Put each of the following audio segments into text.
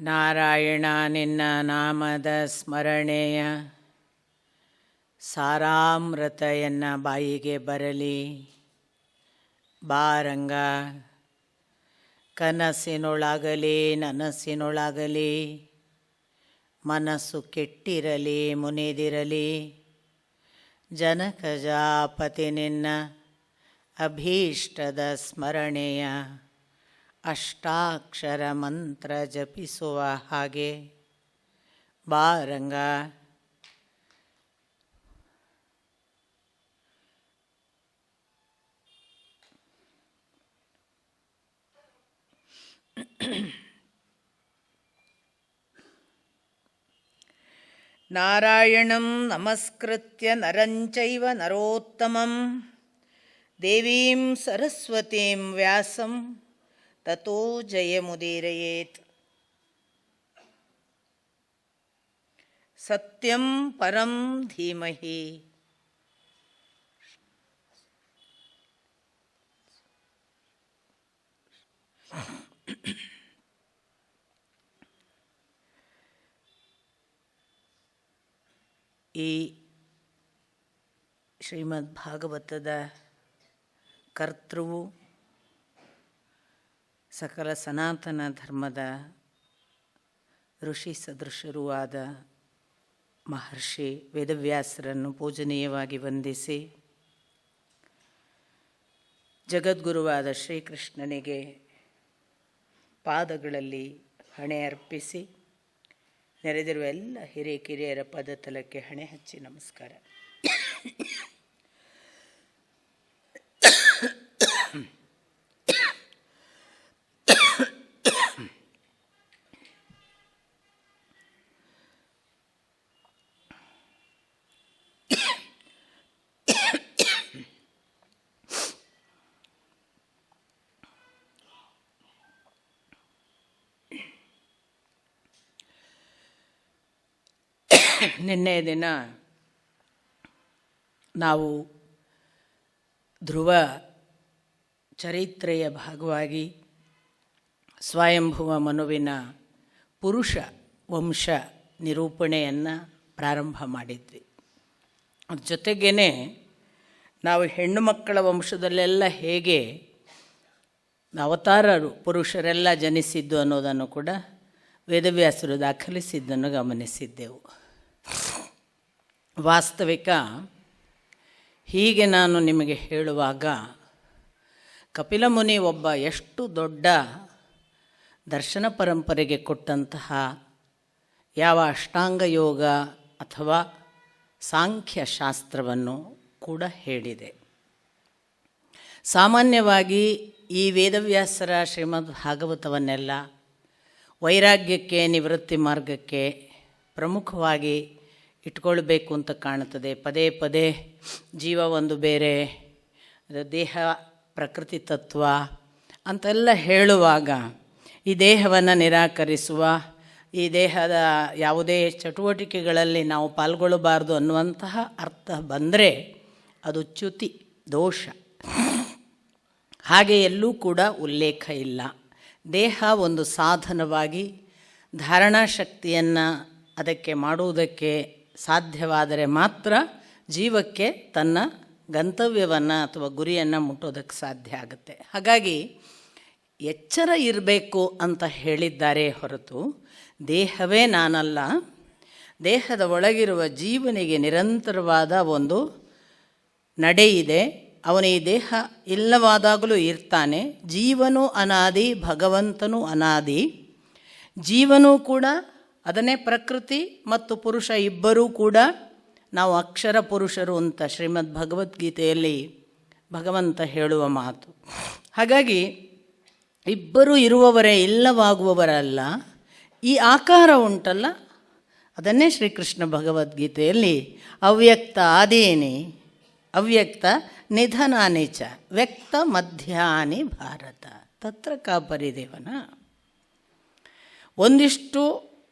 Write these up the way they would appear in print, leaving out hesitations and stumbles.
ನಾರಾಯಣ ನಿನ್ನ ನಾಮದ ಸ್ಮರಣೆಯ ಸಾರಾಮೃತ ಎನ್ನ ಬಾಯಿಗೆ ಬರಲಿ. ಬಾರಂಗ ಕನಸಿನೊಳಗಲಿ ನನಸಿನೊಳಗಲಿ ಮನಸ್ಸು ಕೆಟ್ಟಿರಲಿ ಮುನಿದಿರಲಿ. ಜನಕಜಾಪತಿ ನಿನ್ನ ಅಭೀಷ್ಟದ ಸ್ಮರಣೆಯ ಅಷ್ಟಾಕ್ಷರ ಮಂತ್ರ ಜಪಿಸುವ ಹಾಗೆ ಬಾರಂಗ. ನಾರಾಯಣಂ ನಮಸ್ಕೃತ್ಯ ನರಂಚೈವ ನರೋತ್ತಮಂ ದೇವೀಂ ಸರಸ್ವತೀಂ ವ್ಯಾಸಂ ತತೋ ಜಯಮುದೀರಯೇತ್. ಸತ್ಯಂ ಪರಂ ಧೀಮಹಿ. ಈ ಶ್ರೀಮದ್ ಭಾಗವತದ ಕರ್ತೃವು ಸಕಲ ಸನಾತನ ಧರ್ಮದ ಋಷಿ ಸದೃಶರೂ ಆದ ಮಹರ್ಷಿ ವೇದವ್ಯಾಸರನ್ನು ಪೂಜನೀಯವಾಗಿ ವಂದಿಸಿ, ಜಗದ್ಗುರುವಾದ ಶ್ರೀಕೃಷ್ಣನಿಗೆ ಪಾದಗಳಲ್ಲಿ ಹಣೆ ಅರ್ಪಿಸಿ, ನೆರೆದಿರುವ ಎಲ್ಲ ಹಿರಿಯರ ಪದತಲಕ್ಕೆ ಹಣೆ ಹಚ್ಚಿ ನಮಸ್ಕಾರ. ನಿನ್ನೆ ದಿನ ನಾವು ಧ್ರುವ ಚರಿತ್ರೆಯ ಭಾಗವಾಗಿ ಸ್ವಯಂಭುವ ಮನುವಿನ ಪುರುಷ ವಂಶ ನಿರೂಪಣೆಯನ್ನು ಪ್ರಾರಂಭ ಮಾಡಿದ್ವಿ. ಅದ್ರ ಜೊತೆಗೇ ನಾವು ಹೆಣ್ಣು ಮಕ್ಕಳ ವಂಶದಲ್ಲೆಲ್ಲ ಹೇಗೆ ಅವತಾರರು ಪುರುಷರೆಲ್ಲ ಜನಿಸಿದ್ದು ಅನ್ನೋದನ್ನು ಕೂಡ ವೇದವ್ಯಾಸರು ದಾಖಲಿಸಿದ್ದನ್ನು ಗಮನಿಸಿದ್ದೆವು. ವಾಸ್ತವಿಕ ಹೀಗೆ ನಾನು ನಿಮಗೆ ಹೇಳುವಾಗ ಕಪಿಲ ಮುನಿ ಒಬ್ಬ ಎಷ್ಟು ದೊಡ್ಡ ದರ್ಶನ ಪರಂಪರೆಗೆ ಕೊಟ್ಟಂತಹ ಯಾವ ಅಷ್ಟಾಂಗ ಯೋಗ ಅಥವಾ ಸಾಂಖ್ಯಶಾಸ್ತ್ರವನ್ನು ಕೂಡ ಹೇಳಿದೆ. ಸಾಮಾನ್ಯವಾಗಿ ಈ ವೇದವ್ಯಾಸರ ಶ್ರೀಮದ್ ಭಾಗವತವನ್ನೆಲ್ಲ ವೈರಾಗ್ಯಕ್ಕೆ ನಿವೃತ್ತಿ ಮಾರ್ಗಕ್ಕೆ ಪ್ರಮುಖವಾಗಿ ಇಟ್ಕೊಳ್ಬೇಕು ಅಂತ ಕಾಣುತ್ತದೆ. ಪದೇ ಪದೇ ಜೀವ ಒಂದು ಬೇರೆ, ದೇಹ ಪ್ರಕೃತಿ ತತ್ವ ಅಂತೆಲ್ಲ ಹೇಳುವಾಗ ಈ ದೇಹವನ್ನು ನಿರಾಕರಿಸುವ, ಈ ದೇಹದ ಯಾವುದೇ ಚಟುವಟಿಕೆಗಳಲ್ಲಿ ನಾವು ಪಾಲ್ಗೊಳ್ಳಬಾರ್ದು ಅನ್ನುವಂತಹ ಅರ್ಥ ಬಂದರೆ ಅದು ಚ್ಯುತಿ ದೋಷ. ಹಾಗೆ ಎಲ್ಲೂ ಕೂಡ ಉಲ್ಲೇಖ ಇಲ್ಲ. ದೇಹ ಒಂದು ಸಾಧನವಾಗಿ ಧಾರಣಾ ಶಕ್ತಿಯನ್ನು ಅದಕ್ಕೆ ಮಾಡುವುದಕ್ಕೆ ಸಾಧ್ಯವಾದರೆ ಮಾತ್ರ ಜೀವಕ್ಕೆ ತನ್ನ ಗಂತವ್ಯವನ್ನು ಅಥವಾ ಗುರಿಯನ್ನು ಮುಟ್ಟೋದಕ್ಕೆ ಸಾಧ್ಯ ಆಗುತ್ತೆ. ಹಾಗಾಗಿ ಎಚ್ಚರ ಇರಬೇಕು ಅಂತ ಹೇಳಿದ್ದಾರೆ ಹೊರತು ದೇಹವೇ ನಾನಲ್ಲ, ದೇಹದ ಒಳಗಿರುವ ಜೀವನಿಗೆ ನಿರಂತರವಾದ ಒಂದು ನಡೆ ಇದೆ. ಅವನು ಈ ದೇಹ ಇಲ್ಲವಾದಾಗಲೂ ಇರ್ತಾನೆ. ಜೀವನೂ ಅನಾದಿ, ಭಗವಂತನೂ ಅನಾದಿ. ಜೀವನೂ ಕೂಡ ಅದನ್ನೇ ಪ್ರಕೃತಿ ಮತ್ತು ಪುರುಷ ಇಬ್ಬರೂ ಕೂಡ ನಾವು ಅಕ್ಷರ ಪುರುಷರು ಅಂತ ಶ್ರೀಮದ್ ಭಗವದ್ಗೀತೆಯಲ್ಲಿ ಭಗವಂತ ಹೇಳುವ ಮಾತು. ಹಾಗಾಗಿ ಇಬ್ಬರೂ ಇರುವವರೇ, ಇಲ್ಲವಾಗುವವರಲ್ಲ. ಈ ಆಕಾರ ಉಂಟಲ್ಲ, ಅದನ್ನೇ ಶ್ರೀಕೃಷ್ಣ ಭಗವದ್ಗೀತೆಯಲ್ಲಿ ಅವ್ಯಕ್ತ ಆದೀನಿ ಅವ್ಯಕ್ತ ನಿಧನಾನಿ ಚ ವ್ಯಕ್ತ ಮಧ್ಯಾನಿ ಭಾರತ ತತ್ರ ಕಾಪರಿದೇವನ. ಒಂದಿಷ್ಟು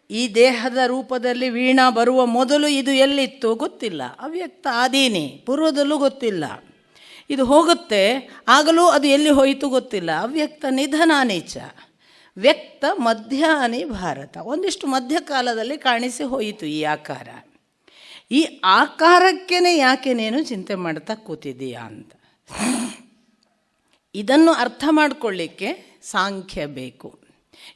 ಈ ದೇಹದ ರೂಪದಲ್ಲಿ ವೀಣಾ ಬರುವ ಮೊದಲು ಇದು ಎಲ್ಲಿತ್ತು ಗೊತ್ತಿಲ್ಲ. ಅವ್ಯಕ್ತ ಆದೀನಿ ಪೂರ್ವದಲ್ಲೂ ಗೊತ್ತಿಲ್ಲ. ಇದು ಹೋಗುತ್ತೆ, ಆಗಲೂ ಅದು ಎಲ್ಲಿ ಹೋಯಿತು ಗೊತ್ತಿಲ್ಲ. ಅವ್ಯಕ್ತ ನಿಧನಾನೀಚ ವ್ಯಕ್ತ ಮಧ್ಯಾಹ್ನಿ ಭಾರತ. ಒಂದಿಷ್ಟು ಮಧ್ಯಕಾಲದಲ್ಲಿ ಕಾಣಿಸಿ ಹೋಯಿತು ಈ ಆಕಾರ. ಈ ಆಕಾರಕ್ಕೇ ಯಾಕೆ ನೀನು ಚಿಂತೆ ಮಾಡ್ತಾ ಕೂತಿದ್ದೀಯಾ ಅಂತ. ಇದನ್ನು ಅರ್ಥ ಮಾಡಿಕೊಳ್ಳಿಕ್ಕೆ ಸಾಂಖ್ಯ ಬೇಕು.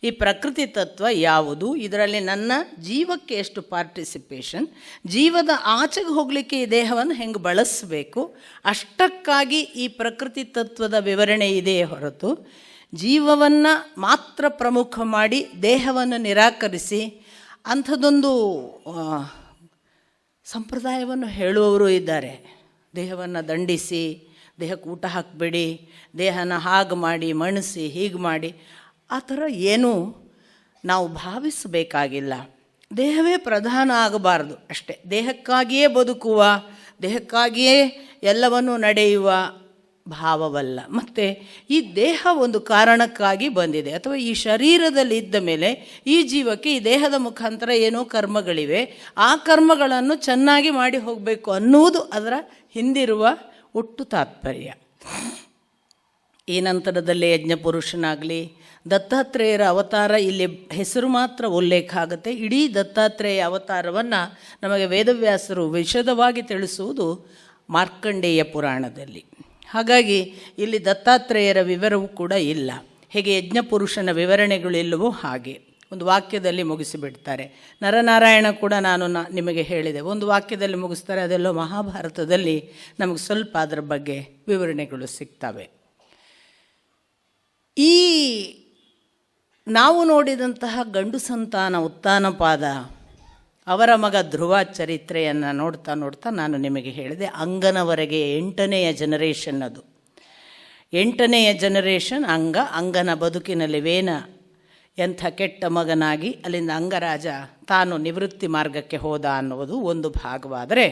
ಈ ಪ್ರಕೃತಿ ತತ್ವ ಯಾವುದು, ಇದರಲ್ಲಿ ನನ್ನ ಜೀವಕ್ಕೆ ಎಷ್ಟು ಪಾರ್ಟಿಸಿಪೇಷನ್, ಜೀವದ ಆಚೆಗೆ ಹೋಗಲಿಕ್ಕೆ ಈ ದೇಹವನ್ನು ಹೆಂಗೆ ಬಳಸಬೇಕು, ಅಷ್ಟಕ್ಕಾಗಿ ಈ ಪ್ರಕೃತಿ ತತ್ವದ ವಿವರಣೆ ಇದೆಯೇ ಹೊರತು ಜೀವವನ್ನು ಮಾತ್ರ ಪ್ರಮುಖ ಮಾಡಿ ದೇಹವನ್ನು ನಿರಾಕರಿಸಿ ಅಂಥದ್ದೊಂದು ಸಂಪ್ರದಾಯವನ್ನು ಹೇಳುವವರು ಇದ್ದಾರೆ. ದೇಹವನ್ನು ದಂಡಿಸಿ, ದೇಹಕ್ಕೆ ಊಟ ಹಾಕಬೇಡಿ, ದೇಹನ ಹಾಗೆ ಮಾಡಿ ಮಣಿಸಿ ಹೀಗೆ ಮಾಡಿ, ಆ ಥರ ಏನೂ ನಾವು ಭಾವಿಸಬೇಕಾಗಿಲ್ಲ. ದೇಹವೇ ಪ್ರಧಾನ ಆಗಬಾರ್ದು ಅಷ್ಟೇ. ದೇಹಕ್ಕಾಗಿಯೇ ಬದುಕುವ, ದೇಹಕ್ಕಾಗಿಯೇ ಎಲ್ಲವನ್ನೂ ನಡೆಯುವ ಭಾವವಲ್ಲ. ಮತ್ತು ಈ ದೇಹ ಒಂದು ಕಾರಣಕ್ಕಾಗಿ ಬಂದಿದೆ, ಅಥವಾ ಈ ಶರೀರದಲ್ಲಿ ಇದ್ದ ಮೇಲೆ ಈ ಜೀವಕ್ಕೆ ಈ ದೇಹದ ಮುಖಾಂತರ ಏನೋ ಕರ್ಮಗಳಿವೆ, ಆ ಕರ್ಮಗಳನ್ನು ಚೆನ್ನಾಗಿ ಮಾಡಿ ಹೋಗಬೇಕು ಅನ್ನುವುದು ಅದರ ಹಿಂದಿರುವ ಒಟ್ಟು ತಾತ್ಪರ್ಯ. ಈ ನಂತರದಲ್ಲಿ ಯಜ್ಞಪುರುಷನಾಗಲಿ ದತ್ತಾತ್ರೇಯರ ಅವತಾರ ಇಲ್ಲಿ ಹೆಸರು ಮಾತ್ರ ಉಲ್ಲೇಖ ಆಗುತ್ತೆ. ಇಡೀ ದತ್ತಾತ್ರೇಯ ಅವತಾರವನ್ನು ನಮಗೆ ವೇದವ್ಯಾಸರು ವಿಶದವಾಗಿ ತಿಳಿಸುವುದು ಮಾರ್ಕಂಡೇಯ ಪುರಾಣದಲ್ಲಿ. ಹಾಗಾಗಿ ಇಲ್ಲಿ ದತ್ತಾತ್ರೇಯರ ವಿವರವೂ ಕೂಡ ಇಲ್ಲ. ಹೇಗೆ ಯಜ್ಞಪುರುಷನ ವಿವರಣೆಗಳಿಲ್ಲವೋ ಹಾಗೆ ಒಂದು ವಾಕ್ಯದಲ್ಲಿ ಮುಗಿಸಿಬಿಡ್ತಾರೆ. ನರನಾರಾಯಣ ಕೂಡ ನಾನು ನಿಮಗೆ ಹೇಳಿದೆ, ಒಂದು ವಾಕ್ಯದಲ್ಲಿ ಮುಗಿಸ್ತಾರೆ. ಅದೆಲ್ಲೋ ಮಹಾಭಾರತದಲ್ಲಿ ನಮಗೆ ಸ್ವಲ್ಪ ಅದರ ಬಗ್ಗೆ ವಿವರಣೆಗಳು ಸಿಗ್ತವೆ. ಈ ನಾವು ನೋಡಿದಂತಹ ಗಂಡು ಸಂತಾನ ಉತ್ಥಾನಪಾದ, ಅವರ ಮಗ ಧ್ರುವ ಚರಿತ್ರೆಯನ್ನು ನೋಡ್ತಾ ನೋಡ್ತಾ ನಾನು ನಿಮಗೆ ಹೇಳಿದೆ, ಅಂಗನವರೆಗೆ 8ನೆಯ ಜನರೇಷನ್ ಅದು. 8ನೆಯ ಜನರೇಷನ್ ಅಂಗನ ಬದುಕಿನಲ್ಲಿ ವೇನ ಎಂಥ ಕೆಟ್ಟ ಮಗನಾಗಿ ಅಲ್ಲಿಂದ ಅಂಗರಾಜ ತಾನು ನಿವೃತ್ತಿ ಮಾರ್ಗಕ್ಕೆ ಹೋದ ಅನ್ನುವುದು ಒಂದು ಭಾಗವಾದರೆ,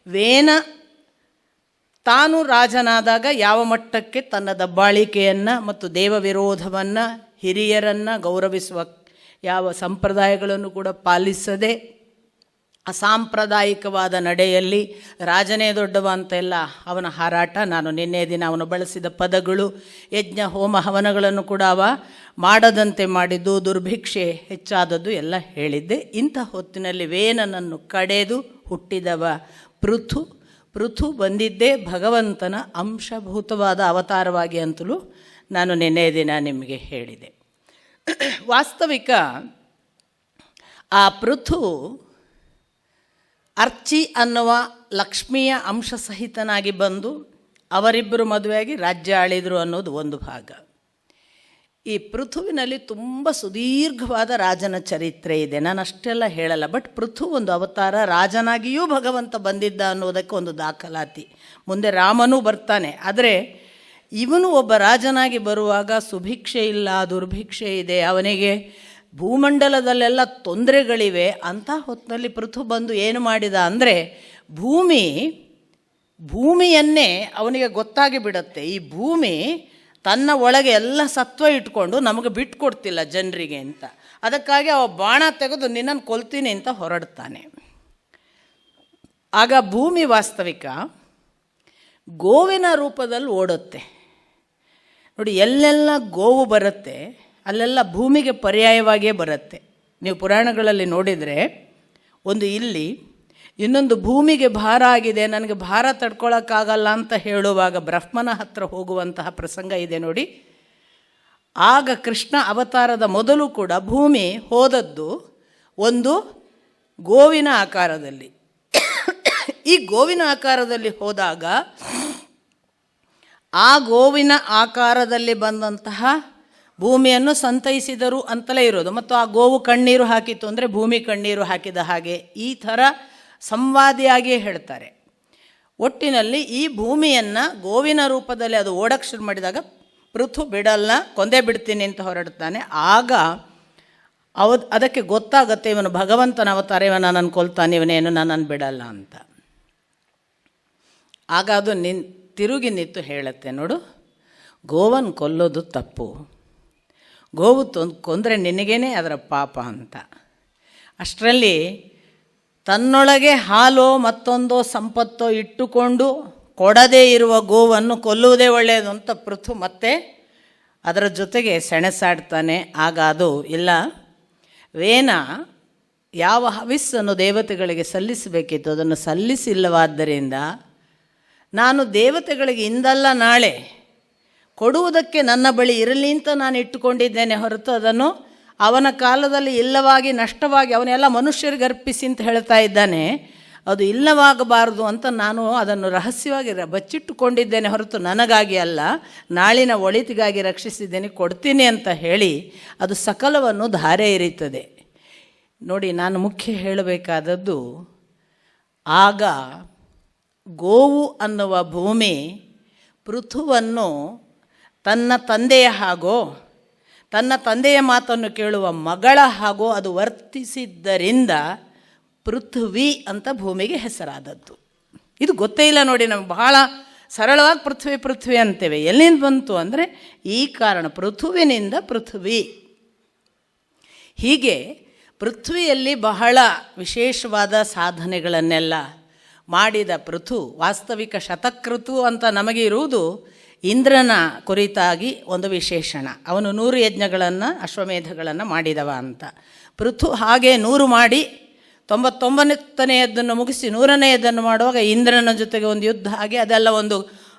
ವೇನ ತಾನು ರಾಜನಾದಾಗ ಯಾವ ಮಟ್ಟಕ್ಕೆ ತನ್ನ ದಬ್ಬಾಳಿಕೆಯನ್ನು ಮತ್ತು ದೇವ ವಿರೋಧವನ್ನು, ಹಿರಿಯರನ್ನು ಗೌರವಿಸುವ ಯಾವ ಸಂಪ್ರದಾಯಗಳನ್ನು ಕೂಡ ಪಾಲಿಸದೆ ಅಸಾಂಪ್ರದಾಯಿಕವಾದ ನಡೆಯಲ್ಲಿ ರಾಜನೇ ದೊಡ್ಡವ ಅಂತೆಲ್ಲ ಅವನ ಹಾರಾಟ, ನಾನು ನಿನ್ನೆ ದಿನ ಅವನು ಬಳಸಿದ ಪದಗಳು, ಯಜ್ಞ ಹೋಮ ಹವನಗಳನ್ನು ಕೂಡ ಅವ ಮಾಡದಂತೆ ಮಾಡಿದ್ದು, ದುರ್ಭಿಕ್ಷೆ ಹೆಚ್ಚಾದದ್ದು ಎಲ್ಲ ಹೇಳಿದ್ದೆ. ಇಂಥ ಹೊತ್ತಿನಲ್ಲಿ ವೇನನನ್ನು ಕಡೆದು ಹುಟ್ಟಿದವ ಪೃಥು ಬಂದಿದ್ದೇ ಭಗವಂತನ ಅಂಶಭೂತವಾದ ಅವತಾರವಾಗಿ ಅಂತಲೂ ನಾನು ನಿನ್ನೆ ದಿನ ನಿಮಗೆ ಹೇಳಿದೆ. ವಾಸ್ತವಿಕ ಆ ಪೃಥು ಅರ್ಚಿ ಅನ್ನುವ ಲಕ್ಷ್ಮಿಯ ಅಂಶ ಸಹಿತನಾಗಿ ಬಂದು ಅವರಿಬ್ಬರು ಮದುವೆಯಾಗಿ ರಾಜ್ಯ ಆಳಿದರು ಅನ್ನೋದು ಒಂದು ಭಾಗ. ಈ ಪೃಥುವಿನಲ್ಲಿ ತುಂಬ ಸುದೀರ್ಘವಾದ ರಾಜನ ಚರಿತ್ರೆ ಇದೆ. ನಾನು ಅಷ್ಟೆಲ್ಲ ಹೇಳಲ್ಲ, ಬಟ್ ಪೃಥು ಒಂದು ಅವತಾರ, ರಾಜನಾಗಿಯೂ ಭಗವಂತ ಬಂದಿದ್ದ ಅನ್ನೋದಕ್ಕೆ ಒಂದು ದಾಖಲಾತಿ. ಮುಂದೆ ರಾಮನೂ ಬರ್ತಾನೆ, ಆದರೆ ಇವನು ಒಬ್ಬ ರಾಜನಾಗಿ ಬರುವಾಗ ಸುಭಿಕ್ಷೆ ಇಲ್ಲ, ದುರ್ಭಿಕ್ಷೆ ಇದೆ, ಅವನಿಗೆ ಭೂಮಂಡಲದಲ್ಲೆಲ್ಲ ತೊಂದರೆಗಳಿವೆ. ಅಂಥ ಹೊತ್ತಿನಲ್ಲಿ ಪೃಥು ಬಂದು ಏನು ಮಾಡಿದ ಅಂದರೆ, ಭೂಮಿಯನ್ನೇ ಅವನಿಗೆ ಗೊತ್ತಾಗಿ ಬಿಡುತ್ತೆ, ಈ ಭೂಮಿ ತನ್ನ ಒಳಗೆ ಎಲ್ಲ ಸತ್ವ ಇಟ್ಕೊಂಡು ನಮಗೆ ಬಿಟ್ಕೊಡ್ತಿಲ್ಲ ಜನರಿಗೆ ಅಂತ. ಅದಕ್ಕಾಗಿ ಅವ ಬಾಣ ತೆಗೆದು ನಿನ್ನನ್ನು ಕೊಲ್ತೀನಿ ಅಂತ ಹೊರಡ್ತಾನೆ. ಆಗ ಭೂಮಿ ವಾಸ್ತವಿಕ ಗೋವಿನ ರೂಪದಲ್ಲಿ ಓಡುತ್ತೆ. ನೋಡಿ, ಎಲ್ಲೆಲ್ಲ ಗೋವು ಬರುತ್ತೆ ಅಲ್ಲೆಲ್ಲ ಭೂಮಿಗೆ ಪರ್ಯಾಯವಾಗಿಯೇ ಬರುತ್ತೆ. ನೀವು ಪುರಾಣಗಳಲ್ಲಿ ನೋಡಿದರೆ, ಒಂದು ಇಲ್ಲಿ, ಇನ್ನೊಂದು ಭೂಮಿಗೆ ಭಾರ ಆಗಿದೆ, ನನಗೆ ಭಾರ ತಡ್ಕೊಳ್ಳೋಕ್ಕಾಗಲ್ಲ ಅಂತ ಹೇಳುವಾಗ ಬ್ರಹ್ಮನ ಹತ್ರ ಹೋಗುವಂತಹ ಪ್ರಸಂಗ ಇದೆ ನೋಡಿ. ಆಗ ಕೃಷ್ಣ ಅವತಾರದ ಮೊದಲು ಕೂಡ ಭೂಮಿ ಹೋದದ್ದು ಒಂದು ಗೋವಿನ ಆಕಾರದಲ್ಲಿ. ಈ ಗೋವಿನ ಆಕಾರದಲ್ಲಿ ಹೋದಾಗ ಆ ಗೋವಿನ ಆಕಾರದಲ್ಲಿ ಬಂದಂತಹ ಭೂಮಿಯನ್ನು ಸಂತೈಸಿದರು ಅಂತಲೇ ಇರೋದು. ಮತ್ತು ಆ ಗೋವು ಕಣ್ಣೀರು ಹಾಕಿತ್ತು ಅಂದರೆ ಭೂಮಿ ಕಣ್ಣೀರು ಹಾಕಿದ ಹಾಗೆ, ಈ ಥರ ಸಂವಾದಿಯಾಗಿಯೇ ಹೇಳ್ತಾರೆ. ಒಟ್ಟಿನಲ್ಲಿ ಈ ಭೂಮಿಯನ್ನು ಗೋವಿನ ರೂಪದಲ್ಲಿ ಅದು ಓಡಕ್ಕೆ ಶುರು ಮಾಡಿದಾಗ ಪೃಥು ಬಿಡಲ್ಲ, ಕೊಂದೇ ಬಿಡ್ತೀನಿ ಅಂತ ಹೊರಡ್ತಾನೆ. ಆಗ ಅದಕ್ಕೆ ಗೊತ್ತಾಗುತ್ತೆ, ಇವನು ಭಗವಂತನ ಅವತಾರ, ಇವನು ನನ್ನನ್ನು ಕೊಲ್ತಾನೆ, ಇವನೇನು ನನ್ನನ್ನು ಬಿಡಲ್ಲ ಅಂತ. ಆಗ ಅದು ತಿರುಗಿ ನಿಂತು ಹೇಳುತ್ತೆ, ನೋಡು, ಗೋವನ್ನು ಕೊಲ್ಲೋದು ತಪ್ಪು, ಗೋವು ಕೊಂದರೆ ನಿನಗೇನೆ ಅದರ ಪಾಪ ಅಂತ. ಅಷ್ಟರಲ್ಲಿ ತನ್ನೊಳಗೆ ಹಾಲೋ ಮತ್ತೊಂದೋ ಸಂಪತ್ತೋ ಇಟ್ಟುಕೊಂಡು ಕೊಡದೇ ಇರುವ ಗೋವನ್ನು ಕೊಲ್ಲುವುದೇ ಒಳ್ಳೆಯದು ಅಂತ ಪೃಥು ಮತ್ತೆ ಅದರ ಜೊತೆಗೆ ಸೆಣಸಾಡ್ತಾನೆ. ಆಗ ಅದು ಇಲ್ಲ, ವೇನ ಯಾವ ಹವಿಸ್ಸನ್ನು ದೇವತೆಗಳಿಗೆ ಸಲ್ಲಿಸಬೇಕಿತ್ತು ಅದನ್ನು ಸಲ್ಲಿಸಿಲ್ಲವಾದ್ದರಿಂದ ನಾನು ದೇವತೆಗಳಿಗೆ ಇಂದಲ್ಲ ನಾಳೆ ಕೊಡುವುದಕ್ಕೆ ನನ್ನ ಬಳಿ ಇರಲಿ ಅಂತ ನಾನು ಇಟ್ಟುಕೊಂಡಿದ್ದೇನೆ ಹೊರತು ಅದನ್ನು ಅವನ ಕಾಲದಲ್ಲಿ ಇಲ್ಲವಾಗಿ ನಷ್ಟವಾಗಿ ಅವನೆಲ್ಲ ಮನುಷ್ಯರಿಗೆ ಅರ್ಪಿಸಿ ಅಂತ ಹೇಳ್ತಾ ಇದ್ದಾನೆ. ಅದು ಇಲ್ಲವಾಗಬಾರದು ಅಂತ ನಾನು ಅದನ್ನು ರಹಸ್ಯವಾಗಿ ಬಚ್ಚಿಟ್ಟುಕೊಂಡಿದ್ದೇನೆ ಹೊರತು ನನಗಾಗಿ ಅಲ್ಲ, ನಾಳಿನ ಒಳಿತಿಗಾಗಿ ರಕ್ಷಿಸಿದ್ದೇನೆ, ಕೊಡ್ತೀನಿ ಅಂತ ಹೇಳಿ ಅದು ಸಕಲವನ್ನು ಧಾರೆ ಎರೀತದೆ. ನೋಡಿ, ನಾನು ಮುಖ್ಯ ಹೇಳಬೇಕಾದದ್ದು, ಆಗ ಗೋವು ಅನ್ನುವ ಭೂಮಿ ಪೃಥುವನ್ನು ತನ್ನ ತಂದೆಯ ಹಾಗೋ ತನ್ನ ತಂದೆಯ ಮಾತನ್ನು ಕೇಳುವ ಮಗಳ ಹಾಗೋ ಅದು ವರ್ತಿಸಿದ್ದರಿಂದ ಪೃಥ್ವಿ ಅಂತ ಭೂಮಿಗೆ ಹೆಸರಾದದ್ದು. ಇದು ಗೊತ್ತೇ ಇಲ್ಲ ನೋಡಿ, ನಮ್ಗೆ ಬಹಳ ಸರಳವಾಗಿ ಪೃಥ್ವಿ ಪೃಥ್ವಿ ಅಂತೇವೆ. ಎಲ್ಲಿಂದ ಬಂತು ಅಂದರೆ ಈ ಕಾರಣ, ಪೃಥುವಿನಿಂದ ಪೃಥ್ವಿ. ಹೀಗೆ ಪೃಥ್ವಿಯಲ್ಲಿ ಬಹಳ ವಿಶೇಷವಾದ ಸಾಧನೆಗಳನ್ನೆಲ್ಲ ಮಾಡಿದ ಪೃಥು ವಾಸ್ತವಿಕ ಶತಕೃತು ಅಂತ ನಮಗೆ ಇರುವುದು ಇಂದ್ರನ ಕುರಿತಾಗಿ ಒಂದು ವಿಶೇಷಣ. ಅವನು 100 ಯಜ್ಞಗಳನ್ನು ಅಶ್ವಮೇಧಗಳನ್ನು ಮಾಡಿದವ ಅಂತ. ಪೃಥು ಹಾಗೆ 100 ಮಾಡಿ 99ನೆಯದನ್ನು ಮುಗಿಸಿ 100ನೆಯದನ್ನು ಮಾಡುವಾಗ ಇಂದ್ರನ ಜೊತೆಗೆ ಒಂದು ಯುದ್ಧ ಆಗಿ ಅದೆಲ್ಲ ಒಂದು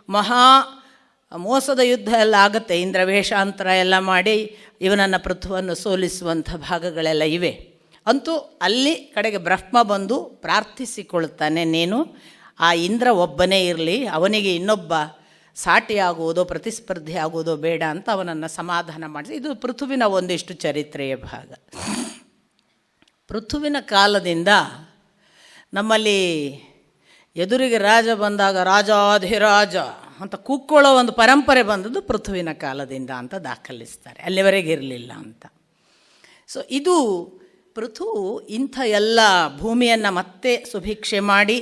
ಮಹಾ ಮೋಸದ ಯುದ್ಧ ಎಲ್ಲ ಆಗುತ್ತೆ. ಇಂದ್ರ ವೇಷಾಂತರ ಎಲ್ಲ ಮಾಡಿ ಇವನನ್ನು ಪೃಥುವನ್ನು ಸೋಲಿಸುವಂಥ ಭಾಗಗಳೆಲ್ಲ ಇವೆ. ಅಂತೂ ಅಲ್ಲಿ ಕಡೆಗೆ ಬ್ರಹ್ಮ ಬಂದು ಪ್ರಾರ್ಥಿಸಿಕೊಳ್ತಾನೆ, ನೀನು ಆ ಇಂದ್ರ ಒಬ್ಬನೇ ಇರಲಿ, ಅವನಿಗೆ ಇನ್ನೊಬ್ಬ ಸಾಟಿಯಾಗುವುದೋ ಪ್ರತಿಸ್ಪರ್ಧಿ ಆಗುವುದೋ ಬೇಡ ಅಂತ ಅವನನ್ನು ಸಮಾಧಾನ ಮಾಡಿಸಿ. ಇದು ಪೃಥುವಿನ ಒಂದಿಷ್ಟು ಚರಿತ್ರೆಯ ಭಾಗ. ಪೃಥುವಿನ ಕಾಲದಿಂದ ನಮ್ಮಲ್ಲಿ ಎದುರಿಗೆ ರಾಜ ಬಂದಾಗ ರಾಜಾಧಿರಾಜ ಅಂತ ಕೂಕ್ಕೊಳ್ಳೋ ಒಂದು ಪರಂಪರೆ ಬಂದದ್ದು ಪೃಥುವಿನ ಕಾಲದಿಂದ ಅಂತ ದಾಖಲಿಸ್ತಾರೆ, ಅಲ್ಲಿವರೆಗೆ ಇರಲಿಲ್ಲ ಅಂತ. ಸೊ ಇದು ಪೃಥು ಇಂಥ ಎಲ್ಲ ಭೂಮಿಯನ್ನು ಮತ್ತೆ ಸುಭಿಕ್ಷೆ ಮಾಡಿ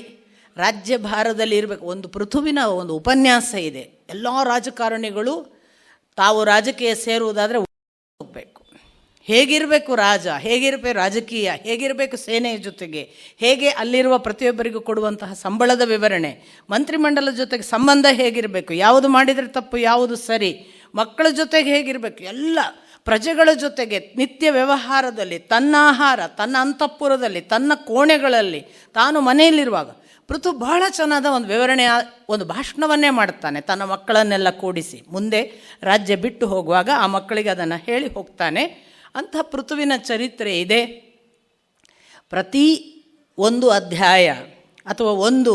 ರಾಜ್ಯಭಾರದಲ್ಲಿ ಇರಬೇಕು. ಒಂದು ಪೃಥುವಿನ ಒಂದು ಉಪನ್ಯಾಸ ಇದೆ. ಎಲ್ಲ ರಾಜಕಾರಣಿಗಳು ತಾವು ರಾಜಕೀಯ ಸೇರುವುದಾದರೆ ಹೋಗಬೇಕು, ಹೇಗಿರಬೇಕು ರಾಜ, ಹೇಗಿರಬೇಕು ರಾಜಕೀಯ, ಹೇಗಿರಬೇಕು ಸೇನೆಯ ಜೊತೆಗೆ, ಹೇಗೆ ಅಲ್ಲಿರುವ ಪ್ರತಿಯೊಬ್ಬರಿಗೂ ಕೊಡುವಂತಹ ಸಂಬಳದ ವಿವರಣೆ, ಮಂತ್ರಿಮಂಡಲದ ಜೊತೆಗೆ ಸಂಬಂಧ ಹೇಗಿರಬೇಕು, ಯಾವುದು ಮಾಡಿದರೆ ತಪ್ಪು ಯಾವುದು ಸರಿ, ಮಕ್ಕಳ ಜೊತೆಗೆ ಹೇಗಿರಬೇಕು, ಎಲ್ಲ ಪ್ರಜೆಗಳ ಜೊತೆಗೆ ನಿತ್ಯ ವ್ಯವಹಾರದಲ್ಲಿ, ತನ್ನ ಆಹಾರ, ತನ್ನ ಅಂತಃಪುರದಲ್ಲಿ, ತನ್ನ ಕೋಣೆಗಳಲ್ಲಿ, ತಾನು ಮನೆಯಲ್ಲಿರುವಾಗ ಪೃಥು ಬಹಳ ಚೆನ್ನಾದ ಒಂದು ವಿವರಣೆಯ ಒಂದು ಭಾಷಣವನ್ನೇ ಮಾಡ್ತಾನೆ. ತನ್ನ ಮಕ್ಕಳನ್ನೆಲ್ಲ ಕೂಡಿಸಿ ಮುಂದೆ ರಾಜ್ಯ ಬಿಟ್ಟು ಹೋಗುವಾಗ ಆ ಮಕ್ಕಳಿಗೆ ಅದನ್ನು ಹೇಳಿ ಹೋಗ್ತಾನೆ. ಅಂಥ ಪೃಥುವಿನ ಚರಿತ್ರೆ ಇದೆ. ಪ್ರತಿ ಒಂದು ಅಧ್ಯಾಯ ಅಥವಾ ಒಂದು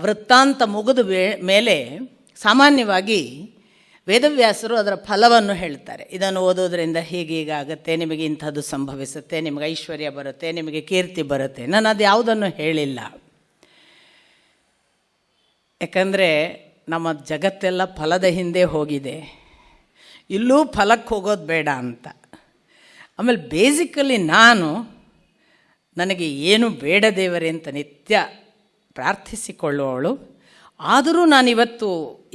ವೃತ್ತಾಂತ ಮುಗಿದ ಮೇಲೆ ಸಾಮಾನ್ಯವಾಗಿ ವೇದವ್ಯಾಸರು ಅದರ ಫಲವನ್ನು ಹೇಳ್ತಾರೆ. ಇದನ್ನು ಓದೋದ್ರಿಂದ ಹೀಗೀಗಾಗುತ್ತೆ, ನಿಮಗೆ ಇಂಥದ್ದು ಸಂಭವಿಸುತ್ತೆ, ನಿಮಗೆ ಐಶ್ವರ್ಯ ಬರುತ್ತೆ, ನಿಮಗೆ ಕೀರ್ತಿ ಬರುತ್ತೆ. ನಾನು ಅದು ಯಾವುದನ್ನು ಹೇಳಿಲ್ಲ, ಯಾಕಂದರೆ ನಮ್ಮ ಜಗತ್ತೆಲ್ಲ ಫಲದ ಹಿಂದೆ ಹೋಗಿದೆ, ಇಲ್ಲೂ ಫಲಕ್ಕೆ ಹೋಗೋದು ಬೇಡ ಅಂತ. ಆಮೇಲೆ ಬೇಸಿಕಲಿ ನನಗೆ ಏನು ಬೇಡ ದೇವರೇ ಅಂತ ನಿತ್ಯ ಪ್ರಾರ್ಥಿಸಿಕೊಳ್ಳುವವಳು. ಆದರೂ ನಾನಿವತ್ತು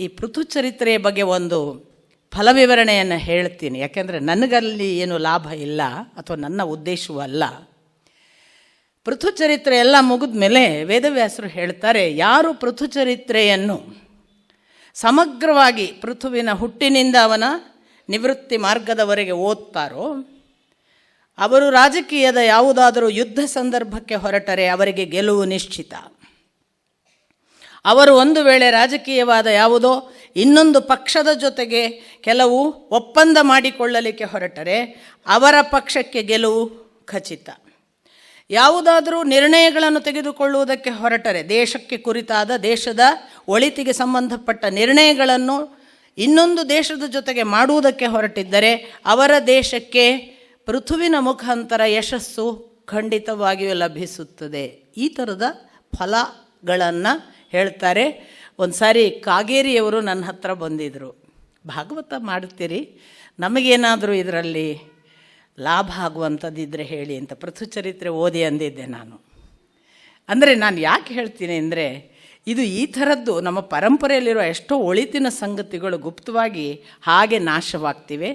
ಈ ಪೃಥು ಚರಿತ್ರೆಯ ಬಗ್ಗೆ ಒಂದು ಫಲವಿವರಣೆಯನ್ನು ಹೇಳ್ತೀನಿ, ಯಾಕೆಂದರೆ ನನಗಲ್ಲಿ ಏನು ಲಾಭ ಇಲ್ಲ ಅಥವಾ ನನ್ನ ಉದ್ದೇಶವೂ ಅಲ್ಲ. ಪೃಥು ಚರಿತ್ರೆ ಎಲ್ಲ ಮುಗಿದ ಮೇಲೆ ವೇದವ್ಯಾಸರು ಹೇಳ್ತಾರೆ, ಯಾರು ಪೃಥು ಚರಿತ್ರೆಯನ್ನು ಸಮಗ್ರವಾಗಿ ಪೃಥುವಿನ ಹುಟ್ಟಿನಿಂದ ಅವನ ನಿವೃತ್ತಿ ಮಾರ್ಗದವರೆಗೆ ಓದ್ತಾರೋ ಅವರು ರಾಜಕೀಯದ ಯಾವುದಾದರೂ ಯುದ್ಧ ಸಂದರ್ಭಕ್ಕೆ ಹೊರಟರೆ ಅವರಿಗೆ ಗೆಲುವು ನಿಶ್ಚಿತ. ಅವರು ಒಂದು ವೇಳೆ ರಾಜಕೀಯವಾದ ಯಾವುದೋ ಇನ್ನೊಂದು ಪಕ್ಷದ ಜೊತೆಗೆ ಕೆಲವು ಒಪ್ಪಂದ ಮಾಡಿಕೊಳ್ಳಲಿಕ್ಕೆ ಹೊರಟರೆ ಅವರ ಪಕ್ಷಕ್ಕೆ ಗೆಲುವು ಖಚಿತ. ಯಾವುದಾದರೂ ನಿರ್ಣಯಗಳನ್ನು ತೆಗೆದುಕೊಳ್ಳುವುದಕ್ಕೆ ಹೊರಟರೆ, ದೇಶಕ್ಕೆ ಕುರಿತಾದ ದೇಶದ ಒಳಿತಿಗೆ ಸಂಬಂಧಪಟ್ಟ ನಿರ್ಣಯಗಳನ್ನು ಇನ್ನೊಂದು ದೇಶದ ಜೊತೆಗೆ ಮಾಡುವುದಕ್ಕೆ ಹೊರಟಿದ್ದರೆ ಅವರ ದೇಶಕ್ಕೆ ಪೃಥುವಿನ ಮುಖಾಂತರ ಯಶಸ್ಸು ಖಂಡಿತವಾಗಿಯೂ ಲಭಿಸುತ್ತದೆ. ಈ ಥರದ ಫಲಗಳನ್ನು ಹೇಳ್ತಾರೆ. ಒಂದು ಸಾರಿ ಕಾಗೇರಿಯವರು ನನ್ನ ಹತ್ರ ಬಂದಿದ್ದರು, ಭಾಗವತ ಮಾಡುತ್ತೀರಿ, ನಮಗೇನಾದರೂ ಇದರಲ್ಲಿ ಲಾಭ ಆಗುವಂಥದ್ದಿದ್ದರೆ ಹೇಳಿ ಅಂತ. ಪೃಥು ಚರಿತ್ರೆ ಓದಿ ಅಂದಿದ್ದೆ ನಾನು. ಅಂದರೆ ನಾನು ಯಾಕೆ ಹೇಳ್ತೀನಿ ಅಂದರೆ, ಇದು ಈ ಥರದ್ದು ನಮ್ಮ ಪರಂಪರೆಯಲ್ಲಿರುವ ಎಷ್ಟೋ ಒಳಿತಿನ ಸಂಗತಿಗಳು ಗುಪ್ತವಾಗಿ ಹಾಗೆ ನಾಶವಾಗ್ತಿವೆ.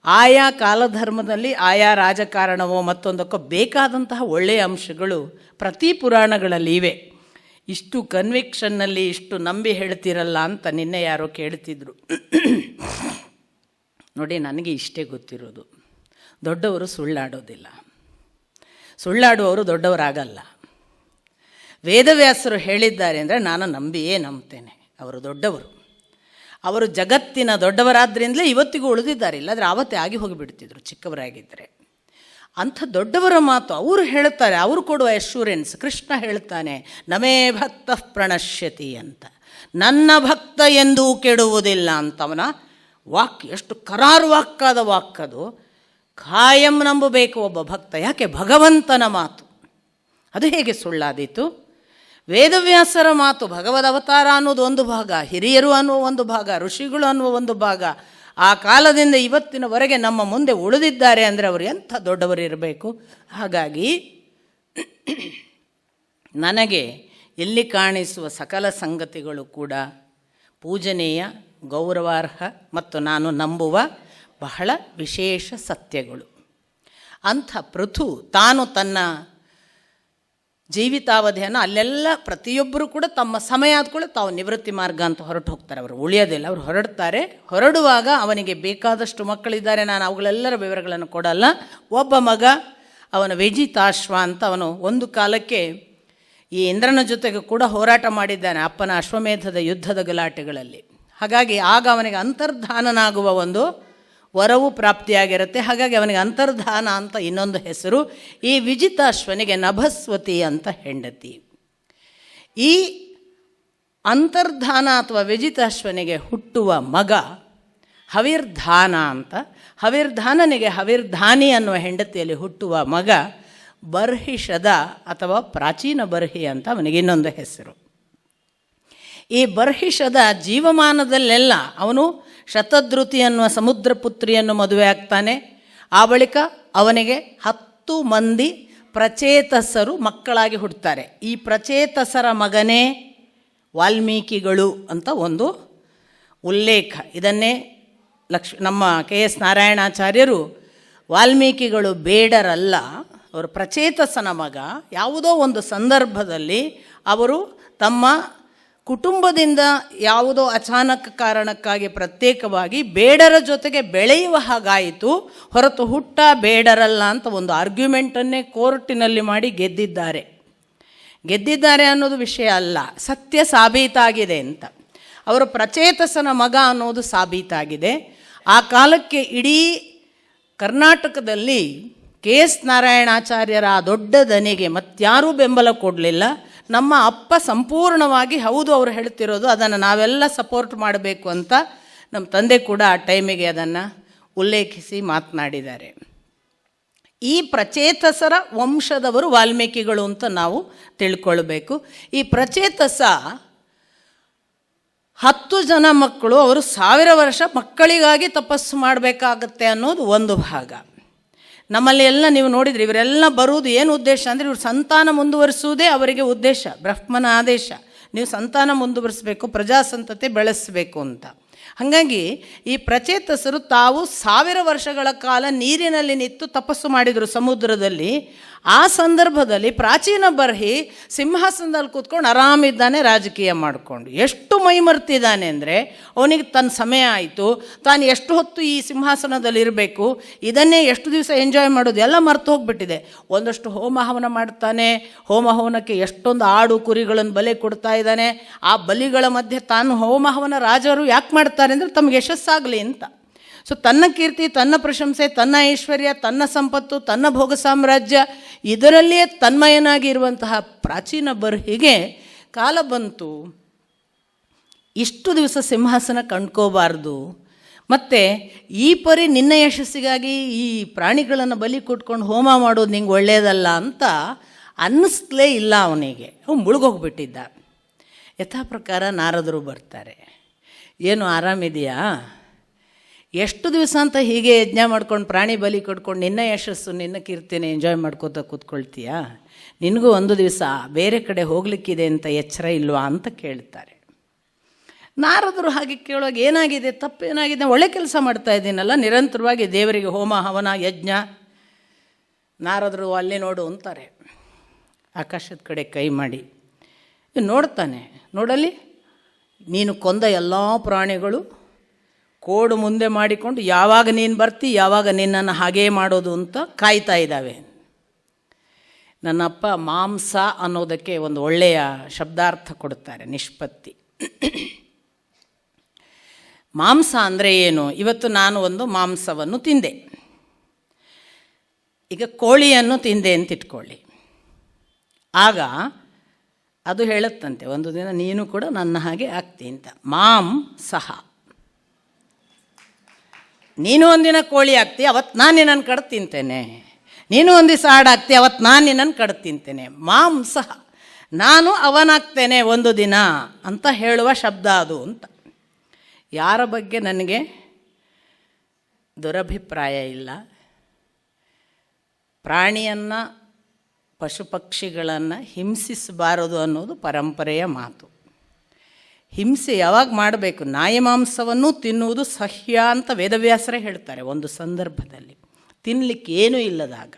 ಆಯಾ ಕಾಲಧರ್ಮದಲ್ಲಿ ಆಯಾ ರಾಜಕಾರಣವೋ ಮತ್ತೊಂದಕ್ಕೋ ಬೇಕಾದಂತಹ ಒಳ್ಳೆಯ ಅಂಶಗಳು ಪ್ರತಿ ಪುರಾಣಗಳಲ್ಲಿ ಇವೆ. ಇಷ್ಟು ಕನ್ವಿಕ್ಷನ್ನಲ್ಲಿ ಇಷ್ಟು ನಂಬಿ ಹೇಳ್ತಿರಲ್ಲ ಅಂತ ನಿನ್ನೆ ಯಾರೋ ಕೇಳ್ತಿದ್ರು. ನೋಡಿ, ನನಗೆ ಇಷ್ಟೇ ಗೊತ್ತಿರೋದು, ದೊಡ್ಡವರು ಸುಳ್ಳಾಡೋದಿಲ್ಲ, ಸುಳ್ಳಾಡುವವರು ದೊಡ್ಡವರಾಗಲ್ಲ. ವೇದವ್ಯಾಸರು ಹೇಳಿದ್ದಾರೆ ಅಂದರೆ ನಾನು ನಂಬಿಯೇ ನಂಬ್ತೇನೆ. ಅವರು ದೊಡ್ಡವರು, ಅವರು ಜಗತ್ತಿನ ದೊಡ್ಡವರಾದ್ರಿಂದಲೇ ಇವತ್ತಿಗೂ ಉಳಿದಿದ್ದಾರೆ, ಇಲ್ಲಾಂದರೆ ಆವತ್ತೇ ಆಗಿ ಹೋಗಿಬಿಡ್ತಿದ್ರು ಚಿಕ್ಕವರಾಗಿದ್ದರೆ. ಅಂಥ ದೊಡ್ಡವರ ಮಾತು ಅವರು ಹೇಳ್ತಾರೆ, ಅವರು ಕೊಡುವ ಅಶ್ಯೂರೆನ್ಸ್. ಕೃಷ್ಣ ಹೇಳ್ತಾನೆ, ನಮೇ ಭಕ್ತ ಪ್ರಣಶ್ಯತಿ ಅಂತ, ನನ್ನ ಭಕ್ತ ಎಂದೂ ಕೆಡುವುದಿಲ್ಲ ಅಂತ. ಅವನ ವಾಕ್ ಎಷ್ಟು ಕರಾರು ವಾಕ್ಕಾದ ವಾಕ್ಕದು. ಖಾಯಂ ನಂಬಬೇಕು ಒಬ್ಬ ಭಕ್ತ. ಯಾಕೆ? ಭಗವಂತನ ಮಾತು. ಅದು ಹೇಗೆ ಸುಳ್ಳಾದೀತು? ವೇದವ್ಯಾಸರ ಮಾತು, ಭಗವದ್ ಅವತಾರ ಅನ್ನೋದು ಒಂದು ಭಾಗ, ಹಿರಿಯರು ಅನ್ನುವ ಒಂದು ಭಾಗ, ಋಷಿಗಳು ಅನ್ನುವ ಒಂದು ಭಾಗ, ಆ ಕಾಲದಿಂದ ಇವತ್ತಿನವರೆಗೆ ನಮ್ಮ ಮುಂದೆ ಉಳಿದಿದ್ದಾರೆ ಅಂದರೆ ಅವರು ಎಂಥ ದೊಡ್ಡವರಿರಬೇಕು. ಹಾಗಾಗಿ ನನಗೆ ಇಲ್ಲಿ ಕಾಣಿಸುವ ಸಕಲ ಸಂಗತಿಗಳು ಕೂಡ ಪೂಜನೀಯ, ಗೌರವಾರ್ಹ ಮತ್ತು ನಾನು ನಂಬುವ ಬಹಳ ವಿಶೇಷ ಸತ್ಯಗಳು. ಅಂಥ ಪೃಥು ತಾನು ತನ್ನ ಜೀವಿತಾವಧಿಯನ್ನು ಅಲ್ಲೆಲ್ಲ ಪ್ರತಿಯೊಬ್ಬರು ಕೂಡ ತಮ್ಮ ಸಮಯ ಆದ್ಕೊಳ್ಳಿ ತಾವು ನಿವೃತ್ತಿ ಮಾರ್ಗ ಅಂತ ಹೊರಟು ಹೋಗ್ತಾರೆ. ಅವರು ಉಳಿಯೋದಿಲ್ಲ, ಅವರು ಹೊರಡ್ತಾರೆ. ಹೊರಡುವಾಗ ಅವನಿಗೆ ಬೇಕಾದಷ್ಟು ಮಕ್ಕಳಿದ್ದಾರೆ, ನಾನು ಅವುಗಳೆಲ್ಲರ ವಿವರಗಳನ್ನು ಕೊಡಲ್ಲ. ಒಬ್ಬ ಮಗ, ಅವನ ವೇಜಿತಾಶ್ವ ಅಂತ, ಅವನು ಒಂದು ಕಾಲಕ್ಕೆ ಈ ಇಂದ್ರನ ಜೊತೆಗೆ ಕೂಡ ಹೋರಾಟ ಮಾಡಿದ್ದಾನೆ ಅಪ್ಪನ ಅಶ್ವಮೇಧದ ಯುದ್ಧದ ಗಲಾಟೆಗಳಲ್ಲಿ. ಹಾಗಾಗಿ ಆಗ ಅವನಿಗೆ ಅಂತರ್ಧಾನನಾಗುವ ಒಂದು ವರವು ಪ್ರಾಪ್ತಿಯಾಗಿರುತ್ತೆ. ಹಾಗಾಗಿ ಅವನಿಗೆ ಅಂತರ್ಧಾನ ಅಂತ ಇನ್ನೊಂದು ಹೆಸರು. ಈ ವಿಜಿತಾಶ್ವನಿಗೆ ನಭಸ್ವತಿ ಅಂತ ಹೆಂಡತಿ. ಈ ಅಂತರ್ಧಾನ ಅಥವಾ ವಿಜಿತಾಶ್ವನಿಗೆ ಹುಟ್ಟುವ ಮಗ ಹವಿರ್ಧಾನ ಅಂತ. ಹವಿರ್ಧಾನನಿಗೆ ಹವಿರ್ಧಾನಿ ಅನ್ನುವ ಹೆಂಡತಿಯಲ್ಲಿ ಹುಟ್ಟುವ ಮಗ ಬರ್ಹಿಷದ ಅಥವಾ ಪ್ರಾಚೀನ ಬರ್ಹಿ ಅಂತ ಅವನಿಗೆ ಇನ್ನೊಂದು ಹೆಸರು. ಈ ಬರ್ಹಿಷದ ಜೀವಮಾನದಲ್ಲೆಲ್ಲ ಅವನು ಶತಧೃತಿ ಅನ್ನುವ ಸಮುದ್ರ ಪುತ್ರಿಯನ್ನು ಮದುವೆ ಆಗ್ತಾನೆ. ಆ ಬಳಿಕ ಅವನಿಗೆ 10 ಮಂದಿ ಪ್ರಚೇತಸರು ಮಕ್ಕಳಾಗಿ ಹುಟ್ಟುತ್ತಾರೆ. ಈ ಪ್ರಚೇತಸರ ಮಗನೇ ವಾಲ್ಮೀಕಿಗಳು ಅಂತ ಒಂದು ಉಲ್ಲೇಖ. ಇದನ್ನೇ ನಮ್ಮ KS ನಾರಾಯಣಾಚಾರ್ಯರು ವಾಲ್ಮೀಕಿಗಳು ಬೇಡರಲ್ಲ, ಅವರು ಪ್ರಚೇತಸನ ಮಗ. ಯಾವುದೋ ಒಂದು ಸಂದರ್ಭದಲ್ಲಿ ಅವರು ತಮ್ಮ ಕುಟುಂಬದಿಂದ ಯಾವುದೋ ಅಚಾನಕ ಕಾರಣಕ್ಕಾಗಿ ಪ್ರತ್ಯೇಕವಾಗಿ ಬೇಡರ ಜೊತೆಗೆ ಬೆಳೆಯುವ ಹಾಗಾಯಿತು, ಹೊರತು ಹುಟ್ಟ ಬೇಡರಲ್ಲ ಅಂತ ಒಂದು ಆರ್ಗ್ಯುಮೆಂಟನ್ನೇ ಕೋರ್ಟಿನಲ್ಲಿ ಮಾಡಿ ಗೆದ್ದಿದ್ದಾರೆ ಅನ್ನೋದು ವಿಷಯ ಅಲ್ಲ, ಸತ್ಯ ಸಾಬೀತಾಗಿದೆ ಅಂತ. ಅವರು ಪ್ರಚೇತಸನ ಮಗ ಅನ್ನೋದು ಸಾಬೀತಾಗಿದೆ. ಆ ಕಾಲಕ್ಕೆ ಇಡೀ ಕರ್ನಾಟಕದಲ್ಲಿ KS ನಾರಾಯಣಾಚಾರ್ಯರ ಆ ದೊಡ್ಡ ದನಿಗೆ ಮತ್ತಾರೂ ಬೆಂಬಲ ಕೊಡಲಿಲ್ಲ. ನಮ್ಮ ಅಪ್ಪ ಸಂಪೂರ್ಣವಾಗಿ ಹೌದು ಅವರು ಹೇಳ್ತಿರೋದು, ಅದನ್ನು ನಾವೆಲ್ಲ ಸಪೋರ್ಟ್ ಮಾಡಬೇಕು ಅಂತ ನಮ್ಮ ತಂದೆ ಕೂಡ ಆ ಟೈಮಿಗೆ ಅದನ್ನು ಉಲ್ಲೇಖಿಸಿ ಮಾತನಾಡಿದ್ದಾರೆ. ಈ ಪ್ರಚೇತಸರ ವಂಶದವರು ವಾಲ್ಮೀಕಿಗಳು ಅಂತ ನಾವು ತಿಳ್ಕೊಳ್ಬೇಕು. ಈ ಪ್ರಚೇತಸ 10 ಜನ ಮಕ್ಕಳು, ಅವರು 1000 ವರ್ಷ ಮಕ್ಕಳಿಗಾಗಿ ತಪಸ್ಸು ಮಾಡಬೇಕಾಗತ್ತೆ ಅನ್ನೋದು ಒಂದು ಭಾಗ. ನಮ್ಮಲ್ಲಿ ಎಲ್ಲ ನೀವು ನೋಡಿದ್ರಿ, ಇವರೆಲ್ಲ ಬರುವುದು ಏನು ಉದ್ದೇಶ ಅಂದರೆ ಇವರು ಸಂತಾನ ಮುಂದುವರಿಸುವುದೇ ಅವರಿಗೆ ಉದ್ದೇಶ. ಬ್ರಹ್ಮನ ಆದೇಶ, ನೀವು ಸಂತಾನ ಮುಂದುವರಿಸಬೇಕು, ಪ್ರಜಾಸಂತತಿ ಬೆಳೆಸಬೇಕು ಅಂತ. ಹಾಗಾಗಿ ಈ ಪ್ರಚೇತಸರು ತಾವು 1000 ವರ್ಷಗಳ ಕಾಲ ನೀರಿನಲ್ಲಿ ನಿಂತು ತಪಸ್ಸು ಮಾಡಿದರು ಸಮುದ್ರದಲ್ಲಿ. ಆ ಸಂದರ್ಭದಲ್ಲಿ ಪ್ರಾಚೀನ ಬರ್ಹಿ ಸಿಂಹಾಸನದಲ್ಲಿ ಕೂತ್ಕೊಂಡು ಆರಾಮಿದ್ದಾನೆ, ರಾಜಕೀಯ ಮಾಡಿಕೊಂಡು. ಎಷ್ಟು ಮೈಮರ್ತಿದ್ದಾನೆ ಅಂದರೆ ಅವನಿಗೆ ತನ್ನ ಸಮಯ ಆಯಿತು, ತಾನು ಎಷ್ಟು ಹೊತ್ತು ಈ ಸಿಂಹಾಸನದಲ್ಲಿ ಇರಬೇಕು, ಇದನ್ನೇ ಎಷ್ಟು ದಿವಸ ಎಂಜಾಯ್ ಮಾಡೋದು ಎಲ್ಲ ಮರ್ತು ಹೋಗ್ಬಿಟ್ಟಿದೆ. ಒಂದಷ್ಟು ಹೋಮ ಹವನ ಮಾಡ್ತಾನೆ, ಹೋಮ ಹವನಕ್ಕೆ ಎಷ್ಟೊಂದು ಆಡು ಕುರಿಗಳನ್ನು ಬಲಿ ಕೊಡ್ತಾ ಇದ್ದಾನೆ. ಆ ಬಲಿಗಳ ಮಧ್ಯೆ ತಾನು ಹೋಮ ಹವನ ರಾಜರು ಯಾಕೆ ಮಾಡ್ತಾರೆ ಅಂದರೆ ತಮಗೆ ಯಶಸ್ಸಾಗಲಿ ಅಂತ. ಸೊ ತನ್ನ ಕೀರ್ತಿ, ತನ್ನ ಪ್ರಶಂಸೆ, ತನ್ನ ಐಶ್ವರ್ಯ, ತನ್ನ ಸಂಪತ್ತು, ತನ್ನ ಭೋಗ ಸಾಮ್ರಾಜ್ಯ, ಇದರಲ್ಲಿಯೇ ತನ್ಮಯನಾಗಿ ಇರುವಂತಹ ಪ್ರಾಚೀನ ಬರ್ಹಿಗೆ ಕಾಲ ಬಂತು, ಇಷ್ಟು ದಿವಸ ಸಿಂಹಾಸನ ಕಂಡ್ಕೋಬಾರ್ದು, ಮತ್ತು ಈ ಪರಿ ನಿನ್ನ ಯಶಸ್ಸಿಗಾಗಿ ಈ ಪ್ರಾಣಿಗಳನ್ನು ಬಲಿ ಕೊಟ್ಕೊಂಡು ಹೋಮ ಮಾಡೋದು ನಿಂಗೆ ಒಳ್ಳೆಯದಲ್ಲ ಅಂತ ಅನ್ನಿಸ್ಲೇ ಇಲ್ಲ ಅವನಿಗೆ. ಅವನು ಮುಳುಗೋಗ್ಬಿಟ್ಟಿದ್ದ. ಯಥಾ ಪ್ರಕಾರ ನಾರದರು ಬರ್ತಾರೆ. ಏನು ಆರಾಮಿದೆಯಾ, ಎಷ್ಟು ದಿವಸ ಅಂತ ಹೀಗೆ ಯಜ್ಞ ಮಾಡ್ಕೊಂಡು ಪ್ರಾಣಿ ಬಲಿ ಕೊಟ್ಕೊಂಡು ನಿನ್ನ ಯಶಸ್ಸು ನಿನ್ನ ಕೀರ್ತಿನ ಎಂಜಾಯ್ ಮಾಡ್ಕೋತಾ ಕೂತ್ಕೊಳ್ತೀಯಾ, ನಿನಗೂ ಒಂದು ದಿವಸ ಬೇರೆ ಕಡೆ ಹೋಗಲಿಕ್ಕಿದೆ ಅಂತ ಎಚ್ಚರ ಇಲ್ವಾ ಅಂತ ಕೇಳ್ತಾರೆ. ನಾರದರು ಹಾಗೆ ಕೇಳುವಾಗ ಏನಾಗಿದೆ, ತಪ್ಪೇನಾಗಿದೆ, ಒಳ್ಳೆ ಕೆಲಸ ಮಾಡ್ತಾ ಇದ್ದೀನಲ್ಲ, ನಿರಂತರವಾಗಿ ದೇವರಿಗೆ ಹೋಮ ಹವನ ಯಜ್ಞ. ನಾರದರು ಅಲ್ಲಿ ನೋಡು ಅಂತಾರೆ, ಆಕಾಶದ ಕಡೆ ಕೈ ಮಾಡಿ ನೋಡ್ತಾನೆ. ನೋಡಲಿ, ನೀನು ಕೊಂದ ಎಲ್ಲ ಪ್ರಾಣಿಗಳು ಕೋಡು ಮುಂದೆ ಮಾಡಿಕೊಂಡು ಯಾವಾಗ ನೀನು ಬರ್ತಿ, ಯಾವಾಗ ನಿನ್ನನ್ನು ಹಾಗೇ ಮಾಡೋದು ಅಂತ ಕಾಯ್ತಾ ಇದ್ದಾವೆ. ನನ್ನಪ್ಪ ಮಾಂಸ ಅನ್ನೋದಕ್ಕೆ ಒಂದು ಒಳ್ಳೆಯ ಶಬ್ದಾರ್ಥ ಕೊಡುತ್ತಾರೆ, ನಿಷ್ಪತ್ತಿ. ಮಾಂಸ ಅಂದರೆ ಏನು? ಇವತ್ತು ನಾನು ಒಂದು ಮಾಂಸವನ್ನು ತಿಂದೆ, ಈಗ ಕೋಳಿಯನ್ನು ತಿಂದೆ ಅಂತ ಇಟ್ಕೊಳ್ಳಿ. ಆಗ ಅದು ಹೇಳುತ್ತಂತೆ ಒಂದು ದಿನ ನೀನು ಕೂಡ ನನ್ನ ಹಾಗೆ ಆಗ್ತಿ ಅಂತ. ಸಹ ನೀನು ಒಂದಿನ ಕೋಳಿ ಆಗ್ತಿ, ಅವತ್ತು ನಾನು ನಿನ್ನನ್ನು ಕಡ್ದು ತಿಂತೇನೆ. ನೀನು ಒಂದು ದಿವಸ ಹಾಡಾಗ್ತಿ, ಅವತ್ತು ನಾನು ನಿನ್ನನ್ನು ಕಡ್ದು ತಿಂತೇನೆ. ಸಹ ನಾನು ಅವನಾಗ್ತೇನೆ ಒಂದು ದಿನ ಅಂತ ಹೇಳುವ ಶಬ್ದ ಅದು ಅಂತ. ಯಾರ ಬಗ್ಗೆ ನನಗೆ ದುರಭಿಪ್ರಾಯ ಇಲ್ಲ. ಪ್ರಾಣಿಯನ್ನು, ಪಶು ಪಕ್ಷಿಗಳನ್ನು ಹಿಂಸಿಸಬಾರದು ಅನ್ನೋದು ಪರಂಪರೆಯ ಮಾತು. ಹಿಂಸೆ ಯಾವಾಗ ಮಾಡಬೇಕು? ನಾಯಿ ಮಾಂಸವನ್ನು ತಿನ್ನುವುದು ಸಹ್ಯ ಅಂತ ವೇದವ್ಯಾಸರೇ ಹೇಳ್ತಾರೆ ಒಂದು ಸಂದರ್ಭದಲ್ಲಿ, ತಿನ್ನಲಿಕ್ಕೆ ಏನೂ ಇಲ್ಲದಾಗ.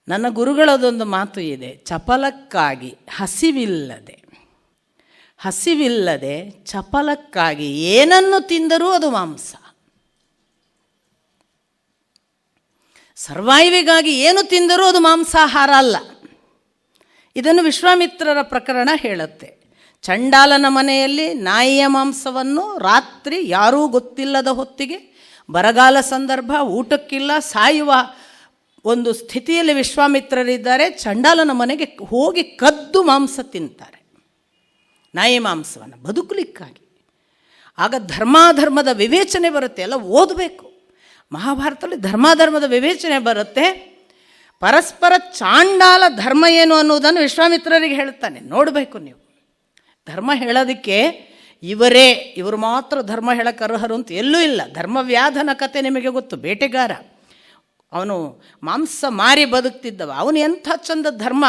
ನನ್ನ ಗುರುಗಳದೊಂದು ಮಾತು ಇದೆ, ಚಪಲಕ್ಕಾಗಿ ಹಸಿವಿಲ್ಲದೆ ಚಪಲಕ್ಕಾಗಿ ಏನನ್ನು ತಿಂದರೂ ಅದು ಮಾಂಸ. ಸರ್ವೈವಿಗಾಗಿ ಏನು ತಿಂದರೂ ಅದು ಮಾಂಸಾಹಾರ ಅಲ್ಲ. ಇದನ್ನು ವಿಶ್ವಾಮಿತ್ರರ ಪ್ರಕರಣ ಹೇಳುತ್ತೆ. ಚಂಡಾಲನ ಮನೆಯಲ್ಲಿ ನಾಯಿಯ ಮಾಂಸವನ್ನು ರಾತ್ರಿ ಯಾರೂ ಗೊತ್ತಿಲ್ಲದ ಹೊತ್ತಿಗೆ, ಬರಗಾಲ ಸಂದರ್ಭ, ಊಟಕ್ಕಿಲ್ಲ, ಸಾಯುವ ಒಂದು ಸ್ಥಿತಿಯಲ್ಲಿ ವಿಶ್ವಾಮಿತ್ರರಿದ್ದಾರೆ. ಚಂಡಾಲನ ಮನೆಗೆ ಹೋಗಿ ಕದ್ದು ಮಾಂಸ ತಿಂತಾರೆ, ನಾಯಿ ಮಾಂಸವನ್ನು, ಬದುಕಲಿಕ್ಕಾಗಿ. ಆಗ ಧರ್ಮಾಧರ್ಮದ ವಿವೇಚನೆ ಬರುತ್ತೆ. ಎಲ್ಲ ಓದಬೇಕು. ಮಹಾಭಾರತದಲ್ಲಿ ಧರ್ಮಾಧರ್ಮದ ವಿವೇಚನೆ ಬರುತ್ತೆ. ಪರಸ್ಪರ ಚಾಂಡಾಲ ಧರ್ಮ ಏನು ಅನ್ನೋದನ್ನು ವಿಶ್ವಾಮಿತ್ರರಿಗೆ ಹೇಳ್ತಾನೆ. ನೋಡಬೇಕು ನೀವು. ಧರ್ಮ ಹೇಳೋದಕ್ಕೆ ಇವರು ಮಾತ್ರ ಧರ್ಮ ಹೇಳಕ್ಕೆ ಅರ್ಹರು ಅಂತ ಎಲ್ಲೂ ಇಲ್ಲ. ಧರ್ಮವ್ಯಾಧನ ಕತೆ ನಿಮಗೆ ಗೊತ್ತು. ಬೇಟೆಗಾರ, ಅವನು ಮಾಂಸ ಮಾರಿ ಬದುಕ್ತಿದ್ದವ. ಅವನು ಎಂಥ ಚಂದ ಧರ್ಮ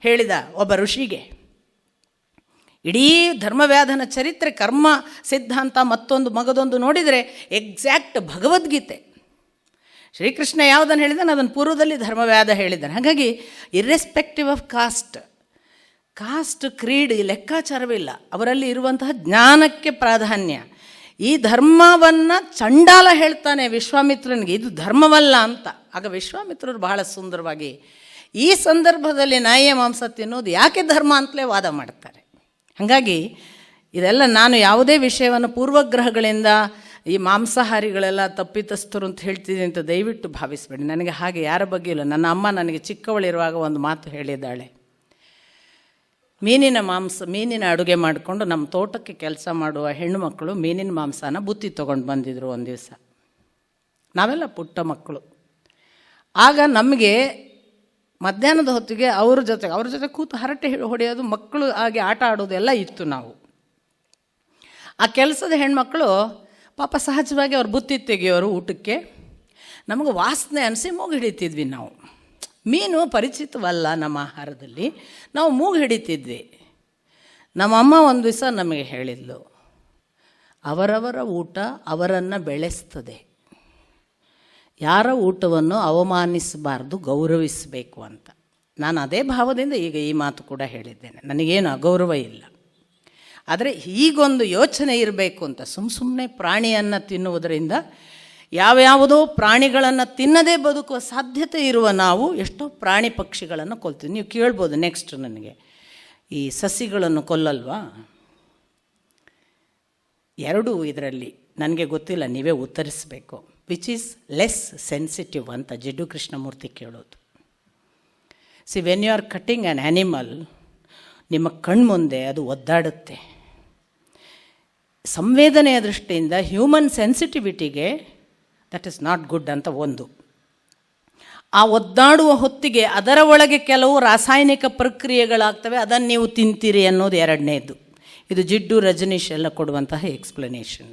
ಹೇಳಿದ ಒಬ್ಬ ಋಷಿಗೆ. ಇಡೀ ಧರ್ಮವ್ಯಾಧನ ಚರಿತ್ರೆ, ಕರ್ಮ ಸಿದ್ಧಾಂತ ಮತ್ತೊಂದು ಮಗದೊಂದು ನೋಡಿದರೆ ಎಕ್ಸಾಕ್ಟ್ ಭಗವದ್ಗೀತೆ. ಶ್ರೀಕೃಷ್ಣ ಯಾವುದನ್ನು ಹೇಳಿದಾನೆ ಅದನ್ನು ಪೂರ್ವದಲ್ಲಿ ಧರ್ಮವ್ಯಾಧ ಹೇಳಿದ್ದಾನೆ. ಹಾಗಾಗಿ ಇರ್ರೆಸ್ಪೆಕ್ಟಿವ್ ಆಫ್ ಕಾಸ್ಟ್ ಕ್ರೀಡ್ ಲೆಕ್ಕಾಚಾರವಿಲ್ಲ. ಅವರಲ್ಲಿ ಇರುವಂತಹ ಜ್ಞಾನಕ್ಕೆ ಪ್ರಾಧಾನ್ಯ. ಈ ಧರ್ಮವನ್ನು ಚಂಡಾಲ ಹೇಳ್ತಾನೆ ವಿಶ್ವಾಮಿತ್ರನಿಗೆ, ಇದು ಧರ್ಮವಲ್ಲ ಅಂತ. ಆಗ ವಿಶ್ವಾಮಿತ್ರರು ಬಹಳ ಸುಂದರವಾಗಿ ಈ ಸಂದರ್ಭದಲ್ಲಿ ನಾಯಿಯ ಮಾಂಸ ತಿನ್ನೋದು ಯಾಕೆ ಧರ್ಮ ಅಂತಲೇ ವಾದ ಮಾಡ್ತಾರೆ. ಹಾಗಾಗಿ ಇದೆಲ್ಲ ನಾನು ಯಾವುದೇ ವಿಷಯವನ್ನು ಪೂರ್ವಗ್ರಹಗಳಿಂದ ಈ ಮಾಂಸಾಹಾರಿಗಳೆಲ್ಲ ತಪ್ಪಿತಸ್ಥರು ಅಂತ ಹೇಳ್ತಿದ್ದೀನಿ ಅಂತ ದಯವಿಟ್ಟು ಭಾವಿಸಬೇಡಿ. ನನಗೆ ಹಾಗೆ ಯಾರ ಬಗ್ಗೆ ಇಲ್ಲ. ನನ್ನ ಅಮ್ಮ ನನಗೆ ಚಿಕ್ಕವಳಿರುವಾಗ ಒಂದು ಮಾತು ಹೇಳಿದ್ದಾಳೆ. ಮೀನಿನ ಅಡುಗೆ ಮಾಡಿಕೊಂಡು ನಮ್ಮ ತೋಟಕ್ಕೆ ಕೆಲಸ ಮಾಡುವ ಹೆಣ್ಣು ಮಕ್ಕಳು ಮೀನಿನ ಮಾಂಸನ ಬುತ್ತಿ ತೊಗೊಂಡು ಬಂದಿದ್ರು ಒಂದು ದಿವಸ. ನಾವೆಲ್ಲ ಪುಟ್ಟ ಮಕ್ಕಳು. ಆಗ ನಮಗೆ ಮಧ್ಯಾಹ್ನದ ಹೊತ್ತಿಗೆ ಅವ್ರ ಜೊತೆ ಕೂತು ಹರಟೆ ಹೊಡೆಯೋದು, ಮಕ್ಕಳು ಹಾಗೆ ಆಟ ಆಡೋದು ಎಲ್ಲ ಇತ್ತು. ನಾವು ಆ ಕೆಲಸದ ಹೆಣ್ಮಕ್ಳು ಪಾಪ ಸಹಜವಾಗಿ ಅವ್ರು ಬುತ್ತಿ ತೆಗೆಯೋರು ಊಟಕ್ಕೆ. ನಮಗೆ ವಾಸನೆ ಅನಿಸಿ ಮೂಗು ಹಿಡಿತಿದ್ವಿ ನಾವು. ಮೀನು ಪರಿಚಿತವಲ್ಲ ನಮ್ಮ ಆಹಾರದಲ್ಲಿ, ನಾವು ಮೂಗು ಹಿಡಿತಿದ್ವಿ. ನಮ್ಮಮ್ಮ ಒಂದು ದಿವಸ ನಮಗೆ ಹೇಳಿದ್ಲು, ಅವರವರ ಊಟ ಅವರನ್ನು ಬೆಳೆಸ್ತದೆ, ಯಾರ ಊಟವನ್ನು ಅವಮಾನಿಸಬಾರ್ದು, ಗೌರವಿಸಬೇಕು ಅಂತ. ನಾನು ಅದೇ ಭಾವದಿಂದ ಈಗ ಈ ಮಾತು ಕೂಡ ಹೇಳಿದ್ದೇನೆ. ನನಗೇನು ಅಗೌರವ ಇಲ್ಲ. ಆದರೆ ಹೀಗೊಂದು ಯೋಚನೆ ಇರಬೇಕು ಅಂತ. ಸುಮ್ಮನೆ ಪ್ರಾಣಿಯನ್ನು ತಿನ್ನುವುದರಿಂದ ಯಾವ್ಯಾವುದೋ ಪ್ರಾಣಿಗಳನ್ನು ತಿನ್ನದೇ ಬದುಕುವ ಸಾಧ್ಯತೆ ಇರುವ ನಾವು ಎಷ್ಟೋ ಪ್ರಾಣಿ ಪಕ್ಷಿಗಳನ್ನು ಕೊಲ್ತೀವಿ. ನೀವು ಕೇಳ್ಬೋದು ನೆಕ್ಸ್ಟ್ ನನಗೆ, ಈ ಸಸಿಗಳನ್ನು ಕೊಲ್ಲಲ್ವಾ? ಎರಡೂ ಇದರಲ್ಲಿ ನನಗೆ ಗೊತ್ತಿಲ್ಲ, ನೀವೇ ಉತ್ತರಿಸಬೇಕು. ವಿಚ್ ಈಸ್ ಲೆಸ್ ಸೆನ್ಸಿಟಿವ್ ಅಂತ ಜಿಡ್ಡು ಕೃಷ್ಣಮೂರ್ತಿ ಕೇಳೋದು. When you are cutting an animal, ನಿಮ್ಮ ಕಣ್ಮುಂದೆ ಅದು ಒದ್ದಾಡುತ್ತೆ. ಸಂವೇದನೆಯ ದೃಷ್ಟಿಯಿಂದ ಹ್ಯೂಮನ್ ಸೆನ್ಸಿಟಿವಿಟಿಗೆ ದಟ್ ಈಸ್ ನಾಟ್ ಗುಡ್ ಅಂತ ಒಂದು. ಆ ಒದ್ದಾಡುವ ಹೊತ್ತಿಗೆ ಅದರ ಒಳಗೆ ಕೆಲವು ರಾಸಾಯನಿಕ ಪ್ರಕ್ರಿಯೆಗಳಾಗ್ತವೆ, ಅದನ್ನು ನೀವು ತಿಂತೀರಿ ಅನ್ನೋದು ಎರಡನೇದು. ಇದು ಜಿಡ್ಡು ರಜನೀಶ್ ಎಲ್ಲ ಕೊಡುವಂತಹ ಎಕ್ಸ್ಪ್ಲನೇಷನ್.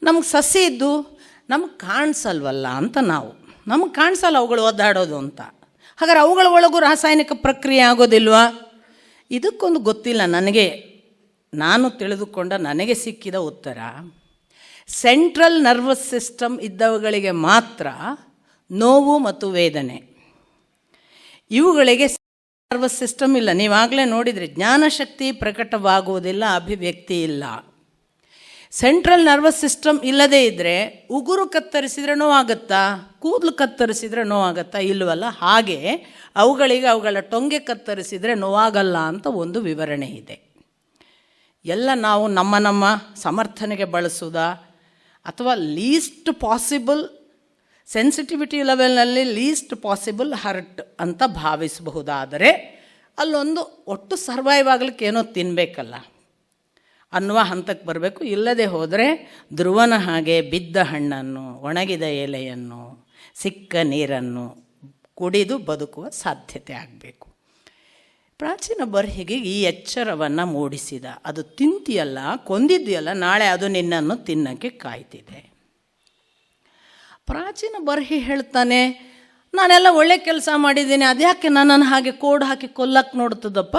ನಮಗೆ ಸಸಿ ಇದ್ದು ನಮಗೆ ಕಾಣಿಸಲ್ವಲ್ಲ ಅಂತ ನಮಗೆ ಕಾಣಿಸಲ್ಲ ಅವುಗಳು ಒದ್ದಾಡೋದು ಅಂತ. ಹಾಗಾದ್ರೆ ಅವುಗಳ ಒಳಗೂ ರಾಸಾಯನಿಕ ಪ್ರಕ್ರಿಯೆ ಆಗೋದಿಲ್ವಾ? ಇದಕ್ಕೊಂದು ಗೊತ್ತಿಲ್ಲ ನನಗೆ. ನಾನು ತಿಳಿದುಕೊಂಡ ನನಗೆ ಸಿಕ್ಕಿದ ಉತ್ತರ, ಸೆಂಟ್ರಲ್ ನರ್ವಸ್ ಸಿಸ್ಟಮ್ ಇದ್ದವುಗಳಿಗೆ ಮಾತ್ರ ನೋವು ಮತ್ತು ವೇದನೆ. ಇವುಗಳಿಗೆ ನರ್ವಸ್ ಸಿಸ್ಟಮ್ ಇಲ್ಲ. ನೀವಾಗಲೇ ನೋಡಿದರೆ ಜ್ಞಾನಶಕ್ತಿ ಪ್ರಕಟವಾಗುವುದಿಲ್ಲ, ಅಭಿವ್ಯಕ್ತಿ ಇಲ್ಲ. ಸೆಂಟ್ರಲ್ ನರ್ವಸ್ ಸಿಸ್ಟಮ್ ಇಲ್ಲದೇ ಇದ್ದರೆ ಉಗುರು ಕತ್ತರಿಸಿದರೆ ನೋವಾಗುತ್ತಾ, ಕೂದಲು ಕತ್ತರಿಸಿದರೆ ನೋವಾಗುತ್ತಾ? ಇಲ್ಲವಲ್ಲ. ಹಾಗೆ ಅವುಗಳಿಗೆ ಅವುಗಳ ಟೊಂಗೆ ಕತ್ತರಿಸಿದರೆ ನೋವಾಗಲ್ಲ ಅಂತ ಒಂದು ವಿವರಣೆ ಇದೆ. ಎಲ್ಲ ನಾವು ನಮ್ಮ ನಮ್ಮ ಸಮರ್ಥನೆಗೆ ಬಳಸೋದಾ ಅಥವಾ ಲೀಸ್ಟ್ ಪಾಸಿಬಲ್ ಸೆನ್ಸಿಟಿವಿಟಿ ಲೆವೆಲ್ನಲ್ಲಿ ಲೀಸ್ಟ್ ಪಾಸಿಬಲ್ ಹರ್ಟ್ ಅಂತ ಭಾವಿಸಬಹುದಾದರೆ ಅಲ್ಲೊಂದು ಒಟ್ಟು ಸರ್ವೈವ್ ಆಗಲಿಕ್ಕೆ ಏನೋ ತಿನ್ನಬೇಕಲ್ಲ ಅನ್ನುವ ಹಂತಕ್ಕೆ ಬರಬೇಕು. ಇಲ್ಲದೆ ಹೋದರೆ ಧ್ರುವನ ಹಾಗೆ ಬಿದ್ದ ಹಣ್ಣನ್ನು, ಒಣಗಿದ ಎಲೆಯನ್ನು, ಸಿಕ್ಕ ನೀರನ್ನು ಕುಡಿದು ಬದುಕುವ ಸಾಧ್ಯತೆ ಆಗಬೇಕು. ಪ್ರಾಚೀನ ಬರ್ಹಿಗೆ ಈ ಎಚ್ಚರವನ್ನು ಮೂಡಿಸಿದ. ಅದು ತಿಂತಿಯಲ್ಲ, ಕೊಂದಿದ್ದೀಯಲ್ಲ, ನಾಳೆ ಅದು ನಿನ್ನನ್ನು ತಿನ್ನಕ್ಕೆ ಕಾಯ್ತಿದೆ. ಪ್ರಾಚೀನ ಬರ್ಹಿ ಹೇಳ್ತಾನೆ, ನಾನೆಲ್ಲ ಒಳ್ಳೆ ಕೆಲಸ ಮಾಡಿದ್ದೀನಿ, ಅದ್ಯಾಕೆ ನನ್ನನ್ನು ಹಾಗೆ ಕೋಡ್ ಹಾಕಿ ಕೊಲ್ಲಕ್ಕೆ ನೋಡ್ತದಪ್ಪ?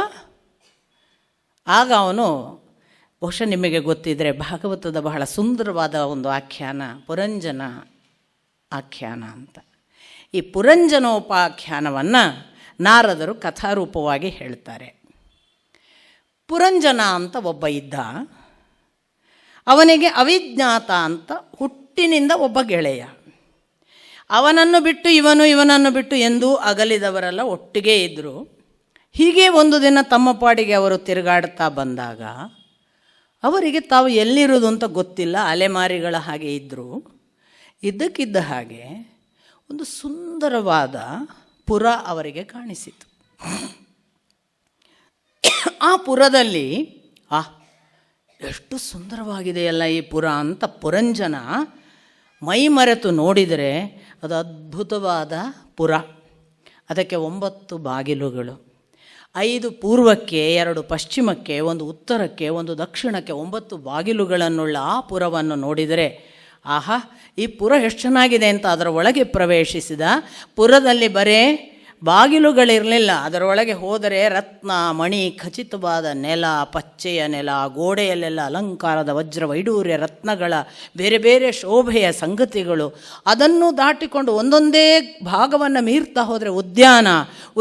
ಆಗ ಅವನು, ಬಹುಶಃ ನಿಮಗೆ ಗೊತ್ತಿದ್ದರೆ, ಭಾಗವತದ ಬಹಳ ಸುಂದರವಾದ ಒಂದು ಆಖ್ಯಾನ ಪುರಂಜನ ಆಖ್ಯಾನ ಅಂತ. ಈ ಪುರಂಜನೋಪಾಖ್ಯಾನವನ್ನು ನಾರದರು ಕಥಾರೂಪವಾಗಿ ಹೇಳ್ತಾರೆ. ಪುರಂಜನ ಅಂತ ಒಬ್ಬ ಇದ್ದ. ಅವನಿಗೆ ಅವಿಜ್ಞಾತ ಅಂತ ಹುಟ್ಟಿನಿಂದ ಒಬ್ಬ ಗೆಳೆಯ. ಅವನನ್ನು ಬಿಟ್ಟು ಇವನನ್ನು ಬಿಟ್ಟು ಎಂದೂ ಅಗಲಿದವರೆಲ್ಲ ಒಟ್ಟಿಗೆ ಇದ್ದರು. ಹೀಗೆ ಒಂದು ದಿನ ತಮ್ಮ ಪಾಡಿಗೆ ಅವರು ತಿರುಗಾಡ್ತಾ ಬಂದಾಗ ಅವರಿಗೆ ತಾವು ಎಲ್ಲಿರೋದು ಅಂತ ಗೊತ್ತಿಲ್ಲ, ಅಲೆಮಾರಿಗಳ ಹಾಗೆ ಇದ್ದರು. ಇದ್ದಕ್ಕಿದ್ದ ಹಾಗೆ ಒಂದು ಸುಂದರವಾದ ಪುರ ಅವರಿಗೆ ಕಾಣಿಸಿತು. ಆ ಪುರದಲ್ಲಿ ಎಷ್ಟು ಸುಂದರವಾಗಿದೆಯಲ್ಲ ಈ ಪುರ ಅಂತ ಪುರಂಜನ ಮೈ ಮರೆತು ನೋಡಿದರೆ ಅದು ಅದ್ಭುತವಾದ ಪುರ. ಅದಕ್ಕೆ 9 ಬಾಗಿಲುಗಳು, 5 ಪೂರ್ವಕ್ಕೆ, 2 ಪಶ್ಚಿಮಕ್ಕೆ, 1 ಉತ್ತರಕ್ಕೆ, 1 ದಕ್ಷಿಣಕ್ಕೆ, 9 ಬಾಗಿಲುಗಳನ್ನುಳ್ಳ ಆ ಪುರವನ್ನು ನೋಡಿದರೆ ಆಹಾ, ಈ ಪುರ ಎಷ್ಟು ಚೆನ್ನಾಗಿದೆ ಅಂತ ಅದರ ಒಳಗೆ ಪ್ರವೇಶಿಸಿದ. ಪುರದಲ್ಲಿ ಬರೇ ಬಾಗಿಲುಗಳಿರಲಿಲ್ಲ, ಅದರೊಳಗೆ ಹೋದರೆ ರತ್ನ ಮಣಿ ಖಚಿತವಾದ ನೆಲ, ಪಚ್ಚೆಯ ನೆಲ, ಗೋಡೆಯಲ್ಲೆಲ್ಲ ಅಲಂಕಾರದ ವಜ್ರ ವೈಡೂರ್ಯ ರತ್ನಗಳ ಬೇರೆ ಬೇರೆ ಶೋಭೆಯ ಸಂಗತಿಗಳು. ಅದನ್ನು ದಾಟಿಕೊಂಡು ಒಂದೊಂದೇ ಭಾಗವನ್ನು ಮೀರ್ತಾ ಹೋದರೆ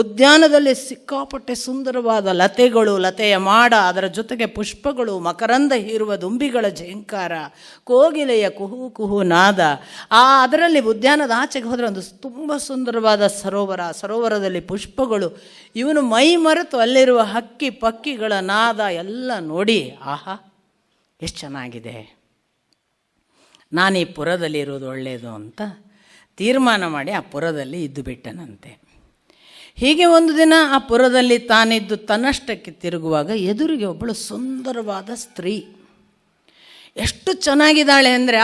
ಉದ್ಯಾನದಲ್ಲಿ ಸಿಕ್ಕಾಪಟ್ಟೆ ಸುಂದರವಾದ ಲತೆಗಳು, ಲತೆಯ ಮಾಡ, ಅದರ ಜೊತೆಗೆ ಪುಷ್ಪಗಳು, ಮಕರಂದ ಹೀರುವ ದುಂಬಿಗಳ ಝೇಂಕಾರ, ಕೋಗಿಲೆಯ ಕುಹು ಕುಹು ನಾದ. ಅದರಲ್ಲಿ ಉದ್ಯಾನದ ಆಚೆಗೆ ಹೋದರೆ ಒಂದು ತುಂಬ ಸುಂದರವಾದ ಸರೋವರದಲ್ಲಿ ಪುಷ್ಪಗಳು. ಇವನು ಮೈ ಮರೆತು ಅಲ್ಲಿರುವ ಹಕ್ಕಿ ಪಕ್ಕಿಗಳ ನಾದ ಎಲ್ಲ ನೋಡಿ ಆಹಾ ಎಷ್ಟು ಚೆನ್ನಾಗಿದೆ, ನಾನು ಈ ಪುರದಲ್ಲಿರೋದು ಒಳ್ಳೆಯದು ಅಂತ ತೀರ್ಮಾನ ಮಾಡಿ ಆ ಪುರದಲ್ಲಿ ಇದ್ದು ಬಿಟ್ಟನಂತೆ. ಹೀಗೆ ಒಂದು ದಿನ ಆ ಪುರದಲ್ಲಿ ತಾನಿದ್ದು ತನ್ನಷ್ಟಕ್ಕೆ ತಿರುಗುವಾಗ ಎದುರಿಗೆ ಒಬ್ಬಳು ಸುಂದರವಾದ ಸ್ತ್ರೀ. ಎಷ್ಟು ಚೆನ್ನಾಗಿದ್ದಾಳೆ ಅಂದರೆ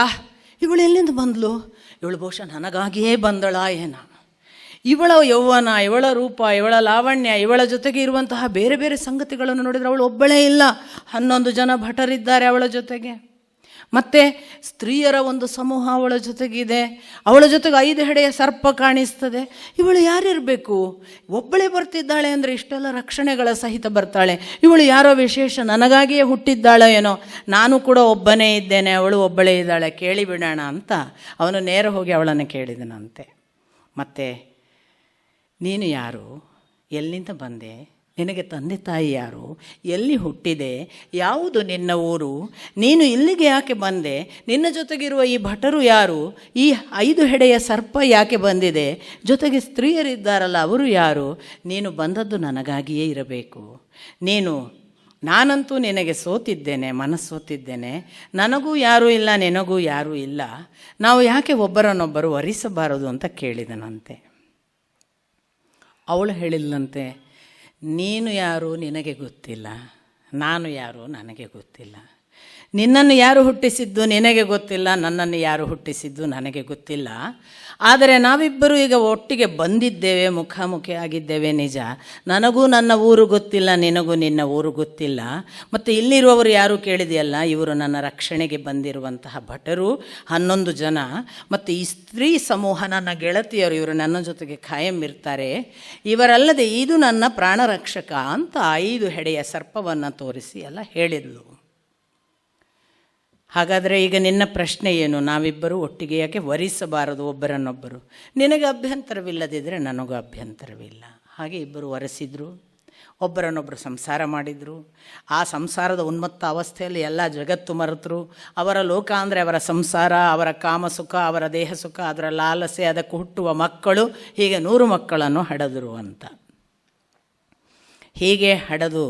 ಇವಳು ಎಲ್ಲಿಂದ ಬಂದಳು? ಇವಳು ಬಹುಶಃ ನನಗಾಗಿಯೇ ಬಂದಳಾ ಏನ? ಇವಳ ಯೌವನ, ಇವಳ ರೂಪ, ಇವಳ ಲಾವಣ್ಯ, ಇವಳ ಜೊತೆಗೆ ಇರುವಂತಹ ಬೇರೆ ಬೇರೆ ಸಂಗತಿಗಳನ್ನು ನೋಡಿದರೆ ಅವಳು ಒಬ್ಬಳೇ ಇಲ್ಲ, 11 ಜನ ಭಟರಿದ್ದಾರೆ ಅವಳ ಜೊತೆಗೆ. ಮತ್ತು ಸ್ತ್ರೀಯರ ಒಂದು ಸಮೂಹ ಅವಳ ಜೊತೆಗಿದೆ. ಅವಳ ಜೊತೆಗೆ 5 ಹೆಡೆಯ ಸರ್ಪ ಕಾಣಿಸ್ತದೆ. ಇವಳು ಯಾರಿರಬೇಕು? ಒಬ್ಬಳೇ ಬರ್ತಿದ್ದಾಳೆ ಅಂದರೆ ಇಷ್ಟೆಲ್ಲ ರಕ್ಷಣೆಗಳ ಸಹಿತ ಬರ್ತಾಳೆ. ಇವಳು ಯಾರೋ ವಿಶೇಷ, ನನಗಾಗಿಯೇ ಹುಟ್ಟಿದ್ದಾಳೋ ಏನೋ, ನಾನು ಕೂಡ ಒಬ್ಬನೇ ಇದ್ದೇನೆ, ಅವಳು ಒಬ್ಬಳೇ ಇದ್ದಾಳೆ, ಕೇಳಿಬಿಡೋಣ ಅಂತ ಅವನು ನೇರ ಹೋಗಿ ಅವಳನ್ನು ಕೇಳಿದನಂತೆ. ಮತ್ತು ನೀನು ಯಾರು? ಎಲ್ಲಿಂದ ಬಂದೆ? ನಿನಗೆ ತಂದೆ ತಾಯಿ ಯಾರು? ಎಲ್ಲಿ ಹುಟ್ಟಿದೆ? ಯಾವುದು ನಿನ್ನ ಊರು? ನೀನು ಇಲ್ಲಿಗೆ ಯಾಕೆ ಬಂದೆ? ನಿನ್ನ ಜೊತೆಗಿರುವ ಈ ಭಟರು ಯಾರು? ಈ 5 ಹೆಡೆಯ ಸರ್ಪ ಯಾಕೆ ಬಂದಿದೆ? ಜೊತೆಗೆ ಸ್ತ್ರೀಯರಿದ್ದಾರಲ್ಲ ಅವರು ಯಾರು? ನೀನು ಬಂದದ್ದು ನನಗಾಗಿಯೇ ಇರಬೇಕು. ನಾನಂತೂ ನಿನಗೆ ಸೋತಿದ್ದೇನೆ, ಮನಸ್ಸೋತಿದ್ದೇನೆ. ನನಗೂ ಯಾರೂ ಇಲ್ಲ, ನಿನಗೂ ಯಾರೂ ಇಲ್ಲ. ನಾವು ಯಾಕೆ ಒಬ್ಬರನ್ನೊಬ್ಬರು ವರಿಸಬಾರದು ಅಂತ ಕೇಳಿದನಂತೆ. ಅವಳು ಹೇಳಿಲ್ಲಂತೆ, ನೀನು ಯಾರು ನಿನಗೆ ಗೊತ್ತಿಲ್ಲ, ನಾನು ಯಾರು ನನಗೆ ಗೊತ್ತಿಲ್ಲ. ನಿನ್ನನ್ನು ಯಾರು ಹುಟ್ಟಿಸಿದ್ದು ನಿನಗೆ ಗೊತ್ತಿಲ್ಲ, ನನ್ನನ್ನು ಯಾರು ಹುಟ್ಟಿಸಿದ್ದು ನನಗೆ ಗೊತ್ತಿಲ್ಲ. ಆದರೆ ನಾವಿಬ್ಬರು ಈಗ ಒಟ್ಟಿಗೆ ಬಂದಿದ್ದೇವೆ, ಮುಖಾಮುಖಿ ಆಗಿದ್ದೇವೆ ನಿಜ. ನನಗೂ ನನ್ನ ಊರು ಗೊತ್ತಿಲ್ಲ, ನಿನಗೂ ನಿನ್ನ ಊರು ಗೊತ್ತಿಲ್ಲ. ಮತ್ತು ಇಲ್ಲಿರುವವರು ಯಾರು ಕೇಳಿದೆಯಲ್ಲ, ಇವರು ನನ್ನ ರಕ್ಷಣೆಗೆ ಬಂದಿರುವಂತಹ ಭಟರು 11 ಜನ. ಮತ್ತು ಈ ಸ್ತ್ರೀ ಸಮೂಹ ನನ್ನ ಗೆಳತಿಯರು, ಇವರು ನನ್ನ ಜೊತೆಗೆ ಖಾಯಂ ಇರ್ತಾರೆ. ಇವರಲ್ಲದೆ ಇದು ನನ್ನ ಪ್ರಾಣರಕ್ಷಕ ಅಂತ 5 ಹೆಡೆಯ ಸರ್ಪವನ್ನು ತೋರಿಸಿ ಎಲ್ಲ ಹೇಳಿದ್ಲು. ಹಾಗಾದರೆ ಈಗ ನಿನ್ನ ಪ್ರಶ್ನೆ ಏನು? ನಾವಿಬ್ಬರು ಒಟ್ಟಿಗೆ ಯಾಕೆ ವರಿಸಬಾರದು ಒಬ್ಬರನ್ನೊಬ್ಬರು? ನಿನಗೆ ಅಭ್ಯಂತರವಿಲ್ಲದಿದ್ದರೆ ನನಗೂ ಅಭ್ಯಂತರವಿಲ್ಲ. ಹಾಗೆ ಇಬ್ಬರು ವರೆಸಿದ್ರು. ಒಬ್ಬರನ್ನೊಬ್ಬರು ಸಂಸಾರ ಮಾಡಿದರು. ಆ ಸಂಸಾರದ ಉನ್ಮತ್ತ ಅವಸ್ಥೆಯಲ್ಲಿ ಎಲ್ಲ ಜಗತ್ತು ಮರೆತರು. ಅವರ ಲೋಕ ಅಂದರೆ ಅವರ ಸಂಸಾರ, ಅವರ ಕಾಮಸುಖ, ಅವರ ದೇಹ ಸುಖ, ಅದರ ಲಾಲಸೆ, ಅದಕ್ಕೆ ಹುಟ್ಟುವ ಮಕ್ಕಳು, ಹೀಗೆ 100 ಮಕ್ಕಳನ್ನು ಹಡೆದರು ಅಂತ. ಹೀಗೆ ಹಡೆದು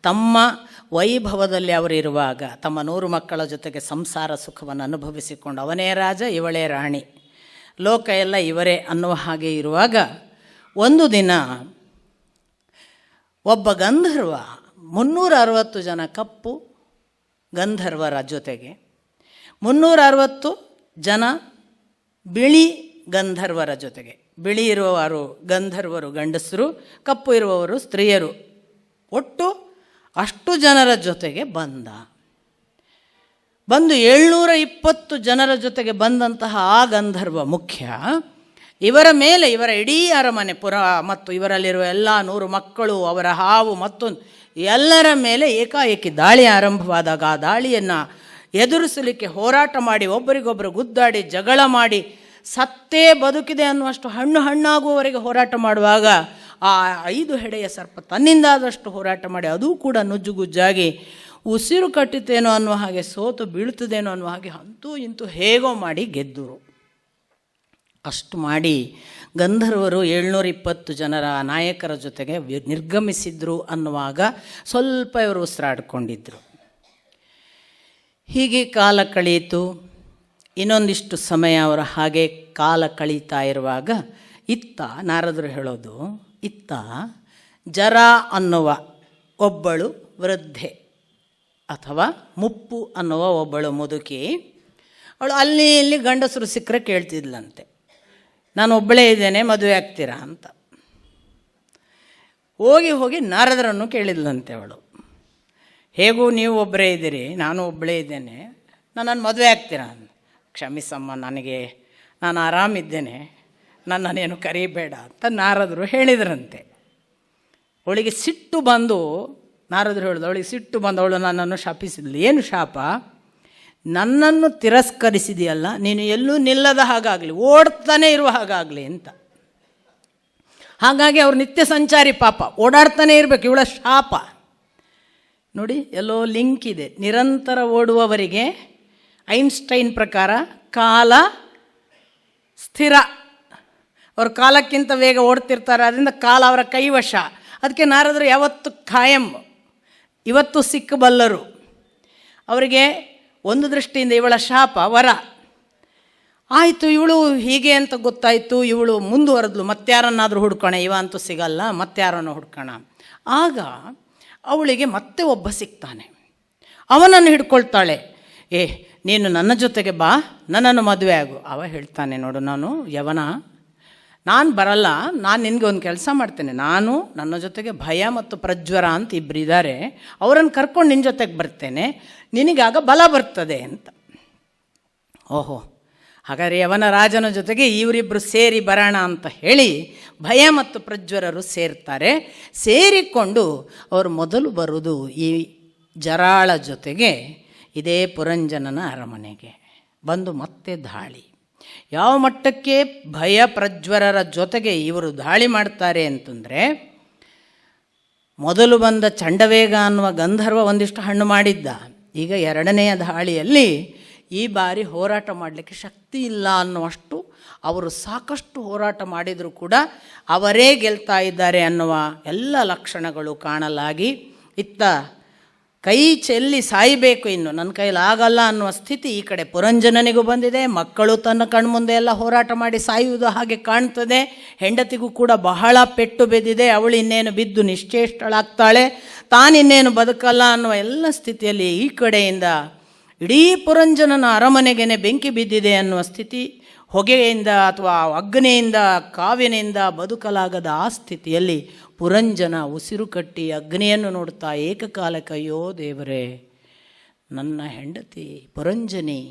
ತಮ್ಮ ವೈಭವದಲ್ಲಿ ಅವರಿರುವಾಗ ತಮ್ಮ 100 ಮಕ್ಕಳ ಜೊತೆಗೆ ಸಂಸಾರ ಸುಖವನ್ನು ಅನುಭವಿಸಿಕೊಂಡು ಅವನೇ ರಾಜ ಇವಳೇ ರಾಣಿ, ಲೋಕ ಎಲ್ಲ ಇವರೇ ಅನ್ನುವ ಹಾಗೆ ಇರುವಾಗ ಒಂದು ದಿನ ಒಬ್ಬ ಗಂಧರ್ವ 360 ಜನ ಕಪ್ಪು ಗಂಧರ್ವರ ಜೊತೆಗೆ 360 ಜನ ಬಿಳಿ ಗಂಧರ್ವರ ಜೊತೆಗೆ, ಬಿಳಿ ಇರುವವರು ಗಂಧರ್ವರು ಗಂಡಸರು, ಕಪ್ಪು ಇರುವವರು ಸ್ತ್ರೀಯರು, ಒಟ್ಟು ಅಷ್ಟು ಜನರ ಜೊತೆಗೆ ಬಂದು 720 ಜನರ ಜೊತೆಗೆ ಬಂದಂತಹ ಆ ಗಂಧರ್ವ ಮುಖ್ಯ ಇವರ ಮೇಲೆ, ಇವರ ಇಡೀ ಅರಮನೆ ಪುರ ಮತ್ತು ಇವರಲ್ಲಿರುವ ಎಲ್ಲ 100 ಮಕ್ಕಳು, ಅವರ ಹಾವು ಮತ್ತೊಂದು ಎಲ್ಲರ ಮೇಲೆ ಏಕಾಏಕಿ ದಾಳಿ ಆರಂಭವಾದಾಗ ಆ ದಾಳಿಯನ್ನು ಎದುರಿಸಲಿಕ್ಕೆ ಹೋರಾಟ ಮಾಡಿ ಒಬ್ಬರಿಗೊಬ್ಬರು ಗುದ್ದಾಡಿ ಜಗಳ ಮಾಡಿ ಸತ್ತೇ ಬದುಕಿದೆ ಅನ್ನುವಷ್ಟು ಹಣ್ಣಾಗುವವರೆಗೆ ಹೋರಾಟ ಮಾಡುವಾಗ ಆ 5 ಹೆಡೆಯ ಸರ್ಪ ತನ್ನಿಂದಾದಷ್ಟು ಹೋರಾಟ ಮಾಡಿ ಅದೂ ಕೂಡ ನುಜ್ಜುಗುಜ್ಜಾಗಿ ಉಸಿರು ಕಟ್ಟಿತೇನೋ ಅನ್ನುವ ಹಾಗೆ ಸೋತು ಬೀಳ್ತದೇನೋ ಅನ್ನುವ ಹಾಗೆ ಅಂತೂ ಇಂತೂ ಹೇಗೋ ಮಾಡಿ ಗೆದ್ದರು. ಅಷ್ಟು ಮಾಡಿ ಗಂಧರ್ವರು 720 ಜನರ ನಾಯಕರ ಜೊತೆಗೆ ನಿರ್ಗಮಿಸಿದ್ರು ಅನ್ನುವಾಗ ಸ್ವಲ್ಪ ಇವರು ಉಸಿರಾಡಿಕೊಂಡಿದ್ದರು. ಹೀಗೆ ಕಾಲ ಕಳೆಯಿತು. ಇನ್ನೊಂದಿಷ್ಟು ಸಮಯ ಅವರು ಹಾಗೆ ಕಾಲ ಕಳೀತಾ ಇರುವಾಗ ಇತ್ತ ನಾರದರು ಹೇಳೋದು, ಇತ್ತ ಜರ ಅನ್ನುವ ಒಬ್ಬಳು ವೃದ್ಧೆ ಅಥವಾ ಮುಪ್ಪು ಅನ್ನುವ ಒಬ್ಬಳು ಮುದುಕಿ, ಅವಳು ಅಲ್ಲಿ ಇಲ್ಲಿ ಗಂಡಸರು ಸಿಕ್ಕರೆ ಕೇಳ್ತಿದ್ಲಂತೆ, ನಾನು ಒಬ್ಬಳೇ ಇದ್ದೇನೆ, ಮದುವೆ ಆಗ್ತೀರಾ ಅಂತ. ಹೋಗಿ ನಾರದರನ್ನು ಕೇಳಿದ್ಲಂತೆ ಅವಳು, ಹೇಗೂ ನೀವು ಒಬ್ಬರೇ ಇದ್ದೀರಿ, ನಾನು ಒಬ್ಬಳೇ ಇದ್ದೇನೆ, ನನ್ನನ್ನು ಮದುವೆ ಆಗ್ತೀರಾ ಅಂತ. ಕ್ಷಮಿಸಮ್ಮ, ನಾನು ಆರಾಮಿದ್ದೇನೆ, ನನ್ನನ್ನೇನು ಕರೀಬೇಡ ಅಂತ ನಾರದರು ಹೇಳಿದ್ರಂತೆ. ಅವಳಿಗೆ ಸಿಟ್ಟು ಬಂದು, ನಾರದರು ಹೇಳಿದ್ರು, ಅವಳಿಗೆ ಸಿಟ್ಟು ಬಂದು ಅವಳು ನನ್ನನ್ನು ಶಾಪಿಸಿದ್ಲು. ಏನು ಶಾಪ? ನನ್ನನ್ನು ತಿರಸ್ಕರಿಸಿದೆಯಲ್ಲ, ನೀನು ಎಲ್ಲೂ ನಿಲ್ಲದ ಹಾಗಾಗಲಿ, ಓಡ್ತಾನೆ ಇರುವ ಹಾಗಾಗಲಿ ಅಂತ. ಹಾಗಾಗಿ ಅವ್ರು ನಿತ್ಯ ಸಂಚಾರಿ ಪಾಪ, ಓಡಾಡ್ತಾನೆ ಇರಬೇಕು, ಇವಳ ಶಾಪ ನೋಡಿ. ಎಲ್ಲೋ ಲಿಂಕ್ ಇದೆ. ನಿರಂತರ ಓಡುವವರಿಗೆ ಐನ್ಸ್ಟೈನ್ ಪ್ರಕಾರ ಕಾಲ ಸ್ಥಿರ, ಅವ್ರ ಕಾಲಕ್ಕಿಂತ ವೇಗ ಓಡ್ತಿರ್ತಾರೆ, ಅದರಿಂದ ಕಾಲ ಅವರ ಕೈವಶ. ಅದಕ್ಕೆ ನಾರದರು ಯಾವತ್ತು ಖಾಯಂ, ಇವತ್ತು ಸಿಕ್ಕಬಲ್ಲರು. ಅವರಿಗೆ ಒಂದು ದೃಷ್ಟಿಯಿಂದ ಇವಳ ಶಾಪ ವರ ಆಯಿತು. ಇವಳು ಹೀಗೆ ಅಂತ ಗೊತ್ತಾಯಿತು, ಇವಳು ಮುಂದುವರೆದ್ಲು, ಮತ್ತಾರನ್ನಾದರೂ ಹುಡ್ಕೋಣ, ಇವ ಅಂತೂ ಸಿಗಲ್ಲ, ಮತ್ತಾರನ್ನು ಹುಡ್ಕೋಣ. ಆಗ ಅವಳಿಗೆ ಮತ್ತೆ ಒಬ್ಬ ಸಿಗ್ತಾನೆ, ಅವನನ್ನು ಹಿಡ್ಕೊಳ್ತಾಳೆ. ನೀನು ನನ್ನ ಜೊತೆಗೆ ಬಾ, ನನ್ನನ್ನು ಮದುವೆ ಆಗು. ಅವ ಹೇಳ್ತಾನೆ, ನೋಡು ನಾನು ಯವನ, ನಾನು ಬರಲ್ಲ, ನಾನು ನಿನಗೆ ಒಂದು ಕೆಲಸ ಮಾಡ್ತೇನೆ, ನಾನು ನನ್ನ ಜೊತೆಗೆ ಭಯ ಮತ್ತು ಪ್ರಜ್ವರ ಅಂತ ಇಬ್ಬರಿದ್ದಾರೆ, ಅವರನ್ನು ಕರ್ಕೊಂಡು ನಿನ್ನ ಜೊತೆಗೆ ಬರ್ತೇನೆ, ನಿನಗಾಗ ಬಲ ಬರ್ತದೆ ಅಂತ. ಓಹೋ, ಹಾಗಾದರೆ ಯವನ ರಾಜನ ಜೊತೆಗೆ ಇವರಿಬ್ಬರು ಸೇರಿ ಬರೋಣ ಅಂತ ಹೇಳಿ ಭಯ ಮತ್ತು ಪ್ರಜ್ವರರು ಸೇರ್ತಾರೆ. ಸೇರಿಕೊಂಡು ಅವರು ಮೊದಲು ಬರುವುದು ಈ ಜರಾಳ ಜೊತೆಗೆ ಇದೇ ಪುರಂಜನನ ಅರಮನೆಗೆ ಬಂದು ಮತ್ತೆ ದಾಳಿ. ಯಾವ ಮಟ್ಟಕ್ಕೆ ಭಯ ಪ್ರಜ್ವರರ ಜೊತೆಗೆ ಇವರು ದಾಳಿ ಮಾಡ್ತಾರೆ ಅಂತಂದರೆ, ಮೊದಲು ಬಂದ ಚಂಡವೇಗ ಅನ್ನುವ ಗಂಧರ್ವ ಒಂದಿಷ್ಟು ಹಣ್ಣು ಮಾಡಿದ್ದ. ಈಗ 2ನೆಯ ದಾಳಿಯಲ್ಲಿ ಈ ಬಾರಿ ಹೋರಾಟ ಮಾಡಲಿಕ್ಕೆ ಶಕ್ತಿ ಇಲ್ಲ ಅನ್ನುವಷ್ಟು ಅವರು ಸಾಕಷ್ಟು ಹೋರಾಟ ಮಾಡಿದರೂ ಕೂಡ ಅವರೇ ಗೆಲ್ತಾ ಇದ್ದಾರೆ ಅನ್ನುವ ಎಲ್ಲ ಲಕ್ಷಣಗಳು ಕಾಣಲಾಗಿ, ಇತ್ತ ಕೈ ಚೆಲ್ಲಿ ಸಾಯಬೇಕು, ಇನ್ನು ನನ್ನ ಕೈಲಾಗಲ್ಲ ಅನ್ನುವ ಸ್ಥಿತಿ ಈ ಕಡೆ ಪುರಂಜನನಿಗೂ ಬಂದಿದೆ. ಮಕ್ಕಳು ತನ್ನ ಕಣ್ಮುಂದೆ ಎಲ್ಲ ಹೋರಾಟ ಮಾಡಿ ಸಾಯುವುದು ಹಾಗೆ ಕಾಣ್ತದೆ. ಹೆಂಡತಿಗೂ ಕೂಡ ಬಹಳ ಪೆಟ್ಟು ಬಿದ್ದಿದೆ, ಅವಳು ಇನ್ನೇನು ಬಿದ್ದು ನಿಶ್ಚೇಷ್ಟಳಾಗ್ತಾಳೆ, ತಾನಿನ್ನೇನು ಬದುಕಲ್ಲ ಅನ್ನುವ ಎಲ್ಲ ಸ್ಥಿತಿಯಲ್ಲಿ ಈ ಕಡೆಯಿಂದ ಇಡೀ ಪುರಂಜನನ ಅರಮನೆಗೇನೆ ಬೆಂಕಿ ಬಿದ್ದಿದೆ ಅನ್ನುವ ಸ್ಥಿತಿ. ಹೊಗೆಯಿಂದ ಅಥವಾ ಅಗ್ನಿಯಿಂದ ಕಾವ್ಯನಿಂದ ಬದುಕಲಾಗದ ಆ ಸ್ಥಿತಿಯಲ್ಲಿ ಪುರಂಜನ ಉಸಿರು ಕಟ್ಟಿ ಅಗ್ನಿಯನ್ನು ನೋಡ್ತಾ ಏಕಕಾಲಕ್ಕೆ, ಅಯ್ಯೋ ದೇವರೇ, ನನ್ನ ಹೆಂಡತಿ ಪುರಂಜನಿ,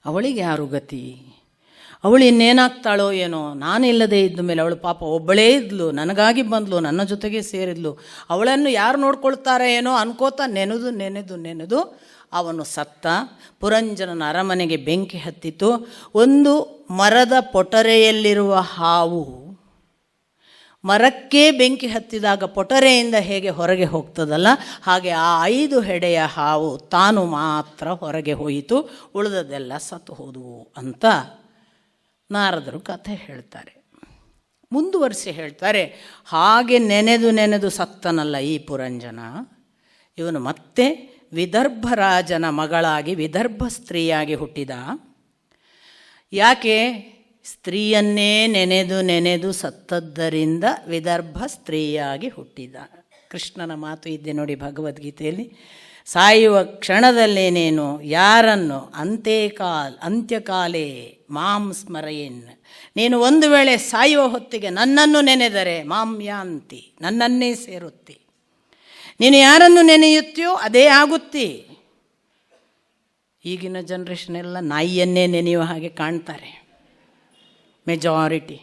ಅವಳಿಗೆ ಯಾರು ಗತಿ, ಅವಳು ಇನ್ನೇನಾಗ್ತಾಳೋ ಏನೋ, ನಾನಿಲ್ಲದೆ ಇದ್ದ ಮೇಲೆ ಅವಳು ಪಾಪ ಒಬ್ಬಳೇ ಇದ್ಲು, ನನಗಾಗಿ ಬಂದ್ಲು, ನನ್ನ ಜೊತೆಗೆ ಸೇರಿದ್ಲು, ಅವಳನ್ನು ಯಾರು ನೋಡ್ಕೊಳ್ತಾರೆ ಏನೋ ಅನ್ಕೋತಾ ನೆನೆದು ಅವನು ಸತ್ತ. ಪುರಂಜನನ ಅರಮನೆಗೆ ಬೆಂಕಿ ಹತ್ತಿತು. ಒಂದು ಮರದ ಪೊಟರೆಯಲ್ಲಿರುವ ಹಾವು ಮರಕ್ಕೆ ಬೆಂಕಿ ಹತ್ತಿದಾಗ ಪೊಟರೆಯಿಂದ ಹೇಗೆ ಹೊರಗೆ ಹೋಗ್ತದಲ್ಲ, ಹಾಗೆ ಆ 5 ಹೆಡೆಯ ಹಾವು ತಾನು ಮಾತ್ರ ಹೊರಗೆ ಹೋಯಿತು, ಉಳಿದದೆಲ್ಲ ಸತ್ತು ಹೋದವು ಅಂತ ನಾರದರು ಕಥೆ ಹೇಳ್ತಾರೆ. ಮುಂದುವರಿಸಿ ಹೇಳ್ತಾರೆ, ಹಾಗೆ ನೆನೆದು ಸತ್ತನಲ್ಲ ಈ ಪುರಂಜನ, ಇವನು ಮತ್ತೆ ವಿದರ್ಭ ರಾಜನ ಮಗಳಾಗಿ ವಿದರ್ಭ ಸ್ತ್ರೀಯಾಗಿ ಹುಟ್ಟಿದ. ಯಾಕೆ? ಸ್ತ್ರೀಯನ್ನೇ ನೆನೆದು ಸತ್ತದ್ದರಿಂದ ವಿದರ್ಭ ಸ್ತ್ರೀಯಾಗಿ ಹುಟ್ಟಿದ. ಕೃಷ್ಣನ ಮಾತು ಇದ್ದೆ ನೋಡಿ ಭಗವದ್ಗೀತೆಯಲ್ಲಿ, ಸಾಯುವ ಕ್ಷಣದಲ್ಲೇನೇನು ಯಾರನ್ನು ಅಂತ್ಯಕಾಲೇ ಮಾಂ ಸ್ಮರೆಯೇನ್, ನೀನು ಒಂದು ವೇಳೆ ಸಾಯುವ ಹೊತ್ತಿಗೆ ನನ್ನನ್ನು ನೆನೆದರೆ ಮಾಂ ಯಾಂತಿ, ನನ್ನನ್ನೇ ಸೇರುತ್ತಿ. ನೀನು ಯಾರನ್ನು ನೆನೆಯುತ್ತೀಯೋ ಅದೇ ಆಗುತ್ತಿ. ಈಗಿನ ಜನ್ರೇಷನ್ ಎಲ್ಲ ನಾಯಿಯನ್ನೇ ನೆನೆಯುವ ಹಾಗೆ ಕಾಣ್ತಾರೆ ಮೆಜಾರಿಟಿ.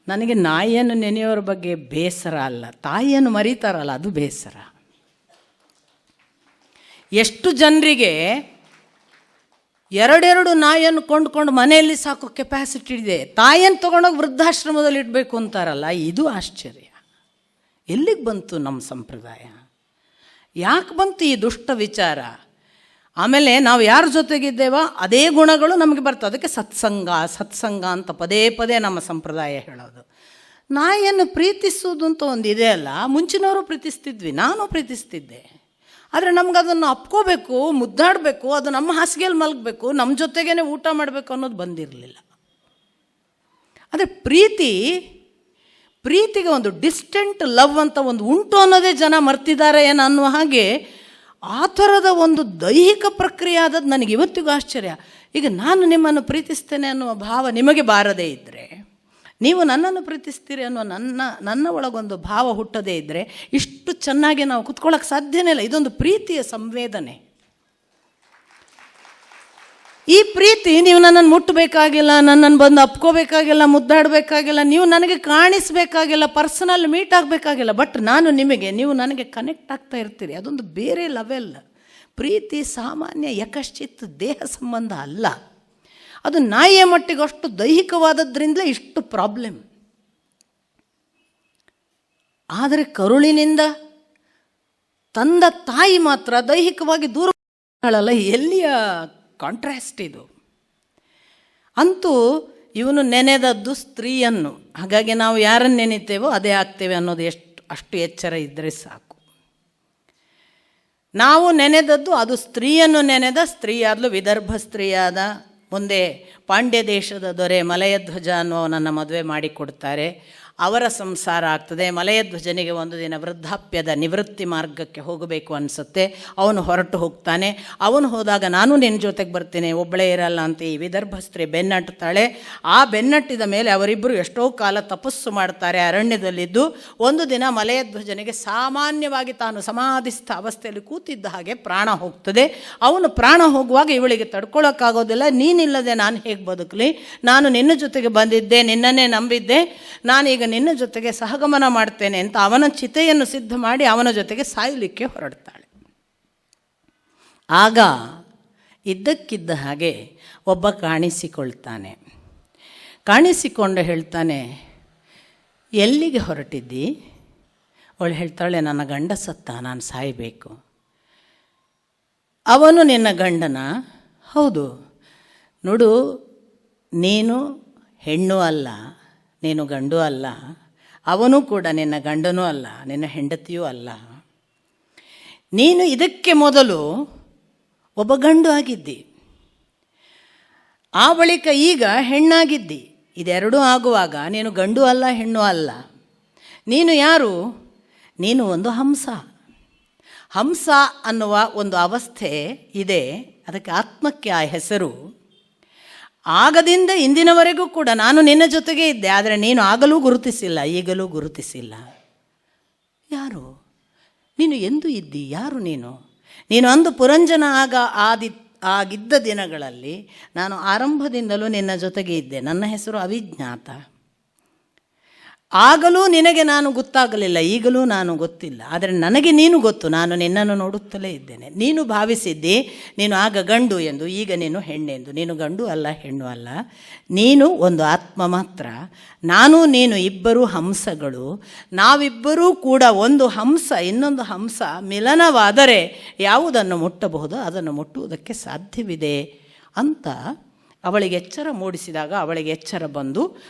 ನನಗೆ ನಾಯಿಯನ್ನು ನೆನೆಯೋರ ಬಗ್ಗೆ ಬೇಸರ ಅಲ್ಲ, ತಾಯಿಯನ್ನು ಮರೀತಾರಲ್ಲ ಅದು ಬೇಸರ. ಎಷ್ಟು ಜನರಿಗೆ 2 ನಾಯಿಯನ್ನು ಕೊಂಡ್ಕೊಂಡು ಮನೆಯಲ್ಲಿ ಸಾಕೋ ಕೆಪಾಸಿಟಿ ಇದೆ, ತಾಯಿಯನ್ನು ತೊಗೊಂಡೋಗಿ ವೃದ್ಧಾಶ್ರಮದಲ್ಲಿ ಇಡಬೇಕು ಅಂತಾರಲ್ಲ, ಇದು ಆಶ್ಚರ್ಯ. ಎಲ್ಲಿಗೆ ಬಂತು ನಮ್ಮ ಸಂಪ್ರದಾಯ? ಯಾಕೆ ಬಂತು ಈ ದುಷ್ಟ ವಿಚಾರ? ಆಮೇಲೆ ನಾವು ಯಾರ ಜೊತೆಗಿದ್ದೇವೋ ಅದೇ ಗುಣಗಳು ನಮಗೆ ಬರ್ತವೆ. ಅದಕ್ಕೆ ಸತ್ಸಂಗ ಅಂತ ಪದೇ ನಮ್ಮ ಸಂಪ್ರದಾಯ ಹೇಳೋದು. ನಾಯಿಯನ್ನು ಪ್ರೀತಿಸುವುದು ಅಂತ ಒಂದು ಇದೆ ಅಲ್ಲ, ಮುಂಚಿನವರು ಪ್ರೀತಿಸ್ತಿದ್ವಿ, ನಾನು ಪ್ರೀತಿಸ್ತಿದ್ದೆ. ಆದರೆ ನಮ್ಗೆ ಅದನ್ನು ಅಪ್ಕೋಬೇಕು, ಮುದ್ದಾಡಬೇಕು, ಅದು ನಮ್ಮ ಹಾಸಿಗೆಯಲ್ಲಿ ಮಲಗಬೇಕು, ನಮ್ಮ ಜೊತೆಗೇ ಊಟ ಮಾಡಬೇಕು ಅನ್ನೋದು ಬಂದಿರಲಿಲ್ಲ. ಆದರೆ ಪ್ರೀತಿಗೆ ಒಂದು ಡಿಸ್ಟೆಂಟ್ ಲವ್ ಅಂತ ಒಂದು ಉಂಟು ಅನ್ನೋದೇ ಜನ ಮರ್ತಿದ್ದಾರೆ ಏನೋ ಅನ್ನುವ ಹಾಗೆ ಆ ಥರದ ಒಂದು ದೈಹಿಕ ಪ್ರಕ್ರಿಯೆ ಆದದ್ದು ನನಗೆ ಇವತ್ತಿಗೂ ಆಶ್ಚರ್ಯ. ಈಗ ನಾನು ನಿಮ್ಮನ್ನು ಪ್ರೀತಿಸ್ತೇನೆ ಅನ್ನುವ ಭಾವ ನಿಮಗೆ ಬಾರದೇ ಇದ್ದರೆ, ನೀವು ನನ್ನನ್ನು ಪ್ರೀತಿಸ್ತೀರಿ ಅನ್ನೋ ನನ್ನ ಒಳಗೊಂದು ಭಾವ ಹುಟ್ಟದೇ ಇದ್ದರೆ ಇಷ್ಟು ಚೆನ್ನಾಗಿ ನಾವು ಕುತ್ಕೊಳ್ಳೋಕೆ ಸಾಧ್ಯನೇ ಇಲ್ಲ. ಇದೊಂದು ಪ್ರೀತಿಯ ಸಂವೇದನೆ. ಈ ಪ್ರೀತಿ ನೀವು ನನ್ನನ್ನು ಮುಟ್ಟಬೇಕಾಗಿಲ್ಲ, ನನ್ನನ್ನು ಬಂದು ಅಪ್ಕೋಬೇಕಾಗಿಲ್ಲ, ಮುದ್ದಾಡಬೇಕಾಗಿಲ್ಲ, ನೀವು ನನಗೆ ಕಾಣಿಸ್ಬೇಕಾಗಿಲ್ಲ, ಪರ್ಸನಲ್ ಮೀಟ್ ಆಗಬೇಕಾಗಿಲ್ಲ. ಬಟ್ ನಾನು ನಿಮಗೆ, ನೀವು ನನಗೆ ಕನೆಕ್ಟ್ ಆಗ್ತಾ ಇರ್ತೀರಿ. ಅದೊಂದು ಬೇರೆ ಲೆವೆಲ್ ಪ್ರೀತಿ. ಸಾಮಾನ್ಯ ಯಕಶ್ಚಿತ್ ದೇಹ ಸಂಬಂಧ ಅಲ್ಲ. ಅದು ನಾಯಿಯ ಮಟ್ಟಿಗೆ ಅಷ್ಟು ದೈಹಿಕವಾದದ್ರಿಂದಲೇ ಇಷ್ಟು ಪ್ರಾಬ್ಲಮ್. ಆದರೆ ಕರುಳಿನಿಂದ ತಂದ ತಾಯಿ ಮಾತ್ರ ದೈಹಿಕವಾಗಿ ದೂರಲ್ಲ. ಎಲ್ಲಿಯ ಕಾಂಟ್ರಾಸ್ಟ್ ಇದು! ಅಂತೂ ಇವನು ನೆನೆದದ್ದು ಸ್ತ್ರೀಯನ್ನು. ಹಾಗಾಗಿ ನಾವು ಯಾರನ್ನು ನೆನೆತೇವೋ ಅದೇ ಆಗ್ತೇವೆ ಅನ್ನೋದು ಅಷ್ಟು ಎಚ್ಚರ ಇದ್ದರೆ ಸಾಕು. ನಾವು ನೆನೆದದ್ದು ಅದು ಸ್ತ್ರೀಯನ್ನು ನೆನೆದ ಸ್ತ್ರೀಯಾದಲು ವಿದರ್ಭ ಸ್ತ್ರೀಯಾದ. ಮುಂದೆ ಪಾಂಡ್ಯ ದೇಶದ ದೊರೆ ಮಲಯಧ್ವಜ ಅನ್ನೋನನ್ನು ಮದುವೆ ಮಾಡಿಕೊಡ್ತಾರೆ. ಅವರ ಸಂಸಾರ ಆಗ್ತದೆ. ಮಲಯಧ್ವಜನಿಗೆ ಒಂದು ದಿನ ವೃದ್ಧಾಪ್ಯದ ನಿವೃತ್ತಿ ಮಾರ್ಗಕ್ಕೆ ಹೋಗಬೇಕು ಅನಿಸುತ್ತೆ. ಅವನು ಹೊರಟು ಹೋಗ್ತಾನೆ. ಅವನು ಹೋದಾಗ ನಾನು ನಿನ್ನ ಜೊತೆಗೆ ಬರ್ತೀನಿ, ಒಬ್ಬಳೇ ಇರಲ್ಲ ಅಂತ ಈ ವಿದರ್ಭ ಸ್ತ್ರೀ ಬೆನ್ನಟ್ಟುತ್ತಾಳೆ. ಆ ಬೆನ್ನಟ್ಟಿದ ಮೇಲೆ ಅವರಿಬ್ಬರು ಎಷ್ಟೋ ಕಾಲ ತಪಸ್ಸು ಮಾಡ್ತಾರೆ ಅರಣ್ಯದಲ್ಲಿದ್ದು. ಒಂದು ದಿನ ಮಲಯಧ್ವಜನಿಗೆ ಸಾಮಾನ್ಯವಾಗಿ ತಾನು ಸಮಾಧಿಸ್ಥ ಅವಸ್ಥೆಯಲ್ಲಿ ಕೂತಿದ್ದ ಹಾಗೆ ಪ್ರಾಣ ಹೋಗ್ತದೆ. ಅವನು ಪ್ರಾಣ ಹೋಗುವಾಗ ಇವಳಿಗೆ ತಡ್ಕೊಳ್ಳೋಕ್ಕಾಗೋದಿಲ್ಲ. ನೀನಿಲ್ಲದೆ ನಾನು ಹೇಗೆ ಬದುಕಲಿ? ನಾನು ನಿನ್ನ ಜೊತೆಗೆ ಬಂದಿದ್ದೆ, ನಿನ್ನನ್ನೇ ನಂಬಿದ್ದೆ, ನಾನೀಗ ನಿನ್ನ ಜೊತೆಗೆ ಸಹಗಮನ ಮಾಡ್ತೇನೆ ಅಂತ ಅವನ ಚಿತೆಯನ್ನು ಸಿದ್ಧ ಮಾಡಿ ಅವನ ಜೊತೆಗೆ ಸಾಯಲಿಕ್ಕೆ ಹೊರಡ್ತಾಳೆ. ಆಗ ಇದ್ದಕ್ಕಿದ್ದ ಹಾಗೆ ಒಬ್ಬ ಕಾಣಿಸಿಕೊಳ್ತಾನೆ. ಕಾಣಿಸಿಕೊಂಡು ಹೇಳ್ತಾನೆ, ಎಲ್ಲಿಗೆ ಹೊರಟಿದ್ದಿ? ಅವಳು ಹೇಳ್ತಾಳೆ, ನನ್ನ ಗಂಡ ಸತ್ತ, ನಾನು ಸಾಯಬೇಕು. ಅವನು ನಿನ್ನ ಗಂಡನ? ಹೌದು. ನೋಡು, ನೀನು ಹೆಣ್ಣು ಅಲ್ಲ, ನೀನು ಗಂಡು ಅಲ್ಲ, ಅವನು ಕೂಡ ನಿನ್ನ ಗಂಡನೂ ಅಲ್ಲ, ನಿನ್ನ ಹೆಂಡತಿಯೂ ಅಲ್ಲ. ನೀನು ಇದಕ್ಕೆ ಮೊದಲು ಒಬ್ಬ ಗಂಡು ಆಗಿದ್ದಿ, ಆ ಬಳಿಕ ಈಗ ಹೆಣ್ಣಾಗಿದ್ದಿ. ಇದೆರಡೂ ಆಗುವಾಗ ನೀನು ಗಂಡು ಅಲ್ಲ, ಹೆಣ್ಣು ಅಲ್ಲ. ನೀನು ಯಾರು? ನೀನು ಒಂದು ಹಂಸ. ಹಂಸ ಅನ್ನುವ ಒಂದು ಅವಸ್ಥೆ ಇದೆ, ಅದಕ್ಕೆ ಆತ್ಮಕ್ಕೆ ಆ ಹೆಸರು. ಆಗದಿಂದ ಇಂದಿನವರೆಗೂ ಕೂಡ ನಾನು ನಿನ್ನ ಜೊತೆಗೆ ಇದ್ದೆ, ಆದರೆ ನೀನು ಆಗಲೂ ಗುರುತಿಸಿಲ್ಲ, ಈಗಲೂ ಗುರುತಿಸಿಲ್ಲ. ಯಾರು ನೀನು? ಎಂದು ಇದ್ದಿ? ಯಾರು ನೀನು? ನೀನು ಅಂದು ಪುರಂಜನ ಆಗಿದ್ದ ದಿನಗಳಲ್ಲಿ ನಾನು ಆರಂಭದಿಂದಲೂ ನಿನ್ನ ಜೊತೆಗೆ ಇದ್ದೆ. ನನ್ನ ಹೆಸರು ಅವಿಜ್ಞಾತ. ಆಗಲೂ ನಿನಗೆ ನಾನು ಗೊತ್ತಾಗಲಿಲ್ಲ, ಈಗಲೂ ನಾನು ಗೊತ್ತಿಲ್ಲ, ಆದರೆ ನನಗೆ ನೀನು ಗೊತ್ತು. ನಾನು ನಿನ್ನನ್ನು ನೋಡುತ್ತಲೇ ಇದ್ದೇನೆ. ನೀನು ಭಾವಿಸಿದ್ದಿ ನೀನು ಆಗ ಗಂಡು ಎಂದು, ಈಗ ನೀನು ಹೆಣ್ಣೆಂದು. ನೀನು ಗಂಡು ಅಲ್ಲ, ಹೆಣ್ಣು ಅಲ್ಲ, ನೀನು ಒಂದು ಆತ್ಮ ಮಾತ್ರ. ನಾನು ನೀನು ಇಬ್ಬರು ಹಂಸಗಳು. ನಾವಿಬ್ಬರೂ ಕೂಡ ಒಂದು ಹಂಸ ಇನ್ನೊಂದು ಹಂಸ ಮಿಲನವಾದರೆ ಯಾವುದನ್ನು ಮುಟ್ಟಬಹುದು ಅದನ್ನು ಮುಟ್ಟುವುದಕ್ಕೆ ಸಾಧ್ಯವಿದೆ ಅಂತ ಅವಳಿಗೆ ಎಚ್ಚರ ಮೂಡಿಸಿದಾಗ ಅವಳಿಗೆ ಎಚ್ಚರ ಬಂದು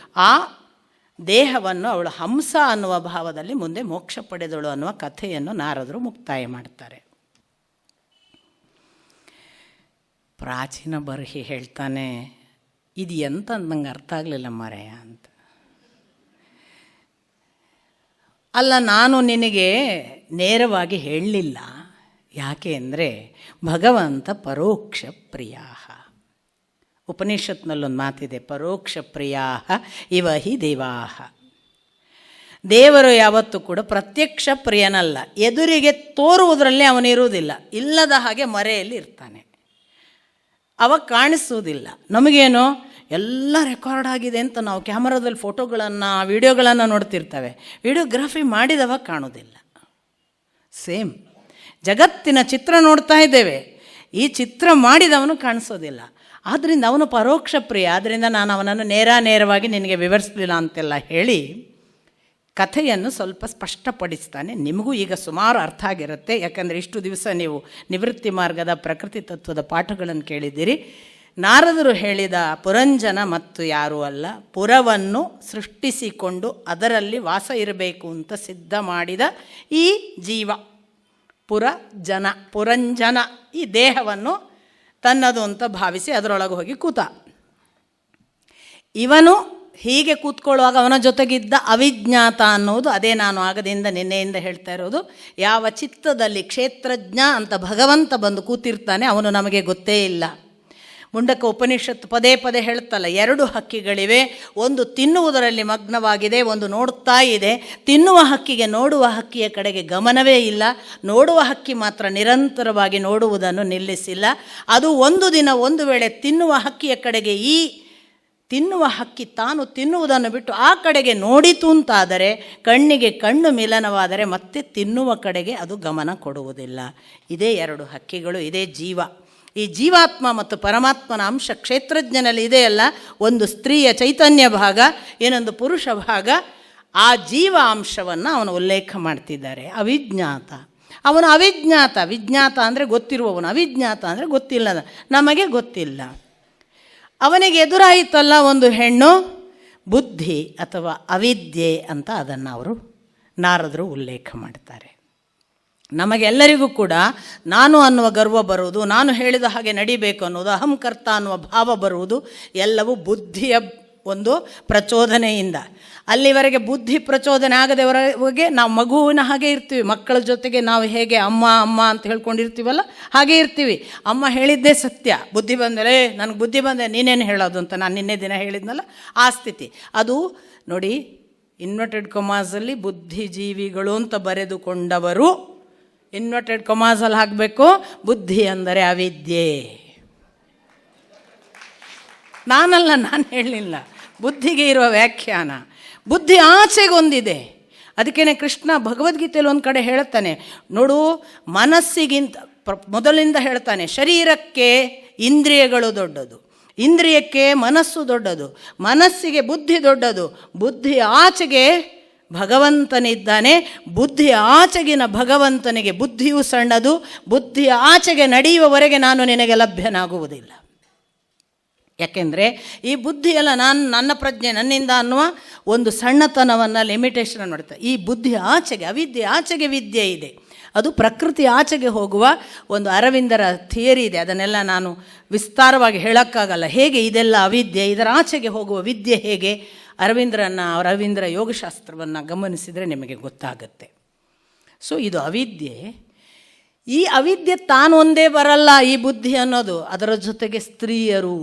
ಆ ದೇಹವನ್ನು ಅವಳು ಹಂಸ ಅನ್ನುವ ಭಾವದಲ್ಲಿ ಮುಂದೆ ಮೋಕ್ಷ ಪಡೆದಳು ಅನ್ನುವ ಕಥೆಯನ್ನು ನಾರದರು ಮುಕ್ತಾಯ ಮಾಡ್ತಾರೆ. ಪ್ರಾಚೀನ ಬರ್ಹಿ ಹೇಳ್ತಾನೆ, ಇದು ಎಂತ ನಂಗೆ ಅರ್ಥ ಆಗಲಿಲ್ಲ ಮಾರಾಯ ಅಂತ. ಅಲ್ಲ, ನಾನು ನಿನಗೆ ನೇರವಾಗಿ ಹೇಳಲಿಲ್ಲ. ಯಾಕೆ ಅಂದರೆ ಭಗವಂತ ಪರೋಕ್ಷ ಪ್ರಿಯ. ಉಪನಿಷತ್ನಲ್ಲೊಂದು ಮಾತಿದೆ, ಪರೋಕ್ಷ ಪ್ರಿಯಾ ಇವ ಹಿ ದೇವಾಹ. ದೇವರು ಯಾವತ್ತೂ ಕೂಡ ಪ್ರತ್ಯಕ್ಷ ಪ್ರಿಯನಲ್ಲ, ಎದುರಿಗೆ ತೋರುವುದರಲ್ಲಿ ಅವನಿರುವುದಿಲ್ಲ, ಇಲ್ಲದ ಹಾಗೆ ಮರೆಯಲ್ಲಿ ಇರ್ತಾನೆ, ಅವ ಕಾಣಿಸುವುದಿಲ್ಲ. ನಮಗೇನು ಎಲ್ಲ ರೆಕಾರ್ಡ್ ಆಗಿದೆ ಅಂತ ನಾವು ಕ್ಯಾಮರಾದಲ್ಲಿ ಫೋಟೋಗಳನ್ನು ವಿಡಿಯೋಗಳನ್ನು ನೋಡ್ತಿರ್ತೇವೆ, ವಿಡಿಯೋಗ್ರಫಿ ಮಾಡಿದವ ಕಾಣೋದಿಲ್ಲ. ಸೇಮ್ ಜಗತ್ತಿನ ಚಿತ್ರ ನೋಡ್ತಾ ಇದ್ದೇವೆ, ಈ ಚಿತ್ರ ಮಾಡಿದವನು ಕಾಣಿಸೋದಿಲ್ಲ. ಆದ್ದರಿಂದ ಅವನು ಪರೋಕ್ಷ ಪ್ರಿಯ. ಆದ್ದರಿಂದ ನಾನು ಅವನನ್ನು ನೇರವಾಗಿ ನಿನಗೆ ವಿವರಿಸಲಿಲ್ಲ ಅಂತೆಲ್ಲ ಹೇಳಿ ಕಥೆಯನ್ನು ಸ್ವಲ್ಪ ಸ್ಪಷ್ಟಪಡಿಸ್ತಾನೆ. ನಿಮಗೂ ಈಗ ಸುಮಾರು ಅರ್ಥ ಆಗಿರುತ್ತೆ, ಯಾಕಂದರೆ ಇಷ್ಟು ದಿವಸ ನೀವು ನಿವೃತ್ತಿ ಮಾರ್ಗದ ಪ್ರಕೃತಿ ತತ್ವದ ಪಾಠಗಳನ್ನು ಕೇಳಿದ್ದೀರಿ. ನಾರದರು ಹೇಳಿದ ಪುರಂಜನ ಮತ್ತು ಯಾರೂ ಅಲ್ಲ, ಪುರವನ್ನು ಸೃಷ್ಟಿಸಿಕೊಂಡು ಅದರಲ್ಲಿ ವಾಸ ಇರಬೇಕು ಅಂತ ಸಿದ್ಧ ಮಾಡಿದ ಈ ಜೀವ ಪುರಂಜನ ಈ ದೇಹವನ್ನು ತನ್ನದು ಅಂತ ಭಾವಿಸಿ ಅದರೊಳಗೆ ಹೋಗಿ ಕೂತ. ಇವನು ಹೀಗೆ ಕೂತ್ಕೊಳ್ಳುವಾಗ ಅವನ ಜೊತೆಗಿದ್ದ ಅವಿಜ್ಞಾತ ಅನ್ನೋದು ಅದೇ ನಾನು ಆಗದಿಂದ ನಿನ್ನೆಯಿಂದ ಹೇಳ್ತಾ ಇರೋದು. ಯಾವ ಚಿತ್ತದಲ್ಲಿ ಕ್ಷೇತ್ರಜ್ಞ ಅಂತ ಭಗವಂತ ಬಂದು ಕೂತಿರ್ತಾನೆ ಅವನು ನಮಗೆ ಗೊತ್ತೇ ಇಲ್ಲ. ಮುಂಡಕ ಉಪನಿಷತ್ತು ಪದೇ ಪದೇ ಹೇಳ್ತಲ್ಲ, 2 ಹಕ್ಕಿಗಳಿವೆ, ಒಂದು ತಿನ್ನುವುದರಲ್ಲಿ ಮಗ್ನವಾಗಿದೆ, ಒಂದು ನೋಡ್ತಾ ಇದೆ. ತಿನ್ನುವ ಹಕ್ಕಿಗೆ ನೋಡುವ ಹಕ್ಕಿಯ ಕಡೆಗೆ ಗಮನವೇ ಇಲ್ಲ, ನೋಡುವ ಹಕ್ಕಿ ಮಾತ್ರ ನಿರಂತರವಾಗಿ ನೋಡುವುದನ್ನು ನಿಲ್ಲಿಸಿಲ್ಲ. ಅದು ಒಂದು ದಿನ ಒಂದು ವೇಳೆ ತಿನ್ನುವ ಹಕ್ಕಿಯ ಕಡೆಗೆ ಈ ತಿನ್ನುವ ಹಕ್ಕಿ ತಾನು ತಿನ್ನುವುದನ್ನು ಬಿಟ್ಟು ಆ ಕಡೆಗೆ ನೋಡಿತು ಅಂತಾದರೆ, ಕಣ್ಣಿಗೆ ಕಣ್ಣು ಮಿಲನವಾದರೆ ಮತ್ತೆ ತಿನ್ನುವ ಕಡೆಗೆ ಅದು ಗಮನ ಕೊಡುವುದಿಲ್ಲ. ಇದೇ 2 ಹಕ್ಕಿಗಳು, ಇದೇ ಜೀವ. ಈ ಜೀವಾತ್ಮ ಮತ್ತು ಪರಮಾತ್ಮನ ಅಂಶ ಕ್ಷೇತ್ರಜ್ಞನಲ್ಲಿ ಇದೆಯಲ್ಲ, ಒಂದು ಸ್ತ್ರೀಯ ಚೈತನ್ಯ ಭಾಗ, ಇನ್ನೊಂದು ಪುರುಷ ಭಾಗ. ಆ ಜೀವ ಅಂಶವನ್ನು ಅವನು ಉಲ್ಲೇಖ ಮಾಡ್ತಿದ್ದಾರೆ. ಅವಿಜ್ಞಾತ, ಅವನು ಅವಿಜ್ಞಾತ. ವಿಜ್ಞಾತ ಅಂದರೆ ಗೊತ್ತಿರುವವನು, ಅವಿಜ್ಞಾತ ಅಂದರೆ ಗೊತ್ತಿಲ್ಲ, ನಮಗೆ ಗೊತ್ತಿಲ್ಲ. ಅವನಿಗೆ ಎದುರಾಯಿತಲ್ಲ ಒಂದು ಹೆಣ್ಣು, ಬುದ್ಧಿ ಅಥವಾ ಅವಿದ್ಯೆ ಅಂತ ಅದನ್ನು ಅವರು ನಾರದರು ಉಲ್ಲೇಖ ಮಾಡ್ತಾರೆ. ನಮಗೆಲ್ಲರಿಗೂ ಕೂಡ ನಾನು ಅನ್ನುವ ಗರ್ವ ಬರುವುದು, ನಾನು ಹೇಳಿದ ಹಾಗೆ ನಡಿಬೇಕು ಅನ್ನೋದು, ಅಹಂಕರ್ತ ಅನ್ನುವ ಭಾವ ಬರುವುದು ಎಲ್ಲವೂ ಬುದ್ಧಿಯ ಒಂದು ಪ್ರಚೋದನೆಯಿಂದ. ಅಲ್ಲಿವರೆಗೆ ಬುದ್ಧಿ ಪ್ರಚೋದನೆ ಆಗದವರೆಗೆ ನಾವು ಮಗುವಿನ ಹಾಗೆ ಇರ್ತೀವಿ. ಮಕ್ಕಳ ಜೊತೆಗೆ ನಾವು ಹೇಗೆ ಅಮ್ಮ ಅಮ್ಮ ಅಂತ ಹೇಳ್ಕೊಂಡಿರ್ತೀವಲ್ಲ ಹಾಗೆ ಇರ್ತೀವಿ. ಅಮ್ಮ ಹೇಳಿದ್ದೇ ಸತ್ಯ, ಬುದ್ಧಿ ಬಂದರೆ ನನಗೆ ಬುದ್ಧಿ ಬಂದೆ ನೀನೇನು ಹೇಳೋದು ಅಂತ ನಾನು ನಿನ್ನೆ ದಿನ ಹೇಳಿದ್ನಲ್ಲ, ಆ ಸ್ಥಿತಿ. ಅದು ನೋಡಿ, ಇನ್ವರ್ಟೆಡ್ ಕೊಮಾಸಲ್ಲಿ ಬುದ್ಧಿಜೀವಿಗಳು ಅಂತ ಬರೆದುಕೊಂಡವರು ಇನ್ವರ್ಟೆಡ್ ಕೊಮಾಸಲ್ಲಿ ಹಾಕಬೇಕು, ಬುದ್ಧಿ ಅಂದರೆ ಅವಿದ್ಯೆ. ನಾನು ಹೇಳಲಿಲ್ಲ, ಬುದ್ಧಿಗೆ ಇರುವ ವ್ಯಾಖ್ಯಾನ. ಬುದ್ಧಿ ಆಚೆಗೊಂದಿದೆ. ಅದಕ್ಕೇನೆ ಕೃಷ್ಣ ಭಗವದ್ಗೀತೆಯಲ್ಲಿ ಒಂದು ಕಡೆ ಹೇಳ್ತಾನೆ ನೋಡು, ಮನಸ್ಸಿಗಿಂತ ಮೊದಲಿಂದ ಹೇಳ್ತಾನೆ, ಶರೀರಕ್ಕೆ ಇಂದ್ರಿಯಗಳು ದೊಡ್ಡದು, ಇಂದ್ರಿಯಕ್ಕೆ ಮನಸ್ಸು ದೊಡ್ಡದು, ಮನಸ್ಸಿಗೆ ಬುದ್ಧಿ ದೊಡ್ಡದು, ಬುದ್ಧಿ ಆಚೆಗೆ ಭಗವಂತನಿದ್ದಾನೆ, ಬುದ್ಧಿಯ ಆಚೆಗಿನ ಭಗವಂತನಿಗೆ ಬುದ್ಧಿಯೂ ಸಣ್ಣದು, ಬುದ್ಧಿಯ ಆಚೆಗೆ ನಡೆಯುವವರೆಗೆ ನಾನು ನಿನಗೆ ಲಭ್ಯನಾಗುವುದಿಲ್ಲ. ಯಾಕೆಂದರೆ ಈ ಬುದ್ಧಿಯೆಲ್ಲ ನನ್ನ ಪ್ರಜ್ಞೆ ನನ್ನಿಂದ ಅನ್ನುವ ಒಂದು ಸಣ್ಣತನವನ್ನು ಲಿಮಿಟೇಷನ್ ಮಾಡ್ತಾರೆ. ಈ ಬುದ್ಧಿ ಆಚೆಗೆ, ಅವಿದ್ಯೆ ಆಚೆಗೆ ವಿದ್ಯೆ ಇದೆ. ಅದು ಪ್ರಕೃತಿ ಆಚೆಗೆ ಹೋಗುವ ಒಂದು ಅರವಿಂದರ ಥಿಯರಿ ಇದೆ. ಅದನ್ನೆಲ್ಲ ನಾನು ವಿಸ್ತಾರವಾಗಿ ಹೇಳೋಕ್ಕಾಗಲ್ಲ. ಹೇಗೆ ಇದೆಲ್ಲ ಅವಿದ್ಯೆ, ಇದರ ಆಚೆಗೆ ಹೋಗುವ ವಿದ್ಯೆ ಹೇಗೆ, ಅರವಿಂದರ ಯೋಗಶಾಸ್ತ್ರವನ್ನು ಗಮನಿಸಿದರೆ ನಿಮಗೆ ಗೊತ್ತಾಗುತ್ತೆ. ಸೊ ಇದು ಅವಿದ್ಯೆ. ಈ ಅವಿದ್ಯೆ ತಾನೊಂದೇ ಬರಲ್ಲ, ಈ ಬುದ್ಧಿ ಅನ್ನೋದು. ಅದರ ಜೊತೆಗೆ ಸ್ತ್ರೀಯರು,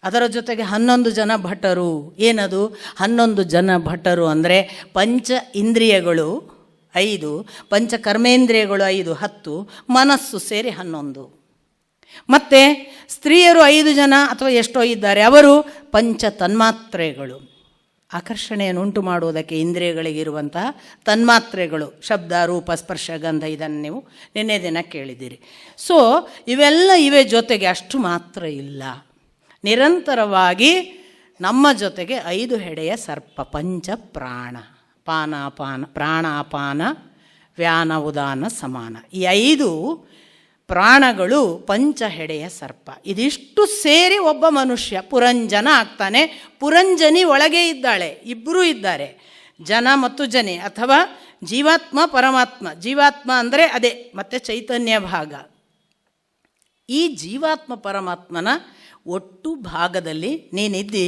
ಅದರ ಜೊತೆಗೆ 11 ಜನ ಭಟರು. ಏನದು 11 ಜನ ಭಟರು ಅಂದರೆ ಪಂಚ ಇಂದ್ರಿಯಗಳು 5, ಪಂಚ ಕರ್ಮೇಂದ್ರಿಯಗಳು 5, 10, ಮನಸ್ಸು ಸೇರಿ 11. ಮತ್ತು ಸ್ತ್ರೀಯರು 5 ಜನ ಅಥವಾ ಎಷ್ಟೋ ಇದ್ದಾರೆ, ಅವರು ಪಂಚ ತನ್ಮಾತ್ರೆಗಳು. ಆಕರ್ಷಣೆಯನ್ನು ಉಂಟು ಮಾಡುವುದಕ್ಕೆ ಇಂದ್ರಿಯಗಳಿಗಿರುವಂತಹ ತನ್ಮಾತ್ರೆಗಳು, ಶಬ್ದ, ರೂಪ, ಸ್ಪರ್ಶ, ಗಂಧ, ಇದನ್ನು ನೀವು ನಿನ್ನೆ ದಿನ ಕೇಳಿದ್ದೀರಿ. ಸೊ ಇವೆಲ್ಲ ಇವೆ ಜೊತೆಗೆ ಅಷ್ಟು ಮಾತ್ರ ಇಲ್ಲ, ನಿರಂತರವಾಗಿ ನಮ್ಮ ಜೊತೆಗೆ 5 ಹೆಡೆಯ ಸರ್ಪ, ಪಂಚ ಪ್ರಾಣ, ಪಾನಾಪಾನ, ಪ್ರಾಣಾಪಾನ, ವ್ಯಾನ, ಉದಾನ, ಸಮಾನ, ಈ 5 ಪ್ರಾಣಗಳು ಪಂಚ ಹೆಡೆಯ ಸರ್ಪ. ಇದಿಷ್ಟು ಸೇರಿ ಒಬ್ಬ ಮನುಷ್ಯ ಪುರಂಜನ ಆಗ್ತಾನೆ. ಪುರಂಜನಿ ಒಳಗೆ ಇದ್ದಾಳೆ, ಇಬ್ಬರೂ ಇದ್ದಾರೆ, ಜನ ಮತ್ತು ಜನಿ, ಅಥವಾ ಜೀವಾತ್ಮ ಪರಮಾತ್ಮ. ಜೀವಾತ್ಮ ಅಂದರೆ ಅದೇ ಮತ್ತೆ ಚೈತನ್ಯ ಭಾಗ. ಈ ಜೀವಾತ್ಮ ಪರಮಾತ್ಮನ ಒಟ್ಟು ಭಾಗದಲ್ಲಿ ನೀನಿದ್ದಿ.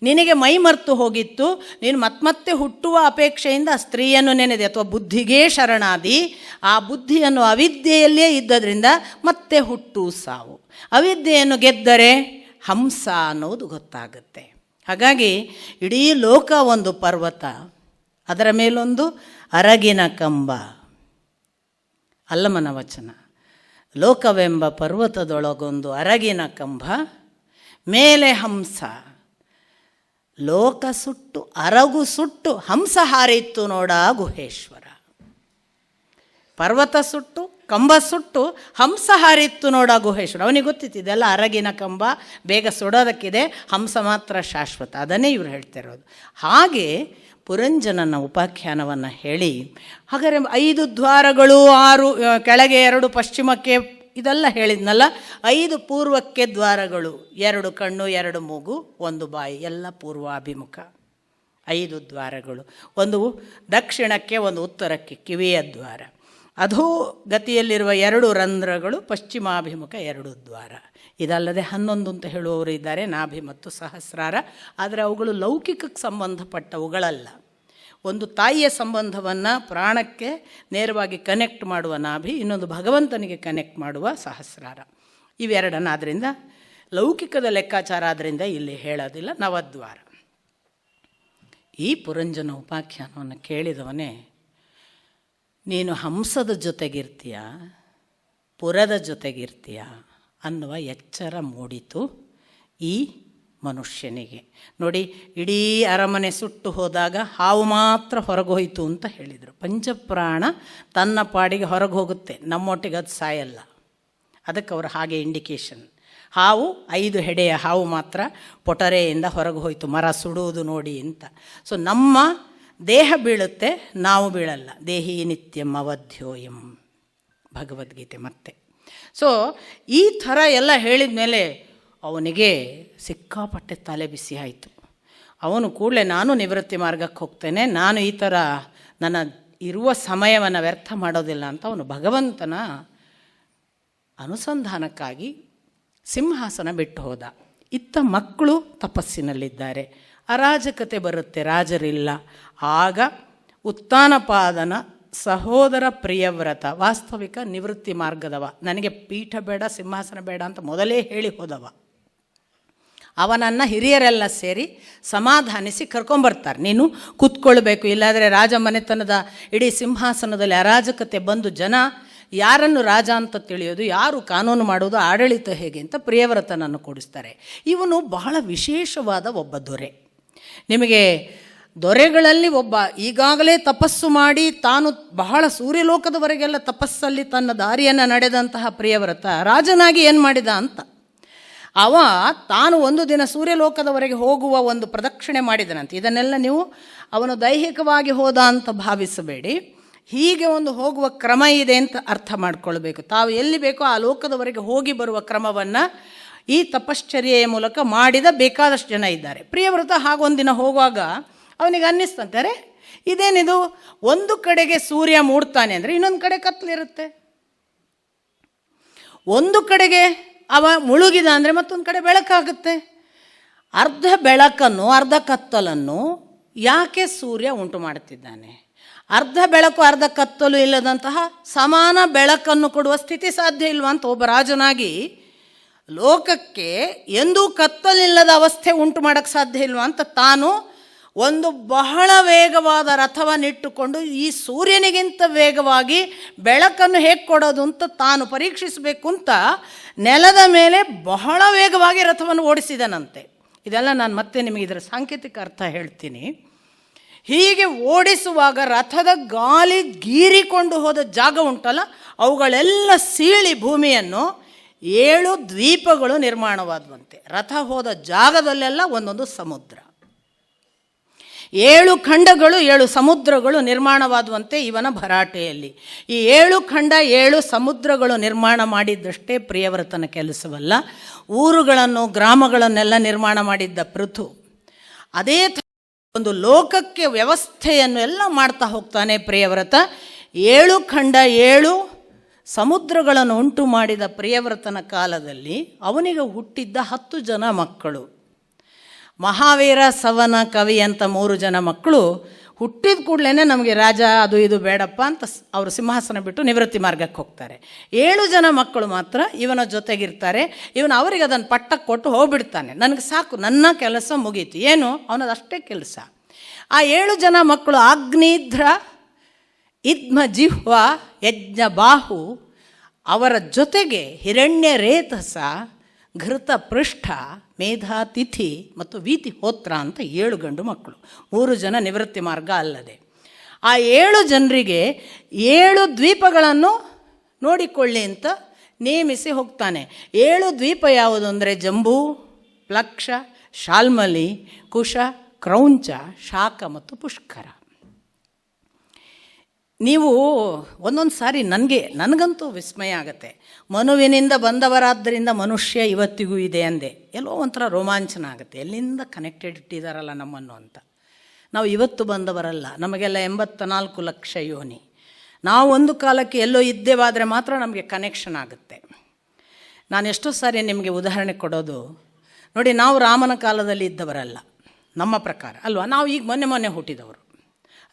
ನಿನಗೆ ಮೈ ಮರೆತು ಹೋಗಿತ್ತು, ನೀನು ಮತ್ತೆ ಹುಟ್ಟುವ ಅಪೇಕ್ಷೆಯಿಂದ ಆ ಸ್ತ್ರೀಯನ್ನು ನೆನೆದೆ, ಅಥವಾ ಬುದ್ಧಿಗೇ ಶರಣಾದಿ. ಆ ಬುದ್ಧಿಯನ್ನು ಅವಿದ್ಯೆಯಲ್ಲೇ ಇದ್ದದ್ರಿಂದ ಮತ್ತೆ ಹುಟ್ಟು ಸಾವು. ಅವಿದ್ಯೆಯನ್ನು ಗೆದ್ದರೆ ಹಂಸ ಅನ್ನೋದು ಗೊತ್ತಾಗುತ್ತೆ. ಹಾಗಾಗಿ ಇಡೀ ಲೋಕ ಒಂದು ಪರ್ವತ, ಅದರ ಮೇಲೊಂದು ಅರಗಿನ ಕಂಬ. ಅಲ್ಲಮನ ವಚನ, ಲೋಕವೆಂಬ ಪರ್ವತದೊಳಗೊಂದು ಅರಗಿನ ಕಂಬ, ಮೇಲೆ ಹಂಸ. ಲೋಕ ಸುಟ್ಟು ಅರಗು ಸುಟ್ಟು ಹಂಸ ಹಾರಿತ್ತು ನೋಡ ಗುಹೇಶ್ವರ. ಪರ್ವತ ಸುಟ್ಟು ಕಂಬ ಸುಟ್ಟು ಹಂಸ ಹಾರಿತ್ತು ನೋಡ ಗುಹೇಶ್ವರ. ಅವನಿಗೆ ಗೊತ್ತಿತ್ತು ಇದೆಲ್ಲ ಅರಗಿನ ಕಂಬ, ಬೇಗ ಸುಡೋದಕ್ಕಿದೆ, ಹಂಸ ಮಾತ್ರ ಶಾಶ್ವತ. ಅದನ್ನೇ ಇವರು ಹೇಳ್ತಿರೋದು. ಹಾಗೆ ಪುರಂಜನನ ಉಪಾಖ್ಯಾನವನ್ನು ಹೇಳಿ, ಹಾಗಾದರೆ 5 ದ್ವಾರಗಳು, 6 ಕೆಳಗೆ, 2 ಪಶ್ಚಿಮಕ್ಕೆ, ಇದೆಲ್ಲ ಹೇಳಿದ್ನಲ್ಲ. 5 ಪೂರ್ವಕ್ಕೆ ದ್ವಾರಗಳು, 2 ಕಣ್ಣು, 2 ಮೂಗು, 1 ಬಾಯಿ, ಎಲ್ಲ ಪೂರ್ವಾಭಿಮುಖ 5 ದ್ವಾರಗಳು. ಒಂದು ದಕ್ಷಿಣಕ್ಕೆ, ಒಂದು ಉತ್ತರಕ್ಕೆ, ಕಿವಿಯ ದ್ವಾರ. ಅಧೋ ಗತಿಯಲ್ಲಿರುವ 2 ರಂಧ್ರಗಳು, ಪಶ್ಚಿಮಾಭಿಮುಖ 2 ದ್ವಾರ. ಇದಲ್ಲದೆ 11 ಅಂತ ಹೇಳುವವರು ಇದ್ದಾರೆ, ನಾಭಿ ಮತ್ತು ಸಹಸ್ರಾರ. ಆದರೆ ಅವುಗಳು ಲೌಕಿಕಕ್ಕೆ ಸಂಬಂಧಪಟ್ಟವುಗಳಲ್ಲ. ಒಂದು ತಾಯಿಯ ಸಂಬಂಧವನ್ನು ಪ್ರಾಣಕ್ಕೆ ನೇರವಾಗಿ ಕನೆಕ್ಟ್ ಮಾಡುವ ನಾಭಿ, ಇನ್ನೊಂದು ಭಗವಂತನಿಗೆ ಕನೆಕ್ಟ್ ಮಾಡುವ ಸಹಸ್ರಾರ. ಇವೆರಡನ್ನು ಆದ್ದರಿಂದ ಲೌಕಿಕದ ಲೆಕ್ಕಾಚಾರ ಆದ್ದರಿಂದ ಇಲ್ಲಿ ಹೇಳೋದಿಲ್ಲ. ನವದ್ವಾರ. ಈ ಪುರಂಜನ ಉಪಾಖ್ಯಾನವನ್ನು ಕೇಳಿದವನೇ, ನೀನು ಹಂಸದ ಜೊತೆಗಿರ್ತೀಯ, ಪುರದ ಜೊತೆಗಿರ್ತೀಯ ಅನ್ನುವ ಎಚ್ಚರ ಮೂಡಿತು ಈ ಮನುಷ್ಯನಿಗೆ. ನೋಡಿ, ಇಡೀ ಅರಮನೆ ಸುಟ್ಟು ಹೋದಾಗ ಹಾವು ಮಾತ್ರ ಹೊರಗೋಯ್ತು ಅಂತ ಹೇಳಿದರು. ಪಂಚಪ್ರಾಣ ತನ್ನ ಪಾಡಿಗೆ ಹೊರಗೆ ಹೋಗುತ್ತೆ, ನಮ್ಮೊಟ್ಟಿಗೆ ಅದು ಸಾಯಲ್ಲ. ಅದಕ್ಕೆ ಅವರು ಹಾಗೆ ಇಂಡಿಕೇಶನ್. ಹಾವು 5 ಹೆಡೆಯ ಹಾವು ಮಾತ್ರ ಪೊಟರೆಯಿಂದ ಹೊರಗೆ ಹೋಯಿತು, ಮರ ಸುಡುವುದು ನೋಡಿ ಅಂತ. ಸೊ ನಮ್ಮ ದೇಹ ಬೀಳುತ್ತೆ, ನಾವು ಬೀಳಲ್ಲ. ದೇಹಿ ನಿತ್ಯಂ ಅವಧ್ಯೋಯಂ, ಭಗವದ್ಗೀತೆ. ಮತ್ತೆ ಸೊ ಈ ಥರ ಎಲ್ಲ ಹೇಳಿದ ಮೇಲೆ ಅವನಿಗೆ ಸಿಕ್ಕಾಪಟ್ಟೆ ತಲೆ ಬಿಸಿ ಆಯಿತು. ಅವನು ಕೂಡಲೇ, ನಾನು ನಿವೃತ್ತಿ ಮಾರ್ಗಕ್ಕೆ ಹೋಗ್ತೇನೆ, ನಾನು ಈ ಥರ ನನ್ನ ಇರುವ ಸಮಯವನ್ನು ವ್ಯರ್ಥ ಮಾಡೋದಿಲ್ಲ ಅಂತ ಅವನು ಭಗವಂತನ ಅನುಸಂಧಾನಕ್ಕಾಗಿ ಸಿಂಹಾಸನ ಬಿಟ್ಟು ಹೋದ. ಇತ್ತ ಮಕ್ಕಳು ತಪಸ್ಸಿನಲ್ಲಿದ್ದಾರೆ, ಅರಾಜಕತೆ ಬರುತ್ತೆ, ರಾಜರಿಲ್ಲ. ಆಗ ಉತ್ಥಾನಪಾದನ ಸಹೋದರ ಪ್ರಿಯವ್ರತ, ವಾಸ್ತವಿಕ ನಿವೃತ್ತಿ ಮಾರ್ಗದವ, ನನಗೆ ಪೀಠ ಬೇಡ, ಸಿಂಹಾಸನ ಬೇಡ ಅಂತ ಮೊದಲೇ ಹೇಳಿ ಹೋದವ. ಅವನನ್ನು ಹಿರಿಯರೆಲ್ಲ ಸೇರಿ ಸಮಾಧಾನಿಸಿ ಕರ್ಕೊಂಬರ್ತಾರೆ. ನೀನು ಕೂತ್ಕೊಳ್ಬೇಕು, ಇಲ್ಲಾದರೆ ರಾಜ ಮನೆತನದ ಇಡೀ ಸಿಂಹಾಸನದಲ್ಲಿ ಅರಾಜಕತೆ ಬಂದು ಜನ ಯಾರನ್ನು ರಾಜ ಅಂತ ತಿಳಿಯೋದು, ಯಾರು ಕಾನೂನು ಮಾಡೋದು, ಆಡಳಿತ ಹೇಗೆ ಅಂತ ಪ್ರಿಯವ್ರತನನ್ನು ಕೂಡಿಸ್ತಾರೆ. ಇವನು ಬಹಳ ವಿಶೇಷವಾದ ಒಬ್ಬ ದೊರೆ. ನಿಮಗೆ ದೊರೆಗಳಲ್ಲಿ ಒಬ್ಬ, ಈಗಾಗಲೇ ತಪಸ್ಸು ಮಾಡಿ ತಾನು ಬಹಳ ಸೂರ್ಯಲೋಕದವರೆಗೆಲ್ಲ ತಪಸ್ಸಲ್ಲಿ ತನ್ನ ದಾರಿಯನ್ನು ನಡೆದಂತಹ ಪ್ರಿಯವ್ರತ ರಾಜನಾಗಿ ಏನು ಮಾಡಿದ ಅಂತ, ಅವ ತಾನು ಒಂದು ದಿನ ಸೂರ್ಯಲೋಕದವರೆಗೆ ಹೋಗುವ ಒಂದು ಪ್ರದಕ್ಷಿಣೆ ಮಾಡಿದನಂತೆ. ಇದನ್ನೆಲ್ಲ ನೀವು ಅವನು ದೈಹಿಕವಾಗಿ ಹೋದ ಅಂತ ಭಾವಿಸಬೇಡಿ, ಹೀಗೆ ಒಂದು ಹೋಗುವ ಕ್ರಮ ಇದೆ ಅಂತ ಅರ್ಥ ಮಾಡ್ಕೊಳ್ಬೇಕು. ತಾವು ಎಲ್ಲಿ ಬೇಕೋ ಆ ಲೋಕದವರೆಗೆ ಹೋಗಿ ಬರುವ ಕ್ರಮವನ್ನು ಈ ತಪಶ್ಚರ್ಯೆಯ ಮೂಲಕ ಮಾಡಿದ ಬೇಕಾದಷ್ಟು ಜನ ಇದ್ದಾರೆ. ಪ್ರಿಯವ್ರತ ಹಾಗೊಂದಿನ ಹೋಗುವಾಗ ಅವನಿಗೆ ಅನ್ನಿಸ್ತಂತಾರೆ, ಇದೇನಿದು, ಒಂದು ಕಡೆಗೆ ಸೂರ್ಯ ಮೂಡ್ತಾನೆ ಅಂದರೆ ಇನ್ನೊಂದು ಕಡೆ ಕತ್ತಲಿರುತ್ತೆ, ಒಂದು ಕಡೆಗೆ ಅವ ಮುಳುಗಿದ ಅಂದರೆ ಮತ್ತೊಂದು ಕಡೆ ಬೆಳಕಾಗುತ್ತೆ. ಅರ್ಧ ಬೆಳಕನ್ನು ಅರ್ಧ ಕತ್ತಲನ್ನು ಯಾಕೆ ಸೂರ್ಯ ಉಂಟು ಮಾಡುತ್ತಿದ್ದಾನೆ? ಅರ್ಧ ಬೆಳಕು ಅರ್ಧ ಕತ್ತಲು ಇಲ್ಲದಂತಹ ಸಮಾನ ಬೆಳಕನ್ನು ಕೊಡುವ ಸ್ಥಿತಿ ಸಾಧ್ಯ ಇಲ್ವಾ ಅಂತ ಒಬ್ಬ ರಾಜನಾಗಿ ಲೋಕಕ್ಕೆ ಎಂದೂ ಕತ್ತಲಿಲ್ಲದ ಅವಸ್ಥೆ ಉಂಟು ಮಾಡೋಕ್ಕೆ ಸಾಧ್ಯ ಇಲ್ವಾ ಅಂತ ತಾನು ಒಂದು ಬಹಳ ವೇಗವಾದ ರಥವನ್ನಿಟ್ಟುಕೊಂಡು ಈ ಸೂರ್ಯನಿಗಿಂತ ವೇಗವಾಗಿ ಬೆಳಕನ್ನು ಹೇಗೆ ಕೊಡೋದು ಅಂತ ತಾನು ಪರೀಕ್ಷಿಸಬೇಕು ಅಂತ ನೆಲದ ಮೇಲೆ ಬಹಳ ವೇಗವಾಗಿ ರಥವನ್ನು ಓಡಿಸಿದನಂತೆ. ಇದೆಲ್ಲ ನಾನು ಮತ್ತೆ ನಿಮಗೆ ಇದರ ಸಾಂಕೇತಿಕ ಅರ್ಥ ಹೇಳ್ತೀನಿ. ಹೀಗೆ ಓಡಿಸುವಾಗ ರಥದ ಗಾಲಿ ಗೀರಿಕೊಂಡು ಹೋದ ಜಾಗ ಉಂಟಲ್ಲ, ಅವುಗಳೆಲ್ಲ ಸೀಳಿ ಭೂಮಿಯನ್ನು 7 ದ್ವೀಪಗಳು ನಿರ್ಮಾಣವಾದವಂತೆ. ರಥ ಹೋದ ಜಾಗದಲ್ಲೆಲ್ಲ ಒಂದೊಂದು ಸಮುದ್ರ, 7 ಖಂಡಗಳು 7 ಸಮುದ್ರಗಳು ನಿರ್ಮಾಣವಾದವಂತೆ ಇವನ ಭರಾಟೆಯಲ್ಲಿ. ಈ 7 ಖಂಡ 7 ಸಮುದ್ರಗಳು ನಿರ್ಮಾಣ ಮಾಡಿದ್ದಷ್ಟೇ ಪ್ರಿಯವ್ರತನ ಕೆಲಸವಲ್ಲ, ಊರುಗಳನ್ನು ಗ್ರಾಮಗಳನ್ನೆಲ್ಲ ನಿರ್ಮಾಣ ಮಾಡಿದ್ದ ಪೃಥು. ಅದೇ ಒಂದು ಲೋಕಕ್ಕೆ ವ್ಯವಸ್ಥೆಯನ್ನು ಎಲ್ಲ ಮಾಡ್ತಾ ಹೋಗ್ತಾನೆ ಪ್ರಿಯವ್ರತ. 7 ಖಂಡ 7 ಸಮುದ್ರಗಳನ್ನು ಉಂಟು ಮಾಡಿದ ಪ್ರಿಯವ್ರತನ ಕಾಲದಲ್ಲಿ ಅವನಿಗೆ ಹುಟ್ಟಿದ್ದ 10 ಜನ ಮಕ್ಕಳು. ಮಹಾವೀರ, ಸವನ, ಕವಿ ಅಂತ 3 ಜನ ಮಕ್ಕಳು ಹುಟ್ಟಿದ ಕೂಡಲೇ ನಮಗೆ ರಾಜ ಅದು ಇದು ಬೇಡಪ್ಪ ಅಂತ ಅವರು ಸಿಂಹಾಸನ ಬಿಟ್ಟು ನಿವೃತ್ತಿ ಮಾರ್ಗಕ್ಕೆ ಹೋಗ್ತಾರೆ. 7 ಜನ ಮಕ್ಕಳು ಮಾತ್ರ ಇವನ ಜೊತೆಗಿರ್ತಾರೆ. ಇವನು ಅವರಿಗೆ ಅದನ್ನು ಪಟ್ಟಕ್ಕೆ ಕೊಟ್ಟು ಹೋಗ್ಬಿಡ್ತಾನೆ. ನನಗೆ ಸಾಕು, ನನ್ನ ಕೆಲಸ ಮುಗೀತು. ಏನು ಅವನದು ಅಷ್ಟೇ ಕೆಲಸ. ಆ 7 ಜನ ಮಕ್ಕಳು ಆಗ್ನೇಧ್ರ, ಇದ್ಮ ಜಿಹ್ವ, ಯಜ್ಞ ಬಾಹು, ಅವರ ಜೊತೆಗೆ ಹಿರಣ್ಯ ರೇತಸ, ಘೃತ ಪೃಷ್ಠ, ಮೇಧಾತಿಥಿ ಮತ್ತು ವೀತಿಹೋತ್ರ ಅಂತ 7 ಗಂಡು ಮಕ್ಕಳು, 3 ಜನ ನಿವೃತ್ತಿ ಮಾರ್ಗ ಅಲ್ಲದೆ. ಆ 7 ಜನರಿಗೆ 7 ದ್ವೀಪಗಳನ್ನು ನೋಡಿಕೊಳ್ಳಿ ಅಂತ ನೇಮಿಸಿ ಹೋಗ್ತಾನೆ. 7 ದ್ವೀಪ ಯಾವುದು ಅಂದರೆ ಜಂಬೂ, ಪ್ಲಕ್ಷ, ಶಾಲ್ಮಲಿ, ಕುಶ, ಕ್ರೌಂಚ, ಶಾಕ ಮತ್ತು ಪುಷ್ಕರ. ನೀವು ಒಂದೊಂದು ಸಾರಿ ನನಗಂತೂ ವಿಸ್ಮಯ ಆಗುತ್ತೆ. ಮನುವಿನಿಂದ ಬಂದವರಾದ್ದರಿಂದ ಮನುಷ್ಯ ಇವತ್ತಿಗೂ ಇದೆ ಅಂದೆ. ಎಲ್ಲೋ ಒಂಥರ ರೋಮಾಂಚನ ಆಗುತ್ತೆ. ಎಲ್ಲಿಂದ ಕನೆಕ್ಟೆಡ್ ಇಟ್ಟಿದ್ದಾರಲ್ಲ ನಮ್ಮನ್ನು ಅಂತ. ನಾವು ಇವತ್ತು ಬಂದವರಲ್ಲ, ನಮಗೆಲ್ಲ 84 ಲಕ್ಷ ಯೋನಿ. ನಾವು ಒಂದು ಕಾಲಕ್ಕೆ ಎಲ್ಲೋ ಇದ್ದೇವಾದರೆ ಮಾತ್ರ ನಮಗೆ ಕನೆಕ್ಷನ್ ಆಗುತ್ತೆ. ನಾನು ಎಷ್ಟೋ ಸಾರಿ ನಿಮಗೆ ಉದಾಹರಣೆ ಕೊಡೋದು ನೋಡಿ, ನಾವು ರಾಮನ ಕಾಲದಲ್ಲಿ ಇದ್ದವರಲ್ಲ ನಮ್ಮ ಪ್ರಕಾರ ಅಲ್ವಾ. ನಾವು ಈಗ ಮೊನ್ನೆ ಹುಟ್ಟಿದವರು.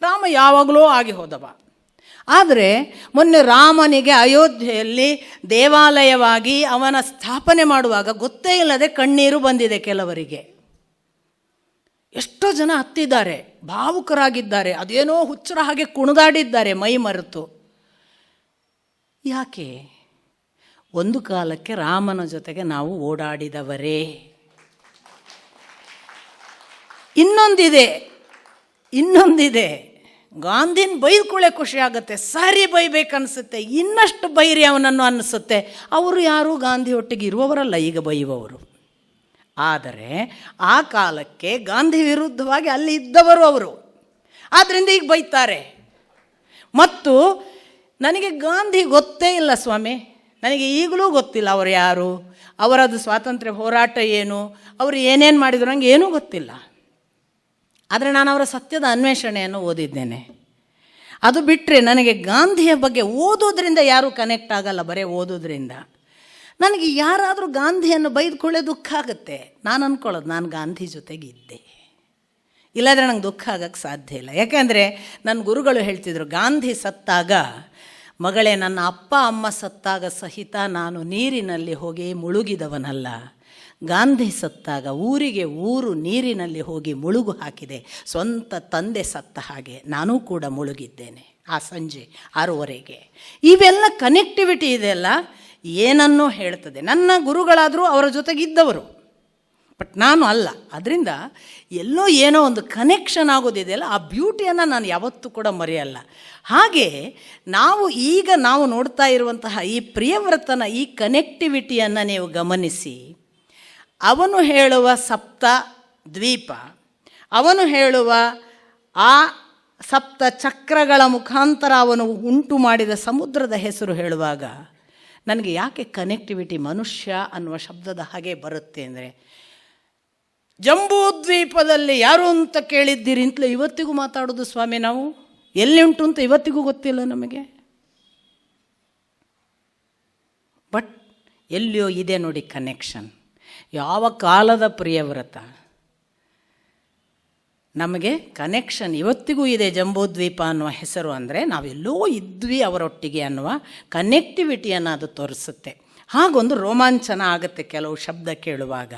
ರಾಮ ಯಾವಾಗಲೂ ಆಗಿ ಹೋದವ. ಆದರೆ ಮೊನ್ನೆ ರಾಮನಿಗೆ ಅಯೋಧ್ಯೆಯಲ್ಲಿ ದೇವಾಲಯವಾಗಿ ಅವನ ಸ್ಥಾಪನೆ ಮಾಡುವಾಗ ಗೊತ್ತೇ ಇಲ್ಲದೆ ಕಣ್ಣೀರು ಬಂದಿದೆ ಕೆಲವರಿಗೆ. ಎಷ್ಟೋ ಜನ ಹತ್ತಿದ್ದಾರೆ, ಭಾವುಕರಾಗಿದ್ದಾರೆ, ಅದೇನೋ ಹುಚ್ಚರ ಹಾಗೆ ಕುಣಿದಾಡಿದ್ದಾರೆ ಮೈ ಮರೆತು. ಯಾಕೆ? ಒಂದು ಕಾಲಕ್ಕೆ ರಾಮನ ಜೊತೆಗೆ ನಾವು ಓಡಾಡಿದವರೇ. ಇನ್ನೊಂದಿದೆ, ಗಾಂಧಿನ ಬೈದ್ಕೊಳ್ಳೆ ಖುಷಿ ಆಗುತ್ತೆ, ಸರಿ ಬೈಬೇಕನ್ನಿಸುತ್ತೆ, ಇನ್ನಷ್ಟು ಬೈರಿ ಅವನನ್ನು ಅನ್ನಿಸುತ್ತೆ. ಅವರು ಯಾರೂ ಗಾಂಧಿ ಒಟ್ಟಿಗೆ ಇರುವವರಲ್ಲ ಈಗ ಬೈಯುವವರು. ಆದರೆ ಆ ಕಾಲಕ್ಕೆ ಗಾಂಧಿ ವಿರುದ್ಧವಾಗಿ ಅಲ್ಲಿ ಇದ್ದವರು ಅವರು, ಆದ್ದರಿಂದ ಈಗ ಬೈತಾರೆ. ಮತ್ತು ನನಗೆ ಗಾಂಧಿ ಗೊತ್ತೇ ಇಲ್ಲ ಸ್ವಾಮಿ, ನನಗೆ ಈಗಲೂ ಗೊತ್ತಿಲ್ಲ ಅವರು ಯಾರು, ಅವರದ್ದು ಸ್ವಾತಂತ್ರ್ಯ ಹೋರಾಟ ಏನು, ಅವರು ಏನೇನು ಮಾಡಿದ್ರು ನನಗೆ ಏನೂ ಗೊತ್ತಿಲ್ಲ. ಆದರೆ ನಾನು ಅವರ ಸತ್ಯದ ಅನ್ವೇಷಣೆಯನ್ನು ಓದಿದ್ದೇನೆ. ಅದು ಬಿಟ್ಟರೆ ನನಗೆ ಗಾಂಧಿಯ ಬಗ್ಗೆ ಓದೋದ್ರಿಂದ ಯಾರೂ ಕನೆಕ್ಟ್ ಆಗಲ್ಲ, ಬರೀ ಓದೋದ್ರಿಂದ. ನನಗೆ ಯಾರಾದರೂ ಗಾಂಧಿಯನ್ನು ಬೈದುಕೊಳ್ಳೆ ದುಃಖ ಆಗುತ್ತೆ. ನಾನು ಅಂದ್ಕೊಳ್ಳೋದು ನಾನು ಗಾಂಧಿ ಜೊತೆಗಿದ್ದೆ, ಇಲ್ಲಾಂದರೆ ನಂಗೆ ದುಃಖ ಆಗೋಕ್ಕೆ ಸಾಧ್ಯ ಇಲ್ಲ. ಯಾಕೆಂದರೆ ನನ್ನ ಗುರುಗಳು ಹೇಳ್ತಿದ್ರು, ಗಾಂಧಿ ಸತ್ತಾಗ ಮಗಳೇ, ನನ್ನ ಅಪ್ಪ ಅಮ್ಮ ಸತ್ತಾಗ ಸಹಿತ ನಾನು ನೀರಿನಲ್ಲಿ ಹೋಗಿ ಮುಳುಗಿದವನಲ್ಲ. ಗಾಂಧಿ ಸತ್ತಾಗ ಊರಿಗೆ ಊರು ನೀರಿನಲ್ಲಿ ಹೋಗಿ ಮುಳುಗು ಹಾಕಿದೆ. ಸ್ವಂತ ತಂದೆ ಸತ್ತ ಹಾಗೆ ನಾನೂ ಕೂಡ ಮುಳುಗಿದ್ದೇನೆ ಆ ಸಂಜೆ 6:30ಗೆ. ಇವೆಲ್ಲ ಕನೆಕ್ಟಿವಿಟಿ ಇದೆಲ್ಲ ಏನನ್ನೋ ಹೇಳ್ತದೆ. ನನ್ನ ಗುರುಗಳಾದರೂ ಅವರ ಜೊತೆಗಿದ್ದವರು, ಬಟ್ ನಾನು ಅಲ್ಲ. ಅದರಿಂದ ಎಲ್ಲೋ ಏನೋ ಒಂದು ಕನೆಕ್ಷನ್ ಆಗೋದಿದೆಯಲ್ಲ, ಆ ಬ್ಯೂಟಿಯನ್ನು ನಾನು ಯಾವತ್ತೂ ಕೂಡ ಮರೆಯಲ್ಲ. ಹಾಗೆ ನಾವು ನೋಡ್ತಾ ಇರುವಂತಹ ಈ ಪ್ರಿಯವ್ರತನ ಈ ಕನೆಕ್ಟಿವಿಟಿಯನ್ನು ನೀವು ಗಮನಿಸಿ. ಅವನು ಹೇಳುವ ಸಪ್ತ ದ್ವೀಪ, ಅವನು ಹೇಳುವ ಆ ಸಪ್ತ ಚಕ್ರಗಳ ಮುಖಾಂತರ ಅವನು ಉಂಟು ಮಾಡಿದ ಸಮುದ್ರದ ಹೆಸರು ಹೇಳುವಾಗ ನನಗೆ ಯಾಕೆ ಕನೆಕ್ಟಿವಿಟಿ ಮನುಷ್ಯ ಅನ್ನುವ ಶಬ್ದದ ಹಾಗೆ ಬರುತ್ತೆ ಅಂದರೆ, ಜಂಬೂ ದ್ವೀಪದಲ್ಲಿ ಯಾರು ಅಂತ ಕೇಳಿದ್ದೀರಿ ಅಂತಲೇ ಇವತ್ತಿಗೂ ಮಾತಾಡೋದು ಸ್ವಾಮಿ. ನಾವು ಎಲ್ಲಿ ಉಂಟು ಅಂತ ಇವತ್ತಿಗೂ ಗೊತ್ತಿಲ್ಲ ನಮಗೆ. ಬಟ್ ಎಲ್ಲಿಯೋ ಇದೆ ನೋಡಿ ಕನೆಕ್ಷನ್. ಯಾವ ಕಾಲದ ಪ್ರಿಯವ್ರತ, ನಮಗೆ ಕನೆಕ್ಷನ್ ಇವತ್ತಿಗೂ ಇದೆ. ಜಂಬೂದ್ವೀಪ ಅನ್ನುವ ಹೆಸರು ಅಂದರೆ ನಾವೆಲ್ಲೋ ಇದ್ವಿ ಅವರೊಟ್ಟಿಗೆ ಅನ್ನುವ ಕನೆಕ್ಟಿವಿಟಿಯನ್ನು ಅದು ತೋರಿಸುತ್ತೆ. ಹಾಗೊಂದು ರೋಮಾಂಚನ ಆಗುತ್ತೆ ಕೆಲವು ಶಬ್ದ ಕೇಳುವಾಗ.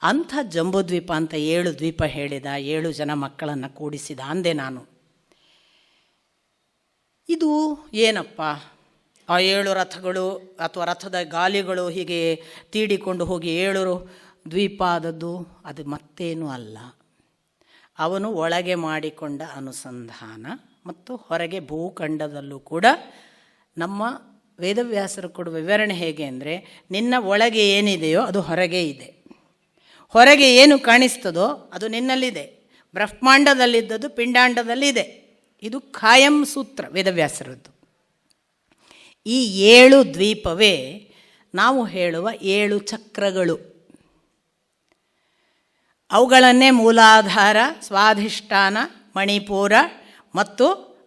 ಅಂಥ ಜಂಬೂದ್ವೀಪ ಅಂತ 7 ದ್ವೀಪ ಹೇಳಿದ, 7 ಜನ ಮಕ್ಕಳನ್ನು ಕೂಡಿಸಿದ ಅಂದೆ ನಾನು. ಇದು ಏನಪ್ಪ, ಆ 7 ರಥಗಳು ಅಥವಾ ರಥದ ಗಾಲಿಗಳು ಹೀಗೆ ತೀಡಿಕೊಂಡು ಹೋಗಿ 7 ದ್ವೀಪ ಆದದ್ದು ಅದು ಮತ್ತೇನೂ ಅಲ್ಲ. ಅವನು ಒಳಗೆ ಮಾಡಿಕೊಂಡ ಅನುಸಂಧಾನ ಮತ್ತು ಹೊರಗೆ ಭೂಖಂಡದಲ್ಲೂ ಕೂಡ ನಮ್ಮ ವೇದವ್ಯಾಸರು ಕೊಡುವ ವಿವರಣೆ ಹೇಗೆ ಅಂದರೆ, ನಿನ್ನ ಒಳಗೆ ಏನಿದೆಯೋ ಅದು ಹೊರಗೆ ಇದೆ, ಹೊರಗೆ ಏನು ಕಾಣಿಸ್ತದೋ ಅದು ನಿನ್ನಲ್ಲಿದೆ, ಬ್ರಹ್ಮಾಂಡದಲ್ಲಿದ್ದದ್ದು ಪಿಂಡಾಂಡದಲ್ಲಿದೆ. ಇದು ಖಾಯಂ ಸೂತ್ರ ವೇದವ್ಯಾಸರದ್ದು. ಈ 7 ದ್ವೀಪವೇ ನಾವು ಹೇಳುವ 7 ಚಕ್ರಗಳು. ಅವುಗಳನ್ನೇ ಮೂಲಾಧಾರ, ಸ್ವಾಧಿಷ್ಠಾನ, ಮಣಿಪೂರ ಮತ್ತು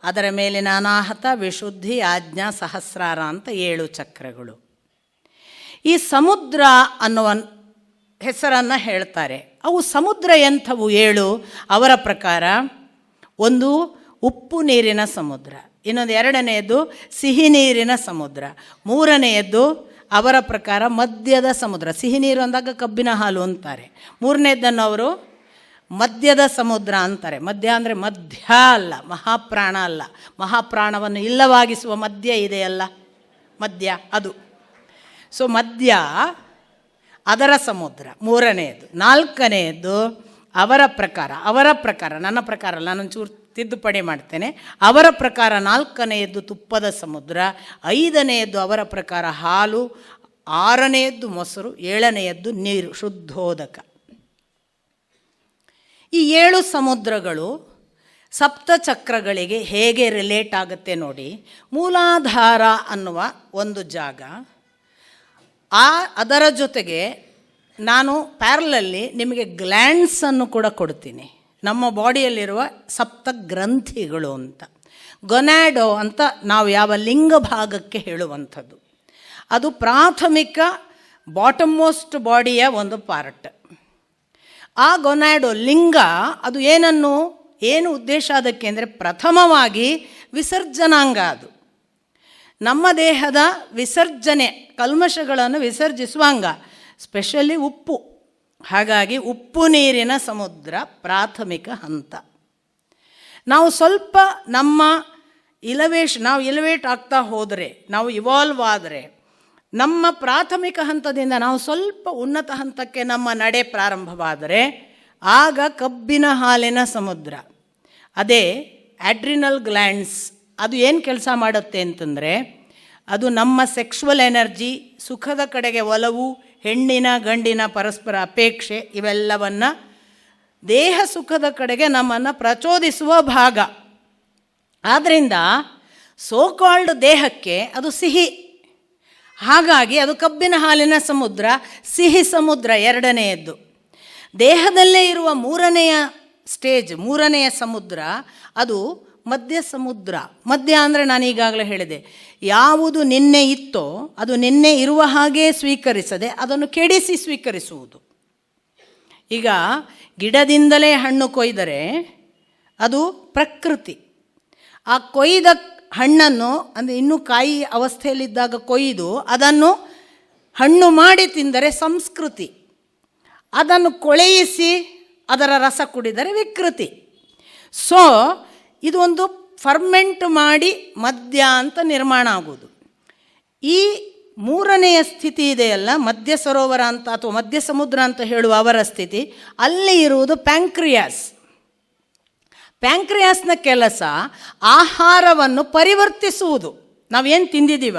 ಅದರ ಮೇಲಿನ ಅನಾಹತ, ವಿಶುದ್ಧಿ, ಆಜ್ಞಾ, ಸಹಸ್ರಾರ ಅಂತ 7 ಚಕ್ರಗಳು. ಈ ಸಮುದ್ರ ಅನ್ನುವ ಹೆಸರನ್ನು ಹೇಳ್ತಾರೆ. ಅವು ಸಮುದ್ರ ಎಂಥವು 7? ಅವರ ಪ್ರಕಾರ ಒಂದು ಉಪ್ಪು ನೀರಿನ ಸಮುದ್ರ, ಇನ್ನೊಂದು 2ನೆಯದು ಸಿಹಿ ನೀರಿನ ಸಮುದ್ರ, 3ನೆಯದ್ದು ಅವರ ಪ್ರಕಾರ ಮದ್ಯದ ಸಮುದ್ರ. ಸಿಹಿ ನೀರು ಅಂದಾಗ ಕಬ್ಬಿನ ಹಾಲು ಅಂತಾರೆ. 3ನೇದನ್ನು ಅವರು ಮದ್ಯದ ಸಮುದ್ರ ಅಂತಾರೆ. ಮದ್ಯ ಅಂದರೆ ಮಧ್ಯ ಅಲ್ಲ, ಮಹಾಪ್ರಾಣ ಅಲ್ಲ. ಮಹಾಪ್ರಾಣವನ್ನು ಇಲ್ಲವಾಗಿಸುವ ಮದ್ಯ ಇದೆಯಲ್ಲ, ಮದ್ಯ ಅದು. ಸೊ ಮದ್ಯ ಅದರ ಸಮುದ್ರ 3ನೇದು. 4ನೆಯದ್ದು ಅವರ ಪ್ರಕಾರ ನನ್ನ ಪ್ರಕಾರ ಅಲ್ಲ, ನಾನೊಂಚೂರು ತಿದ್ದುಪಡಿ ಮಾಡ್ತೇನೆ. ಅವರ ಪ್ರಕಾರ 4ನೆಯದ್ದು ತುಪ್ಪದ ಸಮುದ್ರ, 5ನೆಯದ್ದು ಅವರ ಪ್ರಕಾರ ಹಾಲು, 6ನೆಯದ್ದು ಮೊಸರು, 7ನೆಯದ್ದು ನೀರು ಶುದ್ಧೋದಕ. ಈ 7 ಸಮುದ್ರಗಳು ಸಪ್ತಚಕ್ರಗಳಿಗೆ ಹೇಗೆ ರಿಲೇಟ್ ಆಗುತ್ತೆ ನೋಡಿ. ಮೂಲಾಧಾರ ಅನ್ನುವ ಒಂದು ಜಾಗ, ಅದರ ಜೊತೆಗೆ ನಾನು ಪ್ಯಾರಲಲ್ಲಿ ನಿಮಗೆ ಗ್ಲ್ಯಾಂಡ್ಸನ್ನು ಕೂಡ ಕೊಡ್ತೀನಿ. ನಮ್ಮ ಬಾಡಿಯಲ್ಲಿರುವ ಸಪ್ತ ಗ್ರಂಥಿಗಳು ಅಂತ, ಗೊನ್ಯಾಡೋ ಅಂತ ನಾವು ಯಾವ ಲಿಂಗ ಭಾಗಕ್ಕೆ ಹೇಳುವಂಥದ್ದು. ಅದು ಪ್ರಾಥಮಿಕ ಬಾಟಮ್ ಮೋಸ್ಟ್ ಬಾಡಿಯ ಒಂದು ಪಾರ್ಟ್. ಆ ಗೊನ್ಯಾಡೋ ಲಿಂಗ ಅದು ಏನು ಉದ್ದೇಶ ಅದಕ್ಕೆ ಅಂದರೆ, ಪ್ರಥಮವಾಗಿ ವಿಸರ್ಜನಾಂಗ. ಅದು ನಮ್ಮ ದೇಹದ ವಿಸರ್ಜನೆ, ಕಲ್ಮಶಗಳನ್ನು ವಿಸರ್ಜಿಸುವ ಅಂಗ, ಸ್ಪೆಷಲಿ ಉಪ್ಪು. ಹಾಗಾಗಿ ಉಪ್ಪು ನೀರಿನ ಸಮುದ್ರ ಪ್ರಾಥಮಿಕ ಹಂತ. ನಾವು ಸ್ವಲ್ಪ ನಾವು ಇಲಿವೇಟ್ ಆಗ್ತಾ ಹೋದರೆ, ನಾವು ಇವಾಲ್ವ್ ಆದರೆ, ನಮ್ಮ ಪ್ರಾಥಮಿಕ ಹಂತದಿಂದ ನಾವು ಸ್ವಲ್ಪ ಉನ್ನತ ಹಂತಕ್ಕೆ ನಮ್ಮ ನಡೆ ಪ್ರಾರಂಭವಾದರೆ ಆಗ ಕಬ್ಬಿನ ಹಾಲಿನ ಸಮುದ್ರ, ಅದೇ ಆಡ್ರಿನಲ್ ಗ್ಲ್ಯಾಂಡ್ಸ್. ಅದು ಏನು ಕೆಲಸ ಮಾಡುತ್ತೆ ಅಂತಂದರೆ, ಅದು ನಮ್ಮ ಸೆಕ್ಸುವಲ್ ಎನರ್ಜಿ, ಸುಖದ ಕಡೆಗೆ ಒಲವು, ಹೆಣ್ಣಿನ ಗಂಡಿನ ಪರಸ್ಪರ ಅಪೇಕ್ಷೆ, ಇವೆಲ್ಲವನ್ನು ದೇಹ ಸುಖದ ಕಡೆಗೆ ನಮ್ಮನ್ನು ಪ್ರಚೋದಿಸುವ ಭಾಗ. ಆದ್ದರಿಂದ ಸೋಕಾಲ್ಡ್ ದೇಹಕ್ಕೆ ಅದು ಸಿಹಿ. ಹಾಗಾಗಿ ಅದು ಕಬ್ಬಿನ ಹಾಲಿನ ಸಮುದ್ರ, ಸಿಹಿ ಸಮುದ್ರ 2ನೆಯದ್ದು. ದೇಹದಲ್ಲೇ ಇರುವ 3ನೆಯ ಸ್ಟೇಜ್, 3ನೆಯ ಸಮುದ್ರ ಅದು ಮಧ್ಯ ಸಮುದ್ರ. ಮಧ್ಯ ಅಂದರೆ ನಾನು ಈಗಾಗಲೇ ಹೇಳಿದೆ, ಯಾವುದು ನಿನ್ನೆ ಇತ್ತೋ ಅದು ನಿನ್ನೆ ಇರುವ ಹಾಗೆ ಸ್ವೀಕರಿಸದೆ ಅದನ್ನು ಕೆಡಿಸಿ ಸ್ವೀಕರಿಸುವುದು. ಈಗ ಗಿಡದಿಂದಲೇ ಹಣ್ಣು ಕೊಯ್ದರೆ ಅದು ಪ್ರಕೃತಿ. ಆ ಕೊಯ್ದ ಹಣ್ಣನ್ನು ಅಂದರೆ ಇನ್ನೂ ಕಾಯಿ ಅವಸ್ಥೆಯಲ್ಲಿದ್ದಾಗ ಕೊಯ್ದು ಅದನ್ನು ಹಣ್ಣು ಮಾಡಿ ತಿಂದರೆ ಸಂಸ್ಕೃತಿ. ಅದನ್ನು ಕೊಳೆಯಿಸಿ ಅದರ ರಸ ಕುಡಿದರೆ ವಿಕೃತಿ. ಸೊ ಇದು ಒಂದು ಫರ್ಮೆಂಟ್ ಮಾಡಿ ಮದ್ಯ ಅಂತ ನಿರ್ಮಾಣ ಆಗೋದು. ಈ 3ನೆಯ ಸ್ಥಿತಿ ಇದೆಯಲ್ಲ, ಮಧ್ಯ ಸರೋವರ ಅಂತ ಅಥವಾ ಮಧ್ಯ ಸಮುದ್ರ ಅಂತ ಹೇಳುವ ಅವರ ಸ್ಥಿತಿ, ಅಲ್ಲಿ ಇರುವುದು ಪ್ಯಾಂಕ್ರಿಯಾಸ್. ಪ್ಯಾಂಕ್ರಿಯಾಸ್ನ ಕೆಲಸ ಆಹಾರವನ್ನು ಪರಿವರ್ತಿಸುವುದು. ನಾವೇನು ತಿಂದಿದ್ದೀವ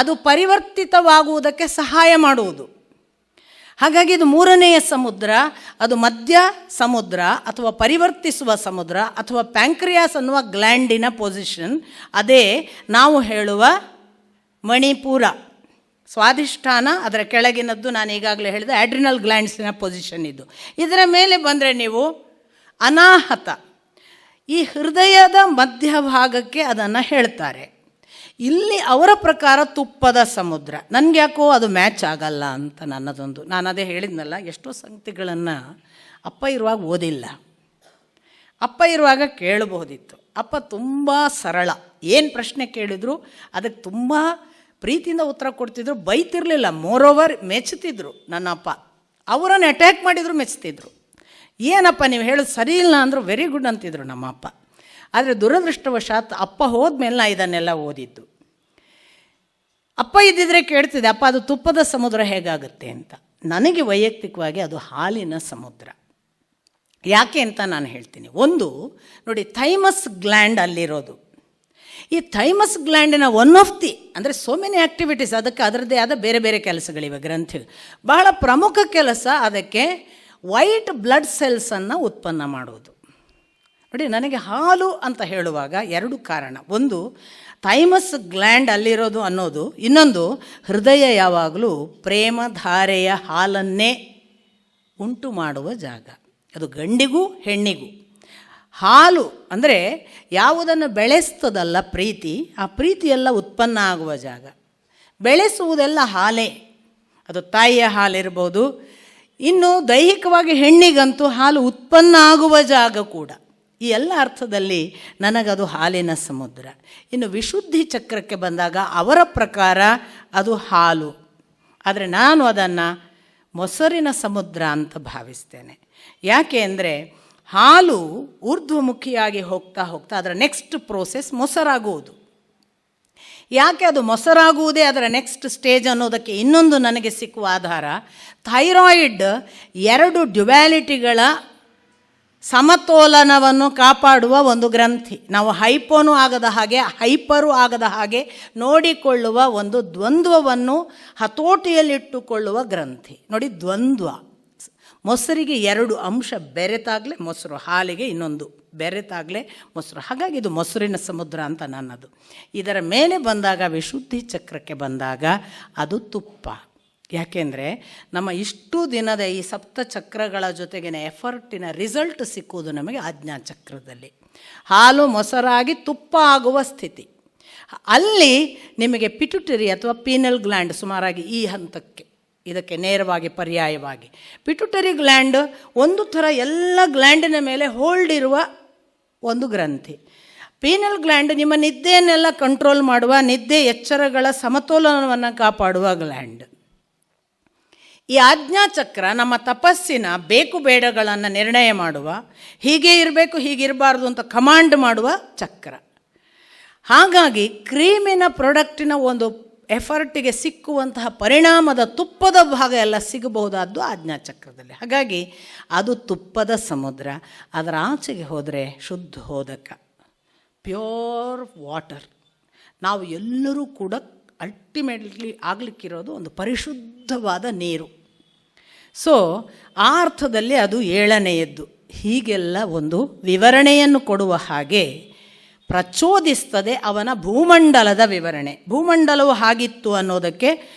ಅದು ಪರಿವರ್ತಿತವಾಗುವುದಕ್ಕೆ ಸಹಾಯ ಮಾಡುವುದು. ಹಾಗಾಗಿ ಇದು 3ನೆಯ ಸಮುದ್ರ, ಅದು ಮಧ್ಯ ಸಮುದ್ರ ಅಥವಾ ಪರಿವರ್ತಿಸುವ ಸಮುದ್ರ ಅಥವಾ ಪ್ಯಾಂಕ್ರಿಯಾಸ್ ಅನ್ನುವ ಗ್ಲ್ಯಾಂಡಿನ ಪೊಸಿಷನ್. ಅದೇ ನಾವು ಹೇಳುವ ಮಣಿಪುರ. ಸ್ವಾಧಿಷ್ಠಾನ ಅದರ ಕೆಳಗಿನದ್ದು ನಾನು ಈಗಾಗಲೇ ಹೇಳಿದೆ ಆಡ್ರಿನಲ್ ಗ್ಲ್ಯಾಂಡ್ಸಿನ ಪೊಸಿಷನ್ ಇದು. ಇದರ ಮೇಲೆ ಬಂದರೆ ನೀವು ಅನಾಹತ, ಈ ಹೃದಯದ ಮಧ್ಯಭಾಗಕ್ಕೆ ಅದನ್ನು ಹೇಳ್ತಾರೆ. ಇಲ್ಲಿ ಅವರ ಪ್ರಕಾರ ತುಪ್ಪದ ಸಮುದ್ರ. ನನಗೆ ಯಾಕೋ ಅದು ಮ್ಯಾಚ್ ಆಗಲ್ಲ ಅಂತ ನನ್ನದೊಂದು. ನಾನು ಅದೇ ಹೇಳಿದ್ನಲ್ಲ, ಎಷ್ಟೋ ಸಂಗತಿಗಳನ್ನು ಅಪ್ಪ ಇರುವಾಗ ಓದಿಲ್ಲ, ಅಪ್ಪ ಇರುವಾಗ ಕೇಳಬಹುದಿತ್ತು. ಅಪ್ಪ ತುಂಬ ಸರಳ, ಏನು ಪ್ರಶ್ನೆ ಕೇಳಿದ್ರು ಅದಕ್ಕೆ ತುಂಬ ಪ್ರೀತಿಯಿಂದ ಉತ್ತರ ಕೊಡ್ತಿದ್ರು, ಬೈತಿರಲಿಲ್ಲ. ಮೋರೋವರ್ ಮೆಚ್ಚುತ್ತಿದ್ರು ನನ್ನ ಅಪ್ಪ. ಅವರನ್ನು ಅಟ್ಯಾಕ್ ಮಾಡಿದ್ರು ಮೆಚ್ತಿದ್ರು. ಏನಪ್ಪ ನೀವು ಹೇಳೋದು ಸರಿ ಇಲ್ಲ ಅಂದರು ವೆರಿ ಗುಡ್ ಅಂತಿದ್ರು ನಮ್ಮ ಅಪ್ಪ. ಆದರೆ ದುರದೃಷ್ಟವಶಾತ್ ಅಪ್ಪ ಹೋದ್ಮೇಲೆ ನಾ ಇದನ್ನೆಲ್ಲ ಓದಿದ್ದು. ಅಪ್ಪ ಇದ್ದಿದ್ರೆ ಕೇಳ್ತಿದ್ದೆ, ಅಪ್ಪ ಅದು ತುಪ್ಪದ ಸಮುದ್ರ ಹೇಗಾಗುತ್ತೆ ಅಂತ. ನನಗೆ ವೈಯಕ್ತಿಕವಾಗಿ ಅದು ಹಾಲಿನ ಸಮುದ್ರ. ಯಾಕೆ ಅಂತ ನಾನು ಹೇಳ್ತೀನಿ. ಒಂದು ನೋಡಿ, ಥೈಮಸ್ ಗ್ಲ್ಯಾಂಡ್ ಅಲ್ಲಿರೋದು. ಈ ಥೈಮಸ್ ಗ್ಲ್ಯಾಂಡಿನ ಒನ್ ಆಫ್ ದಿ ಅಂದರೆ ಸೋ ಮೆನಿ ಆ್ಯಕ್ಟಿವಿಟೀಸ್, ಅದಕ್ಕೆ ಅದರದ್ದೇ ಆದ ಬೇರೆ ಬೇರೆ ಕೆಲಸಗಳಿವೆ. ಗ್ರಂಥಿ ಬಹಳ ಪ್ರಮುಖ ಕೆಲಸ ಅದಕ್ಕೆ ವೈಟ್ ಬ್ಲಡ್ ಸೆಲ್ಸನ್ನು ಉತ್ಪನ್ನ ಮಾಡೋದು. ನೋಡಿ, ನನಗೆ ಹಾಲು ಅಂತ ಹೇಳುವಾಗ ಎರಡು ಕಾರಣ. ಒಂದು, ಥೈಮಸ್ ಗ್ಲ್ಯಾಂಡ್ ಅಲ್ಲಿರೋದು ಅನ್ನೋದು. ಇನ್ನೊಂದು, ಹೃದಯ ಯಾವಾಗಲೂ ಪ್ರೇಮಧಾರೆಯ ಹಾಲನ್ನೇ ಉಂಟು ಮಾಡುವ ಜಾಗ. ಅದು ಗಂಡಿಗೂ ಹೆಣ್ಣಿಗೂ. ಹಾಲು ಅಂದರೆ ಯಾವುದನ್ನು ಬೆಳೆಸ್ತದಲ್ಲ ಪ್ರೀತಿ, ಆ ಪ್ರೀತಿಯೆಲ್ಲ ಉತ್ಪನ್ನ ಆಗುವ ಜಾಗ. ಬೆಳೆಸುವುದೆಲ್ಲ ಹಾಲೇ. ಅದು ತಾಯಿಯ ಹಾಲಿರ್ಬೋದು. ಇನ್ನು ದೈಹಿಕವಾಗಿ ಹೆಣ್ಣಿಗಂತೂ ಹಾಲು ಉತ್ಪನ್ನ ಆಗುವ ಜಾಗ ಕೂಡ. ಈ ಎಲ್ಲ ಅರ್ಥದಲ್ಲಿ ನನಗದು ಹಾಲಿನ ಸಮುದ್ರ. ಇನ್ನು ವಿಶುದ್ಧಿ ಚಕ್ರಕ್ಕೆ ಬಂದಾಗ ಅವರ ಪ್ರಕಾರ ಅದು ಹಾಲು. ಆದರೆ ನಾನು ಅದನ್ನು ಮೊಸರಿನ ಸಮುದ್ರ ಅಂತ ಭಾವಿಸ್ತೇನೆ. ಯಾಕೆ ಅಂದರೆ ಹಾಲು ಊರ್ಧ್ವಮುಖಿಯಾಗಿ ಹೋಗ್ತಾ ಹೋಗ್ತಾ ಅದರ ನೆಕ್ಸ್ಟ್ ಪ್ರೋಸೆಸ್ ಮೊಸರಾಗುವುದು. ಯಾಕೆ ಅದು ಮೊಸರಾಗುವುದೇ ಅದರ ನೆಕ್ಸ್ಟ್ ಸ್ಟೇಜ್ ಅನ್ನೋದಕ್ಕೆ ಇನ್ನೊಂದು ನನಗೆ ಸಿಕ್ಕುವ ಆಧಾರ, ಥೈರಾಯ್ಡ್ ಎರಡು ಡ್ಯುವ್ಯಾಲಿಟಿಗಳ ಸಮತೋಲನವನ್ನು ಕಾಪಾಡುವ ಒಂದು ಗ್ರಂಥಿ. ನಾವು ಹೈಪೋನೂ ಆಗದ ಹಾಗೆ ಹೈಪರೂ ಆಗದ ಹಾಗೆ ನೋಡಿಕೊಳ್ಳುವ ಒಂದು ದ್ವಂದ್ವವನ್ನು ಹತೋಟಿಯಲ್ಲಿಟ್ಟುಕೊಳ್ಳುವ ಗ್ರಂಥಿ. ನೋಡಿ, ದ್ವಂದ್ವ. ಮೊಸರಿಗೆ ಎರಡು ಅಂಶ ಬೆರೆತಾಗಲೇ ಮೊಸರು, ಹಾಲಿಗೆ ಇನ್ನೊಂದು ಬೆರೆತಾಗಲೇ ಮೊಸರು. ಹಾಗಾಗಿ ಇದು ಮೊಸರಿನ ಸಮುದ್ರ ಅಂತ ನನ್ನದು. ಇದರ ಮೇಲೆ ಬಂದಾಗ, ವಿಶುದ್ಧಿ ಚಕ್ರಕ್ಕೆ ಬಂದಾಗ ಅದು ತುಪ್ಪ. ಯಾಕೆಂದರೆ ನಮ್ಮ ಇಷ್ಟು ದಿನದ ಈ ಸಪ್ತ ಚಕ್ರಗಳ ಜೊತೆಗಿನ ಎಫರ್ಟಿನ ರಿಸಲ್ಟ್ ಸಿಕ್ಕುವುದು ನಮಗೆ ಆಜ್ಞಾಚಕ್ರದಲ್ಲಿ. ಹಾಲು ಮೊಸರಾಗಿ ತುಪ್ಪ ಆಗುವ ಸ್ಥಿತಿ. ಅಲ್ಲಿ ನಿಮಗೆ ಪಿಟ್ಯುಟರಿ ಅಥವಾ ಪೀನಲ್ ಗ್ಲ್ಯಾಂಡ್ ಸುಮಾರಾಗಿ ಈ ಹಂತಕ್ಕೆ, ಇದಕ್ಕೆ ನೇರವಾಗಿ ಪರ್ಯಾಯವಾಗಿ ಪಿಟ್ಯುಟರಿ ಗ್ಲ್ಯಾಂಡ್ ಒಂದು ಥರ ಎಲ್ಲ ಗ್ಲ್ಯಾಂಡಿನ ಮೇಲೆ ಹೋಲ್ಡ್ ಇರುವ ಒಂದು ಗ್ರಂಥಿ. ಪೀನಲ್ ಗ್ಲ್ಯಾಂಡ್ ನಿಮ್ಮ ನಿದ್ದೆಯನ್ನೆಲ್ಲ ಕಂಟ್ರೋಲ್ ಮಾಡುವ, ನಿದ್ದೆ ಎಚ್ಚರಗಳ ಸಮತೋಲನವನ್ನು ಕಾಪಾಡುವ ಗ್ಲ್ಯಾಂಡ್. ಈ ಆಜ್ಞಾಚಕ್ರ ನಮ್ಮ ತಪಸ್ಸಿನ ಬೇಕು ಬೇಡಗಳನ್ನು ನಿರ್ಣಯ ಮಾಡುವ, ಹೀಗೆ ಇರಬೇಕು ಹೀಗಿರಬಾರ್ದು ಅಂತ ಕಮಾಂಡ್ ಮಾಡುವ ಚಕ್ರ. ಹಾಗಾಗಿ ಕ್ರೀಮಿನ ಪ್ರಾಡಕ್ಟಿನ ಒಂದು ಎಫರ್ಟಿಗೆ ಸಿಕ್ಕುವಂತಹ ಪರಿಣಾಮದ ತುಪ್ಪದ ಭಾಗ ಎಲ್ಲ ಸಿಗಬಹುದಾದ್ದು ಆಜ್ಞಾಚಕ್ರದಲ್ಲಿ. ಹಾಗಾಗಿ ಅದು ತುಪ್ಪದ ಸಮುದ್ರ. ಅದರ ಆಚೆಗೆ ಹೋದರೆ ಶುದ್ಧೋದಕ, ಪ್ಯೂರ್ ವಾಟರ್. ನಾವು ಎಲ್ಲರೂ ಕೂಡ ಅಲ್ಟಿಮೇಟ್ಲಿ ಆಗಲಿಕ್ಕಿರೋದು ಒಂದು ಪರಿಶುದ್ಧವಾದ ನೀರು. ಸೊ ಆ ಅರ್ಥದಲ್ಲಿ ಅದು ಏಳನೆಯದ್ದು. ಹೀಗೆಲ್ಲ ಒಂದು ವಿವರಣೆಯನ್ನು ಕೊಡುವ ಹಾಗೆ ಪ್ರಚೋದಿಸ್ತದೆ ಅವನ ಭೂಮಂಡಲದ ವಿವರಣೆ. ಭೂಮಂಡಲವು ಹಾಗಿತ್ತು ಅನ್ನೋದಕ್ಕೆ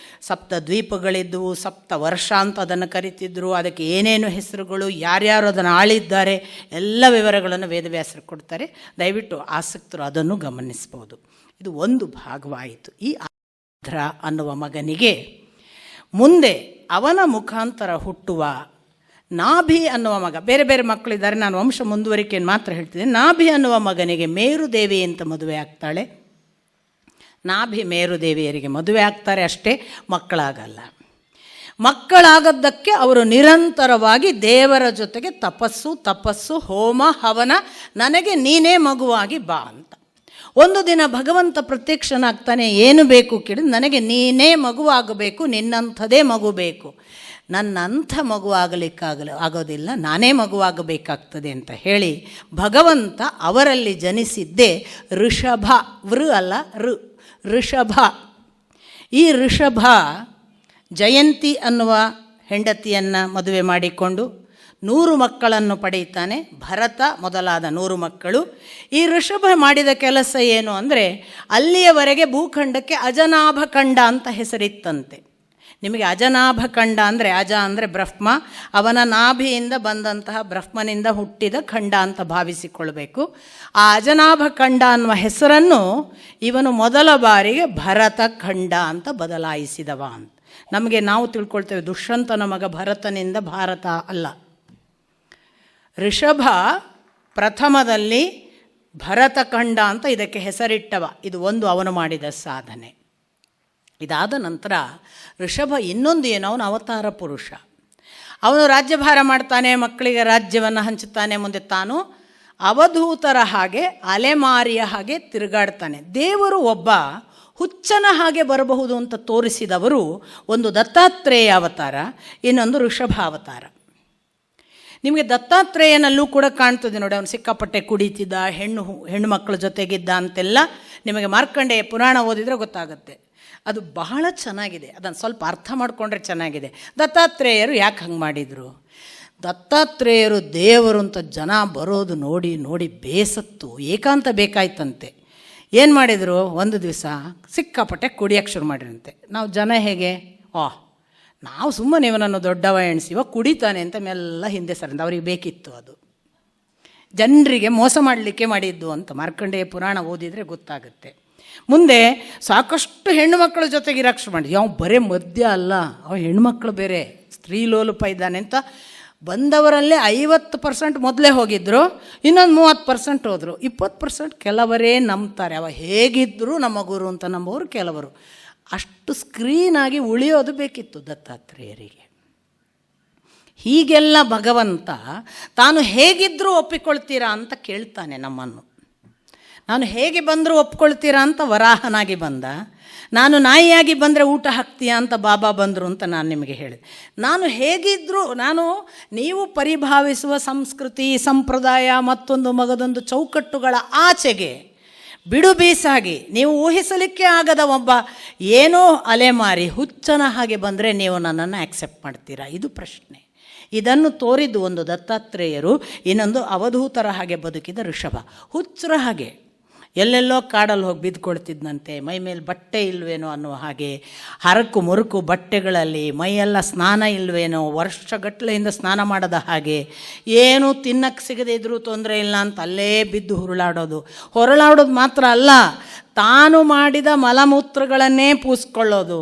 ಸಪ್ತ ದ್ವೀಪಗಳಿದ್ದವು, ಸಪ್ತ ವರ್ಷ ಅಂತ ಅದನ್ನು ಕರಿತಿದ್ರು. ಅದಕ್ಕೆ ಏನೇನು ಹೆಸರುಗಳು, ಯಾರ್ಯಾರು ಅದನ್ನು ಆಳಿದ್ದಾರೆ, ಎಲ್ಲ ವಿವರಗಳನ್ನು ವೇದವ್ಯಾಸರು ಕೊಡ್ತಾರೆ. ದಯವಿಟ್ಟು ಆಸಕ್ತರು ಅದನ್ನು ಗಮನಿಸ್ಬೋದು. ಇದು ಒಂದು ಭಾಗವಾಯಿತು. ಈ ಆಂಧ್ರ ಅನ್ನುವ ಮಗನಿಗೆ ಮುಂದೆ ಅವನ ಮುಖಾಂತರ ಹುಟ್ಟುವ ನಾಭಿ ಅನ್ನುವ ಮಗ, ಬೇರೆ ಬೇರೆ ಮಕ್ಕಳಿದ್ದಾರೆ, ನಾನು ವಂಶ ಮುಂದುವರಿಕೆಯನ್ನು ಮಾತ್ರ ಹೇಳ್ತಿದ್ದೀನಿ. ನಾಭಿ ಅನ್ನುವ ಮಗನಿಗೆ ಮೇರುದೇವಿ ಅಂತ ಮದುವೆ ಆಗ್ತಾಳೆ. ನಾಭಿ ಮೇರುದೇವಿಯರಿಗೆ ಮದುವೆ ಆಗ್ತಾರೆ, ಅಷ್ಟೇ, ಮಕ್ಕಳಾಗಲ್ಲ. ಮಕ್ಕಳಾಗದ್ದಕ್ಕೆ ಅವರು ನಿರಂತರವಾಗಿ ದೇವರ ಜೊತೆಗೆ ತಪಸ್ಸು ಹೋಮ ಹವನ, ನನಗೆ ನೀನೇ ಮಗುವಾಗಿ ಬಾ ಅಂತ. ಒಂದು ದಿನ ಭಗವಂತ ಪ್ರತ್ಯಕ್ಷನಾಗ್ತಾನೆ. ಏನು ಬೇಕು ಕೇಳಿದ್ರೆ, ನನಗೆ ನೀನೇ ಮಗುವಾಗಬೇಕು, ನಿನ್ನಂಥದೇ ಮಗು ಬೇಕು. ನನ್ನಂಥ ಮಗು ಆಗೋದಿಲ್ಲ, ನಾನೇ ಮಗುವಾಗಬೇಕಾಗ್ತದೆ ಅಂತ ಹೇಳಿ ಭಗವಂತ ಅವರಲ್ಲಿ ಜನಿಸಿದ್ದೇ ಋಷಭ. ಅಲ್ಲ ಋಷಭ. ಈ ಋಷಭ ಜಯಂತಿ ಅನ್ನುವ ಹೆಂಡತಿಯನ್ನು ಮದುವೆ ಮಾಡಿಕೊಂಡು 100 ಮಕ್ಕಳನ್ನು ಪಡೆಯುತ್ತಾನೆ. ಭರತ ಮೊದಲಾದ 100 ಮಕ್ಕಳು. ಈ ಋಷಭ ಮಾಡಿದ ಕೆಲಸ ಏನು ಅಂದರೆ, ಅಲ್ಲಿಯವರೆಗೆ ಭೂಖಂಡಕ್ಕೆ ಅಜನಾಭ ಖಂಡ ಅಂತ ಹೆಸರಿತ್ತಂತೆ. ನಿಮಗೆ ಅಜನಾಭ ಖಂಡ ಅಂದರೆ, ಅಜ ಅಂದರೆ ಬ್ರಹ್ಮ, ಅವನ ನಾಭಿಯಿಂದ ಬಂದಂತಹ ಬ್ರಹ್ಮನಿಂದ ಹುಟ್ಟಿದ ಖಂಡ ಅಂತ ಭಾವಿಸಿಕೊಳ್ಬೇಕು. ಆ ಅಜನಾಭ ಖಂಡ ಅನ್ನುವ ಹೆಸರನ್ನು ಇವನು ಮೊದಲ ಬಾರಿಗೆ ಭರತ ಖಂಡ ಅಂತ ಬದಲಾಯಿಸಿದವ ಅಂತ. ನಮಗೆ ನಾವು ತಿಳ್ಕೊಳ್ತೇವೆ ದುಷ್ಯಂತನ ಮಗ ಭರತನಿಂದ ಭಾರತ ಅಲ್ಲ. ಋಷಭ ಪ್ರಥಮದಲ್ಲಿ ಭರತಖಂಡ ಅಂತ ಇದಕ್ಕೆ ಹೆಸರಿಟ್ಟವ. ಇದು ಒಂದು ಅವನು ಮಾಡಿದ ಸಾಧನೆ. ಇದಾದ ನಂತರ ಋಷಭ ಇನ್ನೊಂದು ಏನು, ಅವನು ಅವತಾರ ಪುರುಷ. ಅವನು ರಾಜ್ಯಭಾರ ಮಾಡ್ತಾನೆ, ಮಕ್ಕಳಿಗೆ ರಾಜ್ಯವನ್ನು ಹಂಚುತ್ತಾನೆ. ಮುಂದೆ ತಾನು ಅವಧೂತರ ಹಾಗೆ ಅಲೆಮಾರಿಯ ಹಾಗೆ ತಿರುಗಾಡ್ತಾನೆ. ದೇವರು ಒಬ್ಬ ಹುಚ್ಚನ ಹಾಗೆ ಬರಬಹುದು ಅಂತ ತೋರಿಸಿದವರು ಒಂದು ದತ್ತಾತ್ರೇಯ ಅವತಾರ, ಇನ್ನೊಂದು ಋಷಭಾವತಾರ. ನಿಮಗೆ ದತ್ತಾತ್ರೇಯನಲ್ಲೂ ಕೂಡ ಕಾಣ್ತದೆ ನೋಡಿ, ಅವನು ಸಿಕ್ಕಾಪಟ್ಟೆ ಕುಡಿತಿದ್ದ, ಹೆಣ್ಣು ಮಕ್ಕಳ ಜೊತೆಗಿದ್ದ ಅಂತೆಲ್ಲ ನಿಮಗೆ ಮಾರ್ಕಂಡೇಯ ಪುರಾಣ ಓದಿದರೆ ಗೊತ್ತಾಗುತ್ತೆ. ಅದು ಬಹಳ ಚೆನ್ನಾಗಿದೆ, ಅದನ್ನು ಸ್ವಲ್ಪ ಅರ್ಥ ಮಾಡಿಕೊಂಡ್ರೆ ಚೆನ್ನಾಗಿದೆ. ದತ್ತಾತ್ರೇಯರು ಯಾಕೆ ಹಂಗೆ ಮಾಡಿದರು? ದತ್ತಾತ್ರೇಯರು ದೇವರು ಅಂತ ಜನ ಬರೋದು ನೋಡಿ ನೋಡಿ ಬೇಸತ್ತು, ಏಕಾಂತ ಬೇಕಾಯ್ತಂತೆ. ಏನು ಮಾಡಿದರು? ಒಂದು ದಿವಸ ಸಿಕ್ಕಾಪಟ್ಟೆ ಕುಡಿಯೋಕ್ಕೆ ಶುರು ಮಾಡಿರಂತೆ. ನಾವು ಜನ ಹೇಗೆ, ನಾವು ಸುಮ್ಮನೆ ಇವನನ್ನು ದೊಡ್ಡವ ಎಣಿಸಿವ ಕುಡಿತಾನೆ ಅಂತ ಮೆಲ್ಲ ಹಿಂದೆ ಸರಿಂದ, ಅವ್ರಿಗೆ ಬೇಕಿತ್ತು ಅದು. ಜನರಿಗೆ ಮೋಸ ಮಾಡಲಿಕ್ಕೆ ಮಾಡಿದ್ದು ಅಂತ ಮಾರ್ಕಂಡೇಯ ಪುರಾಣ ಓದಿದರೆ ಗೊತ್ತಾಗುತ್ತೆ. ಮುಂದೆ ಸಾಕಷ್ಟು ಹೆಣ್ಣು ಮಕ್ಕಳ ಜೊತೆಗೆ ಇರಕ್ಕೆ ಶುರು ಮಾಡಿದ್ವಿ. ಅವ ಬರೇ ಮದ್ಯ ಅಲ್ಲ, ಅವ ಹೆಣ್ಮಕ್ಳು ಬೇರೆ, ಸ್ತ್ರೀಲೋಲುಪ ಇದ್ದಾನೆ ಅಂತ ಬಂದವರಲ್ಲೇ 50% ಮೊದಲೇ ಹೋಗಿದ್ದರು, ಇನ್ನೊಂದು 30% ಹೋದರು, 20% ಕೆಲವರೇ ನಂಬ್ತಾರೆ. ಅವ ಹೇಗಿದ್ದರೂ ನಮ್ಮ ಗುರು ಅಂತ ನಂಬೋರು ಕೆಲವರು. ಅಷ್ಟು ಸ್ಕ್ರೀನಾಗಿ ಉಳಿಯೋದು ಬೇಕಿತ್ತು ದತ್ತಾತ್ರೇಯರಿಗೆ. ಹೀಗೆಲ್ಲ ಭಗವಂತ ತಾನು ಹೇಗಿದ್ದರೂ ಒಪ್ಪಿಕೊಳ್ತೀರಾ ಅಂತ ಕೇಳ್ತಾನೆ ನಮ್ಮನ್ನು. ನಾನು ಹೇಗೆ ಬಂದರೂ ಒಪ್ಕೊಳ್ತೀರಾ ಅಂತ ವರಾಹನಾಗಿ ಬಂದ, ನಾನು ನಾಯಿಯಾಗಿ ಬಂದರೆ ಊಟ ಹಾಕ್ತೀಯಾ ಅಂತ ಬಾಬಾ ಬಂದರು ಅಂತ ನಾನು ನಿಮಗೆ ಹೇಳಿದೆ. ನಾನು ಹೇಗಿದ್ದರೂ, ನೀವು ಪರಿಭಾವಿಸುವ ಸಂಸ್ಕೃತಿ ಸಂಪ್ರದಾಯ ಮತ್ತೊಂದು ಮಗದೊಂದು ಚೌಕಟ್ಟುಗಳ ಆಚೆಗೆ ಬಿಡು ಬೀಸಾಗಿ ನೀವು ಊಹಿಸಲಿಕ್ಕೆ ಆಗದ ಒಬ್ಬ ಏನೋ ಅಲೆಮಾರಿ ಹುಚ್ಚನ ಹಾಗೆ ಬಂದರೆ ನೀವು ನನ್ನನ್ನು ಆಕ್ಸೆಪ್ಟ್ ಮಾಡ್ತೀರಾ? ಇದು ಪ್ರಶ್ನೆ. ಇದನ್ನು ತೋರಿದ್ದು ಒಂದು ದತ್ತಾತ್ರೇಯರು, ಇನ್ನೊಂದು ಅವಧೂತರ ಹಾಗೆ ಬದುಕಿದ ಋಷಭ. ಹುಚ್ಚರ ಹಾಗೆ ಎಲ್ಲೆಲ್ಲೋ ಕಾಡಲ್ಲಿ ಹೋಗಿ ಬಿದ್ದುಕೊಳ್ತಿದ್ದಂತೆ, ಮೈ ಮೇಲೆ ಬಟ್ಟೆ ಇಲ್ವೇನೋ ಅನ್ನುವ ಹಾಗೆ, ಹರಕು ಮುರುಕು ಬಟ್ಟೆಗಳಲ್ಲಿ ಮೈಯೆಲ್ಲ ಸ್ನಾನ ಇಲ್ವೇನೋ, ವರ್ಷಗಟ್ಟಲೆಯಿಂದ ಸ್ನಾನ ಮಾಡದ ಹಾಗೆ, ಏನೂ ತಿನ್ನಕ್ಕೆ ಸಿಗದೇ ಇದ್ರೂ ತೊಂದರೆ ಇಲ್ಲ ಅಂತ ಅಲ್ಲೇ ಬಿದ್ದು ಹೊರಳಾಡೋದು ಮಾತ್ರ ಅಲ್ಲ, ತಾನು ಮಾಡಿದ ಮಲಮೂತ್ರಗಳನ್ನೇ ಪೂಸ್ಕೊಳ್ಳೋದು.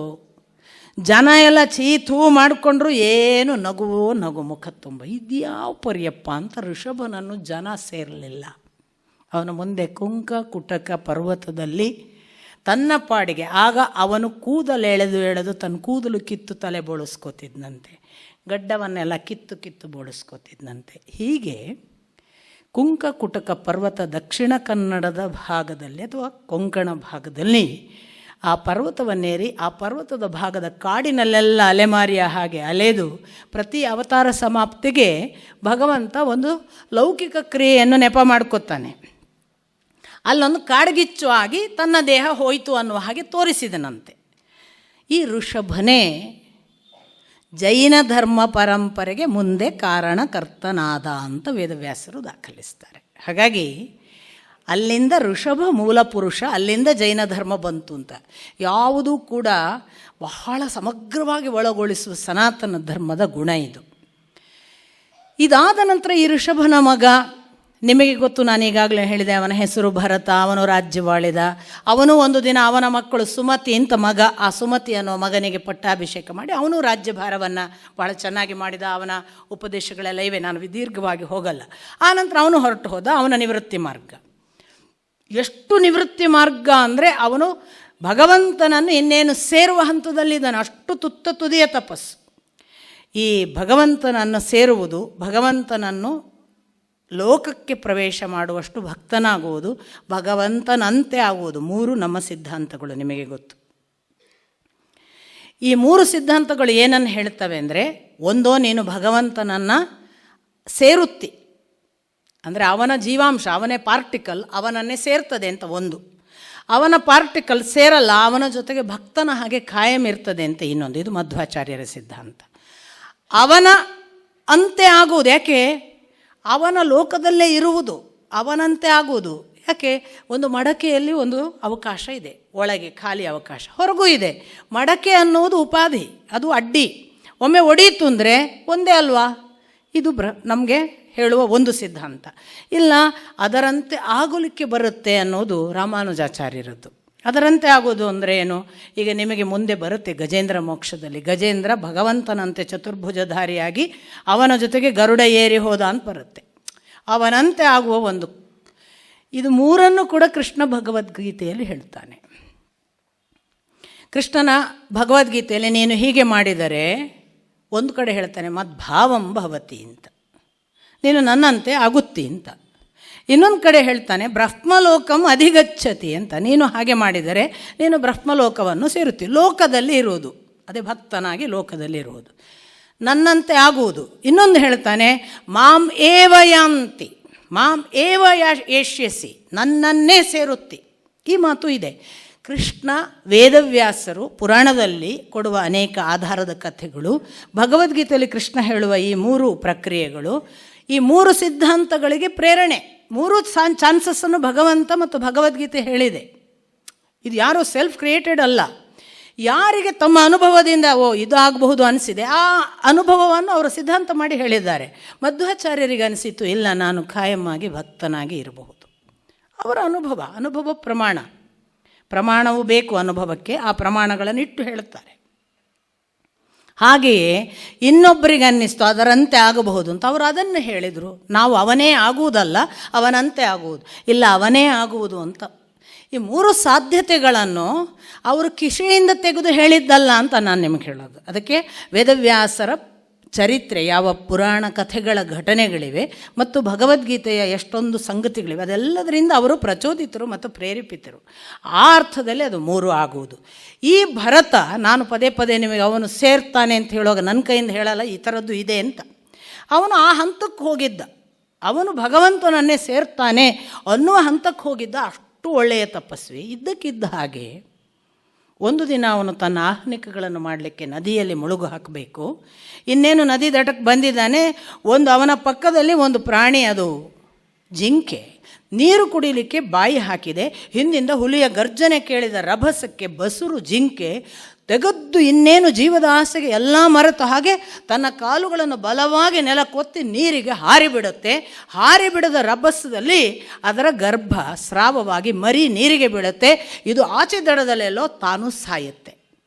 ಜನ ಎಲ್ಲ ಚೀಥೂ ಮಾಡಿಕೊಂಡ್ರು ಏನು ನಗು ಮುಖ ತುಂಬ. ಇದ್ಯಾವ ಪರಿಯಪ್ಪ ಅಂತ ಋಷಭನನ್ನು ಜನ ಸೇರಲಿಲ್ಲ. ಅವನ ಮುಂದೆ ಕುಂಕ ಪರ್ವತದಲ್ಲಿ ತನ್ನ ಪಾಡಿಗೆ, ಆಗ ಅವನು ಕೂದಲೆಳೆದು ತನ್ನ ಕೂದಲು ಕಿತ್ತು ತಲೆ ಬೋಳಿಸ್ಕೋತಿದ್ನಂತೆ, ಗಡ್ಡವನ್ನೆಲ್ಲ ಕಿತ್ತು ಬೋಳಿಸ್ಕೋತಿದ್ನಂತೆ. ಹೀಗೆ ಕುಂಕ ಪರ್ವತ ದಕ್ಷಿಣ ಕನ್ನಡದ ಭಾಗದಲ್ಲಿ ಅಥವಾ ಕೊಂಕಣ ಭಾಗದಲ್ಲಿ ಆ ಪರ್ವತವನ್ನೇರಿ ಆ ಪರ್ವತದ ಭಾಗದ ಕಾಡಿನಲ್ಲೆಲ್ಲ ಅಲೆಮಾರಿಯ ಹಾಗೆ ಅಲೆದು ಪ್ರತಿ ಅವತಾರ ಸಮಾಪ್ತಿಗೆ ಭಗವಂತ ಒಂದು ಲೌಕಿಕ ಕ್ರಿಯೆಯನ್ನು ನೆಪ ಮಾಡ್ಕೊತಾನೆ. ಅಲ್ಲೊಂದು ಕಾಡ್ಗಿಚ್ಚು ಆಗಿ ತನ್ನ ದೇಹ ಹೋಯಿತು ಅನ್ನುವ ಹಾಗೆ ತೋರಿಸಿದನಂತೆ. ಈ ಋಷಭನೇ ಜೈನ ಧರ್ಮ ಪರಂಪರೆಗೆ ಮುಂದೆ ಕಾರಣಕರ್ತನಾದ ಅಂತ ವೇದವ್ಯಾಸರು ದಾಖಲಿಸ್ತಾರೆ. ಹಾಗಾಗಿ ಅಲ್ಲಿಂದ ಋಷಭ ಮೂಲ ಪುರುಷ, ಅಲ್ಲಿಂದ ಜೈನ ಧರ್ಮ ಬಂತು ಅಂತ. ಯಾವುದೂ ಕೂಡ ಬಹಳ ಸಮಗ್ರವಾಗಿ ಒಳಗೊಳಿಸುವ ಸನಾತನ ಧರ್ಮದ ಗುಣ ಇದು. ಇದಾದ ನಂತರ ಈ ಋಷಭನ ಮಗ, ನಿಮಗೆ ಗೊತ್ತು, ನಾನು ಈಗಾಗಲೇ ಹೇಳಿದೆ, ಅವನ ಹೆಸರು ಭರತ. ಅವನು ರಾಜ್ಯವಾಳಿದ. ಅವನು ಒಂದು ದಿನ ಅವನ ಮಕ್ಕಳು ಸುಮತಿ ಅಂತ ಮಗ, ಆ ಸುಮತಿ ಅನ್ನೋ ಮಗನಿಗೆ ಪಟ್ಟಾಭಿಷೇಕ ಮಾಡಿ ಅವನು ರಾಜ್ಯಭಾರವನ್ನು ಭಾಳ ಚೆನ್ನಾಗಿ ಮಾಡಿದ. ಅವನ ಉಪದೇಶಗಳೆಲ್ಲ ಇವೆ, ನಾನು ದೀರ್ಘವಾಗಿ ಹೋಗಲ್ಲ. ಆನಂತರ ಅವನು ಹೊರಟು ಹೋದ. ಅವನ ನಿವೃತ್ತಿ ಮಾರ್ಗ ಎಷ್ಟು ನಿವೃತ್ತಿ ಮಾರ್ಗ ಅಂದರೆ, ಅವನು ಭಗವಂತನನ್ನು ಇನ್ನೇನು ಸೇರುವ ಹಂತದಲ್ಲಿದ್ದಾನೆ. ಅಷ್ಟು ತುದಿಯ ತಪಸ್ಸು. ಈ ಭಗವಂತನನ್ನು ಸೇರುವುದು, ಭಗವಂತನನ್ನು ಲೋಕಕ್ಕೆ ಪ್ರವೇಶ ಮಾಡುವಷ್ಟು ಭಕ್ತನಾಗುವುದು, ಭಗವಂತನಂತೆ ಆಗುವುದು, 3 ನಮ್ಮ ಸಿದ್ಧಾಂತಗಳು ನಿಮಗೆ ಗೊತ್ತು. ಈ 3 ಸಿದ್ಧಾಂತಗಳು ಏನನ್ನು ಹೇಳ್ತವೆ ಅಂದರೆ, ಒಂದೋ ನೀನು ಭಗವಂತನನ್ನು ಸೇರುತ್ತಿ, ಅಂದರೆ ಅವನ ಜೀವಾಂಶ, ಅವನೇ ಪಾರ್ಟಿಕಲ್ ಅವನನ್ನೇ ಸೇರ್ತದೆ ಅಂತ ಒಂದು. ಅವನ ಪಾರ್ಟಿಕಲ್ ಸೇರಲ್ಲ, ಅವನ ಜೊತೆಗೆ ಭಕ್ತನ ಹಾಗೆ ಕಾಯಂ ಇರ್ತದೆ ಅಂತ ಇನ್ನೊಂದು. ಇದು ಮಧ್ವಾಚಾರ್ಯರ ಸಿದ್ಧಾಂತ. ಅವನ ಅಂತೆ ಆಗುವುದು. ಯಾಕೆ? ಅವನ ಲೋಕದಲ್ಲೇ ಇರುವುದು, ಅವನಂತೆ ಆಗುವುದು. ಯಾಕೆ? ಒಂದು ಮಡಕೆಯಲ್ಲಿ ಒಂದು ಅವಕಾಶ ಇದೆ, ಒಳಗೆ ಖಾಲಿ ಅವಕಾಶ, ಹೊರಗೂ ಇದೆ. ಮಡಕೆ ಅನ್ನುವುದು ಉಪಾಧಿ, ಅದು ಅಡ್ಡಿ. ಒಮ್ಮೆ ಒಡೆಯಿತು ಅಂದರೆ ಒಂದೇ ಅಲ್ವಾ? ಇದು ನಮಗೆ ಹೇಳುವ ಒಂದು ಸಿದ್ಧಾಂತ. ಇಲ್ಲ, ಅದರಂತೆ ಆಗಲಿಕ್ಕೆ ಬರುತ್ತೆ ಅನ್ನೋದು ರಾಮಾನುಜಾಚಾರ್ಯರದ್ದು. ಅದರಂತೆ ಆಗೋದು ಅಂದರೆ ಏನು? ಈಗ ನಿಮಗೆ ಮುಂದೆ ಬರುತ್ತೆ ಗಜೇಂದ್ರ ಮೋಕ್ಷದಲ್ಲಿ. ಗಜೇಂದ್ರ ಭಗವಂತನಂತೆ ಚತುರ್ಭುಜಧಾರಿಯಾಗಿ ಅವನ ಜೊತೆಗೆ ಗರುಡ ಏರಿ ಹೋದ ಅಂತ ಬರುತ್ತೆ. ಅವನಂತೆ ಆಗುವ ಒಂದು, ಇದು 3 ಕೂಡ ಕೃಷ್ಣ ಭಗವದ್ಗೀತೆಯಲ್ಲಿ ಹೇಳ್ತಾನೆ. ಕೃಷ್ಣನ ಭಗವದ್ಗೀತೆಯಲ್ಲಿ ನೀನು ಹೀಗೆ ಮಾಡಿದರೆ, ಒಂದು ಕಡೆ ಹೇಳ್ತಾನೆ ಮದ್ಭಾವಂ ಭವತಿ ಅಂತ, ನೀನು ನನ್ನಂತೆ ಆಗುತ್ತಿ ಅಂತ. ಇನ್ನೊಂದು ಕಡೆ ಹೇಳ್ತಾನೆ ಬ್ರಹ್ಮಲೋಕಂ ಅಧಿಗಚ್ಚತಿ ಅಂತ. ನೀನು ಹಾಗೆ ಮಾಡಿದರೆ ನೀನು ಬ್ರಹ್ಮಲೋಕವನ್ನು ಸೇರುತ್ತಿ. ಲೋಕದಲ್ಲಿ ಇರುವುದು, ಅದೇ ಭಕ್ತನಾಗಿ ಲೋಕದಲ್ಲಿ ಇರುವುದು, ನನ್ನಂತೆ ಆಗುವುದು. ಇನ್ನೊಂದು ಹೇಳ್ತಾನೆ ಮಾಂ ಏವ ಯಾಂತಿ, ಮಾಂ ಏವ ಏಷ್ಯಸಿ, ನನ್ನನ್ನೇ ಸೇರುತ್ತಿ. ಈ ಮಾತು ಇದೆ. ಕೃಷ್ಣ ವೇದವ್ಯಾಸರು ಪುರಾಣದಲ್ಲಿ ಕೊಡುವ ಅನೇಕ ಆಧಾರದ ಕಥೆಗಳು, ಭಗವದ್ಗೀತೆಯಲ್ಲಿ ಕೃಷ್ಣ ಹೇಳುವ ಈ 3 ಪ್ರಕ್ರಿಯೆಗಳು, ಈ 3 ಸಿದ್ಧಾಂತಗಳಿಗೆ ಪ್ರೇರಣೆ. 3 ಚಾನ್ಸಸ್ಸನ್ನು ಭಗವಂತ ಮತ್ತು ಭಗವದ್ಗೀತೆ ಹೇಳಿದೆ. ಇದು ಯಾರೂ ಸೆಲ್ಫ್ ಕ್ರಿಯೇಟೆಡ್ ಅಲ್ಲ. ಯಾರಿಗೆ ತಮ್ಮ ಅನುಭವದಿಂದ ಇದು ಆಗಬಹುದು ಅನಿಸಿದೆ, ಆ ಅನುಭವವನ್ನು ಅವರು ಸಿದ್ಧಾಂತ ಮಾಡಿ ಹೇಳಿದ್ದಾರೆ. ಮಧ್ವಾಚಾರ್ಯರಿಗೆ ಅನಿಸಿತು, ಇಲ್ಲ ನಾನು ಖಾಯಮ್ಮಾಗಿ ಭಕ್ತನಾಗಿ ಇರಬಹುದು. ಅವರ ಅನುಭವ ಪ್ರಮಾಣವೂ ಬೇಕು ಅನುಭವಕ್ಕೆ. ಆ ಪ್ರಮಾಣಗಳನ್ನು ಇಟ್ಟು ಹೇಳುತ್ತಾರೆ. ಹಾಗೆಯೇ ಇನ್ನೊಬ್ಬರಿಗೆ ಅನ್ನಿಸ್ತು ಅದರಂತೆ ಆಗಬಹುದು ಅಂತ, ಅವರು ಅದನ್ನು ಹೇಳಿದರು. ನಾವು ಅವನೇ ಆಗುವುದಲ್ಲ, ಅವನಂತೆ ಆಗುವುದು, ಇಲ್ಲ ಅವನೇ ಆಗುವುದು ಅಂತ. ಈ 3 ಸಾಧ್ಯತೆಗಳನ್ನು ಅವರು ಕಿಶೆಯಿಂದ ತೆಗೆದು ಹೇಳಿದ್ದಲ್ಲ ಅಂತ ನಾನು ನಿಮಗೆ ಹೇಳೋದು. ಅದಕ್ಕೆ ವೇದವ್ಯಾಸರ ಚರಿತ್ರೆ, ಯಾವ ಪುರಾಣ ಕಥೆಗಳ ಘಟನೆಗಳಿವೆ ಮತ್ತು ಭಗವದ್ಗೀತೆಯ ಎಷ್ಟೊಂದು ಸಂಗತಿಗಳಿವೆ, ಅದೆಲ್ಲದರಿಂದ ಅವರು ಪ್ರಚೋದಿತರು ಮತ್ತು ಪ್ರೇರೇಪಿತರು. ಆ ಅರ್ಥದಲ್ಲಿ ಅದು 3 ಆಗುವುದು. ಈ ಭರತ, ನಾನು ಪದೇ ನಿಮಗೆ ಅವನು ಸೇರ್ತಾನೆ ಅಂತ ಹೇಳುವಾಗ ನನ್ನ ಕೈಯಿಂದ ಹೇಳಲ್ಲ, ಈ ಥರದ್ದು ಇದೆ ಅಂತ. ಅವನು ಆ ಹಂತಕ್ಕೆ ಹೋಗಿದ್ದ, ಅವನು ಭಗವಂತನನ್ನೇ ಸೇರ್ತಾನೆ ಅನ್ನುವ ಹಂತಕ್ಕೆ ಹೋಗಿದ್ದ. ಅಷ್ಟು ಒಳ್ಳೆಯ ತಪಸ್ವಿ. ಇದ್ದಕ್ಕಿದ್ದ ಹಾಗೆ ಒಂದು ದಿನ ಅವನು ತನ್ನ ಆಹ್ನಿಕಗಳನ್ನು ಮಾಡಲಿಕ್ಕೆ ನದಿಯಲ್ಲಿ ಮುಳುಗು ಹಾಕಬೇಕು. ಇನ್ನೇನು ನದಿ ದಡಕ್ಕೆ ಬಂದಿದ್ದಾನೆ. ಅವನ ಪಕ್ಕದಲ್ಲಿ ಒಂದು ಪ್ರಾಣಿ, ಅದು ಜಿಂಕೆ, ನೀರು ಕುಡಿಲಿಕ್ಕೆ ಬಾಯಿ ಹಾಕಿದೆ. ಹಿಂದಿಂದ ಹುಲಿಯ ಗರ್ಜನೆ ಕೇಳಿದ ರಭಸಕ್ಕೆ ಬಸುರು ಜಿಂಕೆ ತೆಗೆದ್ದು ಇನ್ನೇನು ಜೀವದ ಆಸೆಗೆ ಎಲ್ಲ ಮರೆತು ಹಾಗೆ ತನ್ನ ಕಾಲುಗಳನ್ನು ಬಲವಾಗಿ ನೆಲಕ್ಕೊತ್ತಿ ನೀರಿಗೆ ಹಾರಿಬಿಡುತ್ತೆ. ಹಾರಿಬಿಡದ ರಭಸದಲ್ಲಿ ಅದರ ಗರ್ಭ ಸ್ರಾವವಾಗಿ ಮರಿ ನೀರಿಗೆ ಬೀಳುತ್ತೆ. ಇದು ಆಚೆ ದಡದಲ್ಲೆಲ್ಲೋ ತಾನು ಸಾಯುತ್ತೆ.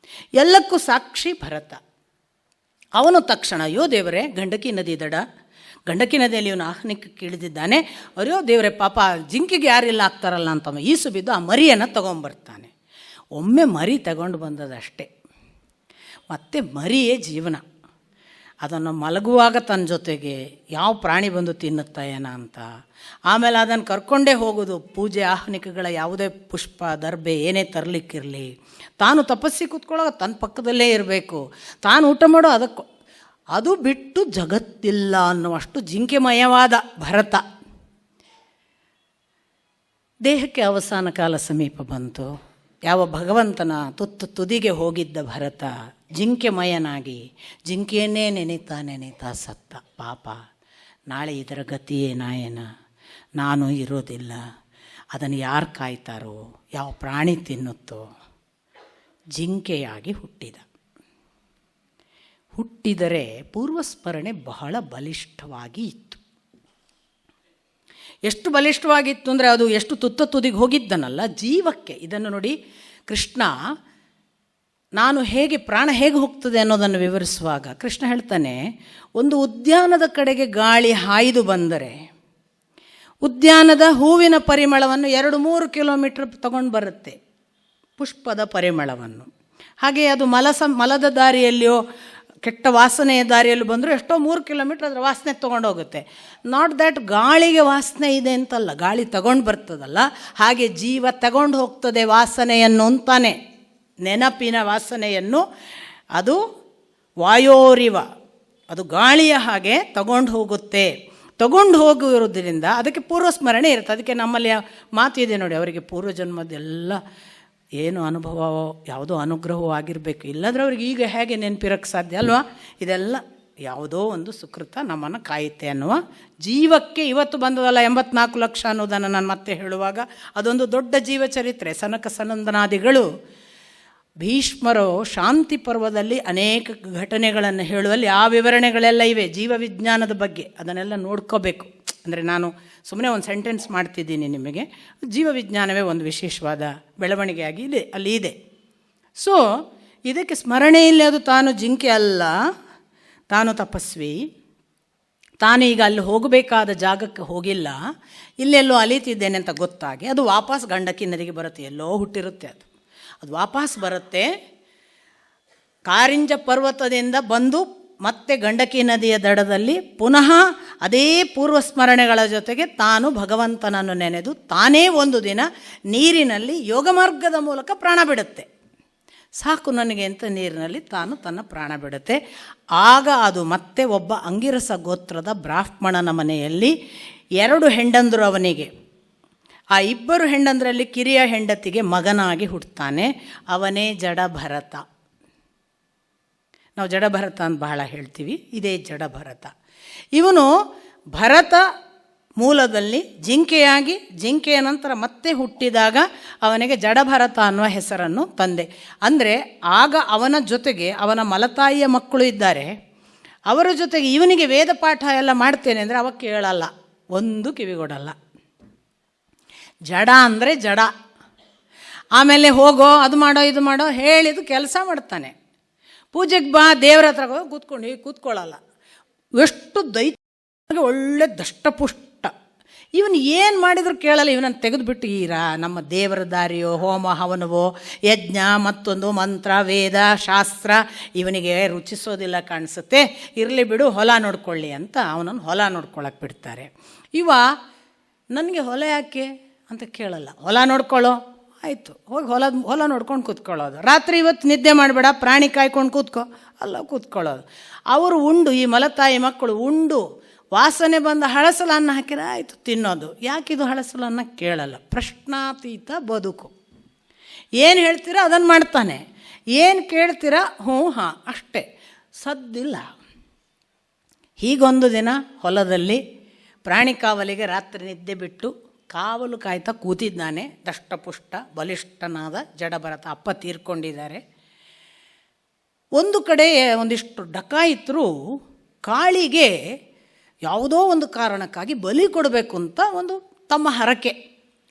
ಎಲ್ಲಕ್ಕೂ ಸಾಕ್ಷಿ ಭರತ. ಅವನು ತಕ್ಷಣ, ಅಯ್ಯೋ ದೇವರೇ, ಗಂಡಕಿ ನದಿಯಲ್ಲಿ ಇವನು ಆಹ್ನಿಕಕ್ಕೆ ಇಳಿದಿದ್ದಾನೆ, ಅಯ್ಯೋ ದೇವರೇ ಪಾಪ ಜಿಂಕೆಗೆ ಯಾರಿಲ್ಲ ಆಗ್ತಾರಲ್ಲ ಅಂತ ಈಸು ಬಿದ್ದು ಆ ಮರಿಯನ್ನು ತಗೊಂಬರ್ತಾನೆ. ಒಮ್ಮೆ ಮರಿ ತಗೊಂಡು ಬಂದದಷ್ಟೇ, ಮತ್ತೆ ಮರಿಯೇ ಜೀವನ. ಅದನ್ನು ಮಲಗುವಾಗ ತನ್ನ ಜೊತೆಗೆ ಯಾವ ಪ್ರಾಣಿ ಬಂದು ತಿನ್ನುತ್ತಾಯೇನ ಅಂತ, ಆಮೇಲೆ ಅದನ್ನು ಕರ್ಕೊಂಡೇ ಹೋಗೋದು. ಪೂಜೆ ಆಹ್ನಿಕಗಳ ಯಾವುದೇ ಪುಷ್ಪ ದರ್ಬೆ ಏನೇ ತರಲಿಕ್ಕಿರಲಿ, ತಾನು ತಪಸ್ಸಿ ಕೂತ್ಕೊಳ್ಳೋ ತನ್ನ ಪಕ್ಕದಲ್ಲೇ ಇರಬೇಕು, ತಾನು ಊಟ ಮಾಡೋ ಅದು ಬಿಟ್ಟು ಜಗತ್ತಿಲ್ಲ ಅನ್ನುವಷ್ಟು ಜಿಂಕೆಮಯವಾದ ಭರತ. ದೇಹಕ್ಕೆ ಅವಸಾನ ಕಾಲ ಸಮೀಪ ಬಂತು. ಯಾವ ಭಗವಂತನ ತುದಿಗೆ ಹೋಗಿದ್ದ ಭರತ ಜಿಂಕೆಮಯನಾಗಿ ಜಿಂಕೆಯನ್ನೇ ನೆನೀತಾ ಸತ್ತ. ಪಾಪ, ನಾಳೆ ಇದರ ಗತಿಯೇನಾಯನ, ನಾನು ಇರೋದಿಲ್ಲ, ಅದನ್ನು ಯಾರು ಕಾಯ್ತಾರೋ, ಯಾವ ಪ್ರಾಣಿ ತಿನ್ನುತ್ತೋ. ಜಿಂಕೆಯಾಗಿ ಹುಟ್ಟಿದರೆ ಪೂರ್ವಸ್ಮರಣೆ ಬಹಳ ಬಲಿಷ್ಠವಾಗಿ ಇತ್ತು. ಎಷ್ಟು ಬಲಿಷ್ಠವಾಗಿತ್ತು ಅಂದರೆ ಅದು ಎಷ್ಟು ತುದಿಗೆ ಹೋಗಿದ್ದನಲ್ಲ ಜೀವಕ್ಕೆ. ಇದನ್ನು ನೋಡಿ, ಕೃಷ್ಣ ನಾನು ಪ್ರಾಣ ಹೇಗೆ ಹೋಗ್ತದೆ ಅನ್ನೋದನ್ನು ವಿವರಿಸುವಾಗ ಕೃಷ್ಣ ಹೇಳ್ತಾನೆ, ಒಂದು ಉದ್ಯಾನದ ಕಡೆಗೆ ಗಾಳಿ ಹಾಯ್ದು ಬಂದರೆ ಉದ್ಯಾನದ ಹೂವಿನ ಪರಿಮಳವನ್ನು 2-3 ಕಿಲೋಮೀಟರ್ ತಗೊಂಡು ಬರುತ್ತೆ, ಪುಷ್ಪದ ಪರಿಮಳವನ್ನು. ಹಾಗೆ ಅದು ಮಲದ ದಾರಿಯಲ್ಲಿಯೋ ಕೆಟ್ಟ ವಾಸನೆಯ ದಾರಿಯಲ್ಲಿ ಬಂದರೂ ಎಷ್ಟೋ 3 ಕಿಲೋಮೀಟ್ರ್ ಅದರ ವಾಸನೆ ತೊಗೊಂಡು ಹೋಗುತ್ತೆ. ನಾಟ್ ದ್ಯಾಟ್ ಗಾಳಿಗೆ ವಾಸನೆ ಇದೆ ಅಂತಲ್ಲ, ಗಾಳಿ ತಗೊಂಡು ಬರ್ತದಲ್ಲ, ಹಾಗೆ ಜೀವ ತಗೊಂಡು ಹೋಗ್ತದೆ ವಾಸನೆಯನ್ನು ಅಂತಾನೆ. ನೆನಪಿನ ವಾಸನೆಯನ್ನು ಅದು ವಾಯೋರಿವ, ಅದು ಗಾಳಿಯ ಹಾಗೆ ತಗೊಂಡು ಹೋಗುತ್ತೆ. ತಗೊಂಡು ಹೋಗಿರೋದ್ರಿಂದ ಅದಕ್ಕೆ ಪೂರ್ವಸ್ಮರಣೆ ಇರುತ್ತೆ. ಅದಕ್ಕೆ ನಮ್ಮಲ್ಲಿ ಮಾತು ಇದೆ ನೋಡಿ, ಅವರಿಗೆ ಪೂರ್ವಜನ್ಮದೆಲ್ಲ ಏನು ಅನುಭವವೋ ಯಾವುದೋ ಅನುಗ್ರಹವೋ ಆಗಿರಬೇಕು, ಇಲ್ಲದ್ರೆ ಅವ್ರಿಗೆ ಈಗ ಹೇಗೆ ನೆನಪಿರೋಕ್ಕೆ ಸಾಧ್ಯ ಅಲ್ವಾ? ಇದೆಲ್ಲ ಯಾವುದೋ ಒಂದು ಸುಕೃತ ನಮ್ಮನ್ನು ಕಾಯುತ್ತೆ ಅನ್ನುವ ಜೀವಕ್ಕೆ ಇವತ್ತು ಬಂದದಲ್ಲ 84 ಲಕ್ಷ ಅನ್ನೋದನ್ನು ನಾನು ಮತ್ತೆ ಹೇಳುವಾಗ ಅದೊಂದು ದೊಡ್ಡ ಜೀವಚರಿತ್ರೆ. ಸನಕ ಸನಂದನಾದಿಗಳು ಭೀಷ್ಮರು ಶಾಂತಿ ಪರ್ವದಲ್ಲಿ ಅನೇಕ ಘಟನೆಗಳನ್ನು ಹೇಳುವಲ್ಲಿ ಆ ವಿವರಣೆಗಳೆಲ್ಲ ಇವೆ ಜೀವ ವಿಜ್ಞಾನದ ಬಗ್ಗೆ. ಅದನ್ನೆಲ್ಲ ನೋಡ್ಕೋಬೇಕು. ಅಂದರೆ ನಾನು ಸುಮ್ಮನೆ ಒಂದು ಸೆಂಟೆನ್ಸ್ ಮಾಡ್ತಿದ್ದೀನಿ ನಿಮಗೆ. ಜೀವ ವಿಜ್ಞಾನವೇ ಒಂದು ವಿಶೇಷವಾದ ಬೆಳವಣಿಗೆಯಾಗಿ ಅಲ್ಲಿ ಇದೆ. ಸೊ ಇದಕ್ಕೆ ಸ್ಮರಣೆಯಲ್ಲಿ ಅದು ತಾನು ಜಿಂಕೆ ಅಲ್ಲ, ತಾನು ತಪಸ್ವಿ, ತಾನು ಈಗ ಅಲ್ಲಿ ಹೋಗಬೇಕಾದ ಜಾಗಕ್ಕೆ ಹೋಗಿಲ್ಲ, ಇಲ್ಲೆಲ್ಲೋ ಅಲೀತಿದ್ದೇನೆ ಅಂತ ಗೊತ್ತಾಗಿ ಅದು ವಾಪಸ್ ಗಂಡಕಿ ನದಿಗೆ ಬರುತ್ತೆ. ಎಲ್ಲೋ ಹುಟ್ಟಿರುತ್ತೆ ಅದು ವಾಪಸ್ ಬರುತ್ತೆ. ಕಾರಿಂಜ ಪರ್ವತದಿಂದ ಬಂದು ಮತ್ತೆ ಗಂಡಕಿ ನದಿಯ ದಡದಲ್ಲಿ ಪುನಃ ಅದೇ ಪೂರ್ವಸ್ಮರಣೆಗಳ ಜೊತೆಗೆ ತಾನು ಭಗವಂತನನ್ನು ನೆನೆದು ತಾನೇ ಒಂದು ದಿನ ನೀರಿನಲ್ಲಿ ಯೋಗ ಮಾರ್ಗದ ಮೂಲಕ ಪ್ರಾಣ ಬಿಡುತ್ತೆ. ಸಾಕು ನನಗೆ ಅಂತ ನೀರಿನಲ್ಲಿ ತಾನು ತನ್ನ ಪ್ರಾಣ ಬಿಡುತ್ತೆ. ಆಗ ಅದು ಮತ್ತೆ ಒಬ್ಬ ಅಂಗಿರಸ ಗೋತ್ರದ ಬ್ರಾಹ್ಮಣನ ಮನೆಯಲ್ಲಿ 2 ಹೆಂಡಂದರು ಅವನಿಗೆ. ಆ 2 ಹೆಂಡಂದರಲ್ಲಿ ಕಿರಿಯ ಹೆಂಡತಿಗೆ ಮಗನಾಗಿ ಹುಟ್ಟುತ್ತಾನೆ. ಅವನೇ ಜಡಭರತ. ನಾವು ಜಡಭರತ ಅಂತ ಬಹಳ ಹೇಳ್ತೀವಿ, ಇದೇ ಜಡಭರತ. ಇವನು ಭರತ ಮೂಲದಲ್ಲಿ ಜಿಂಕೆಯಾಗಿ, ಜಿಂಕೆಯ ನಂತರ ಮತ್ತೆ ಹುಟ್ಟಿದಾಗ ಅವನಿಗೆ ಜಡಭರತ ಅನ್ನುವ ಹೆಸರನ್ನು ತಂದೆ. ಅಂದರೆ ಆಗ ಅವನ ಜೊತೆಗೆ ಅವನ ಮಲತಾಯಿಯ ಮಕ್ಕಳು ಇದ್ದಾರೆ. ಅವರ ಜೊತೆಗೆ ಇವನಿಗೆ ವೇದ ಪಾಠ ಎಲ್ಲ ಮಾಡ್ತೇನೆ ಅಂದರೆ ಅವ ಕೇಳಲ್ಲ, ಒಂದು ಕಿವಿಗೊಡಲ್ಲ. ಜಡ ಅಂದರೆ ಜಡ. ಆಮೇಲೆ ಹೋಗೋ, ಅದು ಮಾಡೋ, ಇದು ಮಾಡೋ ಹೇಳಿದ್ದು ಕೆಲಸ ಮಾಡ್ತಾನೆ. ಪೂಜೆಗೆ ಬಾ, ದೇವರ ಹತ್ರ ಕೂತ್ಕೊಂಡು ಹೀಗೆ ಕೂತ್ಕೊಳ್ಳಲ್ಲ. ಎಷ್ಟು ದೈತ್ಯ, ಒಳ್ಳೆ ದಷ್ಟಪುಷ್ಟ. ಇವನು ಏನು ಮಾಡಿದ್ರು ಕೇಳಲ್ಲ. ಇವನನ್ನು ತೆಗೆದುಬಿಟ್ಟು ನಮ್ಮ ದೇವರ ದಾರಿಯೋ, ಹೋಮ ಹವನವೋ, ಯಜ್ಞ, ಮತ್ತೊಂದು ಮಂತ್ರ, ವೇದ, ಶಾಸ್ತ್ರ ಇವನಿಗೆ ರುಚಿಸೋದಿಲ್ಲ ಕಾಣಿಸುತ್ತೆ. ಇರಲಿ ಬಿಡು, ಹೊಲ ನೋಡ್ಕೊಳ್ಳಿ ಅಂತ ಅವನನ್ನು ಹೊಲ ನೋಡ್ಕೊಳ್ಳೋಕೆ ಬಿಡ್ತಾರೆ. ನನಗೆ ಹೊಲ ಯಾಕೆ ಅಂತ ಕೇಳಲ್ಲ. ಹೊಲ ನೋಡ್ಕೊಳ್ಳೋ, ಆಯಿತು, ಹೋಗಿ ಹೊಲ ನೋಡ್ಕೊಂಡು ಕೂತ್ಕೊಳ್ಳೋದು. ರಾತ್ರಿ ಇವತ್ತು ನಿದ್ದೆ ಮಾಡಬೇಡ, ಪ್ರಾಣಿ ಕಾಯ್ಕೊಂಡು ಕೂತ್ಕೋ, ಅಲ್ಲ ಕೂತ್ಕೊಳ್ಳೋದು. ಅವರು ಉಂಡು, ಈ ಮಲತಾಯಿ ಮಕ್ಕಳು ಉಂಡು ವಾಸನೆ ಬಂದ ಹಳಸಲ ಅನ್ನ ಹಾಕಿರ ಆಯಿತು ತಿನ್ನೋದು. ಯಾಕಿದು ಹಳಸಲ ಅನ್ನ ಕೇಳಲ್ಲ. ಪ್ರಶ್ನಾತೀತ ಬದುಕು. ಏನು ಹೇಳ್ತೀರಾ ಅದನ್ನು ಮಾಡ್ತಾನೆ, ಏನು ಕೇಳ್ತೀರಾ ಹ್ಞೂ ಹಾಂ ಅಷ್ಟೇ, ಸದ್ದಿಲ್ಲ. ಹೀಗೊಂದು ದಿನ ಹೊಲದಲ್ಲಿ ಪ್ರಾಣಿ ಕಾವಲಿಗೆ ರಾತ್ರಿ ನಿದ್ದೆ ಬಿಟ್ಟು ಕಾವಲು ಕಾಯ್ತಾ ಕೂತಿದ್ದಾನೆ ದಷ್ಟಪುಷ್ಟ ಬಲಿಷ್ಠನಾದ ಜಡಭರತ. ಅಪ್ಪ ತೀರ್ಕೊಂಡಿದ್ದಾರೆ. ಒಂದು ಕಡೆ ಒಂದಿಷ್ಟು ಡಕಾಯಿತರು ಕಾಳಿಗೆ ಯಾವುದೋ ಒಂದು ಕಾರಣಕ್ಕಾಗಿ ಬಲಿ ಕೊಡಬೇಕು ಅಂತ ಒಂದು ತಮ್ಮ ಹರಕೆ.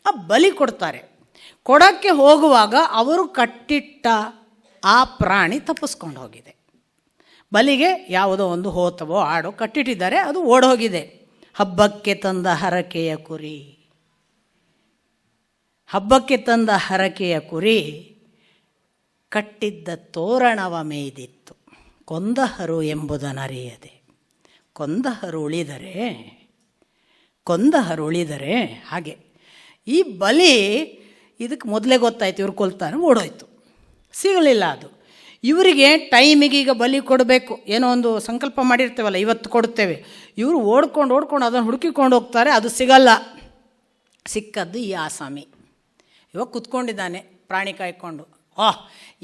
ಆ ಬಲಿ ಕೊಡ್ತಾರೆ. ಕೊಡೋಕ್ಕೆ ಹೋಗುವಾಗ ಅವರು ಕಟ್ಟಿಟ್ಟ ಆ ಪ್ರಾಣಿ ತಪ್ಪಿಸ್ಕೊಂಡು ಹೋಗಿದೆ. ಬಲಿಗೆ ಯಾವುದೋ ಒಂದು ಹೋತವೋ ಆಡೋ ಕಟ್ಟಿಟ್ಟಿದ್ದಾರೆ, ಅದು ಓಡೋಗಿದೆ. ಹಬ್ಬಕ್ಕೆ ತಂದ ಹರಕೆಯ ಕುರಿ, ಹಬ್ಬಕ್ಕೆ ತಂದ ಹರಕೆಯ ಕುರಿ ಕಟ್ಟಿದ್ದ ತೋರಣವ ಮೇಯ್ದಿತ್ತು. ಕೊಂದಹರು ಎಂಬುದನ್ನರಿಯದೆ. ಕೊಂದಹರು ಉಳಿದರೆ ಹಾಗೆ. ಈ ಬಲಿ ಇದಕ್ಕೆ ಮೊದಲೇ ಗೊತ್ತಾಯ್ತು, ಇವ್ರು ಕೊಲ್ತಾನೆ, ಓಡೋಯ್ತು, ಸಿಗಲಿಲ್ಲ ಅದು. ಇವರಿಗೆ ಟೈಮಿಗೆ ಈಗ ಬಲಿ ಕೊಡಬೇಕು, ಏನೋ ಒಂದು ಸಂಕಲ್ಪ ಮಾಡಿರ್ತೇವಲ್ಲ, ಇವತ್ತು ಕೊಡ್ತೇವೆ. ಇವರು ಓಡ್ಕೊಂಡು ಅದನ್ನು ಹುಡುಕಿಕೊಂಡು ಹೋಗ್ತಾರೆ, ಅದು ಸಿಗಲ್ಲ. ಸಿಕ್ಕದ್ದು ಈ ಆಸಾಮಿ. ಇವಾಗ ಕೂತ್ಕೊಂಡಿದ್ದಾನೆ ಪ್ರಾಣಿ ಕಾಯ್ಕೊಂಡು.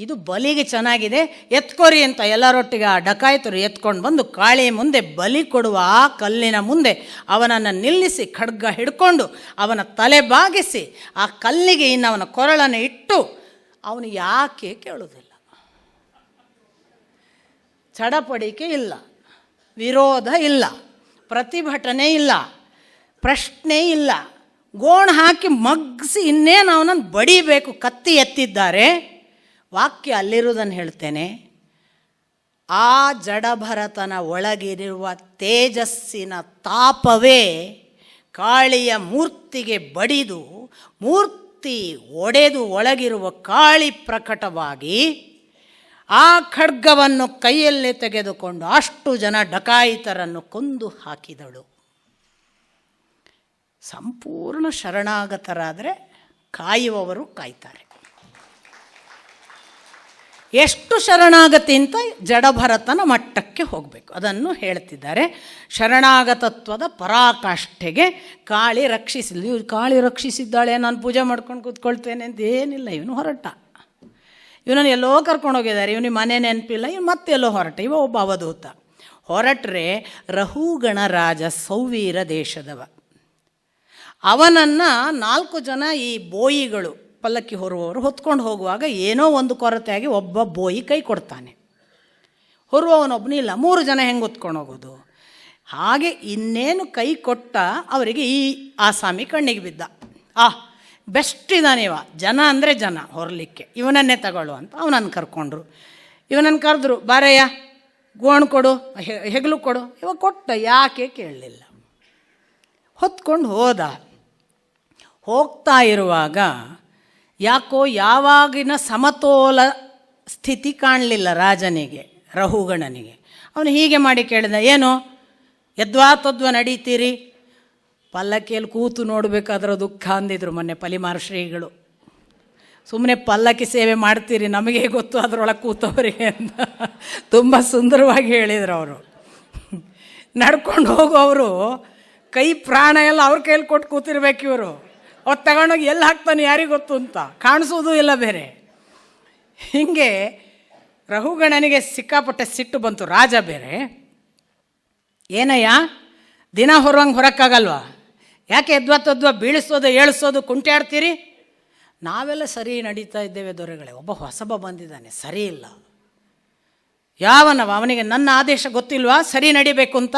ಇದು ಬಲಿಗೆ ಚೆನ್ನಾಗಿದೆ, ಎತ್ಕೋರಿ ಅಂತ ಎಲ್ಲರೊಟ್ಟಿಗೆ ಆ ಡಕಾಯಿತರು ಎತ್ಕೊಂಡು ಬಂದು ಕಾಳಿ ಮುಂದೆ ಬಲಿ ಕೊಡುವ ಆ ಕಲ್ಲಿನ ಮುಂದೆ ಅವನನ್ನು ನಿಲ್ಲಿಸಿ ಖಡ್ಗ ಹಿಡ್ಕೊಂಡು ಅವನ ತಲೆ ಬಾಗಿಸಿ ಆ ಕಲ್ಲಿಗೆ ಇನ್ನು ಅವನ ಕೊರಳನ್ನು ಇಟ್ಟು ಅವನು ಯಾಕೆ ಕೇಳೋದಿಲ್ಲ. ಚಡಪಡಿಕೆ ಇಲ್ಲ, ವಿರೋಧ ಇಲ್ಲ, ಪ್ರತಿಭಟನೆ ಇಲ್ಲ, ಪ್ರಶ್ನೆ ಇಲ್ಲ. ಗೋಣು ಹಾಕಿ ಮಗ್ಗಿಸಿ ಇನ್ನೇನು ಅವನನ್ನು ಬಡಿಬೇಕು. ಕತ್ತಿ ಎತ್ತಿದ್ದಾರೆ. ವಾಕ್ಯ ಅಲ್ಲಿರುವುದನ್ನು ಹೇಳ್ತೇನೆ. ಆ ಜಡಭರತನ ಒಳಗಿರುವ ತೇಜಸ್ಸಿನ ತಾಪವೇ ಕಾಳಿಯ ಮೂರ್ತಿಗೆ ಬಡಿದು ಮೂರ್ತಿ ಒಡೆದು ಒಳಗಿರುವ ಕಾಳಿ ಪ್ರಕಟವಾಗಿ ಆ ಖಡ್ಗವನ್ನು ಕೈಯಲ್ಲಿ ತೆಗೆದುಕೊಂಡು ಅಷ್ಟು ಜನ ಡಕಾಯಿತರನ್ನು ಕೊಂದು ಹಾಕಿದಳು. ಸಂಪೂರ್ಣ ಶರಣಾಗತರಾದರೆ ಕಾಯುವವರು ಕಾಯ್ತಾರೆ. ಎಷ್ಟು ಶರಣಾಗತಿ ಅಂತ ಜಡಭರತನ ಮಟ್ಟಕ್ಕೆ ಹೋಗಬೇಕು, ಅದನ್ನು ಹೇಳ್ತಿದ್ದಾರೆ. ಶರಣಾಗತತ್ವದ ಪರಾಕಾಷ್ಠೆಗೆ ಕಾಳಿ ರಕ್ಷಿಸಲಿ. ಕಾಳಿ ರಕ್ಷಿಸಿದ್ದಾಳೆ, ನಾನು ಪೂಜೆ ಮಾಡ್ಕೊಂಡು ಕೂತ್ಕೊಳ್ತೇನೆ ಅಂತ ಏನಿಲ್ಲ. ಇವನು ಹೊರಟ, ಇವನನ್ನು ಎಲ್ಲೋ ಕರ್ಕೊಂಡೋಗಿದ್ದಾರೆ, ಇವನಿಗೆ ಮನೆ ನೆನಪಿಲ್ಲ, ಇವನು ಮತ್ತೆಲ್ಲೋ ಹೊರಟ. ಇವ ಒಬ್ಬ ಅವಧೂತ. ಹೊರಟ್ರೆ ರಹುಗಣ ರಾಜ ಸೌವೀರ ದೇಶದವ. ಅವನನ್ನು 4 ಜನ ಈ ಬೋಯಿಗಳು ಪಲ್ಲಕ್ಕಿ ಹೊರುವವರು ಹೊತ್ಕೊಂಡು ಹೋಗುವಾಗ ಏನೋ ಒಂದು ಕೊರತೆಯಾಗಿ ಒಬ್ಬ ಬೋಯಿ ಕೈ ಕೊಡ್ತಾನೆ. ಹೊರುವವನೊಬ್ಬನು ಇಲ್ಲ, 3 ಜನ ಹೆಂಗೆ ಹೊತ್ಕೊಂಡು ಹೋಗೋದು? ಹಾಗೆ ಇನ್ನೇನು ಕೈ ಕೊಟ್ಟ ಅವರಿಗೆ ಈ ಆಸಾಮಿ ಕಣ್ಣಿಗೆ ಬಿದ್ದ. ಬೆಸ್ಟ್ ಇದ್ದಾನೆ ಇವ, ಜನ ಅಂದರೆ ಜನ ಹೊರಲಿಕ್ಕೆ, ಇವನನ್ನೇ ತಗೊಳ್ಳು ಅಂತ ಅವನನ್ನು ಕರ್ಕೊಂಡ್ರು. ಇವನನ್ನು ಕರೆದ್ರು, ಬಾರಯ್ಯ ಗೋಣು ಕೊಡು, ಹೆಗಲು ಕೊಡು. ಇವ ಕೊಟ್ಟ, ಯಾಕೆ ಕೇಳಲಿಲ್ಲ. ಹೊತ್ಕೊಂಡು ಹೋದ. ಹೋಗ್ತಾ ಇರುವಾಗ ಯಾಕೋ ಯಾವಾಗಿನ ಸಮತೋಲ ಸ್ಥಿತಿ ಕಾಣಲಿಲ್ಲ ರಾಜನಿಗೆ, ರಹುಗಣನಿಗೆ. ಅವನು ಹೀಗೆ ಮಾಡಿ ಕೇಳಿದ, ಏನು ಯದ್ವಾ ತದ್ವಾ ನಡೀತೀರಿ. ಪಲ್ಲಕ್ಕಿಯಲ್ಲಿ ಕೂತು ನೋಡಬೇಕಾದ್ರೆ ದುಃಖ ಅಂದಿದ್ರು ಮೊನ್ನೆ ಪಲಿಮಾರ ಶ್ರೀಗಳು. ಸುಮ್ಮನೆ ಪಲ್ಲಕ್ಕಿ ಸೇವೆ ಮಾಡ್ತೀರಿ, ನಮಗೆ ಗೊತ್ತು ಅದರೊಳಗೆ ಕೂತವರಿಗೆ ಅಂತ ತುಂಬ ಸುಂದರವಾಗಿ ಹೇಳಿದರು ಅವರು. ನಡ್ಕೊಂಡು ಹೋಗೋವರು ಕೈ ಪ್ರಾಣ ಎಲ್ಲ ಅವ್ರ ಕೈಯಲ್ಲಿ ಕೊಟ್ಟು ಕೂತಿರ್ಬೇಕು. ಇವರು ಅವ್ರು ತಗೊಂಡೋಗಿ ಎಲ್ಲಿ ಹಾಕ್ತಾನೆ ಯಾರಿಗೆ ಗೊತ್ತು ಅಂತ, ಕಾಣಿಸೋದು ಇಲ್ಲ ಬೇರೆ. ಹೀಗೆ ರಹುಗಣನಿಗೆ ಸಿಕ್ಕಾಪಟ್ಟೆ ಸಿಟ್ಟು ಬಂತು. ರಾಜ ಬೇರೆ, ಏನಯ್ಯ ದಿನ ಹೊರಕ್ಕಾಗಲ್ವಾ? ಯಾಕೆ ಎದ್ವಾ ಬೀಳಿಸೋದು ಏಳಿಸೋದು ಕುಂಟಾಡ್ತೀರಿ? ನಾವೆಲ್ಲ ಸರಿ ನಡೀತಾ ಇದ್ದೇವೆ ದೊರೆಗಳೇ. ಒಬ್ಬ ಹೊಸಬ ಬಂದಿದ್ದಾನೆ, ಸರಿ ಇಲ್ಲ. ಯಾವನವ? ಅವನಿಗೆ ನನ್ನ ಆದೇಶ ಗೊತ್ತಿಲ್ವಾ ಸರಿ ನಡಿಬೇಕು ಅಂತ?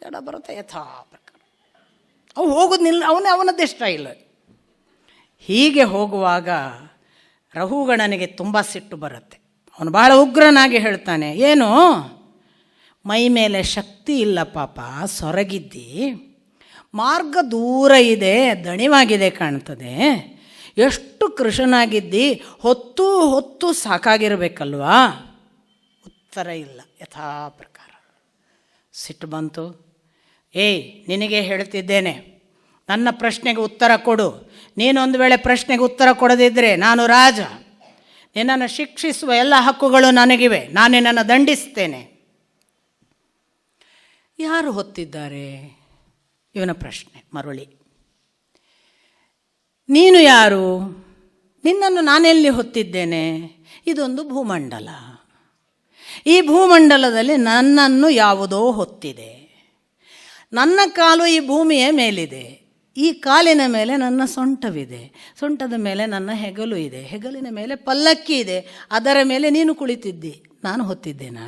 ಜಡ ಬರುತ್ತೆ ಯಥಾ ಪ್ರಕಾರ. ಅವು ಹೋಗೋದು ಅವನದ್ದೇ ಇಷ್ಟ ಇಲ್ಲ. ಹೀಗೆ ಹೋಗುವಾಗ ರಹುಗಣನಿಗೆ ತುಂಬ ಸಿಟ್ಟು ಬರುತ್ತೆ. ಅವನು ಭಾಳ ಉಗ್ರನಾಗಿ ಹೇಳ್ತಾನೆ, ಏನು ಮೈ ಮೇಲೆ ಶಕ್ತಿ ಇಲ್ಲ ಪಾಪ, ಸೊರಗಿದ್ದಿ, ಮಾರ್ಗ ದೂರ ಇದೆ, ದಣಿವಾಗಿದೆ ಕಾಣ್ತದೆ, ಎಷ್ಟು ಕೃಶನಾಗಿದ್ದಿ, ಹೊತ್ತು ಹೊತ್ತು ಸಾಕಾಗಿರಬೇಕಲ್ವಾ? ಉತ್ತರ ಇಲ್ಲ ಯಥಾ ಪ್ರಕಾರ. ಸಿಟ್ಟು ಬಂತು. ನಿನಗೆ ಹೇಳ್ತಿದ್ದೇನೆ, ನನ್ನ ಪ್ರಶ್ನೆಗೆ ಉತ್ತರ ಕೊಡು. ನೀನೊಂದು ವೇಳೆ ಪ್ರಶ್ನೆಗೆ ಉತ್ತರ ಕೊಡದಿದ್ದರೆ ನಾನು ರಾಜ, ನಿನ್ನನ್ನು ಶಿಕ್ಷಿಸುವ ಎಲ್ಲ ಹಕ್ಕುಗಳು ನನಗಿವೆ, ನಾನು ನಿನ್ನನ್ನು ದಂಡಿಸ್ತೇನೆ. ಯಾರು ಹೊತ್ತಿದ್ದಾರೆ? ಇವನ ಪ್ರಶ್ನೆ ಮರುಳಿ. ನೀನು ಯಾರು? ನಿನ್ನನ್ನು ನಾನೆಲ್ಲಿ ಹೊತ್ತಿದ್ದೇನೆ? ಇದೊಂದು ಭೂಮಂಡಲ. ಈ ಭೂಮಂಡಲದಲ್ಲಿ ನನ್ನನ್ನು ಯಾವುದೋ ಹೊತ್ತಿದೆ. ನನ್ನ ಕಾಲು ಈ ಭೂಮಿಯ ಮೇಲಿದೆ, ಈ ಕಾಲಿನ ಮೇಲೆ ನನ್ನ ಸೊಂಟವಿದೆ, ಸೊಂಟದ ಮೇಲೆ ನನ್ನ ಹೆಗಲು ಇದೆ, ಹೆಗಲಿನ ಮೇಲೆ ಪಲ್ಲಕ್ಕಿ ಇದೆ, ಅದರ ಮೇಲೆ ನೀನು ಕುಳಿತಿದ್ದಿ. ನಾನು ಹೊತ್ತಿದ್ದೇನಾ?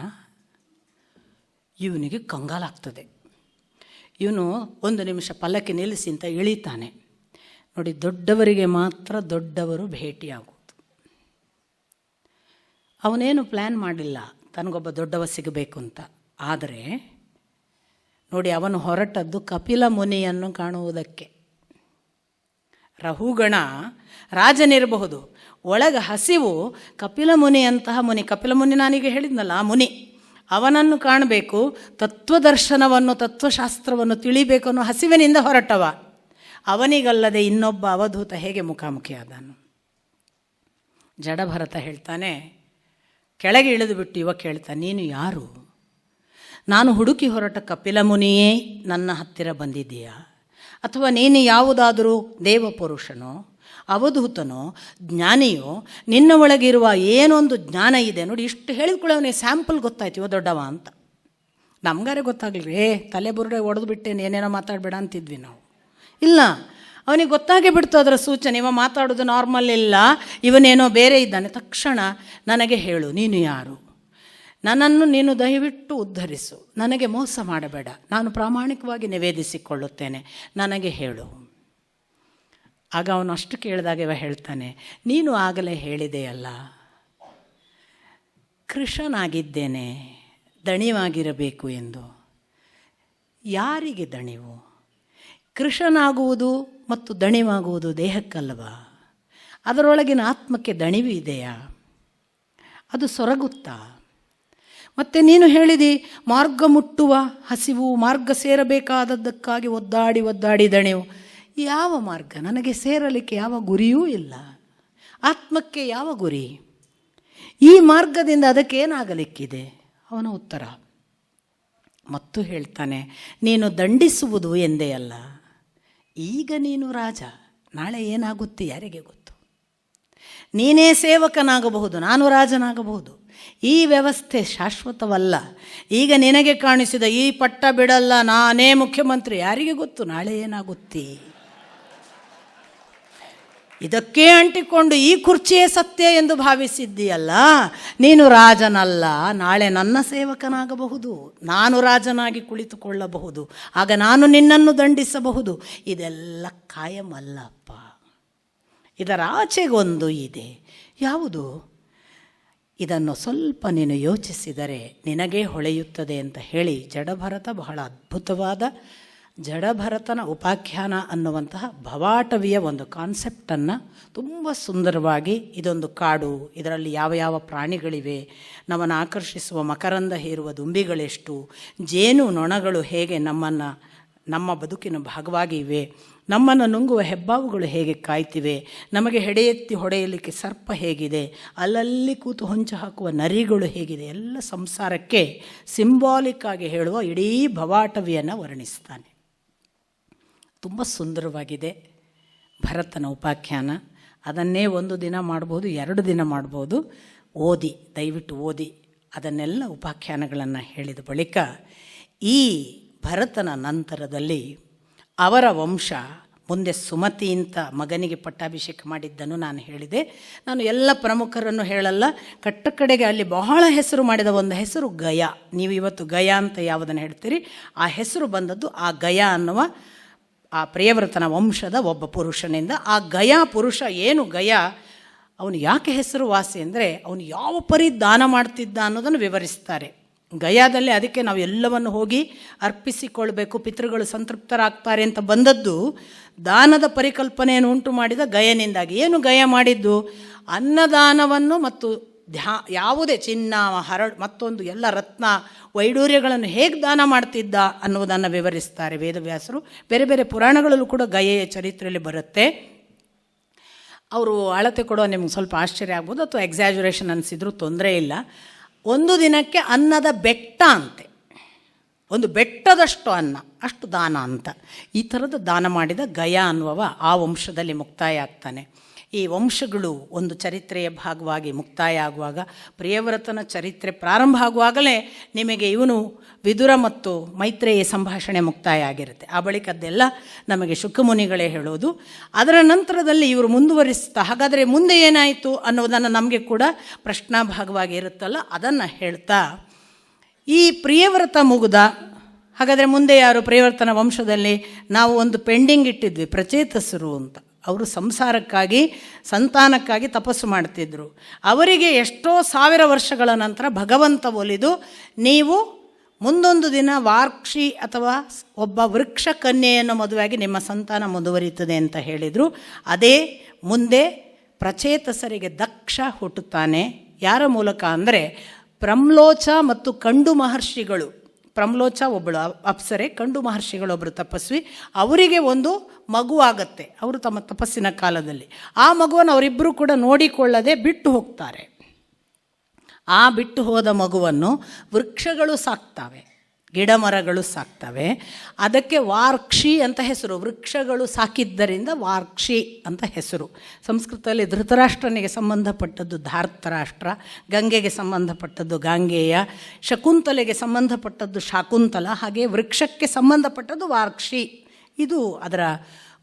ಇವನಿಗೆ ಕಂಗಾಲಾಗ್ತದೆ. ಇವನು ಒಂದು ನಿಮಿಷ ಪಲ್ಲಕ್ಕಿ ನಿಲ್ಲಿಸಿ ಅಂತ ಇಳಿತಾನೆ. ನೋಡಿ, ದೊಡ್ಡವರಿಗೆ ಮಾತ್ರ ದೊಡ್ಡವರು ಭೇಟಿಯಾಗುವುದು. ಅವನೇನು ಪ್ಲ್ಯಾನ್ ಮಾಡಿಲ್ಲ ತನಗೊಬ್ಬ ದೊಡ್ಡವ ಸಿಗಬೇಕು ಅಂತ. ಆದರೆ ನೋಡಿ, ಅವನು ಹೊರಟದ್ದು ಕಪಿಲ ಮುನಿಯನ್ನು ಕಾಣುವುದಕ್ಕೆ. ರಹುಗಣ ರಾಜನಿರಬಹುದು, ಒಳಗೆ ಹಸಿವು ಕಪಿಲ ಮುನಿಯಂತಹ ಮುನಿ. ಕಪಿಲ ಮುನಿ ನಾನೀಗ ಹೇಳಿದ್ನಲ್ಲ, ಆ ಮುನಿ. ಅವನನ್ನು ಕಾಣಬೇಕು, ತತ್ವದರ್ಶನವನ್ನು ತತ್ವಶಾಸ್ತ್ರವನ್ನು ತಿಳಿಬೇಕು ಅನ್ನೋ ಹಸಿವಿನಿಂದ ಹೊರಟವ. ಅವನಿಗಲ್ಲದೆ ಇನ್ನೊಬ್ಬ ಅವಧೂತ ಹೇಗೆ ಮುಖಾಮುಖಿಯಾದನು? ಜಡಭರತ ಹೇಳ್ತಾನೆ, ಕೆಳಗೆ ಇಳಿದು ಬಿಟ್ಟು ಇವ ಕೇಳ್ತಾನೆ, ನೀನು ಯಾರು? ನಾನು ಹುಡುಕಿ ಹೊರಟ ಕಪಿಲ ಮುನಿಯೇ ನನ್ನ ಹತ್ತಿರ ಬಂದಿದ್ದೀಯಾ? ಅಥವಾ ನೀನು ಯಾವುದಾದರೂ ದೇವಪುರುಷನೋ, ಅವಧೂತನೋ, ಜ್ಞಾನಿಯೋ? ನಿನ್ನ ಒಳಗಿರುವ ಏನೊಂದು ಜ್ಞಾನ ಇದೆ ನೋಡಿ. ಇಷ್ಟು ಹೇಳಿದ್ಕೊಳ್ಳೋ ಅವನಿಗೆ ಸ್ಯಾಂಪಲ್ ಗೊತ್ತಾಯ್ತು ಇವ ದೊಡ್ಡವ ಅಂತ. ನಮ್ಗಾರೆ ಗೊತ್ತಾಗಲಿ, ತಲೆ ಬುರುಡೆ ಒಡೆದು ಬಿಟ್ಟೇನು, ಏನೇನೋ ಮಾತಾಡಬೇಡ ಅಂತಿದ್ವಿ ನಾವು. ಇಲ್ಲ, ಅವನಿಗೆ ಗೊತ್ತಾಗೇ ಬಿಡ್ತು ಅದರ ಸೂಚನೆ. ಇವ ಮಾತಾಡೋದು ನಾರ್ಮಲ್ ಇಲ್ಲ, ಇವನೇನೋ ಬೇರೆ ಇದ್ದಾನೆ. ತಕ್ಷಣ ನನಗೆ ಹೇಳು, ನೀನು ಯಾರು? ನನ್ನನ್ನು ನೀನು ದಯವಿಟ್ಟು ಉದ್ಧರಿಸು, ನನಗೆ ಮೋಸ ಮಾಡಬೇಡ, ನಾನು ಪ್ರಾಮಾಣಿಕವಾಗಿ ನಿವೇದಿಸಿಕೊಳ್ಳುತ್ತೇನೆ, ನನಗೆ ಹೇಳು. ಆಗ ಅವನು ಅಷ್ಟು ಕೇಳಿದಾಗ ಇವ ಹೇಳ್ತಾನೆ, ನೀನು ಆಗಲೇ ಹೇಳಿದೆಯಲ್ಲ, ಕೃಶನಾಗಿದ್ದೇನೆ, ದಣಿವಾಗಿರಬೇಕು ಎಂದು. ಯಾರಿಗೆ ದಣಿವು? ಕೃಶನಾಗುವುದು ಮತ್ತು ದಣಿವಾಗುವುದು ದೇಹಕ್ಕಲ್ಲವಾ? ಅದರೊಳಗಿನ ಆತ್ಮಕ್ಕೆ ದಣಿವು ಇದೆಯಾ? ಅದು ಸೊರಗುತ್ತಾ? ಮತ್ತು ನೀನು ಹೇಳಿದಿ ಮಾರ್ಗ ಮುಟ್ಟುವ ಹಸಿವು, ಮಾರ್ಗ ಸೇರಬೇಕಾದದ್ದಕ್ಕಾಗಿ ಒದ್ದಾಡಿ ಒದ್ದಾಡಿ ದಣಿವು. ಯಾವ ಮಾರ್ಗ? ನನಗೆ ಸೇರಲಿಕ್ಕೆ ಯಾವ ಗುರಿಯೂ ಇಲ್ಲ. ಆತ್ಮಕ್ಕೆ ಯಾವ ಗುರಿ? ಈ ಮಾರ್ಗದಿಂದ ಅದಕ್ಕೇನಾಗಲಿಕ್ಕಿದೆ? ಅವನ ಉತ್ತರ ಮತ್ತು ಹೇಳ್ತಾನೆ, ನೀನು ದಂಡಿಸುವುದು ಎಂದೇ ಅಲ್ಲ. ಈಗ ನೀನು ರಾಜ, ನಾಳೆ ಏನಾಗುತ್ತೆ ಯಾರಿಗೆ ಗೊತ್ತು? ನೀನೇ ಸೇವಕನಾಗಬಹುದು, ನಾನು ರಾಜನಾಗಬಹುದು. ಈ ವ್ಯವಸ್ಥೆ ಶಾಶ್ವತವಲ್ಲ. ಈಗ ನಿನಗೆ ಕಾಣಿಸಿದ ಈ ಪಟ್ಟ ಬಿಡಲ್ಲ, ನಾನೇ ಮುಖ್ಯಮಂತ್ರಿ, ಯಾರಿಗೆ ಗೊತ್ತು ನಾಳೆ ಏನಾಗುತ್ತೆ? ಇದಕ್ಕೆ ಅಂಟಿಕೊಂಡು ಈ ಕುರ್ಚಿಯೇ ಸತ್ಯ ಎಂದು ಭಾವಿಸಿದ್ದೀಯಲ್ಲ, ನೀನು ರಾಜನಲ್ಲ. ನಾಳೆ ನನ್ನ ಸೇವಕನಾಗಬಹುದು, ನಾನು ರಾಜನಾಗಿ ಕುಳಿತುಕೊಳ್ಳಬಹುದು, ಆಗ ನಾನು ನಿನ್ನನ್ನು ದಂಡಿಸಬಹುದು. ಇದೆಲ್ಲ ಕಾಯಮಲ್ಲಪ್ಪ. ಇದರ ಆಚೆಗೊಂದು ಇದೆ. ಯಾವುದು? ಇದನ್ನು ಸ್ವಲ್ಪ ನೀನು ಯೋಚಿಸಿದರೆ ನಿನಗೇ ಹೊಳೆಯುತ್ತದೆ ಅಂತ ಹೇಳಿ ಜಡಭರತ ಬಹಳ ಅದ್ಭುತವಾದ ಜಡಭರತನ ಉಪಾಖ್ಯಾನ ಅನ್ನುವಂತಹ ಭವಾಟವಿಯ ಒಂದು ಕಾನ್ಸೆಪ್ಟನ್ನು ತುಂಬ ಸುಂದರವಾಗಿ, ಇದೊಂದು ಕಾಡು, ಇದರಲ್ಲಿ ಯಾವ ಯಾವ ಪ್ರಾಣಿಗಳಿವೆ, ನಮ್ಮನ್ನು ಆಕರ್ಷಿಸುವ ಮಕರಂದ ಹೀರುವ ದುಂಬಿಗಳೆಷ್ಟು, ಜೇನು ನೊಣಗಳು ಹೇಗೆ ನಮ್ಮ ಬದುಕಿನ ಭಾಗವಾಗಿ ಇವೆ, ನಮ್ಮನ್ನು ನುಂಗುವ ಹೆಬ್ಬಾವುಗಳು ಹೇಗೆ ಕಾಯ್ತಿವೆ, ನಮಗೆ ಹೆಡೆಯೆತ್ತಿ ಹೊಡೆಯಲಿಕ್ಕೆ ಸರ್ಪ ಹೇಗಿದೆ, ಅಲ್ಲಲ್ಲಿ ಕೂತು ಹೊಂಚು ಹಾಕುವ ನರಿಗಳು ಹೇಗಿದೆ, ಎಲ್ಲ ಸಂಸಾರಕ್ಕೆ ಸಿಂಬಾಲಿಕ್ ಆಗಿ ಹೇಳುವ ಇಡೀ ಭವಾಟವಿಯನ್ನು ವರ್ಣಿಸ್ತಾನೆ. ತುಂಬ ಸುಂದರವಾಗಿದೆ ಭರತನ ಉಪಾಖ್ಯಾನ. ಅದನ್ನೇ ಒಂದು ದಿನ ಮಾಡ್ಬೋದು, 2 ದಿನ ಮಾಡ್ಬೋದು. ದಯವಿಟ್ಟು ಓದಿ. ಅದನ್ನೆಲ್ಲ ಉಪಾಖ್ಯಾನಗಳನ್ನು ಹೇಳಿದ ಬಳಿಕ ಈ ಭರತನ ನಂತರದಲ್ಲಿ ಅವರ ವಂಶ ಮುಂದೆ ಸುಮತಿ ಅಂತ ಮಗನಿಗೆ ಪಟ್ಟಾಭಿಷೇಕ ಮಾಡಿದ್ದನ್ನು ನಾನು ಹೇಳಿದೆ. ನಾನು ಎಲ್ಲ ಪ್ರಮುಖರನ್ನು ಹೇಳಲ್ಲ, ಕಡೆಗೆ ಅಲ್ಲಿ ಬಹಳ ಹೆಸರು ಮಾಡಿದ ಒಂದು ಹೆಸರು ಗಯ. ನೀವು ಇವತ್ತು ಗಯ ಅಂತ ಯಾವುದನ್ನು ಹೇಳ್ತೀರಿ, ಆ ಹೆಸರು ಬಂದದ್ದು ಆ ಗಯ ಅನ್ನುವ ಆ ಪ್ರಿಯವ್ರತನ ವಂಶದ ಒಬ್ಬ ಪುರುಷನಿಂದ. ಆ ಗಯ ಪುರುಷ ಏನು ಗಯ, ಅವನು ಯಾಕೆ ಹೆಸರು ವಾಸಿ ಅಂದರೆ ಅವನು ಯಾವ ಪರಿ ದಾನ ಮಾಡ್ತಿದ್ದ ಅನ್ನೋದನ್ನು ವಿವರಿಸ್ತಾರೆ ಗಯಾದಲ್ಲಿ. ಅದಕ್ಕೆ ನಾವು ಎಲ್ಲವನ್ನು ಹೋಗಿ ಅರ್ಪಿಸಿಕೊಳ್ಬೇಕು, ಪಿತೃಗಳು ಸಂತೃಪ್ತರಾಗ್ತಾರೆ ಅಂತ ಬಂದದ್ದು ದಾನದ ಪರಿಕಲ್ಪನೆಯನ್ನು ಉಂಟು ಮಾಡಿದ ಗಯನಿಂದಾಗಿ. ಏನು ಗಯ ಮಾಡಿದ್ದು, ಅನ್ನದಾನವನ್ನು ಮತ್ತು ಯಾವುದೇ ಚಿನ್ನ ಮತ್ತೊಂದು ಎಲ್ಲ ರತ್ನ ವೈಡೂರ್ಯಗಳನ್ನು ಹೇಗೆ ದಾನ ಮಾಡ್ತಿದ್ದ ಅನ್ನುವುದನ್ನು ವಿವರಿಸ್ತಾರೆ ವೇದವ್ಯಾಸರು. ಬೇರೆ ಬೇರೆ ಪುರಾಣಗಳಲ್ಲೂ ಕೂಡ ಗಯೆಯ ಚರಿತ್ರೆಯಲ್ಲಿ ಬರುತ್ತೆ. ಅವರು ಅಳತೆ ಕೊಡೋ ನಿಮ್ಗೆ ಸ್ವಲ್ಪ ಆಶ್ಚರ್ಯ ಆಗ್ಬೋದು ಅಥವಾ ಎಕ್ಸಾಜುರೇಷನ್ ಅನಿಸಿದ್ರು ತೊಂದರೆ ಇಲ್ಲ. 1 ದಿನಕ್ಕೆ ಅನ್ನದ ಬೆಟ್ಟ ಅಂತೆ, ಒಂದು ಬೆಟ್ಟದಷ್ಟು ಅನ್ನ, ಅಷ್ಟು ದಾನ ಅಂತ. ಈ ಥರದ ದಾನ ಮಾಡಿದ ಗಯ ಅನ್ನುವ ಆ ವಂಶದಲ್ಲಿ ಮುಕ್ತಾಯ ಆಗ್ತಾನೆ. ಈ ವಂಶಗಳು ಒಂದು ಚರಿತ್ರೆಯ ಭಾಗವಾಗಿ ಮುಕ್ತಾಯ ಆಗುವಾಗ, ಪ್ರಿಯವ್ರತನ ಚರಿತ್ರೆ ಪ್ರಾರಂಭ ಆಗುವಾಗಲೇ ನಿಮಗೆ ಇವನು ವಿದುರ ಮತ್ತು ಮೈತ್ರೇಯ ಸಂಭಾಷಣೆ ಮುಕ್ತಾಯ ಆಗಿರುತ್ತೆ. ಆ ಬಳಿಕದ್ದೆಲ್ಲ ನಮಗೆ ಶುಕಮುನಿಗಳೇ ಹೇಳೋದು. ಅದರ ನಂತರದಲ್ಲಿ ಇವರು ಮುಂದುವರಿಸ್ತಾ, ಹಾಗಾದರೆ ಮುಂದೆ ಏನಾಯಿತು ಅನ್ನೋದನ್ನು ನಮಗೆ ಕೂಡ ಪ್ರಶ್ನಾಭಾಗವಾಗಿ ಇರುತ್ತಲ್ಲ, ಅದನ್ನು ಹೇಳ್ತಾ ಈ ಪ್ರಿಯವ್ರತ ಮುಗಿದ. ಹಾಗಾದರೆ ಮುಂದೆ ಯಾರು ಪ್ರಿಯವ್ರತನ ವಂಶದಲ್ಲಿ ನಾವು ಒಂದು ಪೆಂಡಿಂಗ್ ಇಟ್ಟಿದ್ವಿ, ಪ್ರಚೇತಸರು ಅಂತ. ಅವರು ಸಂಸಾರಕ್ಕಾಗಿ ಸಂತಾನಕ್ಕಾಗಿ ತಪಸ್ಸು ಮಾಡ್ತಿದ್ರು. ಅವರಿಗೆ ಎಷ್ಟೋ 1000 ವರ್ಷಗಳ ನಂತರ ಭಗವಂತ ಒಲಿದು ನೀವು ಮುಂದೊಂದು ದಿನ ವಾರ್ಕ್ಷಿ ಅಥವಾ ಒಬ್ಬ ವೃಕ್ಷ ಕನ್ಯೆಯನ್ನು ಮದುವೆಯಾಗಿ ನಿಮ್ಮ ಸಂತಾನ ಮುಂದುವರಿಯುತ್ತದೆ ಅಂತ ಹೇಳಿದರು. ಅದೇ ಮುಂದೆ ಪ್ರಚೇತಸರಿಗೆ ದಕ್ಷ ಹುಟ್ಟುತ್ತಾನೆ. ಯಾರ ಮೂಲಕ ಅಂದರೆ ಪ್ರಮ್ಲೋಚ ಮತ್ತು ಕಂಡು ಮಹರ್ಷಿಗಳು. ಪ್ರಮ್ಲೋಚ ಒಬ್ಬಳು ಅಪ್ಸರೆ, ಕಂಡು ಮಹರ್ಷಿಗಳೊಬ್ಬರು ತಪಸ್ವಿ. ಅವರಿಗೆ ಒಂದು ಮಗು ಆಗುತ್ತೆ ಅವರು ತಮ್ಮ ತಪಸ್ಸಿನ ಕಾಲದಲ್ಲಿ. ಆ ಮಗುವನ್ನು ಅವರಿಬ್ಬರು ಕೂಡ ನೋಡಿಕೊಳ್ಳದೆ ಬಿಟ್ಟು ಹೋಗ್ತಾರೆ. ಆ ಬಿಟ್ಟು ಹೋದ ಮಗುವನ್ನು ವೃಕ್ಷಗಳು ಸಾಕ್ತವೆ, ಗಿಡ ಮರಗಳು ಸಾಕ್ತವೆ. ಅದಕ್ಕೆ ವಾರ್ಕ್ಷಿ ಅಂತ ಹೆಸರು. ವೃಕ್ಷಗಳು ಸಾಕಿದ್ದರಿಂದ ವಾರ್ಕ್ಷಿ ಅಂತ ಹೆಸರು. ಸಂಸ್ಕೃತದಲ್ಲಿ ಧೃತರಾಷ್ಟ್ರನಿಗೆ ಸಂಬಂಧಪಟ್ಟದ್ದು ಧಾರ್ತರಾಷ್ಟ್ರ, ಗಂಗೆಗೆ ಸಂಬಂಧಪಟ್ಟದ್ದು ಗಾಂಗೇಯ, ಶಕುಂತಲೆಗೆ ಸಂಬಂಧಪಟ್ಟದ್ದು ಶಾಕುಂತಲ, ಹಾಗೆ ವೃಕ್ಷಕ್ಕೆ ಸಂಬಂಧಪಟ್ಟದ್ದು ವಾರ್ಕ್ಷಿ. ಇದು ಅದರ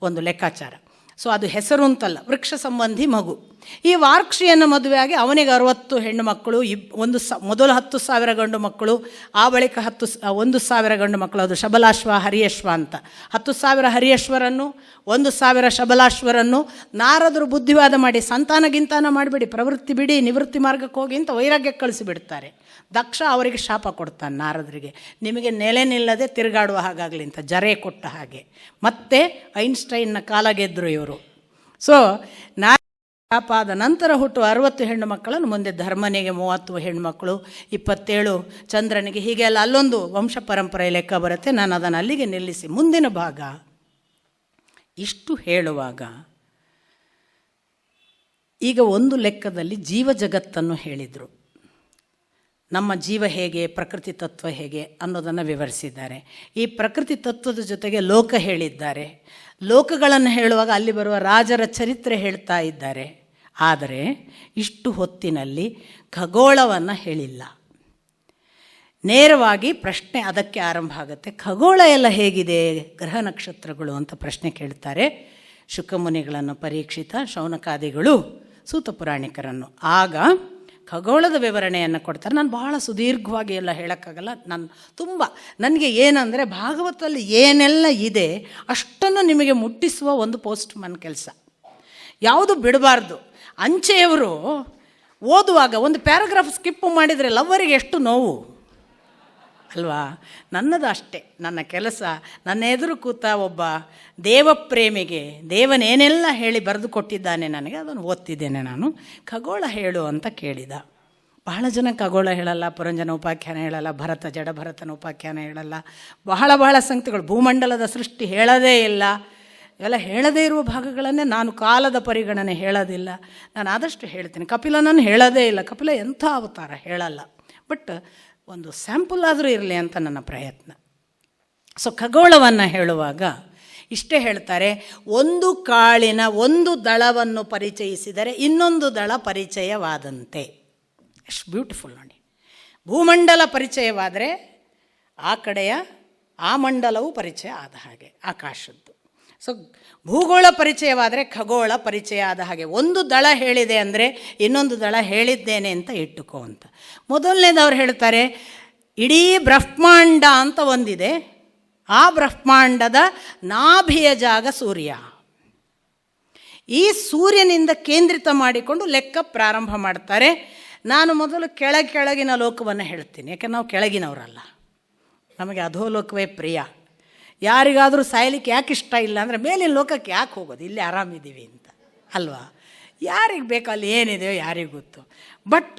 ಒಂದು ಲೆಕ್ಕಾಚಾರ. ಸೊ ಅದು ಹೆಸರು ಅಂತಲ್ಲ, ವೃಕ್ಷ ಸಂಬಂಧಿ ಮಗು. ಈ ವಾರ್ಕ್ಷಿಯನ್ನು ಮದುವೆಯಾಗಿ ಅವನಿಗೆ 60 ಹೆಣ್ಣು ಮಕ್ಕಳು, ಮೊದಲು 10,000 ಗಂಡು ಮಕ್ಕಳು, ಆ ಬಳಿಕ 1,000 ಗಂಡು ಮಕ್ಕಳು. ಅದು ಶಬಲಾಶ್ವ ಹರಿಯಶ್ವ ಅಂತ. 10,000 ಹರಿಯಶ್ವರನ್ನು, 1,000 ಶಬಲಾಶ್ವರನ್ನು ನಾರದರು ಬುದ್ಧಿವಾದ ಮಾಡಿ ಸಂತಾನ ಮಾಡಿಬಿಡಿ, ಪ್ರವೃತ್ತಿ ಬಿಡಿ, ನಿವೃತ್ತಿ ಮಾರ್ಗಕ್ಕೆ ಹೋಗಿ ಅಂತ ವೈರಾಗ್ಯಕ್ಕೆ ಕಳಿಸಿಬಿಡ್ತಾರೆ. ದಕ್ಷ ಅವರಿಗೆ ಶಾಪ ಕೊಡ್ತಾನೆ ನಾರದರಿಗೆ, ನಿಮಗೆ ನೆಲೆ ನಿಲ್ಲದೆ ತಿರುಗಾಡುವ ಹಾಗಾಗಲಿ ಅಂತ, ಜರೆ ಕೊಟ್ಟ ಹಾಗೆ. ಮತ್ತೆ ಐನ್ಸ್ಟೈನ್ನ ಕಾಲ ಗೆದ್ದರು ಇವರು. ಸೊ ಶಾಪ ಆದ ನಂತರ ಹುಟ್ಟುವ 60 ಹೆಣ್ಣು ಮಕ್ಕಳನ್ನು ಮುಂದೆ ಧರ್ಮನಿಗೆ 30 ಹೆಣ್ಣುಮಕ್ಕಳು, 27 ಚಂದ್ರನಿಗೆ, ಹೀಗೆ ಎಲ್ಲ ಅಲ್ಲೊಂದು ವಂಶ ಪರಂಪರೆ ಲೆಕ್ಕ ಬರುತ್ತೆ. ನಾನು ಅದನ್ನು ಅಲ್ಲಿಗೆ ನಿಲ್ಲಿಸಿ ಮುಂದಿನ ಭಾಗ ಇಷ್ಟು ಹೇಳುವಾಗ, ಈಗ ಒಂದು ಲೆಕ್ಕದಲ್ಲಿ ಜೀವ ಜಗತ್ತನ್ನು ಹೇಳಿದರು. ನಮ್ಮ ಜೀವ ಹೇಗೆ, ಪ್ರಕೃತಿ ತತ್ವ ಹೇಗೆ ಅನ್ನೋದನ್ನು ವಿವರಿಸಿದ್ದಾರೆ. ಈ ಪ್ರಕೃತಿ ತತ್ವದ ಜೊತೆಗೆ ಲೋಕ ಹೇಳಿದ್ದಾರೆ. ಲೋಕಗಳನ್ನು ಹೇಳುವಾಗ ಅಲ್ಲಿ ಬರುವ ರಾಜರ ಚರಿತ್ರೆ ಹೇಳ್ತಾ ಇದ್ದಾರೆ. ಆದರೆ ಇಷ್ಟು ಹೊತ್ತಿನಲ್ಲಿ ಖಗೋಳವನ್ನು ಹೇಳಿಲ್ಲ. ನೇರವಾಗಿ ಪ್ರಶ್ನೆ ಅದಕ್ಕೆ ಆರಂಭ ಆಗುತ್ತೆ. ಖಗೋಳ ಎಲ್ಲ ಹೇಗಿದೆ, ಗ್ರಹ ನಕ್ಷತ್ರಗಳು ಅಂತ ಪ್ರಶ್ನೆ ಕೇಳ್ತಾರೆ ಶುಕಮುನಿಗಳನ್ನು, ಪರೀಕ್ಷಿತ, ಶೌನಕಾದಿಗಳು, ಸೂತ ಪುರಾಣಿಕರನ್ನು. ಆಗ ಖಗೋಳದ ವಿವರಣೆಯನ್ನು ಕೊಡ್ತಾರೆ. ನಾನು ಬಹಳ ಸುದೀರ್ಘವಾಗಿ ಎಲ್ಲ ಹೇಳೋಕ್ಕಾಗಲ್ಲ. ನನಗೆ ಏನಂದರೆ ಭಾಗವತದಲ್ಲಿ ಏನೆಲ್ಲ ಇದೆ ಅಷ್ಟನ್ನು ನಿಮಗೆ ಮುಟ್ಟಿಸುವ ಒಂದು ಪೋಸ್ಟ್ ಮನ್ ಕೆಲಸ. ಯಾವುದು ಬಿಡಬಾರ್ದು. ಅಂಚೆಯವರು ಓದುವಾಗ ಒಂದು ಪ್ಯಾರಾಗ್ರಾಫ್ ಸ್ಕಿಪ್ ಮಾಡಿದರೆ ಲವ್ವರಿಗೆ ಎಷ್ಟು ನೋವು. ಅಲ್ವಾ? ನನ್ನದು ಅಷ್ಟೇ, ನನ್ನ ಕೆಲಸ ನನ್ನ ಎದುರು ಕೂತ ಒಬ್ಬ ದೇವಪ್ರೇಮಿಗೆ ದೇವನೇನೆಲ್ಲ ಹೇಳಿ ಬರೆದು ಕೊಟ್ಟಿದ್ದಾನೆ ನನಗೆ, ಅದನ್ನು ಓದ್ತಿದ್ದೇನೆ ನಾನು. ಖಗೋಳ ಹೇಳು ಅಂತ ಕೇಳಿದ. ಬಹಳ ಜನ ಖಗೋಳ ಹೇಳಲ್ಲ, ಪುರಂಜನ ಉಪಾಖ್ಯಾನ ಹೇಳಲ್ಲ, ಜಡಭರತನ ಉಪಾಖ್ಯಾನ ಹೇಳಲ್ಲ, ಬಹಳ ಸಂಗತಿಗಳು, ಭೂಮಂಡಲದ ಸೃಷ್ಟಿ ಹೇಳೋದೇ ಇಲ್ಲ. ಇವೆಲ್ಲ ಹೇಳದೇ ಇರುವ ಭಾಗಗಳನ್ನೇ ನಾನು ಕಾಲದ ಪರಿಗಣನೆ ಹೇಳೋದಿಲ್ಲ. ನಾನು ಆದಷ್ಟು ಹೇಳ್ತೀನಿ. ಕಪಿಲನನ್ನು ಹೇಳೋದೇ ಇಲ್ಲ, ಕಪಿಲ ಎಂಥ ಅವತಾರ ಹೇಳಲ್ಲ, ಬಟ್ ಒಂದು ಸ್ಯಾಂಪಲ್ ಆದರೂ ಇರಲಿ ಅಂತ ನನ್ನ ಪ್ರಯತ್ನ. ಸೊ ಖಗೋಳವನ್ನು ಹೇಳುವಾಗ ಇಷ್ಟೇ ಹೇಳ್ತಾರೆ, ಒಂದು ಕಾಳಿನ ಒಂದು ದಳವನ್ನು ಪರಿಚಯಿಸಿದರೆ ಇನ್ನೊಂದು ದಳ ಪರಿಚಯವಾದಂತೆ. ಎಷ್ಟು ಬ್ಯೂಟಿಫುಲ್ ನೋಡಿ. ಭೂಮಂಡಲ ಪರಿಚಯವಾದರೆ ಆ ಕಡೆಯ ಆ ಮಂಡಲವು ಪರಿಚಯ ಆದ ಹಾಗೆ, ಆಕಾಶದ್ದು. ಸೊ ಭೂಗೋಳ ಪರಿಚಯವಾದರೆ ಖಗೋಳ ಪರಿಚಯ ಆದ ಹಾಗೆ. ಒಂದು ದಳ ಹೇಳಿದೆ ಅಂದರೆ ಇನ್ನೊಂದು ದಳ ಹೇಳಿದ್ದೇನೆ ಅಂತ ಇಟ್ಟುಕೋ ಅಂತ. ಮೊದಲನೇದವ್ರು ಹೇಳ್ತಾರೆ, ಇಡೀ ಬ್ರಹ್ಮಾಂಡ ಅಂತ ಒಂದಿದೆ, ಆ ಬ್ರಹ್ಮಾಂಡದ ನಾಭಿಯ ಜಾಗ ಸೂರ್ಯ. ಈ ಸೂರ್ಯನಿಂದ ಕೇಂದ್ರಿತ ಮಾಡಿಕೊಂಡು ಲೆಕ್ಕ ಪ್ರಾರಂಭ ಮಾಡ್ತಾರೆ. ನಾನು ಮೊದಲು ಕೆಳಗಿನ ಲೋಕವನ್ನು ಹೇಳ್ತೀನಿ, ಯಾಕೆ ನಾವು ಕೆಳಗಿನವರಲ್ಲ, ನಮಗೆ ಅಧೋಲೋಕವೇ ಪ್ರಿಯ. ಯಾರಿಗಾದರೂ ಸಾಯಲಿಕ್ಕೆ ಯಾಕೆ ಇಷ್ಟ ಇಲ್ಲ ಅಂದರೆ, ಮೇಲಿನ ಲೋಕಕ್ಕೆ ಯಾಕೆ ಹೋಗೋದು, ಇಲ್ಲಿ ಆರಾಮಿದ್ದೀವಿ ಅಂತ ಅಲ್ವಾ? ಯಾರಿಗೆ ಬೇಕು ಅಲ್ಲಿ ಏನಿದೆಯೋ ಯಾರಿಗೆ ಗೊತ್ತು. ಬಟ್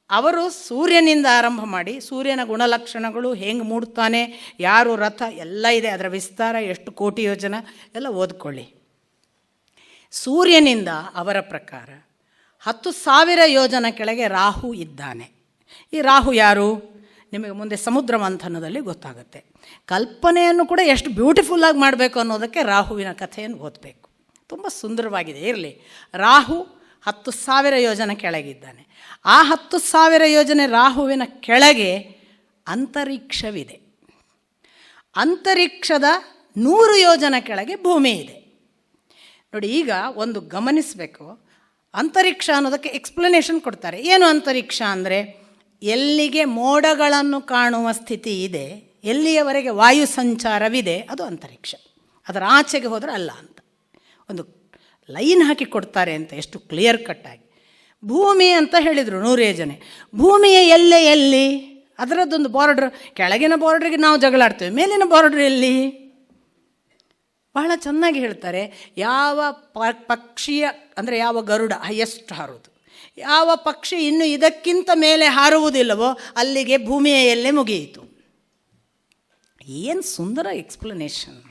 ಅವರು ಸೂರ್ಯನಿಂದ ಆರಂಭ ಮಾಡಿ ಸೂರ್ಯನ ಗುಣಲಕ್ಷಣಗಳು, ಹೆಂಗೆ ಮೂಡ್ತಾನೆ, ಯಾರು ರಥ ಎಲ್ಲ ಇದೆ, ಅದರ ವಿಸ್ತಾರ ಎಷ್ಟು ಕೋಟಿ ಯೋಜನ ಎಲ್ಲ ಓದ್ಕೊಳ್ಳಿ. ಸೂರ್ಯನಿಂದ ಅವರ ಪ್ರಕಾರ 10,000 ಯೋಜನ ಕೆಳಗೆ ರಾಹು ಇದ್ದಾನೆ. ಈ ರಾಹು ಯಾರು ನಿಮಗೆ ಮುಂದೆ ಸಮುದ್ರ ಮಂಥನದಲ್ಲಿ ಗೊತ್ತಾಗುತ್ತೆ. ಕಲ್ಪನೆಯನ್ನು ಕೂಡ ಎಷ್ಟು ಬ್ಯೂಟಿಫುಲ್ಲಾಗಿ ಮಾಡಬೇಕು ಅನ್ನೋದಕ್ಕೆ ರಾಹುವಿನ ಕಥೆಯನ್ನು ಓದಬೇಕು. ತುಂಬ ಸುಂದರವಾಗಿದೆ. ಇರಲಿ, ರಾಹು 10,000 ಯೋಜನೆ ಕೆಳಗಿದ್ದಾನೆ. ಆ 10,000 ಯೋಜನೆ ರಾಹುವಿನ ಕೆಳಗೆ ಅಂತರಿಕ್ಷವಿದೆ. ಅಂತರಿಕ್ಷದ 100 ಯೋಜನ ಕೆಳಗೆ ಭೂಮಿ ಇದೆ. ನೋಡಿ, ಈಗ ಒಂದು ಗಮನಿಸಬೇಕು, ಅಂತರಿಕ್ಷ ಅನ್ನೋದಕ್ಕೆ ಎಕ್ಸ್ಪ್ಲನೇಷನ್ ಕೊಡ್ತಾರೆ. ಏನು ಅಂತರಿಕ್ಷ ಅಂದರೆ, ಎಲ್ಲಿಗೆ ಮೋಡಗಳನ್ನು ಕಾಣುವ ಸ್ಥಿತಿ ಇದೆ, ಎಲ್ಲಿಯವರೆಗೆ ವಾಯು ಸಂಚಾರವಿದೆ, ಅದು ಅಂತರಿಕ್ಷ. ಅದರ ಆಚೆಗೆ ಹೋದರೆ ಅಲ್ಲ ಅಂತ ಒಂದು ಲೈನ್ ಹಾಕಿ ಕೊಡ್ತಾರೆ ಅಂತ, ಎಷ್ಟು ಕ್ಲಿಯರ್ ಕಟ್ಟಾಗಿ. ಭೂಮಿ ಅಂತ ಹೇಳಿದರು 100 ಯೋಜನೆ. ಭೂಮಿಯ ಎಲ್ಲಿ ಅದರದ್ದೊಂದು ಬಾರ್ಡ್ರ್, ಕೆಳಗಿನ ಬಾರ್ಡ್ರಿಗೆ ನಾವು ಜಗಳಾಡ್ತೇವೆ, ಮೇಲಿನ ಬಾರ್ಡ್ರ್ ಎಲ್ಲಿ? ಬಹಳ ಚೆನ್ನಾಗಿ ಹೇಳ್ತಾರೆ. ಯಾವ ಪಕ್ಷಿಯ ಅಂದರೆ ಯಾವ ಗರುಡ ಹೈಯೆಸ್ಟ್ ಹಾರೋದು, ಯಾವ ಪಕ್ಷಿ ಇನ್ನು ಇದಕ್ಕಿಂತ ಮೇಲೆ ಹಾರುವುದಿಲ್ಲವೋ ಅಲ್ಲಿಗೆ ಭೂಮಿಯ ಎಲ್ಲೇ ಮುಗಿಯಿತು. ಏನು ಸುಂದರ ಎಕ್ಸ್ಪ್ಲನೇಷನ್.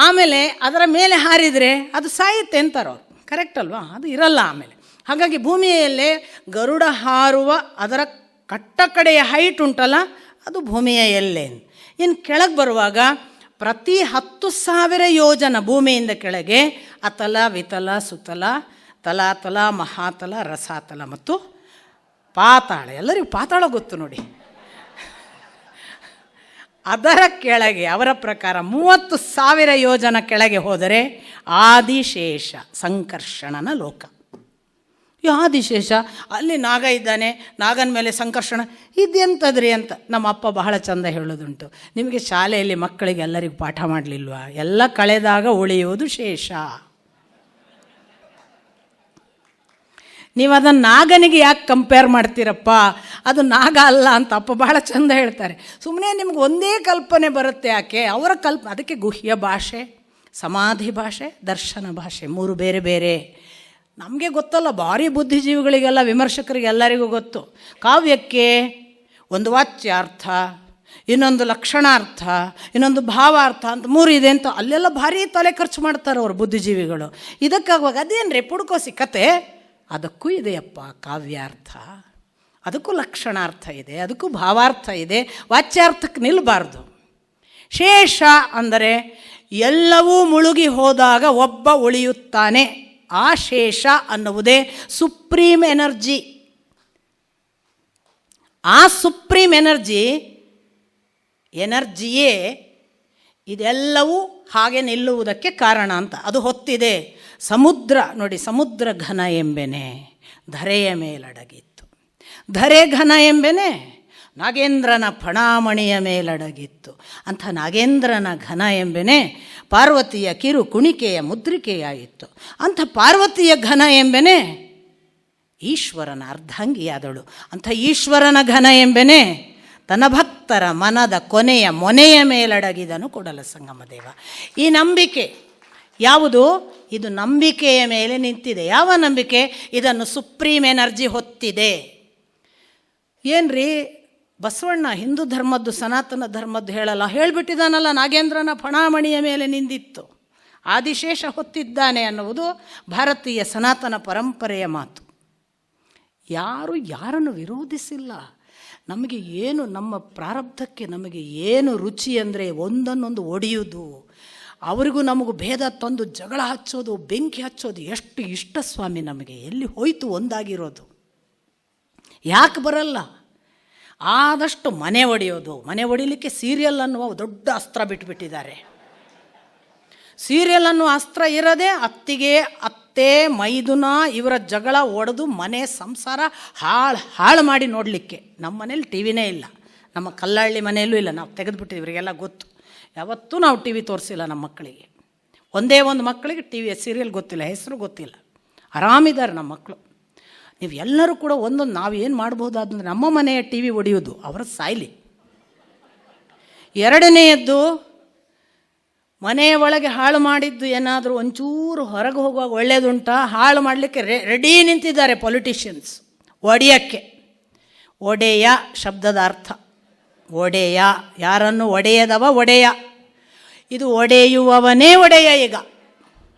ಆಮೇಲೆ ಅದರ ಮೇಲೆ ಹಾರಿದರೆ ಅದು ಸಾಯುತ್ತೆ ಅಂತಾರೋ, ಕರೆಕ್ಟ್ ಅಲ್ವಾ? ಅದು ಇರಲ್ಲ ಆಮೇಲೆ. ಹಾಗಾಗಿ ಭೂಮಿಯಲ್ಲೇ ಗರುಡ ಹಾರುವ ಅದರ ಕಟ್ಟಕಡೆಯ ಹೈಟ್ ಉಂಟಲ್ಲ, ಅದು ಭೂಮಿಯ ಎಲ್ಲೇ. ಇನ್ನು ಕೆಳಗೆ ಬರುವಾಗ ಪ್ರತಿ 10,000 ಯೋಜನ ಭೂಮಿಯಿಂದ ಕೆಳಗೆ ಅತಲ, ವಿತಲ, ಸುತಲ, ತಲಾತಲ, ಮಹಾತಲ, ರಸಾತಲ ಮತ್ತು ಪಾತಾಳ. ಎಲ್ಲರಿಗೂ ಪಾತಾಳ ಗೊತ್ತು ನೋಡಿ. ಅದರ ಕೆಳಗೆ ಅವರ ಪ್ರಕಾರ 30,000 ಯೋಜನ ಕೆಳಗೆ ಹೋದರೆ ಆದಿಶೇಷ ಸಂಕರ್ಷಣನ ಲೋಕ. ಈ ಆದಿಶೇಷ, ಅಲ್ಲಿ ನಾಗ ಇದ್ದಾನೆ, ನಾಗನ ಮೇಲೆ ಸಂಕರ್ಷಣ, ಇದೆಂಥದ್ರಿ ಅಂತ ನಮ್ಮ ಅಪ್ಪ ಬಹಳ ಚಂದ ಹೇಳೋದುಂಟು. ನಿಮಗೆ ಶಾಲೆಯಲ್ಲಿ ಮಕ್ಕಳಿಗೆ ಎಲ್ಲರಿಗೂ ಪಾಠ ಮಾಡಲಿಲ್ವಾ? ಎಲ್ಲ ಕಳೆದಾಗ ಉಳಿಯುವುದು ಶೇಷ. ನೀವು ಅದನ್ನು ನಾಗನಿಗೆ ಯಾಕೆ ಕಂಪೇರ್ ಮಾಡ್ತೀರಪ್ಪ, ಅದು ನಾಗ ಅಲ್ಲ ಅಂತ ಅಪ್ಪ ಬಹಳ ಚಂದ ಹೇಳ್ತಾರೆ. ಸುಮ್ಮನೆ ನಿಮ್ಗೆ ಒಂದೇ ಕಲ್ಪನೆ ಬರುತ್ತೆ. ಯಾಕೆ? ಅವರ ಅದಕ್ಕೆ ಗುಹ್ಯ ಭಾಷೆ, ಸಮಾಧಿ ಭಾಷೆ, ದರ್ಶನ ಭಾಷೆ, 3 ಬೇರೆ ಬೇರೆ. ನಮಗೆ ಗೊತ್ತಲ್ಲ, ಭಾರಿ ಬುದ್ಧಿಜೀವಿಗಳಿಗೆಲ್ಲ, ವಿಮರ್ಶಕರಿಗೆಲ್ಲರಿಗೂ ಗೊತ್ತು. ಕಾವ್ಯಕ್ಕೆ ಒಂದು ವಾಚ್ಯಾರ್ಥ, ಇನ್ನೊಂದು ಲಕ್ಷಣಾರ್ಥ, ಇನ್ನೊಂದು ಭಾವಾರ್ಥ ಅಂತ 3 ಇದೆ ಅಂತ ಅಲ್ಲೆಲ್ಲ ಭಾರಿ ತಲೆ ಖರ್ಚು ಮಾಡ್ತಾರೆ ಅವರು ಬುದ್ಧಿಜೀವಿಗಳು. ಇದಕ್ಕಾಗುವಾಗ ಅದೇನ್ರಿ ಪುಡ್ಕೋಸಿ ಕತೆ, ಅದಕ್ಕೂ ಇದೆಯಪ್ಪ ಕಾವ್ಯಾರ್ಥ, ಅದಕ್ಕೂ ಲಕ್ಷಣಾರ್ಥ ಇದೆ, ಅದಕ್ಕೂ ಭಾವಾರ್ಥ ಇದೆ, ವಾಚ್ಯಾರ್ಥಕ್ಕೆ ನಿಲ್ಲಬಾರ್ದು. ಶೇಷ ಅಂದರೆ ಎಲ್ಲವೂ ಮುಳುಗಿ ಹೋದಾಗ ಒಬ್ಬ ಉಳಿಯುತ್ತಾನೆ. ಆ ಶೇಷ ಅನ್ನುವುದೇ ಸುಪ್ರೀಂ ಎನರ್ಜಿ. ಆ ಸುಪ್ರೀಂ ಎನರ್ಜಿಯೇ ಇದೆಲ್ಲವೂ ಹಾಗೆ ನಿಲ್ಲುವುದಕ್ಕೆ ಕಾರಣ ಅಂತ. ಅದು ಹೊತ್ತಿದೆ. ಸಮುದ್ರ ನೋಡಿ, ಸಮುದ್ರ ಘನ ಎಂಬೆನೆ ಧರೆಯ ಮೇಲಡಗಿತ್ತು, ಧರೆ ಘನ ಎಂಬೆನೆ ನಾಗೇಂದ್ರನ ಫಣಾಮಣಿಯ ಮೇಲಡಗಿತ್ತು. ಅಂಥ ನಾಗೇಂದ್ರನ ಘನ ಎಂಬೆನೆ ಪಾರ್ವತಿಯ ಕಿರು ಕುಣಿಕೆಯ ಮುದ್ರಿಕೆಯಾಯಿತು. ಅಂಥ ಪಾರ್ವತಿಯ ಘನ ಎಂಬೆನೆ ಈಶ್ವರನ ಅರ್ಧಾಂಗಿಯಾದಳು. ಅಂಥ ಈಶ್ವರನ ಘನ ಎಂಬೆನೆ ತನ್ನ ಭಕ್ತರ ಮನದ ಕೊನೆಯ ಮೊನೆಯ ಮೇಲಡಗಿದನು ಕೂಡಲ ಸಂಗಮ ದೇವ. ಈ ನಂಬಿಕೆ ಯಾವುದು? ಇದು ನಂಬಿಕೆಯ ಮೇಲೆ ನಿಂತಿದೆ. ಯಾವ ನಂಬಿಕೆ? ಇದನ್ನು ಸುಪ್ರೀಂ ಎನರ್ಜಿ ಹೊತ್ತಿದೆ. ಏನ್ರಿ ಬಸವಣ್ಣ ಹಿಂದೂ ಧರ್ಮದ್ದು ಸನಾತನ ಧರ್ಮದ್ದು ಹೇಳಲ್ಲ, ಹೇಳಿಬಿಟ್ಟಿದ್ದಾನಲ್ಲ, ನಾಗೇಂದ್ರನ ಫಣಾಮಣಿಯ ಮೇಲೆ ನಿಂದಿತ್ತು, ಆದಿಶೇಷ ಹೊತ್ತಿದ್ದಾನೆ ಅನ್ನುವುದು ಭಾರತೀಯ ಸನಾತನ ಪರಂಪರೆಯ ಮಾತು. ಯಾರು ಯಾರನ್ನು ವಿರೋಧಿಸಿಲ್ಲ. ನಮಗೆ ಏನು, ನಮ್ಮ ಪ್ರಾರಬ್ಧಕ್ಕೆ ನಮಗೆ ಏನು ರುಚಿ ಅಂದರೆ ಒಂದನ್ನೊಂದು ಒಡೆಯುವುದು, ಅವರಿಗೂ ನಮಗೂ ಭೇದ ತಂದು ಜಗಳ ಹಚ್ಚೋದು, ಬೆಂಕಿ ಹಚ್ಚೋದು ಎಷ್ಟು ಇಷ್ಟ ಸ್ವಾಮಿ ನಮಗೆ. ಎಲ್ಲಿ ಹೋಯಿತು ಒಂದಾಗಿರೋದು? ಯಾಕೆ ಬರಲ್ಲ? ಆದಷ್ಟು ಮನೆ ಒಡೆಯೋದು. ಮನೆ ಒಡಿಲಿಕ್ಕೆ ಸೀರಿಯಲ್ ಅನ್ನುವ ದೊಡ್ಡ ಅಸ್ತ್ರ ಬಿಟ್ಟುಬಿಟ್ಟಿದ್ದಾರೆ. ಸೀರಿಯಲ್ ಅನ್ನುವ ಅಸ್ತ್ರ ಇರೋದೇ ಅತ್ತೆ ಮೈದುನ ಇವರ ಜಗಳ ಒಡೆದು ಮನೆ ಸಂಸಾರ ಹಾಳು ಮಾಡಿ ನೋಡಲಿಕ್ಕೆ. ನಮ್ಮ ಮನೇಲಿ ಟಿ ವಿನೇ ಇಲ್ಲ, ನಮ್ಮ ಕಲ್ಲಹಳ್ಳಿ ಮನೆಯಲ್ಲೂ ಇಲ್ಲ. ನಾವು ತೆಗೆದುಬಿಟ್ಟಿದ್ವಿ, ಇವರಿಗೆಲ್ಲ ಗೊತ್ತು. ಯಾವತ್ತೂ ನಾವು ಟಿ ವಿ ತೋರಿಸಿಲ್ಲ ನಮ್ಮ ಮಕ್ಕಳಿಗೆ. ಒಂದೇ ಒಂದು ಮಕ್ಕಳಿಗೆ ಟಿ ವಿ ಸೀರಿಯಲ್ ಗೊತ್ತಿಲ್ಲ, ಹೆಸರು ಗೊತ್ತಿಲ್ಲ. ಆರಾಮಿದ್ದಾರೆ ನಮ್ಮ ಮಕ್ಕಳು. ನೀವು ಎಲ್ಲರೂ ಕೂಡ ಒಂದೊಂದು ನಾವು ಏನು ಮಾಡ್ಬೋದಾದಂದ್ರೆ ನಮ್ಮ ಮನೆಯ ಟಿ ವಿ ಒಡೆಯೋದು, ಅವರ ಸಾಯ್ಲಿ. ಎರಡನೆಯದ್ದು, ಮನೆಯ ಒಳಗೆ ಹಾಳು ಮಾಡಿದ್ದು ಏನಾದರೂ ಒಂಚೂರು ಹೊರಗೆ ಹೋಗುವಾಗ ಒಳ್ಳೆಯದುಂಟ, ಹಾಳು ಮಾಡಲಿಕ್ಕೆ ರೆಡಿ ನಿಂತಿದ್ದಾರೆ ಪೊಲಿಟಿಷಿಯನ್ಸ್ ಒಡೆಯಕ್ಕೆ. ಒಡೆಯ ಶಬ್ದದ ಅರ್ಥ ಒಡೆಯ, ಯಾರನ್ನು ಒಡೆಯದವ ಒಡೆಯ. ಇದು ಒಡೆಯುವವನೇ ಒಡೆಯ. ಈಗ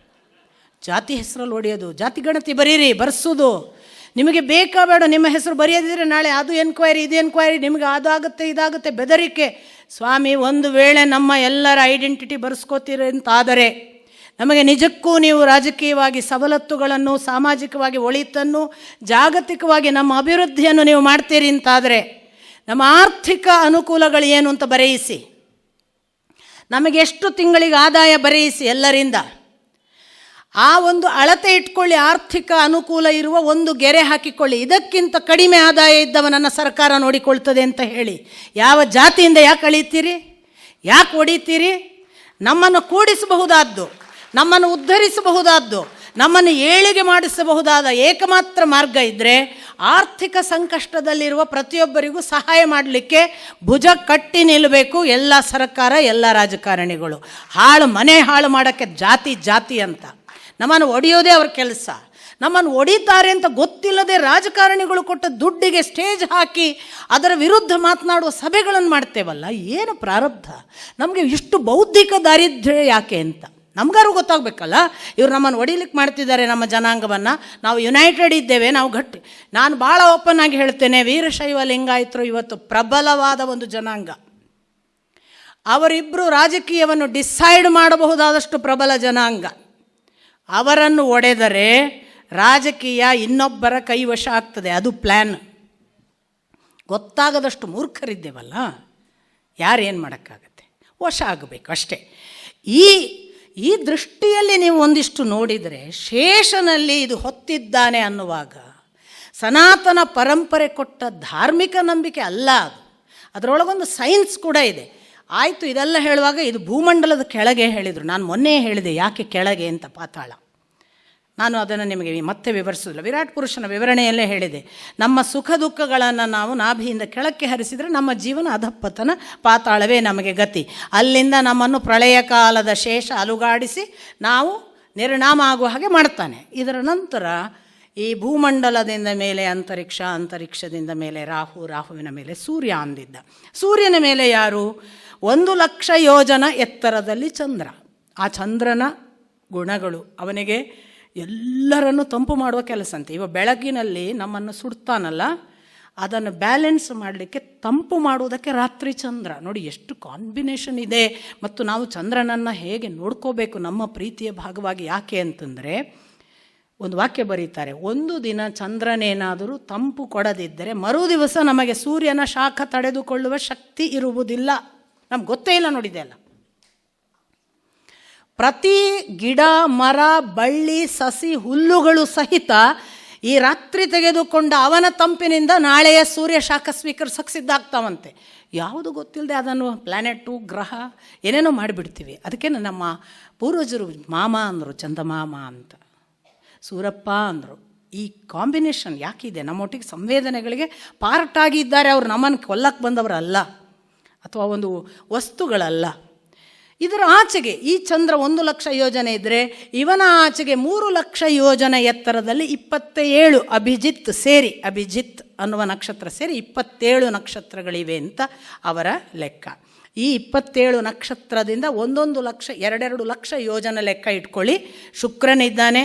ಜಾತಿ ಹೆಸರಲ್ಲಿ ಒಡೆಯೋದು, ಜಾತಿ ಗಣತಿ ಬರೀರಿ, ಬರ್ಸೋದು. ನಿಮಗೆ ಬೇಕಾ ಬೇಡ, ನಿಮ್ಮ ಹೆಸರು ಬರೆಯೋದಿದ್ರೆ ನಾಳೆ ಅದು ಎನ್ಕ್ವೈರಿ ಇದು ಎನ್ಕ್ವೈರಿ, ನಿಮಗೆ ಅದಾಗುತ್ತೆ ಇದಾಗುತ್ತೆ ಬೆದರಿಕೆ. ಸ್ವಾಮಿ, ಒಂದು ವೇಳೆ ನಮ್ಮ ಎಲ್ಲರ ಐಡೆಂಟಿಟಿ ಬರೆಸ್ಕೋತೀರಿ ಅಂತಾದರೆ, ನಮಗೆ ನಿಜಕ್ಕೂ ನೀವು ರಾಜಕೀಯವಾಗಿ ಸವಲತ್ತುಗಳನ್ನು, ಸಾಮಾಜಿಕವಾಗಿ ಒಳಿತನ್ನು, ಜಾಗತಿಕವಾಗಿ ನಮ್ಮ ಅಭಿವೃದ್ಧಿಯನ್ನು ನೀವು ಮಾಡ್ತೀರಿ ಅಂತಾದರೆ, ನಮ್ಮ ಆರ್ಥಿಕ ಅನುಕೂಲಗಳು ಏನು ಅಂತ ಬರೆಯಿಸಿ, ನಮಗೆ ಎಷ್ಟು ತಿಂಗಳಿಗೆ ಆದಾಯ ಬರೆಯಿಸಿ ಎಲ್ಲರಿಂದ. ಆ ಒಂದು ಅಳತೆ ಇಟ್ಕೊಳ್ಳಿ, ಆರ್ಥಿಕ ಅನುಕೂಲ ಇರುವ ಒಂದು ಗೆರೆ ಹಾಕಿಕೊಳ್ಳಿ. ಇದಕ್ಕಿಂತ ಕಡಿಮೆ ಆದಾಯ ಇದ್ದವನನ್ನು ಸರ್ಕಾರ ನೋಡಿಕೊಳ್ತದೆ ಅಂತ ಹೇಳಿ ಯಾವ ಜಾತಿಯಿಂದ ಯಾಕೆ ಅಳೀತೀರಿ? ಯಾಕೆ ಹೊಡಿತೀರಿ? ನಮ್ಮನ್ನು ಕೂಡಿಸಬಹುದಾದ್ದು, ನಮ್ಮನ್ನು ಉದ್ಧರಿಸಬಹುದಾದ್ದು, ನಮ್ಮನ್ನು ಏಳಿಗೆ ಮಾಡಿಸಬಹುದಾದ ಏಕಮಾತ್ರ ಮಾರ್ಗ ಇದ್ದರೆ ಆರ್ಥಿಕ ಸಂಕಷ್ಟದಲ್ಲಿರುವ ಪ್ರತಿಯೊಬ್ಬರಿಗೂ ಸಹಾಯ ಮಾಡಲಿಕ್ಕೆ ಭುಜ ಕಟ್ಟಿ ನಿಲ್ಲಬೇಕು ಎಲ್ಲ ಸರ್ಕಾರ, ಎಲ್ಲ ರಾಜಕಾರಣಿಗಳು. ಮನೆ ಹಾಳು ಮಾಡೋಕ್ಕೆ ಜಾತಿ ಅಂತ ನಮ್ಮನ್ನು ಒಡೆಯೋದೇ ಅವ್ರ ಕೆಲಸ. ನಮ್ಮನ್ನು ಒಡಿತಾರೆ ಅಂತ ಗೊತ್ತಿಲ್ಲದೆ ರಾಜಕಾರಣಿಗಳು ಕೊಟ್ಟ ದುಡ್ಡಿಗೆ ಸ್ಟೇಜ್ ಹಾಕಿ ಅದರ ವಿರುದ್ಧ ಮಾತನಾಡುವ ಸಭೆಗಳನ್ನು ಮಾಡ್ತೇವಲ್ಲ, ಏನು ಪ್ರಾರಬ್ಧ ನಮಗೆ? ಇಷ್ಟು ಬೌದ್ಧಿಕ ದಾರಿದ್ರ್ಯ ಯಾಕೆ ಅಂತ ನಮಗಾರು ಗೊತ್ತಾಗಬೇಕಲ್ಲ. ಇವರು ನಮ್ಮನ್ನು ಒಡಿಲಿಕ್ಕೆ ಮಾಡ್ತಿದ್ದಾರೆ ನಮ್ಮ ಜನಾಂಗವನ್ನು. ನಾವು ಯುನೈಟೆಡ್ ಇದ್ದೇವೆ, ನಾವು ಗಟ್ಟಿ. ನಾನು ಭಾಳ ಓಪನ್ ಆಗಿ ಹೇಳ್ತೇನೆ, ವೀರಶೈವ ಲಿಂಗಾಯತರು ಇವತ್ತು ಪ್ರಬಲವಾದ ಒಂದು ಜನಾಂಗ. ಅವರಿಬ್ಬರು ರಾಜಕೀಯವನ್ನು ಡಿಸೈಡ್ ಮಾಡಬಹುದಾದಷ್ಟು ಪ್ರಬಲ ಜನಾಂಗ. ಅವರನ್ನು ಒಡೆದರೆ ರಾಜಕೀಯ ಇನ್ನೊಬ್ಬರ ಕೈವಶ ಆಗ್ತದೆ. ಅದು ಪ್ಲ್ಯಾನ್. ಗೊತ್ತಾಗದಷ್ಟು ಮೂರ್ಖರಿದ್ದೇವಲ್ಲ, ಯಾರೇನು ಮಾಡೋಕ್ಕಾಗತ್ತೆ? ವಶ ಆಗಬೇಕು ಅಷ್ಟೇ. ಈ ದೃಷ್ಟಿಯಲ್ಲಿ ನೀವು ಒಂದಿಷ್ಟು ನೋಡಿದರೆ, ಶೇಷನಲ್ಲಿ ಇದು ಹೊತ್ತಿದ್ದಾನೆ ಅನ್ನುವಾಗ ಸನಾತನ ಪರಂಪರೆ ಕೊಟ್ಟ ಧಾರ್ಮಿಕ ನಂಬಿಕೆ ಅಲ್ಲ ಅದು. ಅದರೊಳಗೊಂದು ಸೈನ್ಸ್ ಕೂಡ ಇದೆ. ಆಯಿತು, ಇದೆಲ್ಲ ಹೇಳುವಾಗ ಇದು ಭೂಮಂಡಲದ ಕೆಳಗೆ ಹೇಳಿದರು. ನಾನು ಮೊನ್ನೆ ಹೇಳಿದೆ ಯಾಕೆ ಕೆಳಗೆ ಅಂತ, ಪಾತಾಳ. ನಾನು ಅದನ್ನು ನಿಮಗೆ ಮತ್ತೆ ವಿವರಿಸೋದಿಲ್ಲ. ವಿರಾಟ್ ಪುರುಷನ ವಿವರಣೆಯಲ್ಲೇ ಹೇಳಿದೆ, ನಮ್ಮ ಸುಖ ದುಃಖಗಳನ್ನು ನಾವು ನಾಭಿಯಿಂದ ಕೆಳಕ್ಕೆ ಹರಿಸಿದರೆ ನಮ್ಮ ಜೀವನ ಅಧಪ್ಪತನ, ಪಾತಾಳವೇ ನಮಗೆ ಗತಿ. ಅಲ್ಲಿಂದ ನಮ್ಮನ್ನು ಪ್ರಳಯ ಕಾಲದ ಶೇಷ ಅಲುಗಾಡಿಸಿ ನಾವು ನಿರ್ನಾಮ ಆಗುವ ಹಾಗೆ ಮಾಡ್ತಾನೆ. ಇದರ ನಂತರ ಈ ಭೂಮಂಡಲದಿಂದ ಮೇಲೆ ಅಂತರಿಕ್ಷ, ಅಂತರಿಕ್ಷದಿಂದ ಮೇಲೆ ರಾಹುವಿನ ಮೇಲೆ ಸೂರ್ಯ ಅಂದಿದ್ದ. ಸೂರ್ಯನ ಮೇಲೆ ಯಾರು? 1,00,000 ಯೋಜನ ಎತ್ತರದಲ್ಲಿ ಚಂದ್ರ. ಆ ಚಂದ್ರನ ಗುಣಗಳು ಅವನಿಗೆ ಎಲ್ಲರನ್ನು ತಂಪು ಮಾಡುವ ಕೆಲಸ ಅಂತೆ. ಇವ ಬೆಳಗಿನಲ್ಲಿ ನಮ್ಮನ್ನು ಸುಡ್ತಾನಲ್ಲ, ಅದನ್ನು ಬ್ಯಾಲೆನ್ಸ್ ಮಾಡಲಿಕ್ಕೆ ತಂಪು ಮಾಡುವುದಕ್ಕೆ ರಾತ್ರಿ ಚಂದ್ರ. ನೋಡಿ ಎಷ್ಟು ಕಾಂಬಿನೇಷನ್ ಇದೆ. ಮತ್ತು ನಾವು ಚಂದ್ರನನ್ನು ಹೇಗೆ ನೋಡ್ಕೋಬೇಕು ನಮ್ಮ ಪ್ರೀತಿಯ ಭಾಗವಾಗಿ. ಯಾಕೆ ಅಂತಂದರೆ, ಒಂದು ವಾಕ್ಯ ಬರೀತಾರೆ, ಒಂದು ದಿನ ಚಂದ್ರನೇನಾದರೂ ತಂಪು ಕೊಡದಿದ್ದರೆ ಮರುದಿವಸ ನಮಗೆ ಸೂರ್ಯನ ಶಾಖ ತಡೆದುಕೊಳ್ಳುವ ಶಕ್ತಿ ಇರುವುದಿಲ್ಲ. ನಮ್ಗೆ ಗೊತ್ತೇ ಇಲ್ಲ. ನೋಡಿದೆ ಅಲ್ಲ, ಪ್ರತಿ ಗಿಡ, ಮರ, ಬಳ್ಳಿ, ಸಸಿ, ಹುಲ್ಲುಗಳು ಸಹಿತ ಈ ರಾತ್ರಿ ತೆಗೆದುಕೊಂಡ ಅವನ ತಂಪಿನಿಂದ ನಾಳೆಯ ಸೂರ್ಯ ಶಾಖ ಸ್ವೀಕರಿಸಕ್ಕೆ ಸಿದ್ಧ ಆಗ್ತಾವಂತೆ. ಯಾವುದು ಗೊತ್ತಿಲ್ಲದೆ ಅದನ್ನು ಪ್ಲ್ಯಾನೆಟು, ಗ್ರಹ ಏನೇನೋ ಮಾಡಿಬಿಡ್ತೀವಿ. ಅದಕ್ಕೆ ನಮ್ಮ ಪೂರ್ವಜರು ಮಾಮ ಅಂದರು, ಚಂದಮಾಮ ಅಂತ. ಸೂರಪ್ಪ ಅಂದರು, ಈ ಕಾಂಬಿನೇಷನ್ ಯಾಕಿದೆ? ನಮ್ಮೊಟ್ಟಿಗೆ ಸಂವೇದನೆಗಳಿಗೆ ಪಾರ್ಟಾಗಿದ್ದಾರೆ. ಅವರು ನಮ್ಮನ್ನು ಕೊಲ್ಲಕ್ಕೆ ಬಂದವರಲ್ಲ, ಅಥವಾ ಒಂದು ವಸ್ತುಗಳಲ್ಲ. ಇದರ ಆಚೆಗೆ ಈ ಚಂದ್ರ 1 ಲಕ್ಷ ಯೋಜನೆ ಇದ್ದರೆ ಇವನ ಆಚೆಗೆ 3 ಲಕ್ಷ ಯೋಜನೆ ಎತ್ತರದಲ್ಲಿ 27 ಅಭಿಜಿತ್ ಅನ್ನುವ ನಕ್ಷತ್ರ ಸೇರಿ 27 ನಕ್ಷತ್ರಗಳಿವೆ ಅಂತ ಅವರ ಲೆಕ್ಕ. ಈ 27 ನಕ್ಷತ್ರದಿಂದ 1 ಲಕ್ಷ 2 ಲಕ್ಷ ಯೋಜನೆ ಲೆಕ್ಕ ಇಟ್ಕೊಳ್ಳಿ. ಶುಕ್ರನಿದ್ದಾನೆ,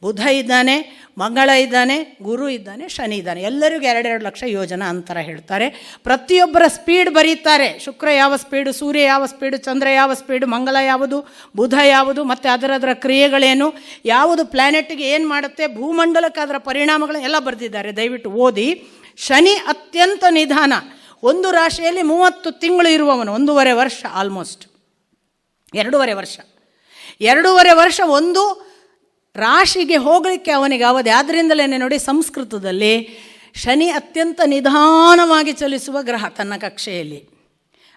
ಬುಧ ಇದ್ದಾನೆ, ಮಂಗಳ ಇದ್ದಾನೆ, ಗುರು ಇದ್ದಾನೆ, ಶನಿ ಇದ್ದಾನೆ. ಎಲ್ಲರಿಗೂ 2 ಲಕ್ಷ ಯೋಜನೆ ಅಂತರ ಹೇಳ್ತಾರೆ. ಪ್ರತಿಯೊಬ್ಬರ ಸ್ಪೀಡ್ ಬರೀತಾರೆ. ಶುಕ್ರ ಯಾವ ಸ್ಪೀಡು, ಸೂರ್ಯ ಯಾವ ಸ್ಪೀಡು, ಚಂದ್ರ ಯಾವ ಸ್ಪೀಡು, ಮಂಗಳ ಯಾವುದು, ಬುಧ ಯಾವುದು, ಮತ್ತು ಅದರ ಕ್ರಿಯೆಗಳೇನು, ಯಾವುದು ಪ್ಲ್ಯಾನೆಟ್ಗೆ ಏನು ಮಾಡುತ್ತೆ, ಭೂಮಂಡಲಕ್ಕೆ ಅದರ ಪರಿಣಾಮಗಳು ಎಲ್ಲ ಬರೆದಿದ್ದಾರೆ. ದಯವಿಟ್ಟು ಓದಿ. ಶನಿ ಅತ್ಯಂತ ನಿಧಾನ. ಒಂದು ರಾಶಿಯಲ್ಲಿ 30 ತಿಂಗಳು ಇರುವವನು, 1.5 ವರ್ಷ, ಆಲ್ಮೋಸ್ಟ್ 2.5 ವರ್ಷ ಒಂದು ರಾಶಿಗೆ ಹೋಗಲಿಕ್ಕೆ ಅವನಿಗೆ ಅವಧಿ. ಆದ್ದರಿಂದಲೇ ನೋಡಿ, ಸಂಸ್ಕೃತದಲ್ಲಿ ಶನಿ ಅತ್ಯಂತ ನಿಧಾನವಾಗಿ ಚಲಿಸುವ ಗ್ರಹ ತನ್ನ ಕಕ್ಷೆಯಲ್ಲಿ.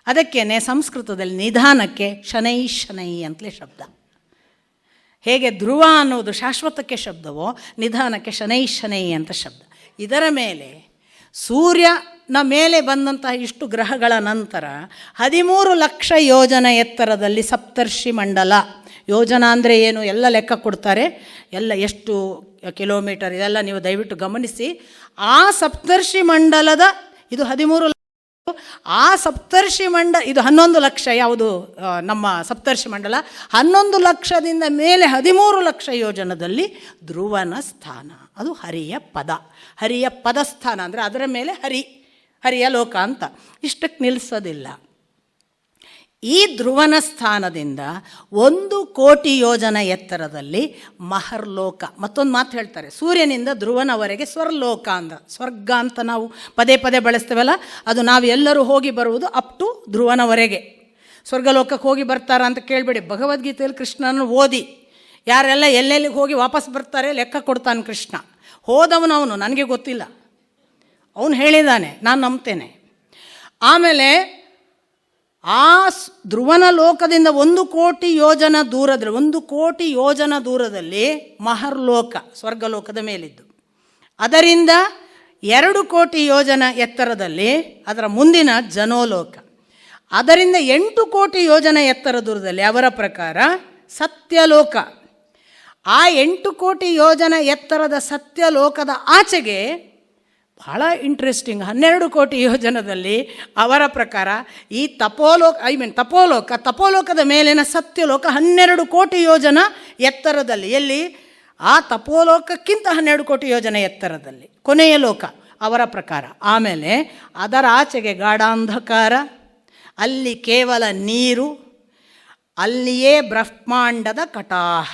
ಅದಕ್ಕೇನೆ ಸಂಸ್ಕೃತದಲ್ಲಿ ನಿಧಾನಕ್ಕೆ ಶನೈ ಅಂತಲೇ ಶಬ್ದ. ಹೇಗೆ ಧ್ರುವ ಅನ್ನೋದು ಶಾಶ್ವತಕ್ಕೆ ಶಬ್ದವೋ, ನಿಧಾನಕ್ಕೆ ಶನೈ ಅಂತ ಶಬ್ದ. ಇದರ ಮೇಲೆ ಸೂರ್ಯನ ಮೇಲೆ ಬಂದಂತಹ ಇಷ್ಟು ಗ್ರಹಗಳ ನಂತರ 13 ಲಕ್ಷ ಯೋಜನೆ ಎತ್ತರದಲ್ಲಿ ಸಪ್ತರ್ಷಿ ಮಂಡಲ. ಯೋಜನಾ ಅಂದರೆ ಏನು ಎಲ್ಲ ಲೆಕ್ಕ ಕೊಡ್ತಾರೆ, ಎಲ್ಲ ಎಷ್ಟು ಕಿಲೋಮೀಟರ್, ಇದೆಲ್ಲ ನೀವು ದಯವಿಟ್ಟು ಗಮನಿಸಿ. ಆ ಸಪ್ತರ್ಷಿ ಮಂಡಲದ ಇದು 13 ಲಕ್ಷ, ಆ ಸಪ್ತರ್ಷಿ ಇದು 11 ಲಕ್ಷ. ಯಾವುದು ನಮ್ಮ ಸಪ್ತರ್ಷಿ ಮಂಡಲ 11 ಲಕ್ಷದಿಂದ ಮೇಲೆ 13 ಲಕ್ಷ ಯೋಜನದಲ್ಲಿ ಧ್ರುವನ ಸ್ಥಾನ. ಅದು ಹರಿಯ ಪದಸ್ಥಾನ ಅಂದರೆ ಅದರ ಮೇಲೆ ಹರಿಯ ಲೋಕ ಅಂತ. ಇಷ್ಟಕ್ಕೆ ನಿಲ್ಲಿಸೋದಿಲ್ಲ. ಈ ಧ್ರುವನ ಸ್ಥಾನದಿಂದ 1 ಕೋಟಿ ಯೋಜನೆ ಎತ್ತರದಲ್ಲಿ ಮಹರ್ಲೋಕ. ಮತ್ತೊಂದು ಮಾತು ಹೇಳ್ತಾರೆ, ಸೂರ್ಯನಿಂದ ಧ್ರುವನವರೆಗೆ ಸ್ವರ್ಲೋಕ ಅಂದ. ಸ್ವರ್ಗ ಅಂತ ನಾವು ಪದೇ ಬಳಸ್ತೇವಲ್ಲ, ಅದು ನಾವು ಎಲ್ಲರೂ ಹೋಗಿ ಬರುವುದು ಅಪ್ ಟು ಧ್ರುವನವರೆಗೆ. ಸ್ವರ್ಗಲೋಕಕ್ಕೆ ಹೋಗಿ ಬರ್ತಾರ ಅಂತ ಕೇಳಬೇಡಿ. ಭಗವದ್ಗೀತೆಯಲ್ಲಿ ಕೃಷ್ಣನ ಓದಿ, ಯಾರೆಲ್ಲ ಎಲ್ಲೆಲ್ಲಿಗೆ ಹೋಗಿ ವಾಪಸ್ ಬರ್ತಾರೆ ಲೆಕ್ಕ ಕೊಡ್ತಾನೆ ಕೃಷ್ಣ. ಹೋದವನು ನನಗೆ ಗೊತ್ತಿಲ್ಲ, ಅವನು ಹೇಳಿದ್ದಾನೆ, ನಾನು ನಂಬ್ತೇನೆ. ಆಮೇಲೆ ಆ ಧ್ರುವನ ಲೋಕದಿಂದ 1 ಕೋಟಿ ಯೋಜನ ದೂರದಲ್ಲಿ ಮಹರ್ಲೋಕ, ಸ್ವರ್ಗಲೋಕದ ಮೇಲಿದ್ದು. ಅದರಿಂದ 2 ಕೋಟಿ ಯೋಜನ ಎತ್ತರದಲ್ಲಿ ಅದರ ಮುಂದಿನ ಜನೋಲೋಕ. ಅದರಿಂದ 8 ಕೋಟಿ ಯೋಜನೆ ಎತ್ತರ ದೂರದಲ್ಲಿ ಅವರ ಪ್ರಕಾರ ಸತ್ಯಲೋಕ. ಆ 8 ಕೋಟಿ ಯೋಜನ ಎತ್ತರದ ಸತ್ಯಲೋಕದ ಆಚೆಗೆ ಬಹಳ ಇಂಟ್ರೆಸ್ಟಿಂಗ್, 12 ಕೋಟಿ ಯೋಜನದಲ್ಲಿ ಅವರ ಪ್ರಕಾರ ಈ ತಪೋಲೋಕದ ಮೇಲಿನ ಸತ್ಯಲೋಕ 12 ಕೋಟಿ ಯೋಜನ ಎತ್ತರದಲ್ಲಿ. ಎಲ್ಲಿ? ಆ ತಪೋಲೋಕಕ್ಕಿಂತ 12 ಕೋಟಿ ಯೋಜನೆ ಎತ್ತರದಲ್ಲಿ ಕೊನೆಯ ಲೋಕ ಅವರ ಪ್ರಕಾರ. ಆಮೇಲೆ ಅದರ ಆಚೆಗೆ ಗಾಢಾಂಧಕಾರ, ಅಲ್ಲಿ ಕೇವಲ ನೀರು, ಅಲ್ಲಿಯೇ ಬ್ರಹ್ಮಾಂಡದ ಕಟಾಹ.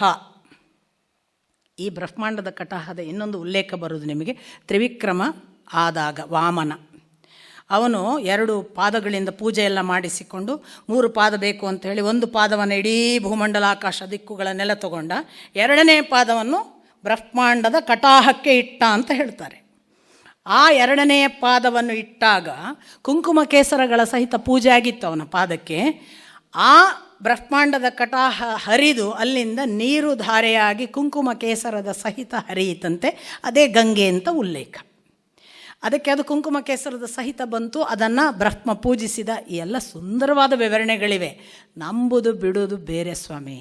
ಈ ಬ್ರಹ್ಮಾಂಡದ ಕಟಾಹದ ಇನ್ನೊಂದು ಉಲ್ಲೇಖ ಬರುವುದು ನಿಮಗೆ ತ್ರಿವಿಕ್ರಮ ಆದಾಗ. ವಾಮನ ಅವನು 2 ಪಾದಗಳಿಂದ ಪೂಜೆಯೆಲ್ಲ ಮಾಡಿಸಿಕೊಂಡು 3 ಪಾದ ಬೇಕು ಅಂತ ಹೇಳಿ 1 ಪಾದವನ್ನು ಇಡೀ ಭೂಮಂಡಲ ಆಕಾಶ ದಿಕ್ಕುಗಳನ್ನೆಲ್ಲ ತಗೊಂಡ, 2ನೇ ಪಾದವನ್ನು ಬ್ರಹ್ಮಾಂಡದ ಕಟಾಹಕ್ಕೆ ಇಟ್ಟ ಅಂತ ಹೇಳ್ತಾರೆ. ಆ 2ನೇ ಪಾದವನ್ನು ಇಟ್ಟಾಗ ಕುಂಕುಮ ಕೇಸರಗಳ ಸಹಿತ ಪೂಜೆ ಆಗಿತ್ತು ಅವನ ಪಾದಕ್ಕೆ. ಆ ಬ್ರಹ್ಮಾಂಡದ ಕಟಾಹ ಹರಿದು ಅಲ್ಲಿಂದ ನೀರು ಧಾರೆಯಾಗಿ ಕುಂಕುಮ ಕೇಸರದ ಸಹಿತ ಹರಿಯಿತಂತೆ. ಅದೇ ಗಂಗೆ ಅಂತ ಉಲ್ಲೇಖ. ಅದಕ್ಕೆ ಅದು ಕುಂಕುಮ ಕೇಸರದ ಸಹಿತ ಬಂತು. ಅದನ್ನು ಬ್ರಹ್ಮ ಪೂಜಿಸಿದ. ಈ ಎಲ್ಲ ಸುಂದರವಾದ ವಿವರಣೆಗಳಿವೆ. ನಂಬುದು ಬಿಡುವುದು ಬೇರೆ ಸ್ವಾಮಿ,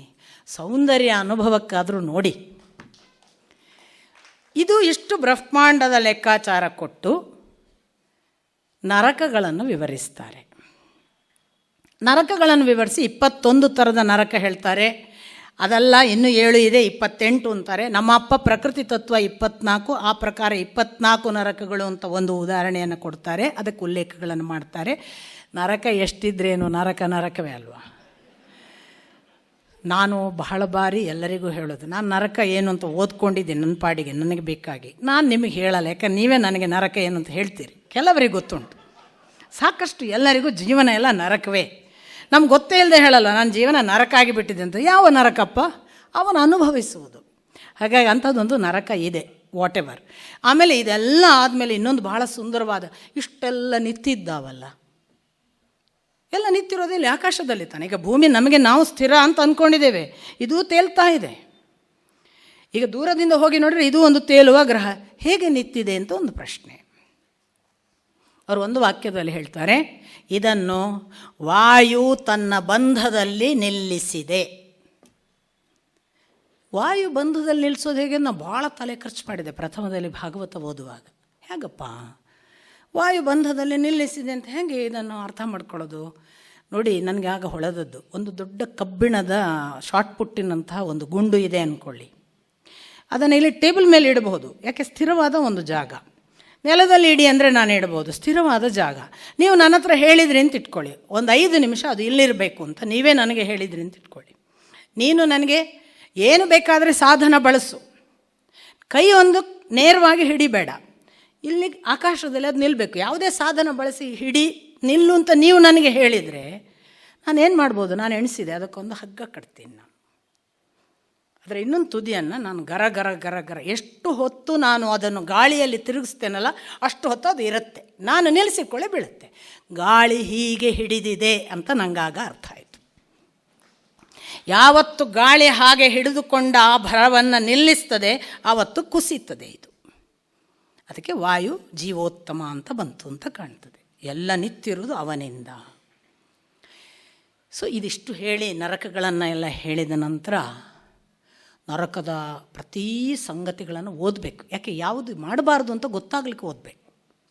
ಸೌಂದರ್ಯ ಅನುಭವಕ್ಕಾದರೂ ನೋಡಿ. ಇದು ಇಷ್ಟು ಬ್ರಹ್ಮಾಂಡದ ಲೆಕ್ಕಾಚಾರ ಕೊಟ್ಟು ನರಕಗಳನ್ನು ವಿವರಿಸ್ತಾರೆ. ನರಕಗಳನ್ನು ವಿವರಿಸಿ 21 ಥರದ ನರಕ ಹೇಳ್ತಾರೆ. ಅದೆಲ್ಲ ಇನ್ನೂ 7 ಇದೆ, 28 ಅಂತಾರೆ. ನಮ್ಮ ಅಪ್ಪ ಪ್ರಕೃತಿ ತತ್ವ 24, ಆ ಪ್ರಕಾರ 24 ನರಕಗಳು ಅಂತ ಒಂದು ಉದಾಹರಣೆಯನ್ನು ಕೊಡ್ತಾರೆ. ಅದಕ್ಕೆ ಉಲ್ಲೇಖಗಳನ್ನು ಮಾಡ್ತಾರೆ. ನರಕ ಎಷ್ಟಿದ್ರೇನು, ನರಕವೇ ಅಲ್ವಾ. ನಾನು ಬಹಳ ಬಾರಿ ಎಲ್ಲರಿಗೂ ಹೇಳೋದು, ನಾನು ನರಕ ಏನು ಅಂತ ಓದ್ಕೊಂಡಿದ್ದೀನಿ ನನ್ನ ಪಾಡಿಗೆ, ನನಗೆ ಬೇಕಾಗಿ. ನಾನು ನಿಮಗೆ ಹೇಳಲ್ಲ, ಯಾಕಂದ್ರೆ ನೀವೇ ನನಗೆ ನರಕ ಏನು ಅಂತ ಹೇಳ್ತೀರಿ. ಕೆಲವರಿಗೆ ಗೊತ್ತುಂಟು, ಸಾಕಷ್ಟು ಎಲ್ಲರಿಗೂ ಜೀವನ ಎಲ್ಲ ನರಕವೇ. ನಮ್ಗೆ ಗೊತ್ತೇ ಇಲ್ಲದೆ ಹೇಳಲ್ಲ ನನ್ನ ಜೀವನ ನರಕ ಆಗಿಬಿಟ್ಟಿದೆ ಅಂತ. ಯಾವ ನರಕಪ್ಪ? ಅವನು ಅನುಭವಿಸುವುದು. ಹಾಗಾಗಿ ಅಂಥದ್ದೊಂದು ನರಕ ಇದೆ, ವಾಟ್ ಎವರ್. ಆಮೇಲೆ ಇದೆಲ್ಲ ಆದಮೇಲೆ ಇನ್ನೊಂದು ಬಹಳ ಸುಂದರವಾದ, ಇಷ್ಟೆಲ್ಲ ನಿಂತಿದ್ದಾವಲ್ಲ, ಎಲ್ಲ ನಿಂತಿರೋದಿಲ್ಲ ಆಕಾಶದಲ್ಲಿ ತಾನೆ. ಈಗ ಭೂಮಿ ನಮಗೆ ನಾವು ಸ್ಥಿರ ಅಂತ ಅಂದ್ಕೊಂಡಿದ್ದೇವೆ, ಇದು ತೇಲ್ತಾ ಇದೆ. ಈಗ ದೂರದಿಂದ ಹೋಗಿ ನೋಡಿದ್ರೆ ಇದು ಒಂದು ತೇಲುವ ಗ್ರಹ, ಹೇಗೆ ನಿಂತಿದೆ ಅಂತ ಒಂದು ಪ್ರಶ್ನೆ. ಅವರು ಒಂದು ವಾಕ್ಯದಲ್ಲಿ ಹೇಳ್ತಾರೆ, ಇದನ್ನು ವಾಯು ತನ್ನ ಬಂಧದಲ್ಲಿ ನಿಲ್ಲಿಸಿದೆ. ವಾಯು ಬಂಧದಲ್ಲಿ ನಿಲ್ಲಿಸೋದು ಹೇಗೆ? ನಾನು ಭಾಳ ತಲೆ ಖರ್ಚು ಮಾಡಿದೆ ಪ್ರಥಮದಲ್ಲಿ ಭಾಗವತ ಓದುವಾಗ. ಹೇಗಪ್ಪ ವಾಯು ಬಂಧದಲ್ಲಿ ನಿಲ್ಲಿಸಿದೆ ಅಂತ ಹೇಗೆ ಇದನ್ನು ಅರ್ಥ ಮಾಡ್ಕೊಳ್ಳೋದು? ನೋಡಿ, ನನಗೆ ಆಗ ಹೊಳೆದದ್ದು ಒಂದು ದೊಡ್ಡ ಕಬ್ಬಿಣದ ಶಾರ್ಟ್ ಪುಟ್ಟಿನಂತಹ ಒಂದು ಗುಂಡು ಇದೆ ಅಂದ್ಕೊಳ್ಳಿ. ಅದನ್ನು ಇಲ್ಲಿ ಟೇಬಲ್ ಮೇಲೆ ಇಡಬಹುದು, ಯಾಕೆ ಸ್ಥಿರವಾದ ಒಂದು ಜಾಗ. ನೆಲದಲ್ಲಿ ಇಡಿ ಅಂದರೆ ನಾನು ಇಡ್ಬೋದು, ಸ್ಥಿರವಾದ ಜಾಗ. ನೀವು ನನ್ನ ಹತ್ರ ಹೇಳಿದ್ರಿ ಅಂತ ಇಟ್ಕೊಳ್ಳಿ, ಒಂದು 5 ನಿಮಿಷ ಅದು ಇಲ್ಲಿರಬೇಕು ಅಂತ ನೀವೇ ನನಗೆ ಹೇಳಿದ್ರಿ ಅಂತ ಇಟ್ಕೊಳ್ಳಿ. ನೀನು ನನಗೆ ಏನು ಬೇಕಾದರೆ ಸಾಧನ ಬಳಸು, ಕೈ ಒಂದು ನೇರವಾಗಿ ಹಿಡಿಬೇಡ, ಇಲ್ಲಿ ಆಕಾಶದಲ್ಲಿ ಅದು ನಿಲ್ಲಬೇಕು. ಯಾವುದೇ ಸಾಧನ ಬಳಸಿ ನಿಲ್ಲು ಅಂತ ನೀವು ನನಗೆ ಹೇಳಿದರೆ ನಾನೇನು ಮಾಡ್ಬೋದು? ನಾನು ಎಣಿಸಿದೆ, ಅದಕ್ಕೊಂದು ಹಗ್ಗ ಕಟ್ತೀನಿ. ನಾನು ಅದರ ಇನ್ನೊಂದು ತುದಿಯನ್ನು ನಾನು ಗರ ಗರ ಗರ ಗರ ಎಷ್ಟು ಹೊತ್ತು ನಾನು ಅದನ್ನು ಗಾಳಿಯಲ್ಲಿ ತಿರುಗಿಸ್ತೇನಲ್ಲ ಅಷ್ಟು ಹೊತ್ತು ಅದು ಇರುತ್ತೆ, ನಾನು ನಿಲ್ಲಿಸಿಕೊಳ್ಳೆ ಬೀಳುತ್ತೆ. ಗಾಳಿ ಹೀಗೆ ಹಿಡಿದಿದೆ ಅಂತ ನನಗಾಗ ಅರ್ಥ ಆಯಿತು. ಯಾವತ್ತು ಗಾಳಿ ಹಾಗೆ ಹಿಡಿದುಕೊಂಡ ಆ ಭರವನ್ನು ನಿಲ್ಲಿಸ್ತದೆ ಆವತ್ತು ಕುಸಿತದೆ ಇದು. ಅದಕ್ಕೆ ವಾಯು ಜೀವೋತ್ತಮ ಅಂತ ಬಂತು ಅಂತ ಕಾಣ್ತದೆ. ಎಲ್ಲ ನಿಂತಿರುವುದು ಅವನಿಂದ. ಸೊ ಇದಿಷ್ಟು ಹೇಳಿ ನರಕಗಳನ್ನು ಎಲ್ಲ ಹೇಳಿದ ನಂತರ ನರಕದ ಪ್ರತಿ ಸಂಗತಿಗಳನ್ನು ಓದಬೇಕು. ಯಾಕೆ ಯಾವುದು ಮಾಡಬಾರ್ದು ಅಂತ ಗೊತ್ತಾಗ್ಲಿಕ್ಕೆ ಓದಬೇಕು.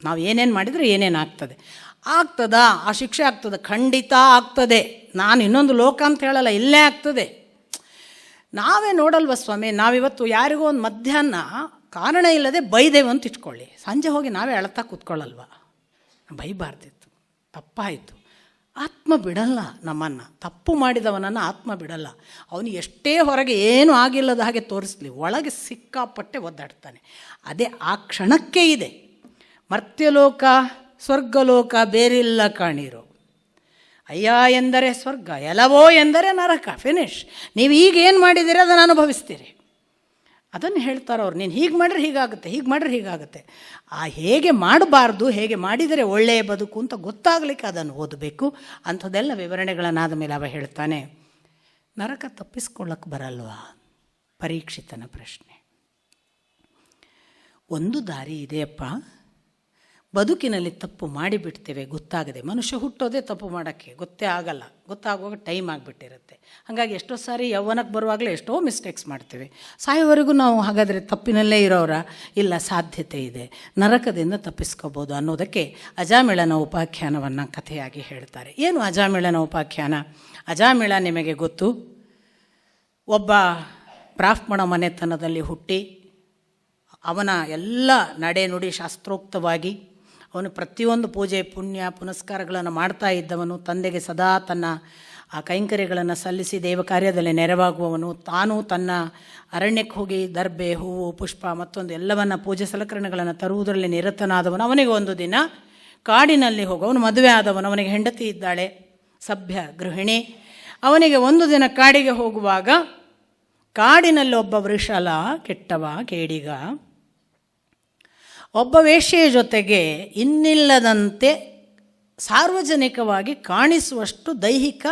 ನಾವು ಏನೇನು ಮಾಡಿದರೆ ಏನೇನು ಆಗ್ತದಾ? ಆ ಶಿಕ್ಷೆ ಆಗ್ತದೆ, ಖಂಡಿತ ಆಗ್ತದೆ. ನಾನು ಇನ್ನೊಂದು ಲೋಕ ಅಂತ ಹೇಳಲ್ಲ, ಇಲ್ಲೇ ಆಗ್ತದೆ. ನಾವೇ ನೋಡಲ್ವ ಸ್ವಾಮಿ, ನಾವಿವತ್ತು ಯಾರಿಗೋ ಒಂದು ಮಧ್ಯಾಹ್ನ ಕಾರಣ ಇಲ್ಲದೆ ಬೈದೇವು ಅಂತ ಇಟ್ಕೊಳ್ಳಿ, ಸಂಜೆ ಹೋಗಿ ನಾವೇ ಅಳ್ತಾ ಕೂತ್ಕೊಳ್ಳಲ್ವ? ಬೈಬಾರ್ದಿತ್ತು, ತಪ್ಪಾಯಿತು. ಆತ್ಮ ಬಿಡಲ್ಲ ನಮ್ಮನ್ನು, ತಪ್ಪು ಮಾಡಿದವನನ್ನು ಆತ್ಮ ಬಿಡಲ್ಲ. ಅವನು ಎಷ್ಟೇ ಹೊರಗೆ ಏನೂ ಆಗಿಲ್ಲದ ಹಾಗೆ ತೋರಿಸ್ಲಿ, ಒಳಗೆ ಸಿಕ್ಕಾಪಟ್ಟೆ ಒದ್ದಾಡ್ತಾನೆ. ಅದೇ ಆ ಕ್ಷಣಕ್ಕೆ ಇದೆ. ಮರ್ತ್ಯಲೋಕ ಸ್ವರ್ಗಲೋಕ ಬೇರಿಲ್ಲ ಕಾಣಿರೋ. ಅಯ್ಯ ಎಂದರೆ ಸ್ವರ್ಗ, ಎಲವೋ ಎಂದರೆ ನರಕ. ಫಿನಿಶ್. ನೀವು ಈಗ ಏನು ಮಾಡಿದ್ದೀರಿ ಅದನ್ನು ಅನುಭವಿಸ್ತೀರಿ. ಅದನ್ನು ಹೇಳ್ತಾರೆ ಅವ್ರು. ನೀನು ಹೀಗೆ ಮಾಡಿದ್ರೆ ಹೀಗಾಗುತ್ತೆ, ಹೀಗೆ ಮಾಡಿದ್ರೆ ಹೀಗಾಗುತ್ತೆ. ಆ ಹೇಗೆ ಮಾಡಬಾರ್ದು, ಹೇಗೆ ಮಾಡಿದರೆ ಒಳ್ಳೆಯ ಬದುಕು ಅಂತ ಗೊತ್ತಾಗಲಿಕ್ಕೆ ಅದನ್ನು ಓದಬೇಕು. ಅಂಥದ್ದೆಲ್ಲ ವಿವರಣೆಗಳನ್ನಾದ ಮೇಲೆ ಅವ ಹೇಳ್ತಾನೆ, ನರಕ ತಪ್ಪಿಸ್ಕೊಳ್ಳೋಕ್ಕೆ ಬರಲ್ವಾ? ಪರೀಕ್ಷಿತನ ಪ್ರಶ್ನೆ. ಒಂದು ದಾರಿ ಇದೆಯಪ್ಪ, ಬದುಕಿನಲ್ಲಿ ತಪ್ಪು ಮಾಡಿಬಿಡ್ತೇವೆ ಗೊತ್ತಾಗದೆ. ಮನುಷ್ಯ ಹುಟ್ಟೋದೇ ತಪ್ಪು ಮಾಡೋಕ್ಕೆ, ಗೊತ್ತೇ ಆಗಲ್ಲ. ಗೊತ್ತಾಗುವಾಗ ಟೈಮ್ ಆಗಿಬಿಟ್ಟಿರುತ್ತೆ. ಹಾಗಾಗಿ ಎಷ್ಟೋ ಸಾರಿ ಯೌವನಕ್ಕೆ ಬರುವಾಗಲೇ ಎಷ್ಟೋ ಮಿಸ್ಟೇಕ್ಸ್ ಮಾಡ್ತೇವೆ. ಸಾಯೋವರೆಗೂ ನಾವು ಹಾಗಾದರೆ ತಪ್ಪಿನಲ್ಲೇ ಇರೋರ? ಇಲ್ಲ, ಸಾಧ್ಯತೆ ಇದೆ, ನರಕದಿಂದ ತಪ್ಪಿಸ್ಕೋಬೋದು ಅನ್ನೋದಕ್ಕೆ ಅಜಾಮಿಳನ ಉಪಾಖ್ಯಾನವನ್ನು ಕಥೆಯಾಗಿ ಹೇಳ್ತಾರೆ. ಏನು ಅಜಾಮಿಳನ ಉಪಾಖ್ಯಾನ? ಅಜಾಮಿಳ ನಿಮಗೆ ಗೊತ್ತು, ಒಬ್ಬ ಬ್ರಾಹ್ಮಣ ಮನೆತನದಲ್ಲಿ ಹುಟ್ಟಿ ಅವನ ಎಲ್ಲ ನಡೆನುಡಿ ಶಾಸ್ತ್ರೋಕ್ತವಾಗಿ ಅವನು ಪ್ರತಿಯೊಂದು ಪೂಜೆ ಪುಣ್ಯ ಪುನಸ್ಕಾರಗಳನ್ನು ಮಾಡ್ತಾ ಇದ್ದವನು. ತಂದೆಗೆ ಸದಾ ತನ್ನ ಆ ಕೈಂಕರ್ಯಗಳನ್ನು ಸಲ್ಲಿಸಿ ದೇವ ಕಾರ್ಯದಲ್ಲಿ ನೆರವಾಗುವವನು. ತಾನು ತನ್ನ ಅರಣ್ಯಕ್ಕೆ ಹೋಗಿ ದರ್ಬೆ, ಹೂವು, ಪುಷ್ಪ ಮತ್ತೊಂದು ಎಲ್ಲವನ್ನು ಪೂಜೆ ಸಲಕರಣೆಗಳನ್ನು ತರುವುದರಲ್ಲಿ ನಿರತನಾದವನು. ಅವನಿಗೆ ಒಂದು ದಿನ ಕಾಡಿನಲ್ಲಿ ಹೋಗುವವನು, ಮದುವೆ ಆದವನು, ಅವನಿಗೆ ಹೆಂಡತಿ ಇದ್ದಾಳೆ, ಸಭ್ಯ ಗೃಹಿಣಿ. ಅವನಿಗೆ ಒಂದು ದಿನ ಕಾಡಿಗೆ ಹೋಗುವಾಗ ಕಾಡಿನಲ್ಲಿ ಒಬ್ಬ ವೃಷಲ, ಕೆಟ್ಟವ, ಕೇಡಿಗ, ಒಬ್ಬ ವೇಶ್ಯೆಯ ಜೊತೆಗೆ ಇನ್ನಿಲ್ಲದಂತೆ ಸಾರ್ವಜನಿಕವಾಗಿ ಕಾಣಿಸುವಷ್ಟು ದೈಹಿಕ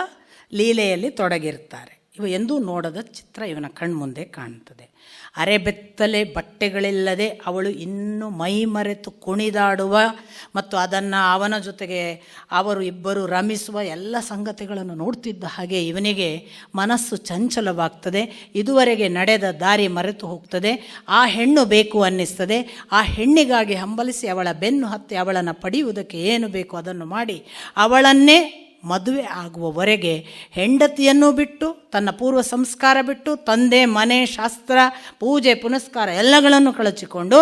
ಲೀಲೆಯಲ್ಲಿ ತೊಡಗಿರ್ತಾರೆ. ಇವ ಎಂದೂ ನೋಡದ ಚಿತ್ರ ಇವನ ಕಣ್ಮುಂದೆ ಕಾಣ್ತದೆ. ಅರೆಬೆತ್ತಲೆ ಬಟ್ಟೆಗಳಿಲ್ಲದೆ ಅವಳು ಇನ್ನೂ ಮೈ ಮರೆತು ಕುಣಿದಾಡುವ ಮತ್ತು ಅದನ್ನು ಅವನ ಜೊತೆಗೆ ಅವರು ಇಬ್ಬರು ರಮಿಸುವ ಎಲ್ಲ ಸಂಗತಿಗಳನ್ನು ನೋಡ್ತಿದ್ದ ಹಾಗೆ ಇವನಿಗೆ ಮನಸ್ಸು ಚಂಚಲವಾಗ್ತದೆ. ಇದುವರೆಗೆ ನಡೆದ ದಾರಿ ಮರೆತು ಹೋಗ್ತದೆ. ಆ ಹೆಣ್ಣು ಬೇಕು ಅನ್ನಿಸ್ತದೆ. ಆ ಹೆಣ್ಣಿಗಾಗಿ ಹಂಬಲಿಸಿ ಅವಳ ಬೆನ್ನು ಹತ್ತಿ ಅವಳನ್ನು ಪಡೆಯುವುದಕ್ಕೆ ಏನು ಬೇಕು ಅದನ್ನು ಮಾಡಿ ಅವಳನ್ನೇ ಮದುವೆ ಆಗುವವರೆಗೆ ಹೆಂಡತಿಯನ್ನು ಬಿಟ್ಟು, ತನ್ನ ಪೂರ್ವ ಸಂಸ್ಕಾರ ಬಿಟ್ಟು, ತಂದೆ ಮನೆ ಶಾಸ್ತ್ರ ಪೂಜೆ ಪುನಸ್ಕಾರ ಎಲ್ಲಗಳನ್ನು ಕಳಚಿಕೊಂಡು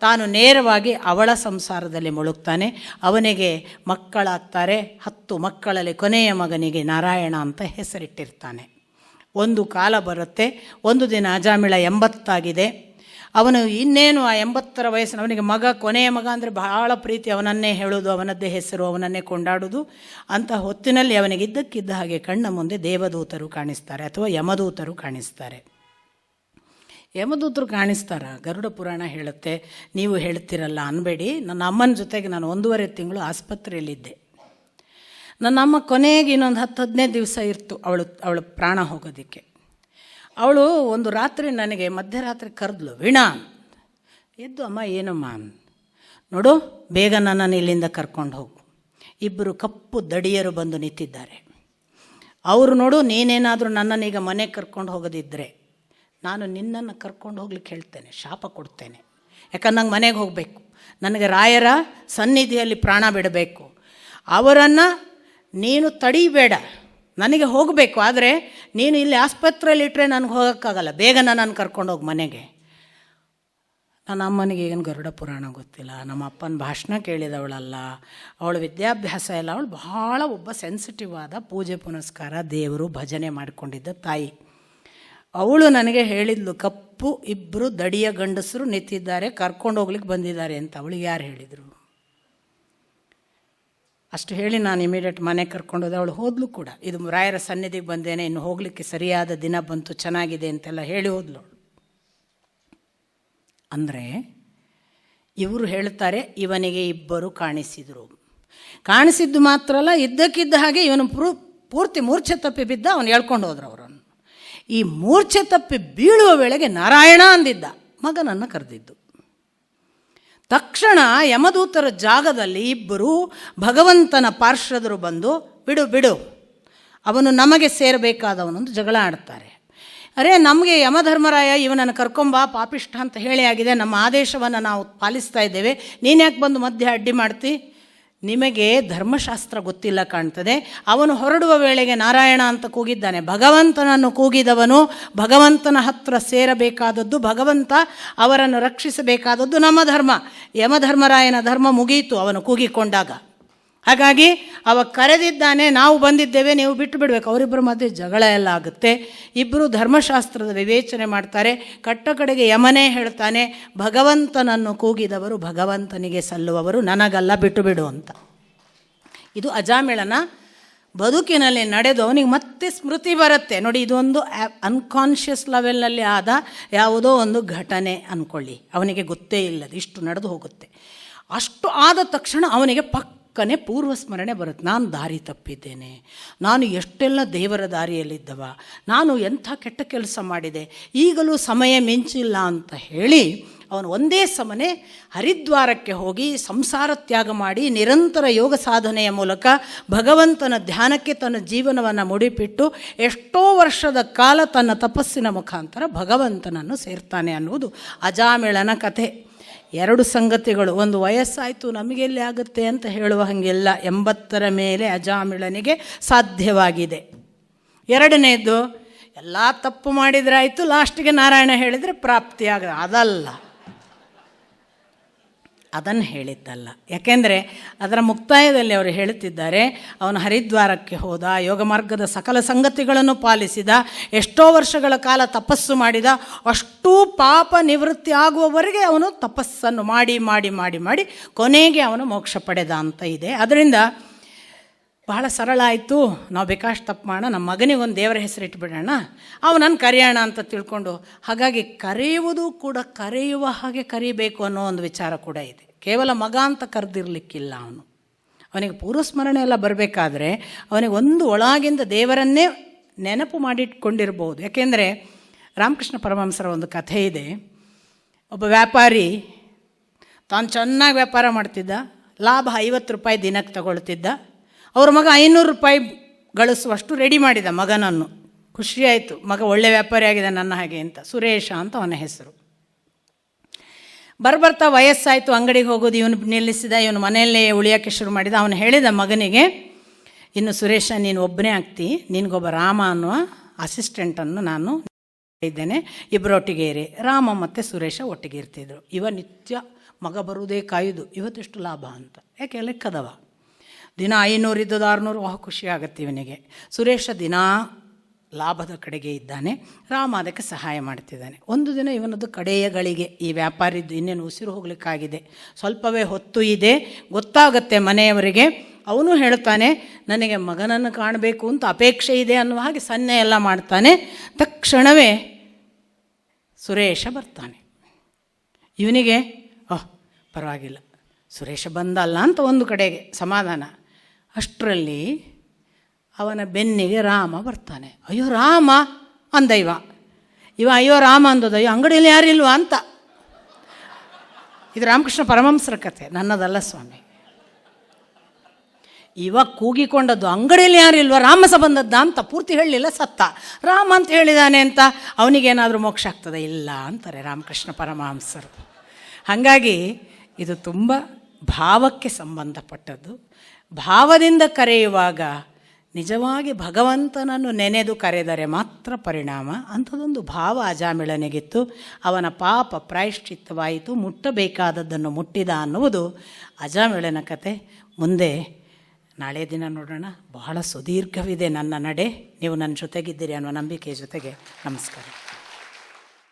ತಾನು ನೇರವಾಗಿ ಅವಳ ಸಂಸಾರದಲ್ಲಿ ಮುಳುಗ್ತಾನೆ. ಅವನಿಗೆ ಮಕ್ಕಳಾಗ್ತಾರೆ. 10 ಮಕ್ಕಳಲ್ಲಿ ಕೊನೆಯ ಮಗನಿಗೆ ನಾರಾಯಣ ಅಂತ ಹೆಸರಿಟ್ಟಿರ್ತಾನೆ. ಒಂದು ಕಾಲ ಬರುತ್ತೆ, ಒಂದು ದಿನ ಅಜಾಮಿಳ 80 ಅವನು ಇನ್ನೇನು ಆ 80ರ ವಯಸ್ಸಿನ ಅವನಿಗೆ ಮಗ, ಕೊನೆಯ ಮಗ ಅಂದರೆ ಬಹಳ ಪ್ರೀತಿ, ಅವನನ್ನೇ ಹೇಳೋದು, ಅವನದ್ದೇ ಹೆಸರು, ಅವನನ್ನೇ ಕೊಂಡಾಡೋದು. ಅಂಥ ಹೊತ್ತಿನಲ್ಲಿ ಅವನಿಗೆ ಇದ್ದಕ್ಕಿದ್ದ ಹಾಗೆ ಕಣ್ಣ ಮುಂದೆ ದೇವದೂತರು ಕಾಣಿಸ್ತಾರೆ ಅಥವಾ ಯಮದೂತರು ಕಾಣಿಸ್ತಾರೆ. ಯಮದೂತರು ಕಾಣಿಸ್ತಾರ. ಗರುಡ ಪುರಾಣ ಹೇಳುತ್ತೆ, ನೀವು ಹೇಳ್ತಿರಲ್ಲ ಅನ್ಬೇಡಿ, ನನ್ನ ಅಮ್ಮನ ಜೊತೆಗೆ ನಾನು 1.5 ತಿಂಗಳು ಆಸ್ಪತ್ರೆಯಲ್ಲಿದ್ದೆ. ನನ್ನ ಅಮ್ಮ ಕೊನೆಗೆ ಇನ್ನೊಂದು 10-15 ದಿವಸ ಇರ್ತು ಅವಳು ಪ್ರಾಣ ಹೋಗೋದಕ್ಕೆ. ಅವಳು ಒಂದು ರಾತ್ರಿ ನನಗೆ ಮಧ್ಯರಾತ್ರಿ ಕರೆದ್ಲು, ವೀಣಾ ಎದ್ದು, ಅಮ್ಮ ಏನಮ್ಮ, ನೋಡು ಬೇಗ ನನ್ನನ್ನು ಇಲ್ಲಿಂದ ಕರ್ಕೊಂಡು ಹೋಗು. ಇಬ್ಬರು ಕಪ್ಪು ದಡಿಯರು ಬಂದು ನಿಂತಿದ್ದಾರೆ. ಅವರು ನೋಡು, ನೀನೇನಾದರೂ ನನ್ನನ್ನು ಈಗ ಮನೆಗೆ ಕರ್ಕೊಂಡು ಹೋಗೋದಿದ್ದರೆ ನಾನು ನಿನ್ನನ್ನು ಕರ್ಕೊಂಡು ಹೋಗ್ಲಿಕ್ಕೆ ಹೇಳ್ತೇನೆ, ಶಾಪ ಕೊಡ್ತೇನೆ. ಯಾಕಂದ್ರೆ ನಂಗೆ ಮನೆಗೆ ಹೋಗಬೇಕು, ನನಗೆ ರಾಯರ ಸನ್ನಿಧಿಯಲ್ಲಿ ಪ್ರಾಣ ಬಿಡಬೇಕು. ಅವರನ್ನು ನೀನು ತಡೀಬೇಡ, ನನಗೆ ಹೋಗಬೇಕು. ಆದರೆ ನೀನು ಇಲ್ಲಿ ಆಸ್ಪತ್ರೆಯಲ್ಲಿ ಇಟ್ಟರೆ ನನಗೆ ಹೋಗೋಕ್ಕಾಗಲ್ಲ, ಬೇಗ ನನ್ನನ್ನು ಕರ್ಕೊಂಡು ಹೋಗಿ ಮನೆಗೆ. ನನ್ನ ಅಮ್ಮನಿಗೆ ಏನು ಗರುಡ ಪುರಾಣ ಗೊತ್ತಿಲ್ಲ, ನಮ್ಮ ಅಪ್ಪನ ಭಾಷಣ ಕೇಳಿದವಳಲ್ಲ, ಅವಳು ವಿದ್ಯಾಭ್ಯಾಸ ಇಲ್ಲ. ಅವಳು ಬಹಳ ಒಬ್ಬ ಸೆನ್ಸಿಟಿವ್ ಆದ, ಪೂಜೆ ಪುನಸ್ಕಾರ ದೇವರು ಭಜನೆ ಮಾಡಿಕೊಂಡಿದ್ದ ತಾಯಿ. ಅವಳು ನನಗೆ ಹೇಳಿದ್ಲು, ಕಪ್ಪು ಇಬ್ಬರು ದಡಿಯ ಗಂಡಸರು ನಿಂತಿದ್ದಾರೆ, ಕರ್ಕೊಂಡು ಹೋಗ್ಲಿಕ್ಕೆ ಬಂದಿದ್ದಾರೆ ಅಂತ. ಅವಳಿಗೆ ಯಾರು ಹೇಳಿದರು? ಅಷ್ಟು ಹೇಳಿ ನಾನು ಇಮಿಡಿಯೇಟ್ ಮನೆಗೆ ಕರ್ಕೊಂಡೋದೆ. ಅವಳು ಹೋದ್ಲು ಕೂಡ. ಇದು ರಾಯರ ಸನ್ನಿಧಿಗೆ ಬಂದೇನೆ, ಇನ್ನು ಹೋಗಲಿಕ್ಕೆ ಸರಿಯಾದ ದಿನ ಬಂತು, ಚೆನ್ನಾಗಿದೆ ಅಂತೆಲ್ಲ ಹೇಳಿ ಹೋದ್ಲು. ಅಂದರೆ ಇವರು ಹೇಳ್ತಾರೆ, ಇವನಿಗೆ ಇಬ್ಬರು ಕಾಣಿಸಿದರು. ಕಾಣಿಸಿದ್ದು ಮಾತ್ರ ಅಲ್ಲ, ಇದ್ದಕ್ಕಿದ್ದ ಹಾಗೆ ಇವನು ಪೂರ್ತಿ ಮೂರ್ಛೆ ತಪ್ಪಿ ಬಿದ್ದ. ಅವನು ಹೇಳ್ಕೊಂಡು ಹೋದ್ರು ಅವರನ್ನು. ಈ ಮೂರ್ಛೆ ತಪ್ಪಿ ಬೀಳುವ ವೇಳೆಗೆ ನಾರಾಯಣ ಅಂದಿದ್ದ, ಮಗನನ್ನು ಕರೆದಿದ್ದು. ತಕ್ಷಣ ಯಮದೂತರ ಜಾಗದಲ್ಲಿ ಇಬ್ಬರು ಭಗವಂತನ ಪಾರ್ಷದರು ಬಂದು, ಬಿಡು ಬಿಡು, ಅವನು ನಮಗೆ ಸೇರಬೇಕಾದವನೊಂದು ಜಗಳ ಆಡ್ತಾರೆ. ಅರೇ, ನಮಗೆ ಯಮಧರ್ಮರಾಯ ಇವನನ್ನು ಕರ್ಕೊಂಬ, ಪಾಪಿಷ್ಠ ಅಂತ ಹೇಳಿ ಆಗಿದೆ, ನಮ್ಮ ಆದೇಶವನ್ನು ನಾವು ಪಾಲಿಸ್ತಾ ಇದ್ದೇವೆ, ನೀನು ಯಾಕೆ ಬಂದು ಮಧ್ಯೆ ಅಡ್ಡಿ ಮಾಡ್ತಿ? ನಿಮಗೆ ಧರ್ಮಶಾಸ್ತ್ರ ಗೊತ್ತಿಲ್ಲ ಕಾಣ್ತದೆ. ಅವನು ಹೊರಡುವ ವೇಳೆಗೆ ನಾರಾಯಣ ಅಂತ ಕೂಗಿದ್ದಾನೆ. ಭಗವಂತನನ್ನು ಕೂಗಿದವನು ಭಗವಂತನ ಹತ್ರ ಸೇರಬೇಕಾದದ್ದು, ಭಗವಂತ ಅವರನ್ನು ರಕ್ಷಿಸಬೇಕಾದದ್ದು ನಮ್ಮ ಧರ್ಮ. ಯಮಧರ್ಮರಾಯನ ಧರ್ಮ ಮುಗಿಯಿತು ಅವನು ಕೂಗಿಕೊಂಡಾಗ. ಹಾಗಾಗಿ ಅವ ಕರೆದಿದ್ದಾನೆ, ನಾವು ಬಂದಿದ್ದೇವೆ, ನೀವು ಬಿಟ್ಟು ಬಿಡಬೇಕು. ಅವರಿಬ್ಬರ ಮಧ್ಯೆ ಜಗಳ ಎಲ್ಲ ಆಗುತ್ತೆ. ಇಬ್ಬರು ಧರ್ಮಶಾಸ್ತ್ರದ ವಿವೇಚನೆ ಮಾಡ್ತಾರೆ. ಕಟ್ಟ ಕಡೆಗೆ ಯಮನೇ ಹೇಳ್ತಾನೆ, ಭಗವಂತನನ್ನು ಕೂಗಿದವರು ಭಗವಂತನಿಗೆ ಸಲ್ಲುವವರು, ನನಗಲ್ಲ, ಬಿಟ್ಟು ಬಿಡು ಅಂತ. ಇದು ಅಜಾಮಿಳನ ಬದುಕಿನಲ್ಲಿ ನಡೆದು ಅವನಿಗೆ ಮತ್ತೆ ಸ್ಮೃತಿ ಬರುತ್ತೆ. ನೋಡಿ, ಇದೊಂದು ಅನ್ಕಾನ್ಷಿಯಸ್ ಲೆವೆಲ್ನಲ್ಲಿ ಆದ ಯಾವುದೋ ಒಂದು ಘಟನೆ ಅಂದ್ಕೊಳ್ಳಿ. ಅವನಿಗೆ ಗೊತ್ತೇ ಇಲ್ಲದು ಇಷ್ಟು ನಡೆದು ಹೋಗುತ್ತೆ. ಅಷ್ಟು ಆದ ತಕ್ಷಣ ಅವನಿಗೆ ಪಕ್ಕನೆ ಪೂರ್ವಸ್ಮರಣೆ ಬರುತ್ತೆ. ನಾನು ದಾರಿ ತಪ್ಪಿದ್ದೇನೆ, ನಾನು ಎಷ್ಟೆಲ್ಲ ದೇವರ ದಾರಿಯಲ್ಲಿದ್ದವ, ನಾನು ಎಂಥ ಕೆಟ್ಟ ಕೆಲಸ ಮಾಡಿದೆ, ಈಗಲೂ ಸಮಯ ಮಿಂಚಿಲ್ಲ ಅಂತ ಹೇಳಿ ಅವನು ಒಂದೇ ಸಮನೆ ಹರಿದ್ವಾರಕ್ಕೆ ಹೋಗಿ ಸಂಸಾರ ತ್ಯಾಗ ಮಾಡಿ ನಿರಂತರ ಯೋಗ ಸಾಧನೆಯ ಮೂಲಕ ಭಗವಂತನ ಧ್ಯಾನಕ್ಕೆ ತನ್ನ ಜೀವನವನ್ನು ಮುಡಿಪಿಟ್ಟು ಎಷ್ಟೋ ವರ್ಷದ ಕಾಲ ತನ್ನ ತಪಸ್ಸಿನ ಮುಖಾಂತರ ಭಗವಂತನನ್ನು ಸೇರ್ತಾನೆ ಅನ್ನುವುದು ಅಜಾಮಿಳನ ಕಥೆ. ಎರಡು ಸಂಗತಿಗಳು, ಒಂದು ವಯಸ್ಸಾಯಿತು ನಮಗೆಲ್ಲಿ ಆಗುತ್ತೆ ಅಂತ ಹೇಳುವ ಹಾಗೆಲ್ಲ 80ರ ಮೇಲೆ ಅಜಾಮಿಳನಿಗೆ ಸಾಧ್ಯವಾಗಿದೆ. ಎರಡನೇದು, ಎಲ್ಲ ತಪ್ಪು ಮಾಡಿದ್ರಾಯಿತು, ಲಾಸ್ಟಿಗೆ ನಾರಾಯಣ ಹೇಳಿದರೆ ಪ್ರಾಪ್ತಿಯಾಗ, ಅದಲ್ಲ, ಅದನ್ನು ಹೇಳಿದ್ದಲ್ಲ. ಯಾಕೆಂದರೆ ಅದರ ಮುಕ್ತಾಯದಲ್ಲಿ ಅವರು ಹೇಳುತ್ತಿದ್ದಾರೆ, ಅವನು ಹರಿದ್ವಾರಕ್ಕೆ ಹೋದ, ಯೋಗ ಮಾರ್ಗದ ಸಕಲ ಸಂಗತಿಗಳನ್ನು ಪಾಲಿಸಿದ, ಎಷ್ಟೋ ವರ್ಷಗಳ ಕಾಲ ತಪಸ್ಸು ಮಾಡಿದ, ಅಷ್ಟೂ ಪಾಪ ನಿವೃತ್ತಿ ಆಗುವವರೆಗೆ ಅವನು ತಪಸ್ಸನ್ನು ಮಾಡಿ ಮಾಡಿ ಮಾಡಿ ಮಾಡಿ ಕೊನೆಗೆ ಅವನು ಮೋಕ್ಷ ಪಡೆದ ಅಂತ ಇದೆ. ಅದರಿಂದ ಬಹಳ ಸರಳ ಆಯಿತು, ನಾವು ಬೇಕಾಷ್ಟು ತಪ್ಪು ಮಾಡೋಣ, ನಮ್ಮ ಮಗನಿಗೆ ಒಂದು ದೇವರ ಹೆಸರಿಟ್ಬಿಡೋಣ, ಅವನನ್ನು ಕರೆಯೋಣ ಅಂತ ತಿಳ್ಕೊಂಡು. ಹಾಗಾಗಿ ಕರೆಯುವುದು ಕೂಡ ಕರೆಯುವ ಹಾಗೆ ಕರಿಬೇಕು ಅನ್ನೋ ಒಂದು ವಿಚಾರ ಕೂಡ ಇದೆ. ಕೇವಲ ಮಗ ಅಂತ ಕರೆದಿರಲಿಕ್ಕಿಲ್ಲ. ಅವನಿಗೆ ಪೂರ್ವಸ್ಮರಣೆ ಎಲ್ಲ ಬರಬೇಕಾದ್ರೆ ಅವನಿಗೆ ಒಂದು ಒಳಗಿಂದ ದೇವರನ್ನೇ ನೆನಪು ಮಾಡಿಟ್ಕೊಂಡಿರ್ಬೋದು. ಯಾಕೆಂದರೆ ರಾಮಕೃಷ್ಣ ಪರಮಹಂಸರ ಒಂದು ಕಥೆ ಇದೆ. ಒಬ್ಬ ವ್ಯಾಪಾರಿ ತಾನು ಚೆನ್ನಾಗಿ ವ್ಯಾಪಾರ ಮಾಡ್ತಿದ್ದ, ಲಾಭ 50 ರೂಪಾಯಿ ದಿನಕ್ಕೆ ತಗೊಳ್ತಿದ್ದ. ಅವ್ರ ಮಗ 500 ರೂಪಾಯಿ ಗಳಿಸುವಷ್ಟು ರೆಡಿ ಮಾಡಿದ ಮಗನನ್ನು. ಖುಷಿಯಾಯಿತು, ಮಗ ಒಳ್ಳೆ ವ್ಯಾಪಾರಿ ಆಗಿದೆ ನನ್ನ ಹಾಗೆ ಅಂತ. ಸುರೇಶ ಅಂತ ಅವನ ಹೆಸರು. ಬರ್ತಾ ವಯಸ್ಸಾಯಿತು, ಅಂಗಡಿಗೆ ಹೋಗೋದು ಇವನು ನಿಲ್ಲಿಸಿದ, ಇವನು ಮನೆಯಲ್ಲೇ ಉಳಿಯೋಕ್ಕೆ ಶುರು ಮಾಡಿದ. ಅವನು ಹೇಳಿದ ಮಗನಿಗೆ, ಇನ್ನು ಸುರೇಶ ನೀನು ಒಬ್ಬನೇ ಆಗ್ತಿ, ನಿನಗೊಬ್ಬ ರಾಮ ಅನ್ನುವ ಅಸಿಸ್ಟೆಂಟನ್ನು ನಾನು ಇದ್ದೇನೆ, ಇಬ್ಬರೊಟ್ಟಿಗೆ ಇರಿ. ರಾಮ ಮತ್ತು ಸುರೇಶ ಒಟ್ಟಿಗೆ ಇರ್ತಿದ್ರು. ಇವ ನಿತ್ಯ ಮಗ ಬರುವುದೇ ಕಾಯುದು, ಇವತ್ತೆಷ್ಟು ಲಾಭ ಅಂತ. ಯಾಕೆ ಲೆಕ್ಕದವ, ದಿನ 500 ಇದ್ದದ್ದು 600, ಖುಷಿ ಆಗುತ್ತೆ ಇವನಿಗೆ. ಸುರೇಶ ದಿನ ಲಾಭದ ಕಡೆಗೆ ಇದ್ದಾನೆ, ರಾಮ ಅದಕ್ಕೆ ಸಹಾಯ ಮಾಡ್ತಿದ್ದಾನೆ. ಒಂದು ದಿನ ಇವನದ್ದು ಕಡೆಯ ಗಳಿಗೆ, ಈ ವ್ಯಾಪಾರಿದ್ದು ಇನ್ನೇನು ಉಸಿರು ಹೋಗ್ಲಿಕ್ಕಾಗಿದೆ, ಸ್ವಲ್ಪವೇ ಹೊತ್ತು ಇದೆ, ಗೊತ್ತಾಗುತ್ತೆ ಮನೆಯವರಿಗೆ. ಅವನು ಹೇಳ್ತಾನೆ, ನನಗೆ ಮಗನನ್ನು ಕಾಣಬೇಕು ಅಂತ ಅಪೇಕ್ಷೆ ಇದೆ ಅನ್ನುವ ಹಾಗೆ ಸನ್ನೆ ಎಲ್ಲ ಮಾಡ್ತಾನೆ. ತಕ್ಷಣವೇ ಸುರೇಶ ಬರ್ತಾನೆ. ಇವನಿಗೆ ಪರವಾಗಿಲ್ಲ, ಸುರೇಶ ಬಂದಲ್ಲ ಅಂತ ಒಂದು ಕಡೆಗೆ ಸಮಾಧಾನ. ಅಷ್ಟರಲ್ಲಿ ಅವನ ಬೆನ್ನಿಗೆ ರಾಮ ಬರ್ತಾನೆ. ಅಯ್ಯೋ ರಾಮ ಅಂದ ಇವ. ಅಯ್ಯೋ ರಾಮ ಅಂದದ, ಅಯ್ಯೋ ಅಂಗಡಿಯಲ್ಲಿ ಯಾರಿಲ್ವಾ ಅಂತ. ಇದು ರಾಮಕೃಷ್ಣ ಪರಮಹಂಸರ ಕಥೆ, ನನ್ನದಲ್ಲ ಸ್ವಾಮಿ. ಕೂಗಿಕೊಂಡದ್ದು ಅಂಗಡಿಯಲ್ಲಿ ಯಾರಿಲ್ವ, ರಾಮಸ ಬಂದದ್ದ ಅಂತ ಪೂರ್ತಿ ಹೇಳಲಿಲ್ಲ, ಸತ್ತ. ರಾಮ ಅಂತ ಹೇಳಿದಾನೆ ಅಂತ ಅವನಿಗೇನಾದರೂ ಮೋಕ್ಷ ಆಗ್ತದೆ? ಇಲ್ಲ ಅಂತಾರೆ ರಾಮಕೃಷ್ಣ ಪರಮಹಂಸರು. ಹಾಗಾಗಿ ಇದು ತುಂಬ ಭಾವಕ್ಕೆ ಸಂಬಂಧಪಟ್ಟದ್ದು. ಭಾವದಿಂದ ಕರೆಯುವಾಗ ನಿಜವಾಗಿ ಭಗವಂತನನ್ನು ನೆನೆದು ಕರೆದರೆ ಮಾತ್ರ ಪರಿಣಾಮ. ಅಂಥದ್ದೊಂದು ಭಾವ ಅಜಾಮಿಳನಿಗಿತ್ತು. ಅವನ ಪಾಪ ಪ್ರಾಯಶ್ಚಿತ್ತವಾಯಿತು, ಮುಟ್ಟಬೇಕಾದದ್ದನ್ನು ಮುಟ್ಟಿದ ಅನ್ನುವುದು ಅಜಾಮಿಳನ ಕತೆ. ಮುಂದೆ ನಾಳೆ ದಿನ ನೋಡೋಣ. ಬಹಳ ಸುದೀರ್ಘವಿದೆ ನನ್ನ ನಡೆ. ನೀವು ನನ್ನ ಜೊತೆಗಿದ್ದೀರಿ ಅನ್ನೋ ನಂಬಿಕೆಯ ಜೊತೆಗೆ ನಮಸ್ಕಾರ.